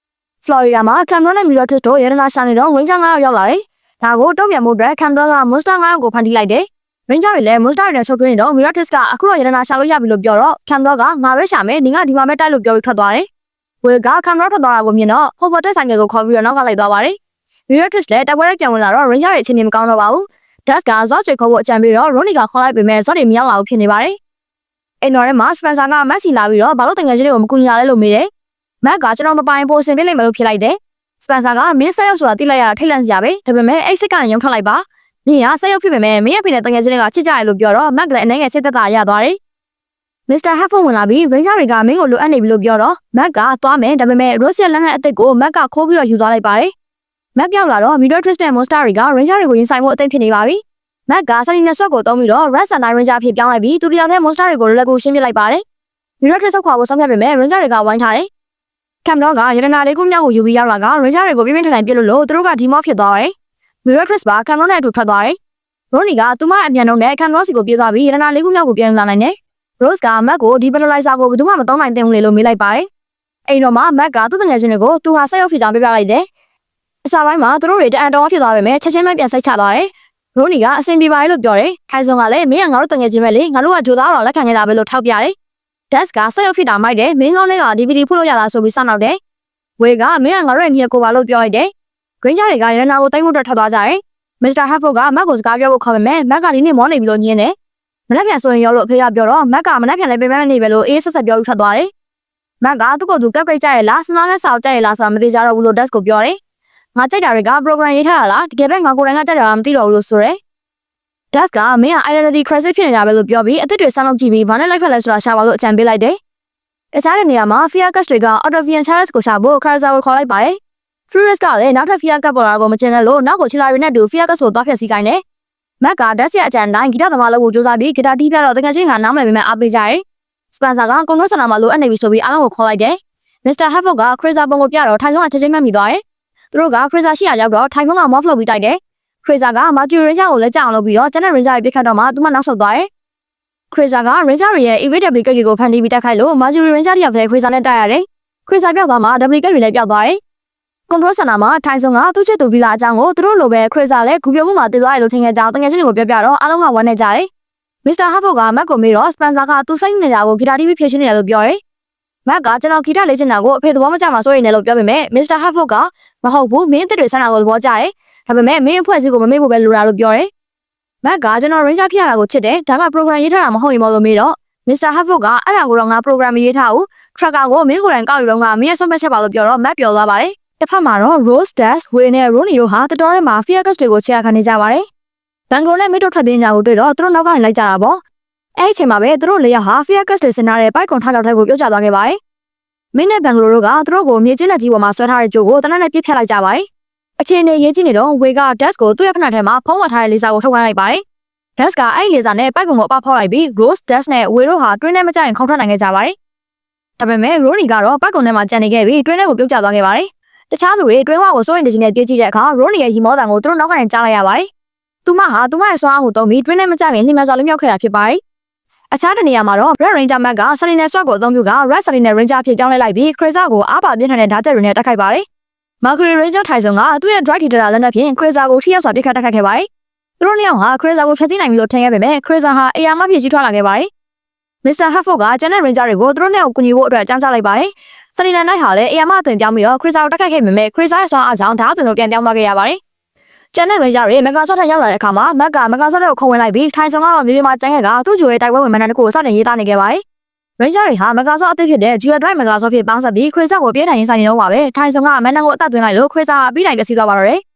ဖလော်ရီဒါမှာကင်မရာနဲ့မီရိုတစ်တို့ရတနာရှာနေတော့ရင်ဂျာ9ယောက်ရောက်လာတယ်။ဒါကိုတုံ့ပြန်မှုအတွက်ကင်မရာကမွတ်စတာ9ယောက်ကိုဖန်တီးလိုက်တယ်။ရင်ဂျာတွေလည်းမွတ်စတာတွေနဲ့ချုပ်ထွေးနေတော့မီရိုတစ်ကအခုတော့ရတနာရှာလို့ရပြီလို့ပြောတော့ကင်မရာကငါပဲရှာမယ်နင်ကဒီမှာပဲတိုက်လို့ပြောပြီးထွက်သွားတယ်။ဝေကကင်မရာထွက်သွားတာကိုမြင်တော့ဟိုဘတ်တက်ဆိုင်ကကိုခေါ်ပြီးတော့နောက်ကလိုက်သွားပါတယ်။မီရိုတစ်လည်းတိုက်ပွဲရက်ပြန်ဝင်လာတော့ရင်ဂျာတွေအချင်းချင်းမကောင်းတော့ပါဘူး။ ဒက်စ်ကဇော့ချေခေါ်ဖို့အကြံပေးတော့ရိုနီကခေါ်လိုက်ပေမဲ့ဇော့တွေမရောက်လာဘူးဖြစ်နေပါတယ်။အိမ်တော်ထဲမှာစပန်ဆာကမက်ဆီလာပြီးတော့ဘာလို့တငယ်ချင်းတွေကိုမကူညီရလဲလို့မေးတယ်။မက်ကကျွန်တော်မပိုင်ပို့ဆင်ပေးလိုက်မယ်လို့ဖြေလိုက်တယ်။စပန်ဆာကမင်းဆက်ရောက်ဆိုတာသိလိုက်ရတာထိတ်လန့်စရာပဲ။ဒါပေမဲ့အဲ့စိတ်ကနေရုံထွက်လိုက်ပါ။နင်ကဆက်ရောက်ဖြစ်ပေမဲ့မင်းရဲ့ဖေနဲ့တငယ်ချင်းတွေကချစ်ကြရလို့ပြောတော့မက်ကလည်းအနေငယ်စိတ်သက်သာရသွားတယ်။မစ္စတာဟက်ဖို့ဝင်လာပြီးရင်ဂျာတွေကမင်းကိုလိုအပ်နေပြီလို့ပြောတော့မက်ကသွားမယ်ဒါပေမဲ့ရိုဆီယာလက်နဲ့အသက်ကိုမက်ကခိုးပြီးတော့ယူသွားလိုက်ပါတယ်။မက်ပြောက်လာတော့မီဒိုထရစ်နဲ့မွန်စတာတွေကရင်ဂျာတွေကိုရင်ဆိုင်ဖို့အသင့်ဖြစ်နေပါပြီ။မက်ကဆာနီနဲ့ဆော့ကိုတုံးပြီးတော့ Red Sun Ranger ဖြစ်ပြောင်းလိုက်ပြီးသူတယောက်နဲ့ Monster တွေကိုလက်ကိုရှင်းပစ်လိုက်ပါတယ်။မီရိုထရစ်ဆော့ခွာဖို့ဆုံးဖြတ်ပေမဲ့ Ranger တွေကဝိုင်းထားတယ်။ကမ်တော့ကရတနာလေးခုမြောက်ကိုယူပြီးရောက်လာက Ranger တွေကိုပြင်းပြင်းထန်ထန်ပြစ်လို့သူတို့ကဒီမော့ဖြစ်သွားတယ်။မီရိုထရစ်ပါကမ်တော့နဲ့အတူထွက်သွားတယ်။ရိုနီကသူမအမြန်တော့နဲ့ကမ်တော့စီကိုပြေးသွားပြီးရတနာလေးခုမြောက်ကိုပြန်လာနိုင်တယ်။ Rose ကမက်ကိုဒီပက်တလိုင်ဇာကိုဘယ်သူမှမသုံးနိုင်တဲ့ဦးလေလို့မေးလိုက်ပါတယ်။အိမ်တော်မှာမက်ကသူ့တငယ်ချင်းတွေကိုသူဟာဆက်ရောက်ဖြစ်ကြောင်းပြပြလိုက်တယ်။အစားပိုင်းမှာသူတို့တွေတအန်တော်ဖြစ်သွားပေမဲ့ချက်ချင်းပဲပြန်စိတ်ချသွားတယ်။ရိုနီကအဆင်ပြေပါလေလို့ပြောတယ်။ခိုင်စုံကလည်းမင်းကငါတို့တငယ်ချင်းပဲလေငါတို့ကဂျိုသားတော်လက်ခံနေတာပဲလို့ထောက်ပြတယ်။ဒက်စ်ကဆက်ရောက်ဖြစ်တာမိုက်တယ်မင်းကောင်းလေးက DVD ဖုတ်လို့ရလားဆိုပြီးစောင့်နောက်တယ်။ဝေကမင်းကငါတို့ရဲ့ညီကိုပါလို့ပြောလိုက်တယ်။ Green တွေကရတနာကိုတိတ်မှုထွက်သွားကြတယ်။ မစ္စတာဟက်ဖို့ကမက်ကိုစကားပြောဖို့ခေါ်ပေမဲ့မက်ကဒီနေ့မောနေပြီလို့ညင်းတယ်။မနက်ဖြန်ဆိုရင်ရောလို့အဖေကပြောတော့မက်ကမနက်ဖြန်လည်းပြင်ပန်းနေပဲလို့အေးဆက်ဆက်ပြောပြီးထွက်သွားတယ်။မက်ကသူ့ကိုယ်သူကပ်ကိတ်ကြရဲ့လားစနားနဲ့စာအုပ်ကြရဲ့လားဆိုတာမသိကြတော့ဘူးလို့ဒက်စ်ကိုပြောတယ်။ငါကြိုက်တာတွေက program ရေးထားတာလားတကယ်ပဲငါကိုယ်တိုင်ကကြိုက်တာလားမသိတော့ဘူးလို့ဆိုတယ်။ဒက်စ်ကမင်းက identity crisis ဖြစ်နေတာပဲလို့ပြောပြီးအသစ်တွေစမ်းလုပ်ကြည့်ပြီးဘာနဲ့လိုက်ဖက်လဲဆိုတာရှာပါလို့အကြံပေးလိုက်တယ်။တခြားတဲ့နေရာမှာ Fear Cat တွေက Octavian Charles ကိုရှာဖို့ Crazer ကိုခေါ်လိုက်ပါတယ်။ Furious ကလည်းနောက်ထပ် Fear Cat ပေါ်လာကိုမကျင်လို့နောက်ကိုချီလာရီနဲ့တူ Fear Cat ကိုသွားဖျက်ဆီးခိုင်းတယ်။မက်ကဒက်စ်ရဲ့အကြံတိုင်းဂီတသမားလုပ်ဖို့ကြိုးစားပြီးဂီတာတီးပြတော့တကယ်ချင်းကနားမလည်ပေမဲ့အားပေးကြတယ်။ စပန်ဆာကကွန်ထရိုးဆန်နာမှာလိုအပ်နေပြီဆိုပြီးအားလုံးကိုခေါ်လိုက်တယ်။ မစ္စတာဟက်ဖို့က Crazer ပုံကိုပြတော့ထိုင်လုံးကချက်ချင်းမှတ်မိသွားတယ်။သူတို့က Crazer ရှိရာရောက်တော့ထိုင်လုံးက morph လုပ်ပြီးတိုက်တယ်။ Crazer က Mercury Ranger ကိုလက်ကျအောင်လုပ်ပြီးတော့ကျန်တဲ့ Ranger တွေပြစ်ခတ်တော့မှသူမနောက်ဆုတ်သွားတယ်။ Crazer က Ranger တွေရဲ့ evade duplicate တွေကိုဖန်တီးပြီးတိုက်ခိုက်လို့ Mercury Ranger တယောက်တည်း Crazer နဲ့တိုက်ရတယ်။ Crazer ပြောက်သွားမှ duplicate တွေလည်းပြောက်သွားတယ်။ control center မှာထိုင်ဆုံးကသူ့ချစ်သူဗီလာအကြောင်းကိုသူတို့လိုပဲ Crazer လည်းဂူပြုံမှုမှာတည်သွားတယ်လို့ထင်ခဲ့ကြအောင်တကယ်ချင်းတွေကိုပြောပြတော့အားလုံးကဝမ်းနေကြတယ်။ မစ္စတာဟက်ဖို့ကမက်ကိုမေးတော့ Spencer ကသူစိတ်နေတာကိုဂီတာတီးပြီးဖြည့်ရှင်းနေတယ်လို့ပြောတယ်။မက်ကကျွန်တော်ဂီတလေ့ကျင့်တာကိုအဖေသဘောမကျမှာစိုးရိမ်နေလို့ပြောပေမဲ့မစ္စတာဟက်ဖို့ကမဟုတ်ဘူးမင်းအစ်တွေဆန်းတာကိုသဘောကျတယ်။ဒါပေမဲ့မင်းအဖွဲ့အစည်းကိုမမေ့ဖို့ပဲလိုတာလို့ပြောတယ်။မက်ကကျွန်တော် Ranger ဖြစ်ရတာကိုချစ်တယ်။ဒါက program ရေးထားတာမဟုတ်ရင်မလို့မေးတော့မစ္စတာဟက်ဖို့ကအဲ့ဒါကိုတော့ငါ program ရေးထားဘူး။ tracker ကိုမင်းကိုယ်တိုင်ကောက်ယူတော့ငါမင်းရဲ့ဆုံးဖြတ်ချက်ပါလို့ပြောတော့မက်ပျော်သွားပါတယ်။တစ်ဖက်မှာတော့ Rose, Dash, Way နဲ့ Rooney တို့ဟာတတော်ထဲမှာ Fear Cat တွေကိုချေရခံနေကြပါတယ်။ဘန်ဂလိုနဲ့မိတို့ထွက်ပြေးနေတာကိုတွေ့တော့သူတို့နောက်ကနေလိုက်ကြတာပေါ့။အဲ့ဒီအချိန်မှာပဲသူတို့၄ယောက်ဟာ Fear Cat တွေဆင်ထားတဲ့ပိုက်ကွန်ထားလောက်ထဲကိုပြုတ်ကျသွားခဲ့ပါတယ်။မင်းနဲ့ဘန်ဂလိုတို့ကသူတို့ကိုမြေကျင်းလက်ကြီးပေါ်မှာဆွဲထားတဲ့ကြိုးကိုတနက်နဲ့ပြစ်ဖြတ်လိုက်ကြပါတယ်။အခြေအနေရေးကြည့်နေတော့ Way က Dash ကိုသူ့ရဲ့ဖက်နှက်ထဲမှာဖုံးဝတ်ထားတဲ့လေဆာကိုထုတ်ခိုင်းလိုက်ပါတယ်။ Dash ကအဲ့လေစာနဲ့ပိုက်ကုံကိုအပဖောက်လိုက်ပြီး Rose Dash နဲ့ Way တို့ဟာတွင်းထဲမကျရင်ခေါင်းထွက်နိုင်ခဲ့ကြပါတယ်။ဒါပေမဲ့ Rooney ကတော့ပိုက်ကုံထဲမှာကြံနေခဲ့ပြီးတွင်းထဲကိုပြုတ်ကျသွားခဲ့ပါတယ်။တခြားသူတွေတွင်းဝကိုစိုးရင်တကြီးနဲ့ပြေးကြည့်တဲ့အခါ Rooney ရဲ့ရီမောတန်ကိုသူတို့နောက်ကနေကြားလိုက်ရပါတယ်။သူမရဲ့စွမ်းအားကိုသုံးပြီးတွင်းထဲမကျခင်လှိမ့်စွာလွတ်မြောက်ခဲ့တာဖြစ်ပါတယ်။အခြားတနေရာမှာတော့ Red Ranger Mac က Sentinel Sword ကိုအသုံးပြုက Red Sentinel Ranger ဖြစ်ပြောင်းလဲလိုက်ပြီး Kreza ကိုအားပါပြင်းထန်တဲ့ဓာတ်ချက်တွေနဲ့တိုက်ခိုက်ပါတယ်။ Mercury Ranger Tyson ကသူ့ရဲ့ Drive Hitter လက်နက်ဖြင့် Kreza ကိုထိရောက်စွာပစ်ခတ်တိုက်ခိုက်ခဲ့ပါတယ်။သူတို့နှစ်ယောက်ဟာ Kreza ကိုဖျက်ဆီးနိုင်ပြီလို့ထင်ခဲ့ပေမဲ့ Kreza ဟာအရာမဖြစ်ကြီးထွားလာခဲ့ပါတယ်။ Mr. Hatford ကကျန်တဲ့ Ranger တွေကိုသူတို့နှစ်ယောက်ကူညီဖို့အတွက်အကြောင်းကြားလိုက်ပါတယ်။ Sentinel Knight ဟာလည်းအရာမအသွင်ပြောင်းပြီးတော့ Kreza ကိုတိုက်ခိုက်ခဲ့ပေမဲ့ Kreza ရဲ့စွမ်းအားကြောင့်ဓာတ်အသွင်ကိုပြန်ပြောင်းသွားခဲ့ရပါတယ်။ကျန်တဲ့ Ranger တွေ Megazord ထက်ရောက်လာတဲ့အခါမှာ Mac က Megazord ကိုခုံဝင်လိုက်ပြီး Tyson ကတော့မြေပြင်မှာကျန်ခဲ့ကသူ့ဂျိုရဲ့တိုက်ပွဲဝင်မှန်တဲ့တစ်ခုကိုစတင်ရေးသားနေခဲ့ပါတယ်။ Ranger တွေဟာ Megazord အသစ်ဖြစ်တဲ့ Geo Drive Megazord ဖြစ်ပေါင်းစပ်ပြီး Kreza ကိုပြင်းထန်ရင်ဆိုင်နေတော့ပါပဲ။ Tyson ကမန်နန်ကိုအသက်သွင်းလိုက်လို့ Kreza အပြီးတိုင်ပျက်စီးသွားပါတော့တယ်။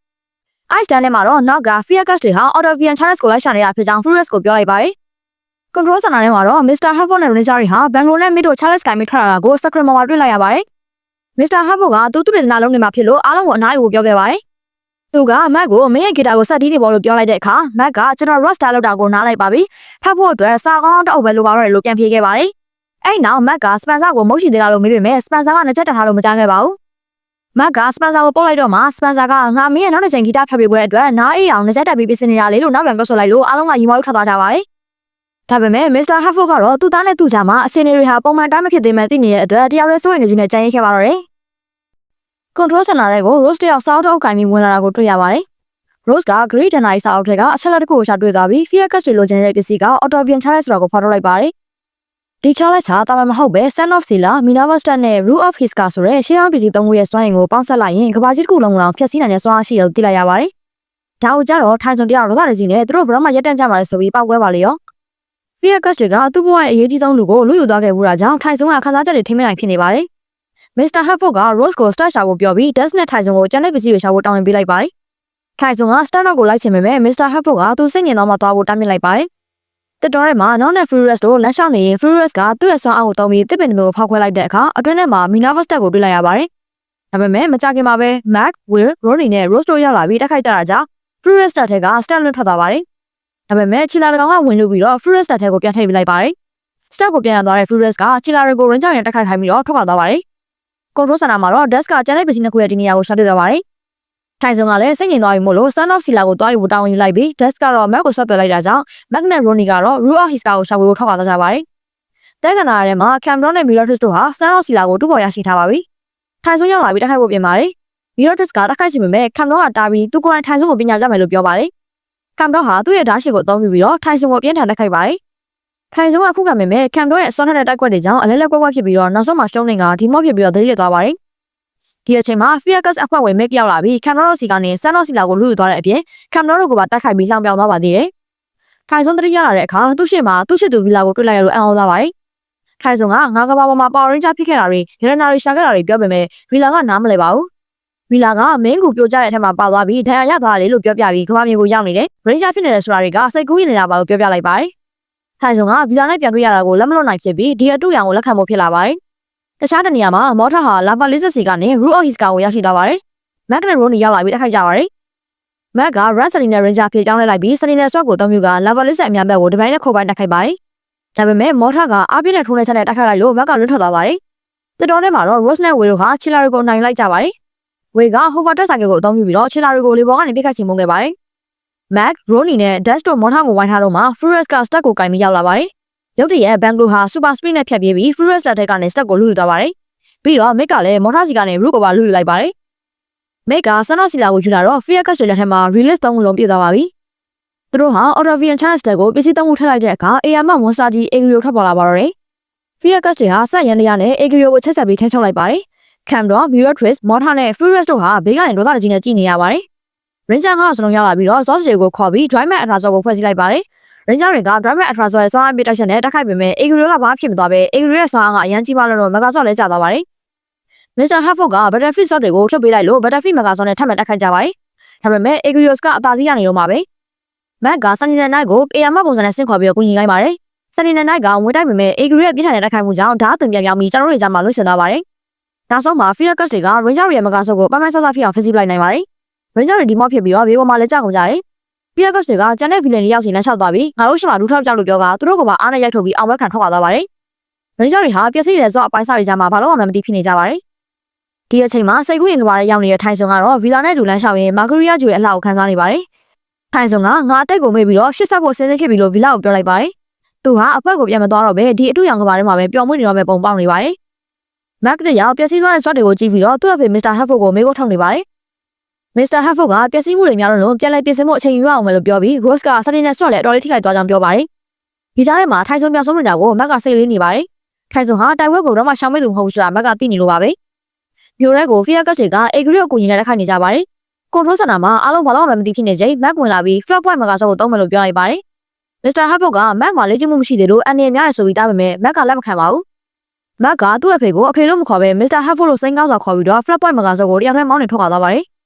Ice Stand ထဲမှာတော့ Knock က Fear Gas တွေဟာ Autovian Charles ကိုလိုက်ရှာနေတာဖြစ်ကြောင်း Furious ကိုပြောလိုက်ပါတယ်။ Control Center ထဲမှာတော့ Mr. Hatford နဲ့ Ranger တွေဟာ Bangalore နဲ့ Mid တို့ Charles ကိုင်ပြီးထွက်လာတာကို Sacramento မှာတွေ့လိုက်ရပါတယ်။ Mr. Hatford ကသူ့ဒေသနာလုံးနေမှာဖြစ်လို့အားလုံးကိုအနားယူဖို့ပြောခဲ့ပါတယ်။သူက Mac ကိုမင်းရဲ့ဂီတာကိုဆက်တီးနေပေါ်လို့ပြောလိုက်တဲ့အခါ Mac ကကျွန်တော် rock star လောက်တာကိုနားလိုက်ပါပြီ။ဖတ်ဖို့အတွက်စာကောင်းတစ်အုပ်ပဲလိုပါတော့တယ်လို့ပြန်ဖြေခဲ့ပါတယ်။အဲ့နောက် Mac က Spencer ကိုမုတ်ရှိသေးလားလို့မေးပေမဲ့ Spencer ကနှစ်ချက်တထားလို့မကြားခဲ့ပါဘူး။ Mac က Spencer ကိုပို့လိုက်တော့မှ Spencer ကငါမင်းရဲ့နောက်တစ်ချိန်ဂီတဖျက်ပေးပွဲအတွက်နားအေးအောင်နှစ်ချက်တက်ပြီးပြင်ဆင်နေတာလေလို့နောက်ပြန်ပြောဆိုလိုက်လို့အားလုံးကရီမောက်ထွက်သွားကြပါတယ်။ဒါပေမဲ့ Mr. Hatford ကတော့သူ့သားနဲ့သူ့ကြားမှာအစင်းတွေဟာပုံမှန်တိုင်းမဖြစ်သေးမှသိနေတဲ့အတွက်တယောက်တည်းစိုးရိမ်နေခြင်းနဲ့ကြံရိပ်ခဲ့ပါတော့တယ်။ Control Center တွေကို Rose တယောက်စောက်ထုတ်ကင်ပြီးဝင်လာတာကိုတွေ့ရပါတယ်။ Rose က Great Denial စာအုပ်ထဲကအချက်လက်တစ်ခုကိုရှာတွေ့သွားပြီး Fear Gas တွေလိုချင်တဲ့ပစ္စည်းက Autovian Charles ဆိုတာကိုဖော်ထုတ်လိုက်ပါတယ်။ဒီ Charles ဟာတာမန်မဟုတ်ပဲ Son of Sila, Minerva Stat နဲ့ Rule of Hiska ဆိုတဲ့ရှေးဟောင်းပစ္စည်းသုံးခုရဲ့စွမ်းအင်ကိုပေါင်းစပ်လိုက်ရင်ကဘာကြီးတစ်ခုလုံးကိုဖျက်ဆီးနိုင်တဲ့စွမ်းအားရှိတယ်လို့သိလိုက်ရပါတယ်။ဒါကိုကြတော့ထိုင်စုံတယောက်ရောသားတွေကြီးနဲ့သူတို့ဘယ်တော့မှရက်တန့်ကြမှာလဲဆိုပြီးပောက်ကွဲပါလေရော။ Fear Gas တွေကသူ့ဘဝရဲ့အရေးကြီးဆုံးလူကိုလူယူသွားခဲ့ဘူးတာကြောင့်ထိုင်စုံကခန်းစားချက်တွေထိမ့်မနိုင်ဖြစ်နေပါတယ်။ Mr. Hatford က Rose ကို Stat ရှာဖို့ပြောပြီး Dust နဲ့ထိုင်စုံကိုကျန်တဲ့ပစ္စည်းတွေရှာဖို့တောင်းဝင်ပေးလိုက်ပါတယ်။ထိုင်စုံက Stat ကိုလိုက်ချင်ပေမဲ့ Mr. Hatford ကသူစိတ်ညစ်တော့မှသွားဖို့တားမြစ်လိုက်ပါတယ်။တက်တော်ထဲမှာ နောက်နဲ့ Furious တို့လမ်းလျှောက်နေရင် Furious ကသူ့ရဲ့ဆွမ်းအားကိုသုံးပြီးတစ်ပင်တစ်ပင်ကိုဖောက်ခွဲလိုက်တဲ့အခါအတွင်းထဲမှာ Minerva Stat ကိုတွေ့လိုက်ရပါတယ်။ဒါပေမဲ့မကြခင်မှာပဲ Mac, Will, Rooney နဲ့ Rose တို့ရောက်လာပြီးတိုက်ခိုက်တာကြောင့် Furious Stat ထဲက Stat လွတ်ထွက်သွားပါတယ်။ဒါပေမဲ့ချီလာတကောင်ကဝင်လို့ပြီးတော့ Furious Stat ထဲကိုပြန်ထည့်ပေးလိုက်ပါတယ်။ Stat ကိုပြန်ရသွားတဲ့ Furious ကချီလာတွေကို Ranger နဲ့တိုက်ခိုက်ခိုင်းပြီးတော့ထွက်ခွာသွားပါတယ်။ Control Center မှာတော့ Desk ကကျန်တဲ့ပစ္စည်းနှစ်ခုရဲ့ဒီနေရာကိုရှာတွေ့သွားပါတယ်။ထိုင်စုံကလည်းစိတ်ငြိမ်သွားပြီမို့လို့ Son of Sila ကိုတွားယူဖို့တောင်းဝင်ယူလိုက်ပြီး Desk ကတော့ Mac ကိုဆက်သွယ်လိုက်တာကြောင့် Mac နဲ့ Rooney ကတော့ Rule of Hiska ကိုရှာဖွေဖို့ထွက်ခွာသွားကြပါတယ်။တဲကနာထဲမှာ Cameron နဲ့ Miratus တို့ဟာ Son of Sila ကိုတူပေါ်ရရှိထားပါပြီ။ထိုင်စုံရောက်လာပြီးတိုက်ခိုက်ဖို့ပြင်ပါတယ်။ Miratus ကတိုက်ခိုက်ချင်ပေမဲ့ Cameron ကတားပြီးသူကိုယ်တိုင်ထိုင်စုံကိုပညာတတ်မယ်လို့ပြောပါတယ်။ Cameron ဟာသူ့ရဲ့ဓာတ်ရှိကိုအသုံးပြုပြီးတော့ထိုင်စုံကိုအပြင်းထန်တိုက်ခိုက်ပါတယ်။ထိုင်စုံကခုခံပေမဲ့ Cameron ရဲ့စွမ်းထက်တဲ့တိုက်ကွက်တွေကြောင့်အလဲလဲကွက်ကွက်ဖြစ်ပြီးတော့နောက်ဆုံးမှာရှုံးနေကဒီမော့ဖြစ်ပြီးတော့သတိရသွားပါတယ်။ဒီအချိန်မှာ Fear Gas အဖွဲ့ဝင် Mick ရောက်လာပြီး Cameron တို့စီကနေ Son of Sila ကိုလူယူသွားတဲ့အပြင် Cameron တို့ကိုပါတိုက်ခိုက်ပြီးလှောင်ပြောင်သွားပါသေးတယ်။ထိုင်စုံတတိရလာတဲ့အခါသူ့ရှေ့မှာသူ့ချစ်သူ Villa ကိုတွေ့လိုက်ရလို့အံ့ဩသွားပါတယ်။ထိုင်စုံကငါကဘာပေါ်မှာ Power Ranger ဖြစ်ခဲ့တာတွေရတနာတွေရှာခဲ့တာတွေပြောပေမဲ့ Villa ကနားမလည်ပါဘူး။ Villa ကမင်းကူပြိုကျတဲ့အထက်မှာပါသွားပြီးဒဏ်ရာရသွားတယ်လို့ပြောပြပြီးကဘာမြေကိုရောက်နေတယ်။ Ranger ဖြစ်နေတဲ့ဆိုတာတွေကစိတ်ကူးရင်နေတာပါလို့ပြောပြလိုက်ပါတယ်။ထိုင်စုံက Villa နဲ့ပြန်တွေ့ရတာကိုလက်မလွတ်နိုင်ဖြစ်ပြီးဒီအတူရောင်ကိုလက်ခံဖို့ဖြစ်လာပါတယ်။တခြားတနေရာမှာမော်ထာဟာ Lava Lizard စီကနေ Rule of Hiska ကိုရောက်ရှိသွားပါတယ်။ Mac နဲ့ Rooney ရောက်လာပြီးတိုက်ခိုက်ကြပါတယ်။ Mac က Red Sentinel Ranger ဖြစ်ကြောင်းလဲလိုက်ပြီး Sentinel Sword ကိုအသုံးပြုက Lava Lizard အများဘက်ကိုတပိုင်းနဲ့ခုတ်ပိုင်းတိုက်ခိုက်ပါတယ်။ဒါပေမဲ့မော်ထာကအားပြည့်တဲ့ထိုးနှက်ချက်နဲ့တိုက်ခိုက်လိုက်လို့ Mac ကလွတ်ထွက်သွားပါတယ်။တက်တော်ထဲမှာတော့ Rose နဲ့ Will တို့ဟာချီလာတွေကိုနိုင်လိုက်ကြပါတယ်။ Will က Hover Test Cycle ကိုအသုံးပြုပြီးတော့ချီလာတွေကိုလေပေါ်ကနေပြစ်ခတ်ချင်ပုံခဲ့ပါတယ်။ Mac, Rooney နဲ့ Dash တို့မော်ထာကိုဝိုင်းထားတော့မှ Furious က Stat ကိုကင်ပြီးရောက်လာပါတယ်။ရုတ်တရက် Bangalore ဟာ Super Speed နဲ့ဖြတ်ပြေးပြီး Furious လက်ထက်ကနေ Stat ကိုလူယူသွားပါတယ်။ပြီးတော့ Mick ကလည်းမော်ထာစီကနေ Root ကိုပါလူယူလိုက်ပါတယ်။ Mick က Son of Sila ကိုယူလာတော့ Fear Gas တွေလက်ထက်မှာ Release 3ခုလုံးပြည့်သွားပါပြီ။သူတို့ဟာ Autovian Charles ကိုပစ္စည်း3ခုထည့်လိုက်တဲ့အခါအေယာမမွန်စတာကြီး Agrio ထွက်ပေါ်လာပါတော့တယ်။ Fear Gas တွေဟာစက်ရန်တရားနဲ့ Agrio ကိုချိတ်ဆက်ပြီးထိန်းချုပ်လိုက်ပါတယ်။ Cameron, Miratus, Morta နဲ့ Furious တို့ဟာဘေးကနေဒေါသတကြီးနဲ့ကြည့်နေရပါတယ်။ Ranger ကစလုံးရောက်လာပြီးတော့ Zoss တွေကိုခေါ်ပြီး Drive Mac Atrazor ကိုဖွဲ့စည်းလိုက်ပါတယ်။ Ranger တွေက Drive Mac Atrazor ရဲ့စွမ်းအားပြတိုက်ချက်နဲ့တိုက်ခိုက်ပေမဲ့ Agrio ကဘာဖြစ်မသွားပဲ Agrio ရဲ့စွမ်းအားကအရန်ကြီးပါလို့ Megazord လဲကျသွားပါတယ်။ Mr. Hatford က Battlefield Sword တွေကိုထုတ်ပေးလိုက်လို့ Battlefield Megazord နဲ့ထပ်မံတိုက်ခိုက်ကြပါတယ်။ဒါပေမဲ့ Agrios ကအသာစီးရနေတော့မှာပဲ။ Mac က Sentinel Knight ကိုအေယာမပုံစံနဲ့ဆင့်ခေါ်ပြီးကူညီလိုက်ပါတယ်။ Sentinel Knight ကဝင်တိုက်ပေမဲ့ Agrio ရဲ့ပြင်းထန်တဲ့တိုက်ခိုက်မှုကြောင့်ဓာတ်အသွင်ပြန်ပြောင်းပြီးကျွန်တော်တို့ကြားမှာလွှင့်ဆင်သွားပါတယ်။နောက်ဆုံးမှာ Fear Gas တွေက Ranger ရဲ့ Megazord ကိုပန်းပန်းဆော့ဆော့ဖြစ်အောင်ဖျက်ဆီးပလိုက်နိုင်ပါတယ်။ Ranger တွေဒီမော့ဖြစ်ပြီးတော့ဘေးပေါ်မှာလက်ကျကုန်ကြတယ် ပြက်ကတွေကကျန်တဲ့ဗီလန်တွေရောက်စီလမ်းလျှောက်သွားပြီးငါတို့ရှိမှလူထောက်ကြောက်လို့ပြောကသူတို့ကပါအားနဲ့ရိုက်ထုတ်ပြီးအောင်ပွဲခံထွက်သွားပါတယ်။ရင်းကြော်တွေဟာပျက်စီးတဲ့ဇော့အပိုင်းစားတွေကြားမှာဘာလို့မှမသိဖြစ်နေကြပါတယ်။ဒီအချိန်မှာစိတ်ကူးရင်ကဘာရဲ့ရောက်နေတဲ့ထိုင်ဆုံကတော့ဗီလာနဲ့ဒူလန်းလျှောက်ရင်မာဂရီယာဂျူရဲ့အလှကိုခန်းစားနေပါတယ်။ထိုင်ဆုံကငါအတိတ်ကိုမေ့ပြီးတော့ရှစ်ဆက်ဖို့စဉ်းစားခဲ့ပြီးလို့ဗီလာကိုပြောလိုက်ပါတယ်။သူဟာအဖွဲကိုပြန်မသွားတော့ပဲဒီအတူရောင်ကဘာထဲမှာပဲပျော်မွေ့နေတော့မဲ့ပုံပေါက်နေပါတယ်။မက်ကတော့ပျက်စီးသွားတဲ့ဇော့တွေကိုကြည့်ပြီးတော့သူ့အဖေမစ္စတာဟက်ဖို့ကိုမေးဖို့ထုတ်နေပါတယ်။မစ္စတာဟက်ဖို့ကပျက်စီးမှုတွေများလို့ပြန်လဲပြင်ဆင်မှုအချိန်ယူရအောင်မယ်လို့ပြောပြီး Rose ကစတင်နဲ့ဆော့လည်းအတော်လေးထိခိုက်သွားကြောင်းပြောပါတယ်။ဒီကြားထဲမှာထိုင်ဆုံပြောင်းဆုံးနေတာကိုမက်ကစိတ်လေးနေပါတယ်။ထိုင်ဆုံဟာတိုင်ဝက်ကိုတော့မှရှောင်မိသူမဟုတ်ဘူးဆိုတာမက်ကသိနေလို့ပါပဲ။မျိုးရဲကိုဖီယာကတ်တွေကအေဂရီကိုကူညီနေတဲ့ခိုင်နေကြပါတယ်။ကွန်ထရိုးစင်တာမှာအားလုံးဘာလို့မှမသိဖြစ်နေကြမက်ဝင်လာပြီး flat point မှာကဆော့ကိုတုံးမယ်လို့ပြောလိုက်ပါတယ်။မစ္စတာဟက်ဖို့ကမက်မှာလေ့ကျင့်မှုမရှိသေးလို့အနေများရဆိုပြီးတားပေမဲ့မက်ကလက်မခံပါဘူး။မက်ကသူ့အဖေကိုအဖေလို့မခေါ်ဘဲမစ္စတာဟက်ဖို့လို့စိန်ကောင်းစွာခေါ်ပြီးတော့ flat point မှာကဆော့ကိုတယောက်တည်းမောင်းနေထွက်သွားပါတယ်။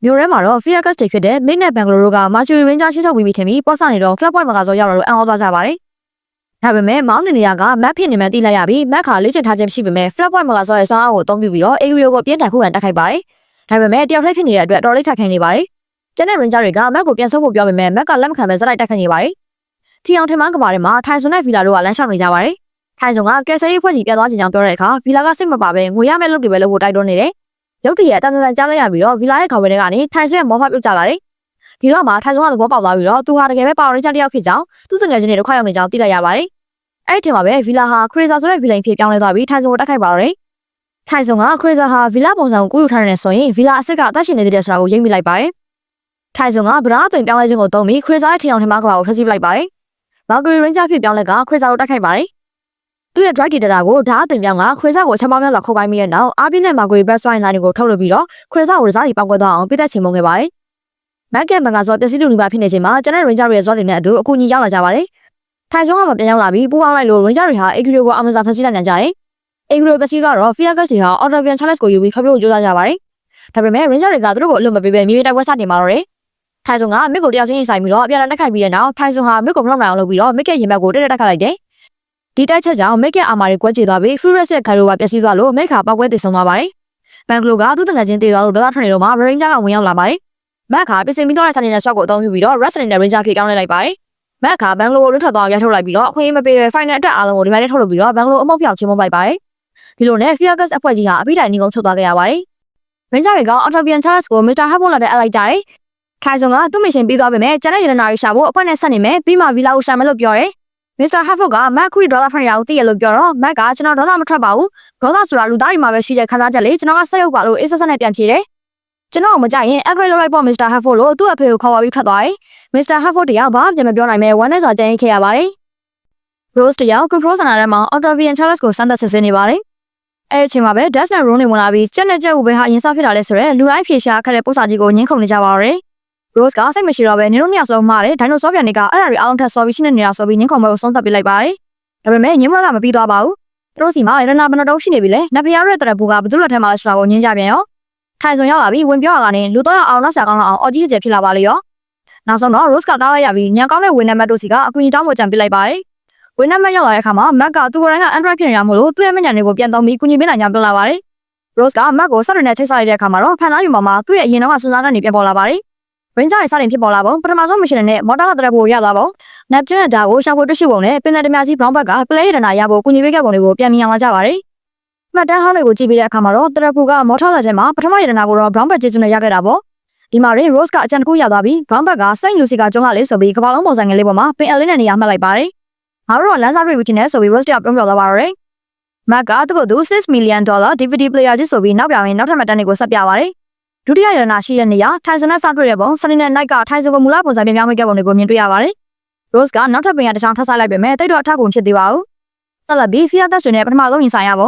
မျိုးရဲမှာတော့ Fiacus တွေဖြစ်တဲ့ Mid နဲ့ Bangalore က Mercury Ranger ရှင်းထုတ်ပြီးထင်ပြီးပေါ့ဆနေတော့ Flat Point မှာကစောရောက်လာလို့အံ့ဩသွားကြပါတယ်။ဒါပေမဲ့မောင်းနေနေတာက Map ဖြစ်နေမှသိလိုက်ရပြီး Map ခါလေ့ကျင့်ထားခြင်းမရှိပေမဲ့ Flat Point မှာကစောရဲ့ဆောင်းအားကိုအသုံးပြုပြီးတော့ Agrio ကိုပြင်းထန်ခုခံတိုက်ခိုက်ပါတယ်။ဒါပေမဲ့တယောက်တည်းဖြစ်နေတဲ့အတွက်တော်လေးထိုက်ခိုင်းနေပါတယ်။ကျန်တဲ့ Ranger တွေက Map ကိုပြန်ဆုပ်ဖို့ပြောပေမဲ့ Map ကလက်မခံပဲဇက်လိုက်တိုက်ခိုက်နေပါတယ်။ထီအောင်ထင်မှန်းကဘာတွေမှာထိုင်ဆွန်နဲ့ Villa တို့ကလမ်းလျှောက်နေကြပါတယ်။ထိုင်ဆွန်ကကယ်ဆယ်ရေးဖွဲ့စီပြန်သွားခြင်းကြောင့်ပြောတဲ့အခါ Villa ကစိတ်မပါပဲငွေရမယ့်လုပ်တွေပဲလုပ်ဖို့တိုက်တွန်းနေတယ်။ရုပ်တရက်အတန်းတန်းကြားလိုက်ရပြီးတော့ဗီလာရဲ့ခေါင်းဝဲတွေကနေထိုင်ဆွဲမောဖပြုတ်ကြလာတယ်။ဒီတော့မှထိုင်ဆွဲကသဘောပေါက်သွားပြီးတော့သူဟာတကယ်ပဲပါဝါရင်းချတယောက်ဖြစ်ကြောင်းသူ့စငယ်ချင်းတွေဒုက္ခရောက်နေကြောင်းသိလိုက်ရပါတယ်။အဲ့ဒီထင်မှာပဲဗီလာဟာခရီဇာဆိုတဲ့ဗီလိန်ဖြစ်ပြောင်းလဲသွားပြီးထိုင်ဆွဲကိုတိုက်ခိုက်ပါတော့တယ်။ထိုင်ဆွဲကခရီဇာဟာဗီလာပုံစံကိုကူးယူထားတဲ့ဆိုရင်ဗီလာအစ်စ်ကအသက်ရှင်နေတဲ့ဆိုတာကိုရိပ်မိလိုက်ပါတယ်။ထိုင်ဆွဲကဗရာအသွင်ပြောင်းလဲခြင်းကိုသုံးပြီးခရီဇာရဲ့ထင်အောင်ထင်မှားကဘာကိုဖျက်ဆီးလိုက်ပါတယ်။မာဂရီရင်းချဖြစ်ပြောင်းလဲကခရီဇာကိုတိုက်ခိုက်ပါတယ်။သူ့ရဲ့ drive data ကိုဓာတ်အသွင်ပြောင်းကခရီဇာကိုအချက်ပေါင်းများစွာခုတ်ပိုင်းမိတဲ့နောက်အာဘီနဲ့မာဂရီဘက်ဆွိုင်းလိုင်းကိုထုတ်လုပ်ပြီးတော့ခရီဇာကိုစားစီပေါက်ကွဲသွားအောင်ပြည့်သက်ချင်မုန်းခဲ့ပါတယ်။မက်ကမန်ကစောပျက်စီးလူလူပါဖြစ်နေချိန်မှာကျန်တဲ့ Ranger တွေရဲ့ဇောတွေနဲ့အတူအကူအညီရောက်လာကြပါတယ်။ထိုင်ဆုံးကမှပြန်ရောက်လာပြီးပူပေါင်းလိုက်လို့ Ranger တွေဟာ Agrio ကိုအမဇာဖက်စီလိုက်နိုင်ကြတယ်။ Agrio ပျက်စီးကတော့ Fiacus တွေဟာ Octavian Challenge ကိုယူပြီးဖျော်ပြဖို့ကြိုးစားကြပါတယ်။ဒါပေမဲ့ Ranger တွေကသူတို့ကိုအလွတ်မပေးဘဲမြေမြေတိုက်ပွဲစတင်มาတော့တယ်။ထိုင်ဆုံးကမစ်ကိုတယောက်ချင်းရင်ဆိုင်ပြီးတော့အပြန်အလှန်တိုက်ခိုက်ပြီးတဲ့နောက်ထိုင်ဆုံးဟာမစ်ကိုမလောက်နိုင်အောင်လုပ်ပြီးတော့မစ်ရဲ့ရင်ဘတ်ကိုတက်တက်တိုက်ခိုက်လိုက်တယ်။ဒီတိုက်ချက်ကြောင့်မစ်ရဲ့အာမာတွေကွဲကျသွားပြီး Furious ရဲ့ Gyro ကပျက်စီးသွားလို့မစ်ခါပောက်ကွဲသေဆုံးသွားပါတယ်။ဘန်ဂလိုကသူ့တငယ်ချင်းတေသွားလို့ဒေါသထွက်နေတော့မှ Ranger ကဝင်ရောက်လာပါတယ်။မက်ခါပစ္စည်းပြီးတော့ဆန်နေတဲ့ shot ကိုအသုံးပြုပြီးတော့ Wrestling နဲ့ Ranger ခေကောင်းလိုက်ပါတယ်။မက်ခါဘန်ဂလိုကိုလွတ်ထွက်သွားရထုတ်လိုက်ပြီးတော့အခွင့်အရေးမပေးဘဲ final အတွက်အားလုံးကိုဒီပိုင်းနဲ့ထုတ်လုပ်ပြီးတော့ဘန်ဂလိုအမောက်ပြောင်ချင်းမုန်းလိုက်ပါတယ်။ဒီလိုနဲ့ Fiacus အဖွဲ့ကြီးဟာအပိတိုင်နီကုန်းချုပ်သွားခဲ့ရပါတယ်။ Ranger တွေက Octavian Challenge ကို Mr. Hubble လာတဲ့အလိုက်ကြတယ်။ခိုင်ဆုံကသူ့ mission ပြီးသွားပေမဲ့ကျန်တဲ့ရတနာတွေရှာဖို့အဖွဲ့နဲ့ဆက်နေမယ်ပြီးမှ Villa ကိုရှာမယ်လို့ပြောတယ်။ Mr. Hubble က Mac ခုဒေါ်လာဖန်ရအောင်သိရလို့ပြောတော့ Mac ကကျွန်တော်ဒေါ်လာမထွက်ပါဘူး။ဒေါ်လာဆိုတာလူသားတွေမှာပဲရှိတဲ့ခံစားချက်လေကျွန်တော်ကဆက်ရုပ်ပါလို့အေးဆက်ဆက်နဲ့ပြန်ဖြေတယ်။ကျွန်တော်မကြိုက်ရင် upgrade လုပ်လိုက်ပေါ့ Mr. Hubble လို့သူ့အဖေကိုခေါ်ပါပြီးထွက်သွားတယ်။ Mr. Hubble တရားဘာမှပြန်မပြောနိုင်မဲ့ဝမ်းနဲ့စွာကြံ့ရင်ခဲ့ရပါတယ်။ Rose တရား control center ထဲမှာ Octavian Challenge ကိုစမ်းသပ်စစ်ဆေးနေပါတယ်။အဲ့ဒီအချိန်မှာပဲ Dash နဲ့ Ron တွေဝင်လာပြီးကြက်နဲ့ကြက်ဦးပဲဟာရင်စားဖြစ်လာလဲဆိုတော့လူတိုင်းဖြေရှာခက်တဲ့ပို့စာကြီးကိုညှင်းခုန်နေကြပါတော့တယ်။ Rose ကစိတ်မရှိတော့ပဲနင်တို့နှစ်ယောက်စလုံးမှားတယ်ဒိုင်နိုဆောပြန်တွေကအဲ့ဒါတွေအားလုံးထက်ဆော်ပြီးရှင်းနေနေတာဆိုပြီးညှင်းခုန်ပွဲကိုဆုံးသတ်ပစ်လိုက်ပါတယ်။ဒါပေမဲ့ညှင်းမကမပြီးသွားပါဘူး။သူတို့စီမှာရတနာဘဏ္ဍတုံးရှိနေပြီလေ။နတ်ဖျားရဲ့တရပူကဘသူ့လက်ထဲမှာလဲဆိုတာကိုညှင်းကြပြန်ရော။ထိုင်ဆုံရောက်လာပြီးဝင်ပြောရကနေလူတော့အောင်နောက်ဆရာကောင်းလောက်အောင်အော်ကြီးကျယ်ဖြစ်လာပါလေရော။နောက်ဆုံးတော့ Rose ကတားလိုက်ရပြီးညံကောင်းတဲ့ဝင်းနံပါတ်တို့စီကအကူကြီးတောင်းဖို့ကြံပစ်လိုက်ပါတယ်။ဝင်းနံပါတ်ရောက်လာတဲ့အခါမှာမက်ကသူ့ကိုယ်တိုင်က Android ဖြစ်နေတာမို့လို့သူ့ရဲ့မျက်နှာတွေကိုပြန်သုံးပြီးကူညီပေးနိုင်ကြောင်းပြောလာပါတယ်။ Rose ကမက်ကိုစက်တွေနဲ့ချိတ်ဆက်လိုက်တဲ့အခါမှာတော့ဖန်သားယူမှာမှာသူ့ရဲ့အရင်တော့ကစွမ်းစားကနေပြန်ပေါ်လာပါတယ်။ Ranger ရဲ့စတင်ဖြစ်ပေါ်လာပုံပထမဆုံး mission နဲ့မော်တာကတရက်ဖို့ရသွားပုံ Neptune ရဲ့ဓာတ်ကိုရှာဖွေတွေ့ရှိပုံနဲ့ပင်လယ်တမကြီး Brown Bag က play ရတနာရဖို့ကူညီပေးခဲ့ပုံတွေကိုပြန်မြင်အောင်လာကြပါတယ်။မှတ်တမ်းဟောင်းတွေကိုကြည့်ပြီးတဲ့အခါမှာတော့တရက်ဖို့ကမော်ထောလက်ထဲမှာပထမရတနာကိုတော့ Brown Bag ကျေးဇူးနဲ့ရခဲ့တာပေါ့။ဒီမှာ Rose ကအကြံတစ်ခုရသွားပြီး Brown Bag က Saint Lucy ကကျုံးလာလေးဆိုပြီးကမ္ဘာလုံးပုံစံငယ်လေးပေါ်မှာပင်အလေးနဲ့နေရာမှတ်လိုက်ပါတယ်။ငါတို့တော့လမ်းစားတွေ့ပြီးတင်နေဆိုပြီး Rose ကပြောပြသွားပါတော့တယ်။ Mac ကသူ့ကိုသူ$6 million DVD player ကြီးဆိုပြီးနောက်ပြောင်ရင်နောက်ထပ်မှတ်တမ်းတွေကိုဆက်ပြပါတယ်။ဒုတိယရတနာရှိတဲ့နေရာထိုင်ဆွန်နဲ့စတွေ့တဲ့ပုံစနေနဲ့ night ကထိုင်ဆွန်ကိုမူလပုံစံပြန်ပြောင်းပေးခဲ့ပုံတွေကိုမြင်တွေ့ရပါတယ်။ Rose ကနောက်ထပ်ပင်ရတစ်ချောင်းထပ်ဆိုင်လိုက်ပေမဲ့တိတ်တော့အထက်ကုန်ဖြစ်သေးပါဘူး။ဆက်လက်ပြီး Fiacus တွေနဲ့ပထမဆုံးရင်ဆိုင်ရပု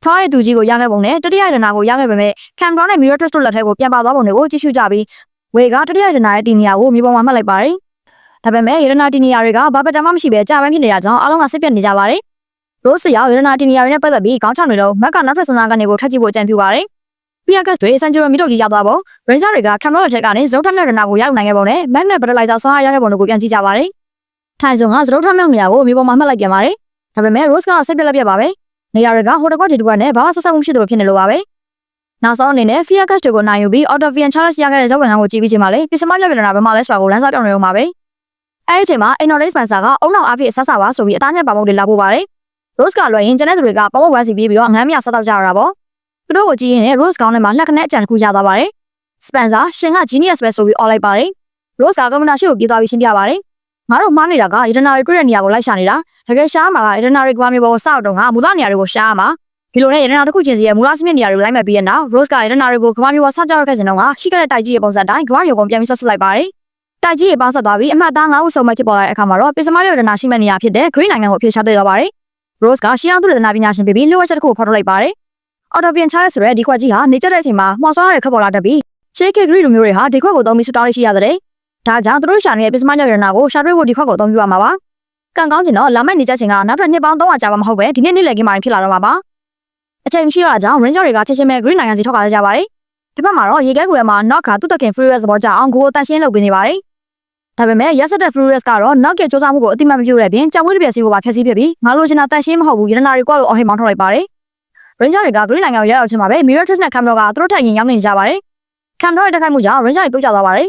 ံထောင်းရဲ့သူကြီးကိုရခဲ့ပုံနဲ့တတိယရတနာကိုရခဲ့ပေမဲ့ Cameron နဲ့ Mirror Twist တို့လက်ထက်ကိုပြန်ပါသွားပုံတွေကိုကြည့်ရှုကြပြီးဝေကတတိယရတနာရဲ့တီနီယာကိုမြေပုံမှာမှတ်လိုက်ပါတယ်။ဒါပေမဲ့ရတနာတီနီယာတွေကဘာပဲတမ်းမှမရှိပဲကြာပန်းဖြစ်နေတာကြောင့်အားလုံးကစစ်ပြတ်နေကြပါတယ်။ Rose ရောက်ရတနာတီနီယာတွေနဲ့ပတ်သက်ပြီးခေါင်းချောင်းတွေတော့မက်ကနောက်ထပ်စံစာကနေကိုထပ်ကြည့်ဖို့အကြံပြုပါတယ်။ Fiacus တွေစန်ဂျူရမီတို့ကြီးရောက်သွားပုံ Ranger တွေက Cameron လက်ထက်ကနေဇရုတ်ထက်နဲ့ရတနာကိုရောက်နိုင်ခဲ့ပုံနဲ့ Mac နဲ့ Fertilizer ဆွမ်းအားရခဲ့ပုံတို့ကိုပြန်ကြည့်ကြပါတယ်။ထိုင်ဆုံကဇရုတ်ထက်မြောက်နေရာကိုမြေပုံမှာမှတ်လိုက်ပြန်ပါတယ်။ဒါပေမဲ့ Rose ကတော့စိတ်ပြက်လက်ပြက်ပါပဲ။နေရာတွေကဟိုတကွက်ဒီတကွက်နဲ့ဘာမှဆက်ဆက်မှုရှိသလိုဖြစ်နေလို့ပါပဲ နောက်ဆုံးအနေနဲ့ Fear Cash တွေကိုနိုင်ယူပြီး Octavian Charles ရခဲ့တဲ့ဇောက်ဝင်ဟန်ကိုကြည့်ပြီးချိန်မှာလေပစ္စမပြပြနေတာပဲမှလဲဆိုတာကိုလမ်းစာပြောင်းနေတော့မှာပဲအဲဒီအချိန်မှာ Ignorance Spencer ကအုံနောက်အားဖြင့်အဆဆပါဆိုပြီးအသားညက်ပါမုတ်တွေလာပို့ပါတယ် Rose ကလွယ်ရင်ကျန်တဲ့သူတွေကပေါမဝမ်းစီပြီးတော့ငမ်းမြဆက်တော့ကြရတာပေါ့သူတို့ကိုကြည့်ရင် Rose ကောင်းထဲမှာလက်ခနဲ့အကြံတစ်ခုရသွားပါတယ် Spencer ရှင်က genius ပဲဆိုပြီးអော်လိုက်ပါတယ် Rose ကကွန်မန်ဒါရှိကိုပြေးသွားပြီးရှင်းပြပါတယ်ငါတို့မှားနေတာက Eternary တွေ့တဲ့နေရာကိုလိုက်ရှာနေတာတကယ်ရှားမှာက Eternary ကဘာမျိုးပေါ်စောက်တော့ကမူလနေရာတွေကိုရှားမှာဒီလိုနဲ့ Eternary တစ်ခုချင်းစီရဲ့မူလစမြင့်နေရာတွေကိုလိုက်မှတ်ပြီးရနောက် Rose က Eternary ကိုကဘာမျိုးပေါ်စောက်ကြောက်ခဲ့စင်တော့ကရှိခဲ့တဲ့တိုက်ကြီးရဲ့ပုံစံတိုင်းကဘာမျိုးကိုပြန်ပြီးဆက်ဆုပ်လိုက်ပါတယ်တိုက်ကြီးရဲ့ပေါင်းဆက်သွားပြီးအမှတ်သား9ခုစုံမဲ့ဖြစ်ပေါ်လာတဲ့အခါမှာတော့ပစ္စမရဲ့ Eternary ရှိမဲ့နေရာဖြစ်တဲ့ Green နိုင်ငံကိုအဖြစ်ရှားသိသွားပါတယ် Rose ကရှင်းအောင်သူ့ Eternary ပညာရှင်ပြီးလျှို့ဝှက်ချက်တစ်ခုကိုဖော်ထုတ်လိုက်ပါတယ် Octavian Charles ဆိုတဲ့ဒီခွက်ကြီးဟာနေကျတဲ့အချိန်မှာမှောင်ဆွားရတဲ့ခက်ပေါ်လာတတ်ပြီး Shake Green လူမျိုးတွေဟာဒီခွက်ကိုသုံးပြီးစတောင်းလေးရှိရတဲ့ဒါကြောင့်သူတို့ရှာနေတဲ့ပစ္စမရဲ့ Eternary ကိုရှာတွေ့ဖို့ဒီခွက်ကိုသုံးပြရမှာပါကံကောင်းချင်တော့လာမယ့်နေကျချိန်ကနောက်ထပ်နှစ်ပေါင်း300ကြာမှမဟုတ်ပဲဒီနေ့နေ့လည်ခင်းမှာဖြစ်လာတော့မှာပါအချိန်မရှိတော့တာကြောင့် Ranger တွေကချက်ချင်းပဲ Green နိုင်ငံစီထွက်သွားကြပါတယ်ဒီဘက်မှာတော့ရေခဲကူထဲမှာ Knock ကသူ့တခင် Furious သဘောကျအောင်ကိုတန်ရှင်းလုပ်ပေးနေပါတယ်ဒါပေမဲ့ရက်စက်တဲ့ Furious ကတော့ Knock ရဲ့စူးစမ်းမှုကိုအတိမတ်မပြုတဲ့ပြင်ကြောင်ဝိတ္တပြက်စီကိုပါဖျက်ဆီးပြပြီးငါလိုချင်တာတန်ရှင်းမဟုတ်ဘူးရတနာတွေကွာလို့အော်ဟစ်မောင်းထုတ်လိုက်ပါတယ် Ranger တွေက Green နိုင်ငံကိုရောက်ရောက်ချင်းမှာပဲ Miratrix နဲ့ Camdor ကသူတို့ထက်ရင်ရောက်နေကြပါတယ် Camdor ရဲ့တက်ခိုက်မှုကြောင့် Ranger တွေပြုတ်ကျသွားပါတယ်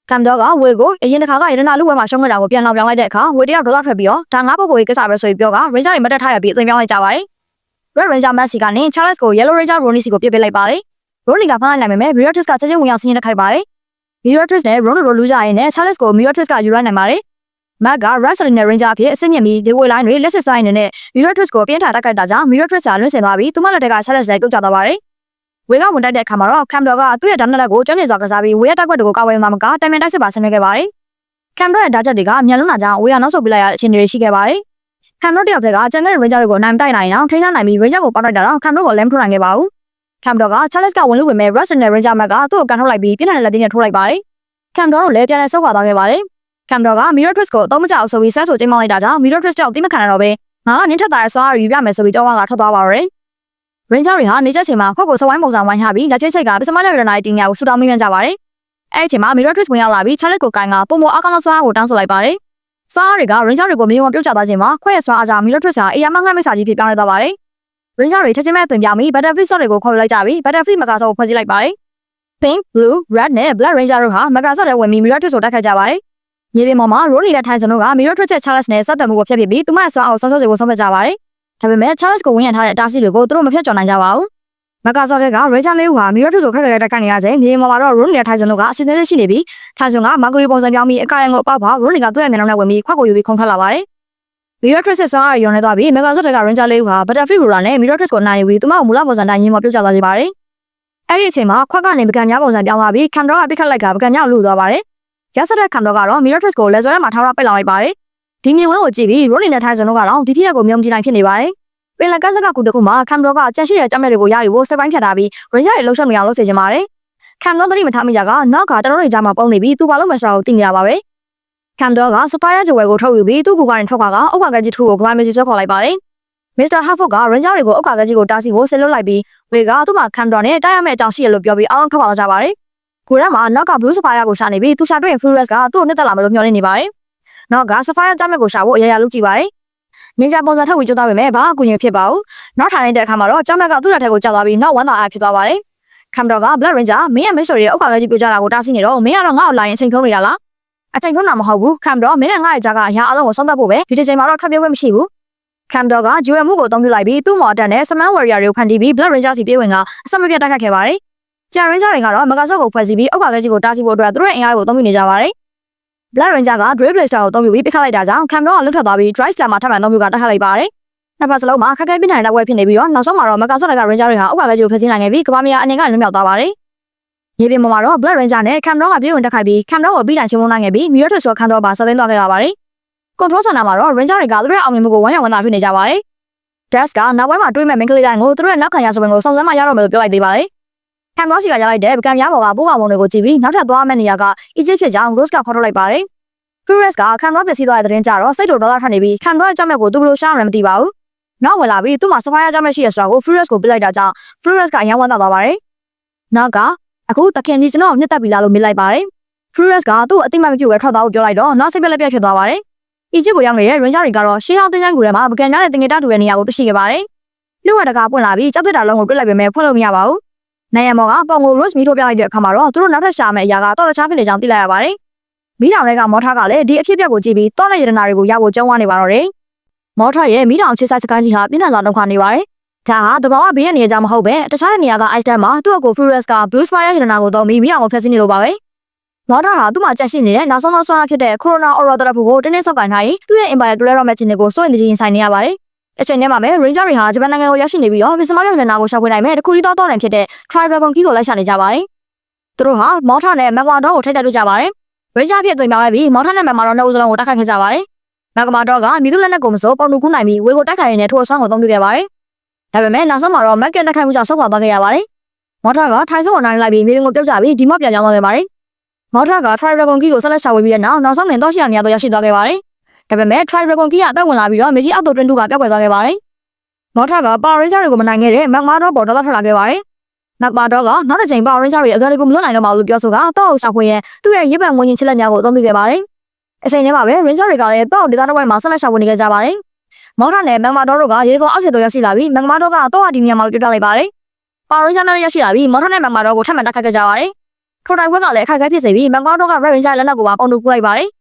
Camdor ကဝေကိုအရင်တစ်ခါကရတနာလူဝဲမှာရှုံးခဲ့တာကိုပြန်လောင်ပြောင်းလိုက်တဲ့အခါဝေတယောက်ဒေါသထွက်ပြီးတော့ဒါငါပုဂ္ဂိုလ်ရေးကိစ္စပဲဆိုပြီးပြောက Ranger တွေမတက်ထားရပြီးအသိပြောင်းလိုက်ကြပါတယ် Red Ranger Messi ကနေ Charles ကို Yellow Ranger Ronnie စီကိုပြစ်ပေးလိုက်ပါတယ် Ronnie ကဖမ်းလိုက်နိုင်ပေမဲ့ Miratrix ကချက်ချင်းဝင်ရောက်ဆင်းရဲခိုက်ပါတယ် Miratrix နဲ့ Ronnie တို့လူကြရင်နဲ့ Charles ကို Miratrix ကယူလိုက်နိုင်ပါတယ် Matt က Wrestling နဲ့ Ranger အဖြစ်အဆင့်မြင့်ပြီးဒီဝေးလိုင်းတွေလက်စစ်ဆိုင်နေတဲ့ Miratrix ကိုပြင်းထန်တိုက်ခိုက်တာကြောင့် Miratrix ကလွင့်ဆင်သွားပြီးသူမလက်ထက်က Charles နဲ့ပြုတ်ကျသွားပါတယ်ဝေကဝင်တိုက်တဲ့အခါမှာတော့ Camdor ကသူ့ရဲ့ဓာတ်နဲ့လက်ကိုကျန်းနေစွာကစားပြီးဝေရဲ့တိုက်ခွက်တွေကိုကာဝယ်မှာမကတိုင်ပင်တိုက်စစ်ပါဆင်နွှဲခဲ့ပါတယ် Camdor ရဲ့ဓာတ်ချက်တွေကမြန်လွန်းလာကြောင်းဝေကနောက်ဆုတ်ပြလိုက်ရတဲ့အခြေအနေတွေရှိခဲ့ပါတယ် Camdor တယောက်တည်းကကျန်တဲ့ Ranger တွေကိုနိုင်တိုက်နိုင်အောင်ထိန်းထားနိုင်ပြီး Ranger ကိုပေါက်တိုက်တာတော့ Camdor ကိုလည်းမထိုးနိုင်ခဲ့ပါဘူး Camdor က Charles ကဝင်လို့ဝင်မဲ့ Wrestling နဲ့ Ranger Matt ကသူ့ကိုကန်ထုတ်လိုက်ပြီးပြင်းထန်တဲ့လက်သေးနဲ့ထိုးလိုက်ပါတယ် Camdor တို့လည်းပြန်လည်ဆုတ်ခွာသွားခဲ့ပါတယ် Camdor က Miratrix ကိုအသုံးမကျအောင်ဆိုပြီးဆက်ဆိုချိန်မောင်းလိုက်တာကြောင့် Miratrix ကြောင့်တိမခံရတော့ပဲငါကနင်းထက်သားရဲ့စွာယူပြမယ်ဆိုပြီးကြောင်းဝါကထွက်သွားပါတော့တယ် Ranger တွေဟာနေချက်ချိန်မှာခွက်ကိုစဝိုင်းပုံစံဝိုင်းထားပြီးလက်ချင်းချိတ်ကပစ္စမလက်ရနိုင်တင်ညာကိုဆူတောင်းမိမှန်းကြပါတယ်အဲ့ဒီချိန်မှာ Miratrix ဝင်ရောက်လာပြီး Charles ကိုကိုင်ကပုံမအကောင်စွာကိုတောင်းဆိုလိုက်ပါတယ်စွာတွေက Ranger တွေကိုမြေဝင်ပြုတ်ကျသွားခြင်းမှာခွက်ရဲ့စွာအားကြောင့် Miratrix ဟာအေးရမငှက်မိတ်စာကြီးဖြစ်ပြောင်းလဲသွားပါတယ် Ranger တွေချက်ချင်းပဲအသွင်ပြောင်းပြီး Battlefield Sword တွေကိုခေါ်လိုက်ကြပြီး Battlefield Mega Sword ကိုဖွဲ့စည်းလိုက်ပါတယ် Pink, Blue, Red နဲ့ Black Ranger တို့ဟာ Mega Sword တွေဝင်ပြီး Miratrix ကိုတိုက်ခိုက်ကြပါတယ်မြေပြင်ပေါ်မှာ Ronnie နဲ့ Tyson တို့က Miratrix ရဲ့ Charles နဲ့ဆက်သွယ်မှုကိုဖျက်ပစ်ပြီးသူမရဲ့စွာအောင်ဆော့ဆော့တွေကိုဆုံးဖြတ်ကြပါတယ်ဒါပေမဲ့ Charles ကိုဝင်ရထားတဲ့အတားအဆီးတွေကိုသူတို့မဖျက်ကျော်နိုင်ကြပါဘူးMega Sword က Ranger လေးဦးဟာ Miratrix ကိုခက်ခဲတိုက်ခိုက်နေရချိန်မြေပြင်ပေါ်မှာတော့ Ronnie နဲ့ Tyson တို့ကအစီအစဉ်ရှိနေပြီး Tyson က Mercury ပုံစံပြောင်းပြီးအကာရန်ကိုပေါက်ပါ Ronnie ကသူ့ရဲ့မျက်လုံးနဲ့ဝင်ပြီးခွက်ကိုယူပြီးခုန်ထွက်လာပါတယ် Miratrix ရဲ့စွာအားရုံနေသွားပြီး Mega Sword က Ranger လေးဦးဟာ Battlefield Ruler နဲ့ Miratrix ကိုနိုင်ယူပြီးသူမကိုမူလပုံစံတိုင်းရင်းပေါ်ပြုတ်ကျသွားစေပါတယ်အဲ့ဒီအချိန်မှာခွက်ကနေပကံများပုံစံပြောင်းသွားပြီး Camdor ကပစ်ခတ်လိုက်ကပကံများလူသွားပါတယ်ရက်စက်တဲ့ Camdor ကတော့ Miratrix ကိုလက်စွဲထဲမှာထားရပိတ်လောင်လိုက်ပါတယ်ဒီမြင်ဝဲကိုကြည့်ပြီး Ronnie နဲ့ Tyson တို့ကတော့ဒီဖြစ်ရပ်ကိုမြုံကြည့်နိုင်ဖြစ်နေပါတယ်ပင်လက်ကန်းစကကူတခုမှာ Camdor ကကြန့်ရှိတဲ့ကြောက်မဲ့တွေကိုရယူဖို့စက်ပိုင်းဖြတ်ထားပြီး Ranger ရဲ့လှုပ်ရှားနေအောင်လုပ်စေချင်ပါတယ် Camdor သတိမထားမိကြကနောက်ကကျွန်တော်တို့ကြားမှာပုံနေပြီးသူဘာလို့မဆိုတာကိုသိနေရပါပဲ Camdor က Sapphire ကြွယ်ကိုထုတ်ယူပြီးသူ့ကူကနေထွက်ခွာကအုတ်ခါကကြီးတစ်ခုကိုကဘာမစီဆွဲခေါ်လိုက်ပါတယ် Mr. Harford က Ranger တွေကိုအုတ်ခါကကြီးကိုတားဆီးဖို့ဆင်လွတ်လိုက်ပြီးဝေကသူ့မှာ Camdor နဲ့တိုက်ရမယ့်အကြောင်းရှိရလို့ပြောပြီးအားလုံးထွက်ခွာလာကြပါတယ်ကိုရမှာနောက်က Blue Sapphire ကိုရှာနေပြီးသူရှာတွေ့ရင် Furious ကသူ့ကိုနှစ်သက်လာမလို့မျှော်လင့်နေပါတယ်နောက်က Sapphire ကြားမဲ့ကိုရှာဖို့အရာရာလုပ်ကြည့်ပါတယ်Ninja ပုံစံထုတ်ပြီးကြိုးစားပေမဲ့ဘာအကူအညီဖြစ်ပါဘူးနောက်ထိုင်တဲ့အခါမှာတော့ကြောက်မက်ကသူ့လက်ထက်ကိုကြောက်သွားပြီးနောက်ဝမ်းသာအားဖြစ်သွားပါတယ် Camdor က Black Ranger မင်းရဲ့မိတ်ဆွေရဲ့အုတ်ခါကကြီးပြကြတာကိုတားဆီးနေတော့မင်းကတော့ငါ့ကိုလာရင်အချိန်ဖုံးနေတာလားအချိန်ဖုံးတာမဟုတ်ဘူး Camdor မင်းနဲ့ငါ့ရဲ့ကြားကအရာအလုံးကိုဆုံးသက်ဖို့ပဲဒီတစ်ချိန်မှာတော့ထွက်ပြေးခွင့်မရှိဘူး Camdor က Jewel မှုကိုအသုံးပြုလိုက်ပြီးသူ့မော်တက်နဲ့ Summon Warrior တွေကိုဖန်တီးပြီး Black Ranger စီပြေးဝင်ကအဆက်မပြတ်တိုက်ခတ်ခဲ့ပါတယ်ကြာ Ranger တွေကတော့ Mega Sword ကိုဖွဲ့စည်းပြီးအုတ်ခါကကြီးကိုတားဆီးဖို့အတွက်သူတို့ရဲ့အင်အားတွေကိုအသုံးပြုနေကြပါတယ် Black Ranger က Dray Blaster ကိုအသုံးပြုပြီးပစ်ခတ်လိုက်တာကြောင့် Camdor ကလွတ်ထွက်သွားပြီး Dry Slam မှာထပ်မံအသုံးပြုကတိုက်ခတ်လိုက်ပါတယ်နှစ်ဖက်စလုံးမှာခက်ခဲပြင်းထန်တဲ့ပွဲဖြစ်နေပြီးတော့နောက်ဆုံးမှာတော့ Mega Sword က Ranger တွေဟာအုတ်ခါကကြီးကိုဖျက်ဆီးနိုင်ခဲ့ပြီးကဘာမီယာအနေကလွတ်မြောက်သွားပါတယ်မြေပြင်ပေါ်မှာတော့ Black Ranger နဲ့ Camdor ကပြေးဝင်တက်ခိုက်ပြီး Camdor ကိုပြီးတိုင်ချုံလုံးနိုင်ခဲ့ပြီး Miratrix ကို Camdor ပါဆက်သိမ်းသွားခဲ့ရပါတယ် Control Center မှာတော့ Ranger တွေကသူတို့ရဲ့အောင်မြင်မှုကိုဝမ်းမြောက်ဝမ်းသာဖြစ်နေကြပါတယ် Dash ကနောက်ပိုင်းမှာတွေးမဲ့ Main ကလေးတိုင်းကိုသူတို့ရဲ့နောက်ခံရဆိုပင်ကိုစုံစမ်းမှရတော့မယ်လို့ပြောလိုက်သေးပါတယ် Camdor စီကရလိုက်တဲ့ပကံများပေါ်ကပိုးကောင်ပုံတွေကိုကြည့်ပြီးနောက်ထပ်သွားမယ့်နေရာက Egypt ဖြစ်ကြောင်း Rose ကဖော်ထုတ်လိုက်ပါတယ် Furious က Camdor ပြည့်စည်သွားတဲ့သတင်းကြတော့စိတ်တော်ဒေါသထွက်နေပြီး Camdor ရဲ့ကြောက်မဲ့ကိုသူဘယ်လိုရှာရမလဲမသိပါဘူးနောက်ဝင်လာပြီးသူ့မှာ Sapphire ကြောက်မဲ့ရှိရဆိုတာကို Furious ကိုပြလိုက်တာကြောင့် Furious ကအယံဝမ်းသာသွားပါတယ်နောက်ကအခုတခင်ကြီးကျွန်တော်နှစ်သက်ပြီလားလို့မေးလိုက်ပါတယ် Furious ကသူ့အတိမတ်မပြုတ်ပဲထွက်သွားဖို့ပြောလိုက်တော့နောက်စိတ်ပြက်လက်ပြက်ဖြစ်သွားပါတယ် Egypt ကိုရောက်နေတဲ့ Ranger တွေကတော့ရှေးဟောင်းတင်းကျန်းကူထဲမှာပကံများတဲ့တင်ငယ်တတူတဲ့နေရာကိုတွေ့ရှိခဲ့ပါတယ်လူဝတ်တကားပွင့်လာပြီးကြောက်တက်တာလုံးကိုတွေ့လိုက်ပေမဲ့ဖွင့်လို့မရပါဘူး နေရမောကပုံကို Rose မီထိုးပြလိုက်တဲ့အခါမှာတော့သူတို့နောက်ထပ်ရှာမယ့်အရာကတော့တခြားဖြစ်နေကြောင်းသိလိုက်ရပါတယ်။မီးတောင်တွေကမော်ထားကလည်းဒီအဖြစ်အပျက်ကိုကြည့်ပြီးတောနဲ့ရတနာတွေကိုရဖို့ကြုံးဝါနေပါတော့တယ်။မော်ထားရဲ့မီးတောင်ချစ်ဆိုင်စကန်ကြီးဟာပြင်းထန်စွာဒုက္ခနေပါတယ်။ဒါဟာတဘာဝဘေးရနေကြမှာမဟုတ်ပဲတခြားနေရာက Ice Dam မှာသူ့အကို Furious က Blue Spire ရတနာကိုတော့မီးအောင်ဖျက်ဆီးနေလို့ပါပဲ။မော်ထားဟာသူ့မှာကြက်ရှိနေတဲ့နောက်ဆုံးသောဆွမ်းအားဖြစ်တဲ့ Corona Aura တရဖူကိုတင်းတင်းဆောက်ကင်ထားပြီးသူ့ရဲ့ Empire တူလဲရော့မဲ့ခြင်းတွေကိုစိုးရိမ်နေခြင်းဆိုင်နေရပါတယ်။အချိန်ထဲမှာပဲ Ranger တွေဟာဂျပန်နိုင်ငံကိုရောက်ရှိနေပြီးတော့ Pisma ရတနာကိုရှောက်ဖွေနိုင်မဲ့တခုရီတော့တော်တယ်ဖြစ်တဲ့ Tri Dragon Key ကိုလိုက်ရှာနေကြပါတယ်။သူတို့ဟာမော်ထားနဲ့ Magma Dog ကိုထိတိုက်တွေ့ကြပါတယ်။ Ranger ဖြစ်သွင်းပြခဲ့ပြီးမော်ထားနဲ့ Magma Dog နှစ်ဦးစလုံးကိုတိုက်ခိုက်ခဲ့ကြပါတယ်။ Magma Dog ကမိသူလက်နက်ကိုမစိုးပုံတူကူးနိုင်ပြီးဝေကိုတိုက်ခိုက်ရင်းနဲ့ထိုးအဆွမ်းကိုသုံးပြခဲ့ပါတယ်။ဒါပေမဲ့နောက်ဆုံးမှာတော့ Mac ကတိုက်ခိုက်မှုကြောင့်ဆုတ်ခွာသွားခဲ့ရပါတယ်။မော်ထားကထိုင်ဆုံးကိုနိုင်လိုက်ပြီးမြေပြင်ကိုပြုတ်ကျပြီးဒီမော့ပြန်ပြောင်းသွားခဲ့ပါတယ်။မော်ထားက Tri Dragon Key ကိုဆက်လက်ရှာဖွေပြီးတဲ့နောက်ဆုံးတွင်တော့ရှိရနေရတော့ရောက်ရှိသွားခဲ့ပါတယ်။ဒါပေမဲ့ Tri Dragon Key ကအသက်ဝင်လာပြီးတော့မေကြီးအောက်သို့တွင်းတူကပျောက်ကွယ်သွားခဲ့ပါတယ်။မော်ထားက Power Ranger တွေကိုမနိုင်ခဲ့တဲ့ Magma Dog ပေါ်တော့ထွက်လာခဲ့ပါတယ်။ Magma Dog ကနောက်တစ်ချိန် Power Ranger တွေအစလေးကိုမလွတ်နိုင်တော့ပါဘူးပြောဆိုကတော့ရှာဖွေရင်သူ့ရဲ့ရစ်ပံငွေညင်ချစ်လက်များကိုအသုံးပြုခဲ့ပါတယ်။အချိန်ထဲမှာပဲ Ranger တွေကလည်းတော့ဒေသတစ်ဝိုက်မှာဆက်လက်ရှာဖွေနေကြပါတယ်။မော်ထားနဲ့ Magma Dog တို့ကရေကောင်အောက်ခြေသို့ရောက်ရှိလာပြီး Magma Dog ကတော့ဒီနေရာမှာပြတ်လိုက်ပါတယ်။ Power Ranger နဲ့ရောက်ရှိလာပြီးမော်ထားနဲ့ Magma Dog ကိုထပ်မံတိုက်ခိုက်ခဲ့ကြပါတယ်။ထိုတိုင်ခွက်ကလည်းအခက်အခဲဖြစ်စေပြီး Magma Dog က Red Ranger လက်နက်ကိုပါပုံတူကူလိုက်ပါတယ်။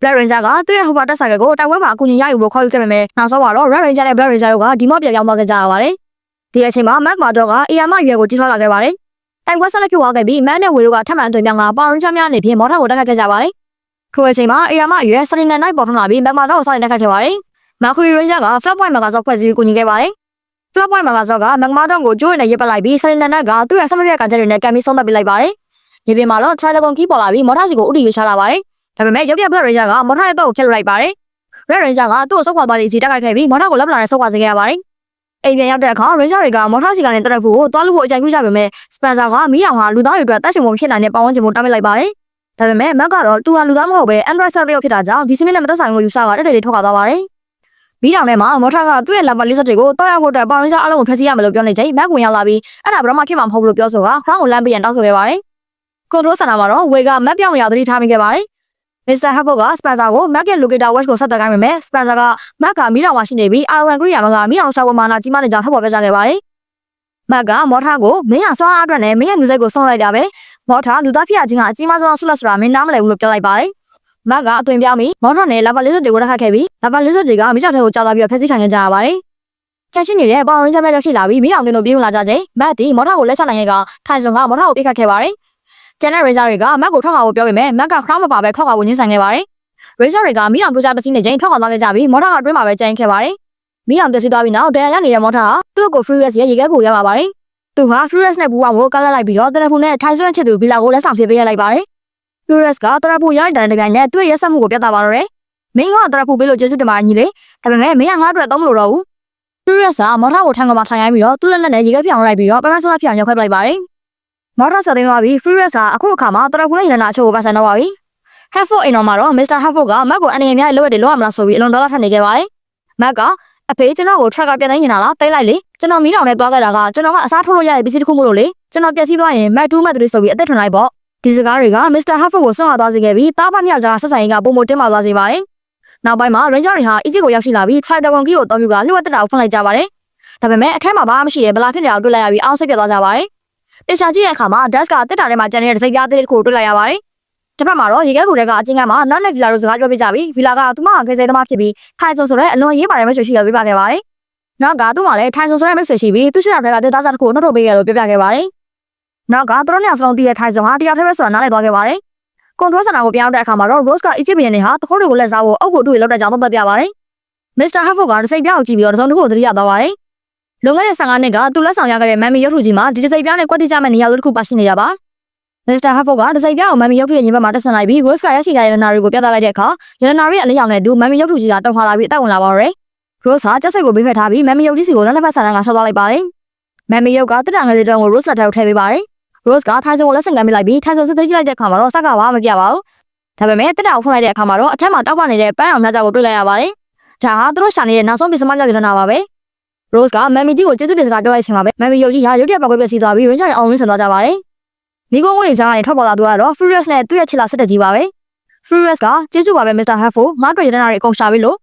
Black Ranger ကသူ့ရဲ့ဟိုပါတက်ဆိုင်ကိုတိုင်ဝဲမှာအကူအညီရယူဖို့ခေါ်ယူခဲ့ပေမဲ့နောက်ဆုံးမှာတော့ Red Ranger နဲ့ Black Ranger တို့ကဒီမော့ပြန်ရောက်သွားခဲ့ကြရပါတယ်။ဒီအချိန်မှာ Magma Dog ကအေယာမရွယ်ကိုကြီးထွားလာခဲ့ပါတယ်။တိုင်ခွက်ဆက်လက်ဖြစ်သွားခဲ့ပြီး Man နဲ့ဝေတို့ကထပ်မံအသွင်ပြောင်းက Power Ranger များအနေဖြင့်မော်ထားကိုတိုက်ခိုက်ခဲ့ကြပါတယ်။ထိုအချိန်မှာအေယာမရွယ် Sunny Night ပေါ်ထွန်းလာပြီး Magma Dog ကိုစတင်တိုက်ခိုက်ခဲ့ပါတယ်။ Mercury Ranger က Flat Point မှာကစားဖွဲ့စည်းကူညီခဲ့ပါတယ်။ Flat Point မှာကစားက Magma Dog ကိုကျိုးရည်နဲ့ရစ်ပတ်လိုက်ပြီး Sunny Night ကသူ့ရဲ့ဆက်မပြတ်ကန်ချက်တွေနဲ့ကန်ပြီးဆုံးသတ်ပေးလိုက်ပါတယ်။ဒီပြင်မှာတော့ Tri Dragon Key ပေါ်လာပြီးမော်ထားစီကိုဥတီရွေးချလာပါတယ်။ဒါပေမဲ့ရုပ်ရ Black Ranger ကမော်ထားရဲ့တော့ကိုဖျက်လိုက်ပါတယ်။ Red Ranger ကသူ့ကိုဆုတ်ခွာသွားတဲ့အချိန်တိုက်ခိုက်ခဲ့ပြီးမော်ထားကိုလက်ပလာနဲ့ဆုတ်ခွာစေခဲ့ရပါတယ်။အိမ်ပြန်ရောက်တဲ့အခါ Ranger တွေကမော်ထားစီကနေတက်တဲ့ဖို့ကိုတွားလို့ဖို့အကြံပြုကြပေမဲ့ Spencer ကမီးအောင်ဟာလူသားတွေအတွက်တက်ရှင်ပုံဖြစ်နိုင်တဲ့ပတ်ဝန်းကျင်ကိုတားမြစ်လိုက်ပါတယ်။ဒါပေမဲ့ Mac ကတော့သူဟာလူသားမဟုတ်ပဲ Android ဆက်လျော့ဖြစ်တာကြောင့်ဒီစမစ်နဲ့မသက်ဆိုင်လို့ယူဆကတက်တက်လေးထွက်ခွာသွားပါတယ်။မီးတောင်ထဲမှာမော်ထားကသူ့ရဲ့လာပါလေးစက်တွေကိုတောက်ရဖို့အတွက်ပေါင်ရင်းစားအလုံးကိုဖျက်ဆီးရမယ်လို့ပြောနေချိန် Mac ဝင်ရောက်လာပြီးအဲ့ဒါဘယ်တော့မှခင်မှာမဟုတ်ဘူးလို့ပြောဆိုက Crown ကိုလမ်းပေးရန်တောင်းဆိုခဲ့ပါတယ်။ Control Center မှာတော့ဝေက Mac ပြောင်းရသတိထားမိခဲ့ပါတယ်။ Mr. Huffle က Spencer ကို Mac ရဲ့ locator watch ကိုဆက်သွယ်ခိုင်းပေမဲ့ Spencer က Mac ကမီးတောင်မှာရှိနေပြီး Iron Kriya ကမီးတောင်ရှာဖို့မာနာကြီးမားနေကြောင်းထောက်ပေါ်ပြကြခဲ့ပါတယ်။ Mac ကမော်ထားကိုမင်းရဆွမ်းအားအတွက်နဲ့မင်းရဲ့လူစိတ်ကိုဆုံးလိုက်တာပဲ။မော်ထားလူသားဖြစ်ရခြင်းကအကြီးမားဆုံးဆုလက်ဆိုတာမင်းနားမလည်ဘူးလို့ပြောလိုက်ပါတယ်။ Mac ကအသွင်ပြောင်းပြီးမော်ထားနဲ့လာပါလေးစက်တွေကိုတိုက်ခတ်ခဲ့ပြီးလာပါလေးစက်တွေကမီးကြောက်ထဲကိုကြောက်သွားပြီးဖျက်ဆီးခံခဲ့ကြရပါတယ်။ချက်ချင်းနေတဲ့ Power Ranger များရောက်ရှိလာပြီးမီးတောင်တွင်တို့ပြေးဝင်လာကြချိန် Mac ဒီမော်ထားကိုလက်ချနိုင်ခဲ့ကထိုင်စွန်ကမော်ထားကိုပြစ်ခတ်ခဲ့ပါတယ်။ကျန်တဲ့ Ranger တွေက Mac ကိုထွက်ခွာဖို့ပြောပေမဲ့ Mac က Crown မပါပဲထွက်ခွာဖို့ညှင်းဆန်ခဲ့ပါတယ်။ Ranger တွေကမီးတောင်ပြိုကျပစ္စည်းနေချိန်ထွက်ခွာသွားခဲ့ကြပြီးမော်ထားကအတွင်းမှာပဲကျန်ခဲ့ပါတယ်။မီးတောင်ပျက်စီးသွားပြီးနောက်တရားရနေတဲ့မော်ထားဟာသူ့ကို Furious ရဲ့ရေခဲကိုရောက်လာပါတယ်။သူဟာ Furious နဲ့ပူးပေါင်းဖို့ကန့်လန့်လိုက်ပြီးတော့တယ်လီဖုန်းနဲ့ထိုင်စွန်ချစ်သူဘီလာကိုလက်ဆောင်ဖြည့်ပေးရလိုက်ပါတယ်။ Furious ကတရဖူရိုက်တဲ့ပြိုင်နဲ့သူ့ရဲ့ရက်ဆက်မှုကိုပြသပါတော့တယ်။မင်းကတရဖူပေးလို့ကျေးဇူးတင်ပါတယ်ညီလေး။ဒါပေမဲ့မင်းကငါ့အတွက်သုံးမလို့တော့ဘူး။ Furious ကမော်ထားကိုထန်ကမှာထိုင်ရိုင်းပြီးတော့သူ့လက်နဲ့ရေခဲပြောင်းလိုက်ပြီးတော့ပန်းပန်းဆွမ်းဖြောင်ရောက်ခဲ့လိုက်ပါတယ်။မော်ထားဆက်သိမ်းသွားပြီး Furious ကအခုအခါမှာတရဖူနဲ့ရတနာအချို့ကိုပတ်စံတော့ပါပြီ။ Huffle အိမ်တော်မှာတော့ Mr. Huffle က Mac ကိုအနေအများရဲ့လိုအပ်တယ်လို့ရမလားဆိုပြီးအလွန်ဒေါသထွက်နေခဲ့ပါတယ်။ Mac ကအဖေကျွန်တော်ကို tracker ပြန်သိမ်းနေတာလားတိတ်လိုက်လေကျွန်တော်မီးတောင်နဲ့တွားခဲ့တာကကျွန်တော်ကအစားထိုးလို့ရတဲ့ပစ္စည်းတစ်ခုမို့လို့လေကျွန်တော်ပျက်စီးသွားရင် Mac 2 Mac 3ဆိုပြီးအသက်ထွင်လိုက်ပေါ့ဒီစကားတွေက Mr. Huffle ကိုဆွန့်အားသွားစေခဲ့ပြီးတားဖတ်မြောက်ကြားဆက်ဆံရေးကပုံမတင်ပါသွားစေပါတယ်။နောက်ပိုင်းမှာ Ranger တွေဟာ Egypt ကိုရောက်ရှိလာပြီး Tri Dragon Key ကိုအသုံးပြုကလျှို့ဝှက်တက်တာကိုဖွင့်လိုက်ကြပါတယ်။ဒါပေမဲ့အထဲမှာဘာမှမရှိရဲ့ဘလာဖြစ်နေတာကိုတွေ့လိုက်ရပြီးအောင်းစိတ်ပြတ်သွားကြပါတယ်။တေချာကြည့်တဲ့အခါမှာ Dash ကတက်တာထဲမှာကျန်နေတဲ့စိတ်ပြားသေးတစ်ခုကိုတွေ့လိုက်ရပါတယ်။တစ်ဖက်မှာတော့ရေခဲကူတွေကအချင်းကမှနောက်နဲ့ဗီလာတို့စကားပြောပြကြပြီးဗီလာကသူမကခေစိသမားဖြစ်ပြီးထိုင်ဆိုတဲ့အလွန်ရေးပါတယ်မိတ်ဆွေရှိရပြပြခဲ့ပါတယ်။နောက်ကသူ့မှာလည်းထိုင်ဆိုတဲ့မိတ်ဆွေရှိပြီးသူရှိတဲ့ဘက်ကတက်သားစားတစ်ခုကိုနှုတ်ထုတ်ပေးခဲ့လို့ပြပြခဲ့ပါတယ်။နောက်ကသူတို့နှစ်ယောက်စလုံးတည်တဲ့ထိုင်ဆိုဟာတယောက်တည်းပဲဆိုတာနားလည်သွားခဲ့ပါတယ်။ Control Center ကိုပြောင်းတဲ့အခါမှာတော့ Rose က Egypt ဘီယံတွေဟာတခိုးတွေကိုလက်စားဖို့အုပ်ကိုအထူးလောက်တဲ့ကြောင်းသုံးသပ်ပြပါတယ်။ Mr. Huffle ကတစိမ့်ပြောင်းကိုကြည့်ပြီးတော့တစုံတစ်ခုကိုသတိရသွားပါတယ်။လွန်ခဲ့တဲ့15နှစ်ကသူလက်ဆောင်ရခဲ့တဲ့မမ်မီရုပ်ထုကြီးမှာဒီတစိမ့်ပြောင်းနဲ့ကွက်တိကျမဲ့နေရာတစ်ခုပါရှိနေကြပါ။ Mr. Huffle ကတစိမ့်ပြောင်းကိုမမ်မီရုပ်ထုရဲ့ရင်ဘက်မှာတက်ဆန်လိုက်ပြီး Rose ကရရှိတဲ့ရတနာတွေကိုပြသလိုက်တဲ့အခါရတနာရဲ့အလေးရောင်နဲ့တူမမ်မီရုပ်ထုကြီးကတောက်ခါလာပြီးအသက်ဝင်လာပါတော့တယ်။ Rose ဟာကျက်စိတ်ကိုဘေးဖက်ထားပြီးမမ်မီရုပ်ကြီးစီကိုလက်ဖက်ဆန်ကဆော့သွားလိုက်ပါတယ်။မမ်မီရုပ်ကတက်တာငယ်လေးတုံးကို Rose လက်ထဲကိုထည့်ပေးပါတယ်။ Rose ကထိုင်စုံကိုလက်ဆင့်ကမ်းပေးလိုက်ပြီးထိုင်စုံစစ်သိမ်းကြည့်လိုက်တဲ့အခါမှာတော့စက်ကဘာမှမပြပါဘူး။ဒါပေမဲ့တက်တာကိုဖွင့်လိုက်တဲ့အခါမှာတော့အထက်မှာတောက်ပနေတဲ့ပန်းအောင်မြတ်ကြောက်ကိုတွေ့လိုက်ရပါတယ်။ဒါဟာသူတို့ရှာနေတဲ့နောက်ဆုံးပစ္စမမြောက်ရတနာပါပဲ။ Rose ကမမ်မီကြီးကိုကျေးဇူးတင်စကားပြောလိုက်ချိန်မှာပဲမမ်မီရုပ်ကြီးဟာရုပ်တရက်ပောက်ကွဲပြစီသွားပြီး Ranger အောင်ရင်းဆန်သွားကြပါတယ်။မိကုန်းဝင်စားကနေထွက်ပေါ်လာသူကတော့ Furious နဲ့သူ့ရဲ့ချစ်လာစစ်တကြီးပါပဲ။ Furious ကကျေးဇူးပါပဲ Mr. Huffle ငါ့အတွက်ရတနာတွေအကုန်ရှာပြီလို့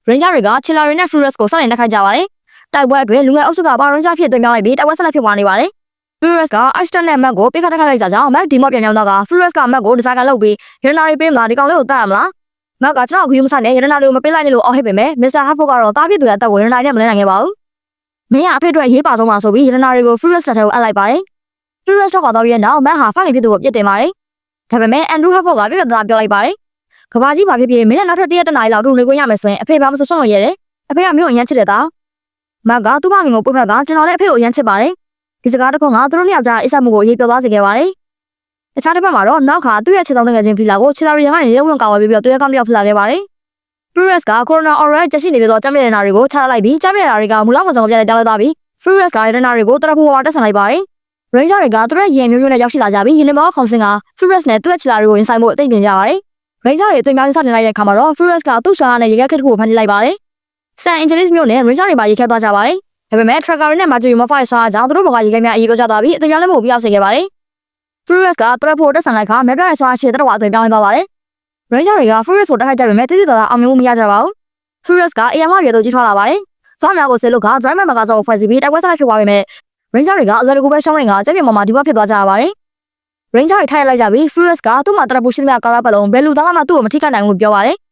Ranger တွေကချစ်လာတွေနဲ့ Furious ကိုစတင်တိုက်ခိုက်ကြပါတယ်။တိုက်ပွဲအတွင်းလူငယ်အုပ်စုကPower Rangerဖြစ်သွင်းပြောင်းလိုက်ပြီးတိုက်ပွဲဆက်လက်ဖြစ်ပွားနေပါတယ် Furious က Ashton နဲ့ Mac ကိုပိတ်ခတ်လိုက်ကြကြောင်း Mac ဒီမော့ပြန်ပြောင်းတော့က Furious က Mac ကိုဒီဇိုင်းကလုပ်ပြီးရတနာတွေပေးမလားဒီကောင်လေးကိုတတ်ရမလား Mac ကကျွန်တော်အခုယူမဆိုင်နဲ့ရတနာတွေကိုမပေးလိုက်နဲ့လို့အော်ဟစ်ပေမဲ့ Mr. Hartford ကတော့တားပြစ်သူရဲ့အသက်ကိုရတနာနဲ့မလဲနိုင်ခဲ့ပါဘူးမင်းကအဖေအတွက်ရေးပါဆုံးပါဆိုပြီးရတနာတွေကို Furious လက်ထဲကိုအပ်လိုက်ပါတယ် Furious တော့ကတော့ပြီးတဲ့နောက် Mac ဟာဖိုင်ဖြစ်သူကိုပြစ်တင်ပါတယ်ဒါပေမဲ့ Andrew Hartford ကပြပြသားပြောလိုက်ပါတယ်ကဘာကြီးဘာဖြစ်ဖြစ်မင်းနဲ့နောက်ထပ်1 ရက်တနားလောက်တူနေခွင့်ရမယ်ဆိုရင်အဖေဘာမှမဆွတ်လို့ရတယ်အဖေကမင်းကိုအရန်ချစ်တယ်သား Mac ကသူ့မခင်ကိုပုတ်ဖက်ကကျွန်တော်လည်းအဖေကိုအရန်ချစ်ပါတယ်ဒီစကားတစ်ခုကသူတို့နှစ်ယောက်ကြားအိဆက်မှုကိုရေးပြောသွားစေခဲ့ပါတယ်တခြားတစ်ဖက်မှာတော့နောက်ခါသူ့ရဲ့ခြေထောက်တငယ်ချင်းဖီလာကိုချီလာရီယန်ကနေရဲဝင်ကာဝယ်ပြီးသူရဲ့ကောင်းတစ်ယောက်ဖီလာခဲ့ပါတယ် Furious က Corona Oral ကျရှိနေတဲ့ကြမ်းမြတဲ့နာတွေကိုချလိုက်ပြီးကြမ်းမြတဲ့နာတွေကမူလမစုံပြတဲ့တောင်းလိုက်သွားပြီး Furious ကရတနာတွေကိုတရဖူဝါတက်ဆန်လိုက်ပါတယ် Ranger တွေကသူတို့ရင်မျိုးမျိုးနဲ့ရောက်ရှိလာကြပြီးရင်မောခေါင်းစင်က Furious နဲ့သူ့ရဲ့ချီလာတွေကိုရင်ဆိုင်မှုအသိပြင်ကြပါတယ် Ranger တွေအသိများကြီးစတင်လိုက်တဲ့အခါမှာတော့ Furious ကသူ့ဆွမ်းအားနဲ့ရေခဲခက်တစ်ခုကိုဖန်တီးလိုက်ပါတယ် San Angeles မြို့နဲ့ Ranger တွေပါရေခဲသွားကြပါတယ်ဒါပေမဲ့ Tracker နဲ့ Marjorie Moffa ရဲ့ဆွမ်းအားကြောင့်သူတို့ဘက်ကရေခဲများအရေးပြောကြသွားပြီးအသိများလည်းမဟုတ်ပြရစေခဲ့ပါတယ် Furious ကတရဖူတက်ဆန်လိုက်ခါမြပြရဲ့ဆွမ်းအားရှိတဲ့တော့အသိပြောင်းလဲသွားပါတယ် Ranger တွေက Furious ကိုတိုက်ခိုက်ကြပေမဲ့တိတိကျကျအောင်မြင်မှုမရကြပါဘူး Furious က AM ရဲ့တို့ကြီးထွားလာပါတယ်။စွမ်းများကိုဆေးလို့က driver မကစားကိုဖွဲ့စည်းပြီးတိုက်ပွဲဆက်ဖြစ်သွားပေမဲ့ Ranger တွေကအလွယ်တကူပဲရှောင်းနေတာကျပြင်းပေါ်မှာဒီဘက်ဖြစ်သွားကြရပါတယ်။ Ranger တွေထိုင်လိုက်ကြပြီး Furious ကသူ့မှာတရပူရှိသမျှကာလာပတ်လုံးဘယ်လူသားမှသူ့ကိုမထိခိုက်နိုင်ဘူးလို့ပြောပါတယ်။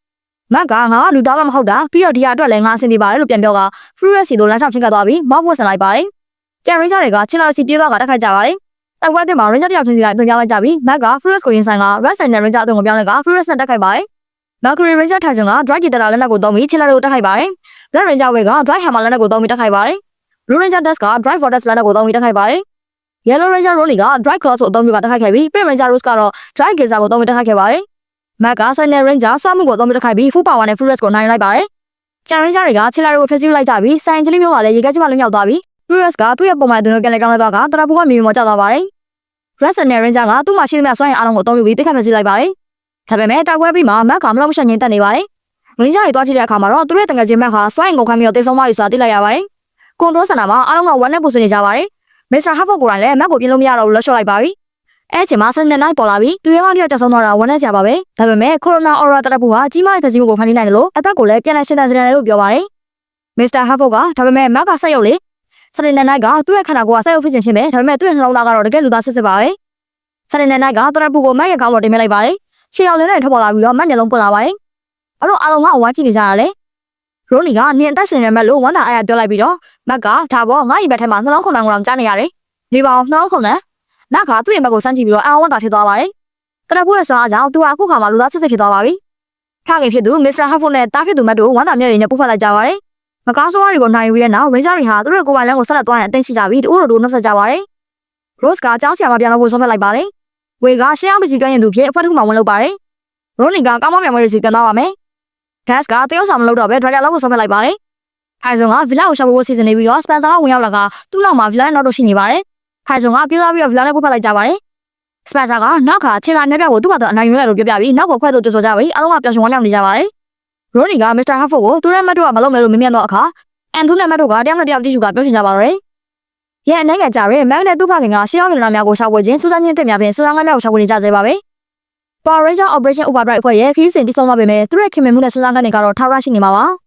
Mac ကငါလူသားမှမဟုတ်တာပြီးတော့ဒီဟာအတွက်လည်းငါအဆင်ပြေပါတယ်လို့ပြန်ပြောက Furious စီတို့လမ်းလျှောက်ချင်းကပ်သွားပြီးမောက်ဖို့ဆန်လိုက်ပါတယ်။ကျန် Ranger တွေကချင်းလာစီပြေးသွားကတိုက်ခိုက်ကြပါတယ်။တိုက်ပွဲအတွင်းမှာ Ranger တယောက်ချင်းစီလိုက်တင်ပြလိုက်ကြပြီး Mac က Furious ကိုရင်ဆိုင်က Red Sun နဲ့ Ranger အသွင်ကိုပြောင်းလိုက်က Furious နဲ့တိုက်ခိုက်ပါတယ်။ Mercury Ranger ထိုင်စဉ်က Drake တက်တာလက်နက်ကိုသုံးပြီးချင်းလာတွေကိုတိုက်ခိုက်ပါတယ်။ Red Ranger ဝေက Drake Hammer လက်နက်ကိုသုံးပြီးတိုက်ခိုက်ပါတယ်။ Blue Ranger Dust က Drake Vortex လက်နက်ကိုသုံးပြီးတိုက်ခိုက်ပါတယ်။ Yellow Ranger Rolly က Drake Claw ကိုအသုံးပြုကတိုက်ခိုက်ခဲ့ပြီး Pink Ranger Rose ကတော့ Drake Geyser ကိုသုံးပြီးတိုက်ခိုက်ခဲ့ပါတယ်။ Mac က Silent Ranger စွမ်းမှုကိုသုံးပြီးတိုက်ခိုက်ပြီး Full Power နဲ့ Furious ကိုနိုင်လိုက်ပါတယ်။ကျန် Ranger တွေကချင်းလာတွေကိုဖျက်ဆီးလိုက်ကြပြီး San Angeles မြို့ကလည်းရေခဲကြီးမှလွတ်မြောက်သွားပြီး Furious ကသူ့ရဲ့ပုံမှန်အသွင်ကိုပြန်လည်ပြောင်းလဲသွားကတရဖူကမြေပြင်ပေါ်ကျသွားပါတယ်။ Red Sun နဲ့ Ranger ကသူ့မှာရှိသမျှစွမ်းရည်အားလုံးကိုအသုံးပြုပြီးတိတ်ခတ်ဖျက်ဆီးလိုက်ပါတယ်။ဒါပေမဲ့တိုက်ပွဲပြီးမှ Mac ကမလို့မရှက်ငင်းတက်နေပါတယ်။ Ranger တွေတွားကြည့်တဲ့အခါမှာတော့သူတို့ရဲ့တငယ်ချင်း Mac ဟာစွမ်းရည်ကုန်ခန်းပြီးတော့တိတ်ဆုံးသွားပြီဆိုတာသိလိုက်ရပါတယ်။ Control Center မှာအားလုံးကဝမ်းနဲ့ပူဆွေးနေကြပါတယ်။ Mr. Hartford ကိုယ်တိုင်လည်း Mac ကိုပြင်လို့မရတော့ဘူးလို့လျှော့လိုက်ပါပြီ။အဲ့ချိန်မှာ Sunday Night ပေါ်လာပြီးသူရဲ့မောင်တယောက်ကြောက်ဆုံးသွားတာဝမ်းနဲ့ကြပါပဲ။ဒါပေမဲ့ Corona Aura တရပူဟာကြီးမားတဲ့ဖျက်ဆီးမှုကိုဖန်တီးနိုင်တယ်လို့အသက်ကိုလည်းပြန်လည်ရှင်းသန်စေတယ်လို့ပြောပါတယ်။ Mr. Hartford ကဒါပေမဲ့ Mac ကဆက်ရုပ်လေ Sunday Night ကသူ့ရဲ့ခန္ဓာကိုယ်ကဆက်ရုပ်ဖြစ်ခြင်းဖြစ်မယ်ဒါပေမဲ့သူ့ရဲ့နှလုံးသားကတော့တကယ်လူသားစစ်စစ်ပါပဲ။ Sunday Night ကတရပူကို Mac ရဲ့ခေါင်းပေါ်တင်ပေးလိုက်ပါတယ်။ရှေ့အောင်လင်းနဲ့ထွက်ပေါ်လာပြီးတော့ Mac မျက်လုံးပွင့်လာပါတယ်။အဲ့တော့အားလုံးကဝမ်းကြည့်နေကြရလေ။ Rolly ကနင်အသက်ရှင်နေမဲ့လို့ဝမ်းသာအားရပြောလိုက်ပြီးတော့ Mac ကဒါပေါ့ငါ့ရင်ဘက်ထဲမှာနှလုံးခုန်တန်းကိုတော့ကြားနေရတယ်။နေပါအောင်နှလုံးခုန်တန်း။ Mac ကသူ့ရင်ဘက်ကိုစမ်းကြည့်ပြီးတော့အားဝမ်းသာဖြစ်သွားပါတယ်။တရပူရဲ့ဆွမ်းအားကြောင့်သူဟာအခုခါမှာလူသားစစ်စစ်ဖြစ်သွားပါပြီ။ဖခင်ဖြစ်သူ Mr. Hartford နဲ့တားဖြစ်သူ Mac တို့ဝမ်းသာမျက်ရည်နဲ့ပူဖတ်လိုက်ကြပါတယ်။မကောင်းဆိုးဝါးတွေကိုနိုင်ပြီးတဲ့နောက် Ranger တွေဟာသူတို့ကိုယ်ပိုင်လမ်းကိုဆက်လက်သွားရင်အသိရှိကြပြီးတူတို့နှုတ်ဆက်ကြပါတယ်။ Rose ကကြောင်းဆရာမပြန်လို့ဖို့ဆုံးဖြတ်လိုက်ပါတယ်။ဝေကရှေးအောင်ပစ္စည်းပြည့်ရင်သူဖြစ်အဖွဲ့တစ်ခုမှဝင်လုပ်ပါတယ်။ Rolly ကကောင်းမမြောင်မွေးတွေစီပြန်သွားပါမယ်။ Gas ကတရုတ်ဆောင်မလုပ်တော့ပဲ Driver လောက်ကိုဆုံးဖြတ်လိုက်ပါတယ်။ခိုင်စုံက Villa ကိုရှောက်ဖို့စီစဉ်နေပြီးတော့ Spencer ကဝင်ရောက်လာကသူ့နောက်မှာ Villa နဲ့နောက်တော့ရှိနေပါတယ်။ခိုင်စုံကပြေးသွားပြီးတော့ Villa နဲ့ပုတ်ဖက်လိုက်ကြပါတယ်။ Spencer ကနောက်ခါချင်းလာအမြက်ပြကိုသူ့ဘာသာအနိုင်ယူရတယ်လို့ပြောပြပြီးနောက်ကိုခွဲထုတ်ကြိုးဆိုကြပြီးအားလုံးကပျော်ရွှင်ဝမ်းမြောက်နေကြပါတယ်။ Rolly က Mr. Hartford ကိုသူရဲ့မတ်တို့ကမလုပ်မယ်လို့မင်းမြန်တော့အခါ Andrew နဲ့မတ်တို့ကတယောက်နဲ့တယောက်ကြည့်ရှုကပြောချင်ကြပါတော့တယ်။ရဲ့အနေငယ်ကြရဲ Mac နဲ့သူ့ဖခင်ကရှေးအောင်ကဏ္ဍများကိုရှောက်ဝဲခြင်းစူးစမ်းခြင်းအသစ်များဖြင့်စူးစမ်းငန်းများကိုရှောက်ဝဲနေကြသေးပါပဲ။ Power Ranger Operation Overdrive အဖွဲ့ရဲ့ခီးစဉ်တည်ဆုံသွားပေမဲ့သူရဲ့ခင်မင်မှုနဲ့စူးစမ်းခန်းတွေကတော့ထောက်ရရှိနေမှာပါ။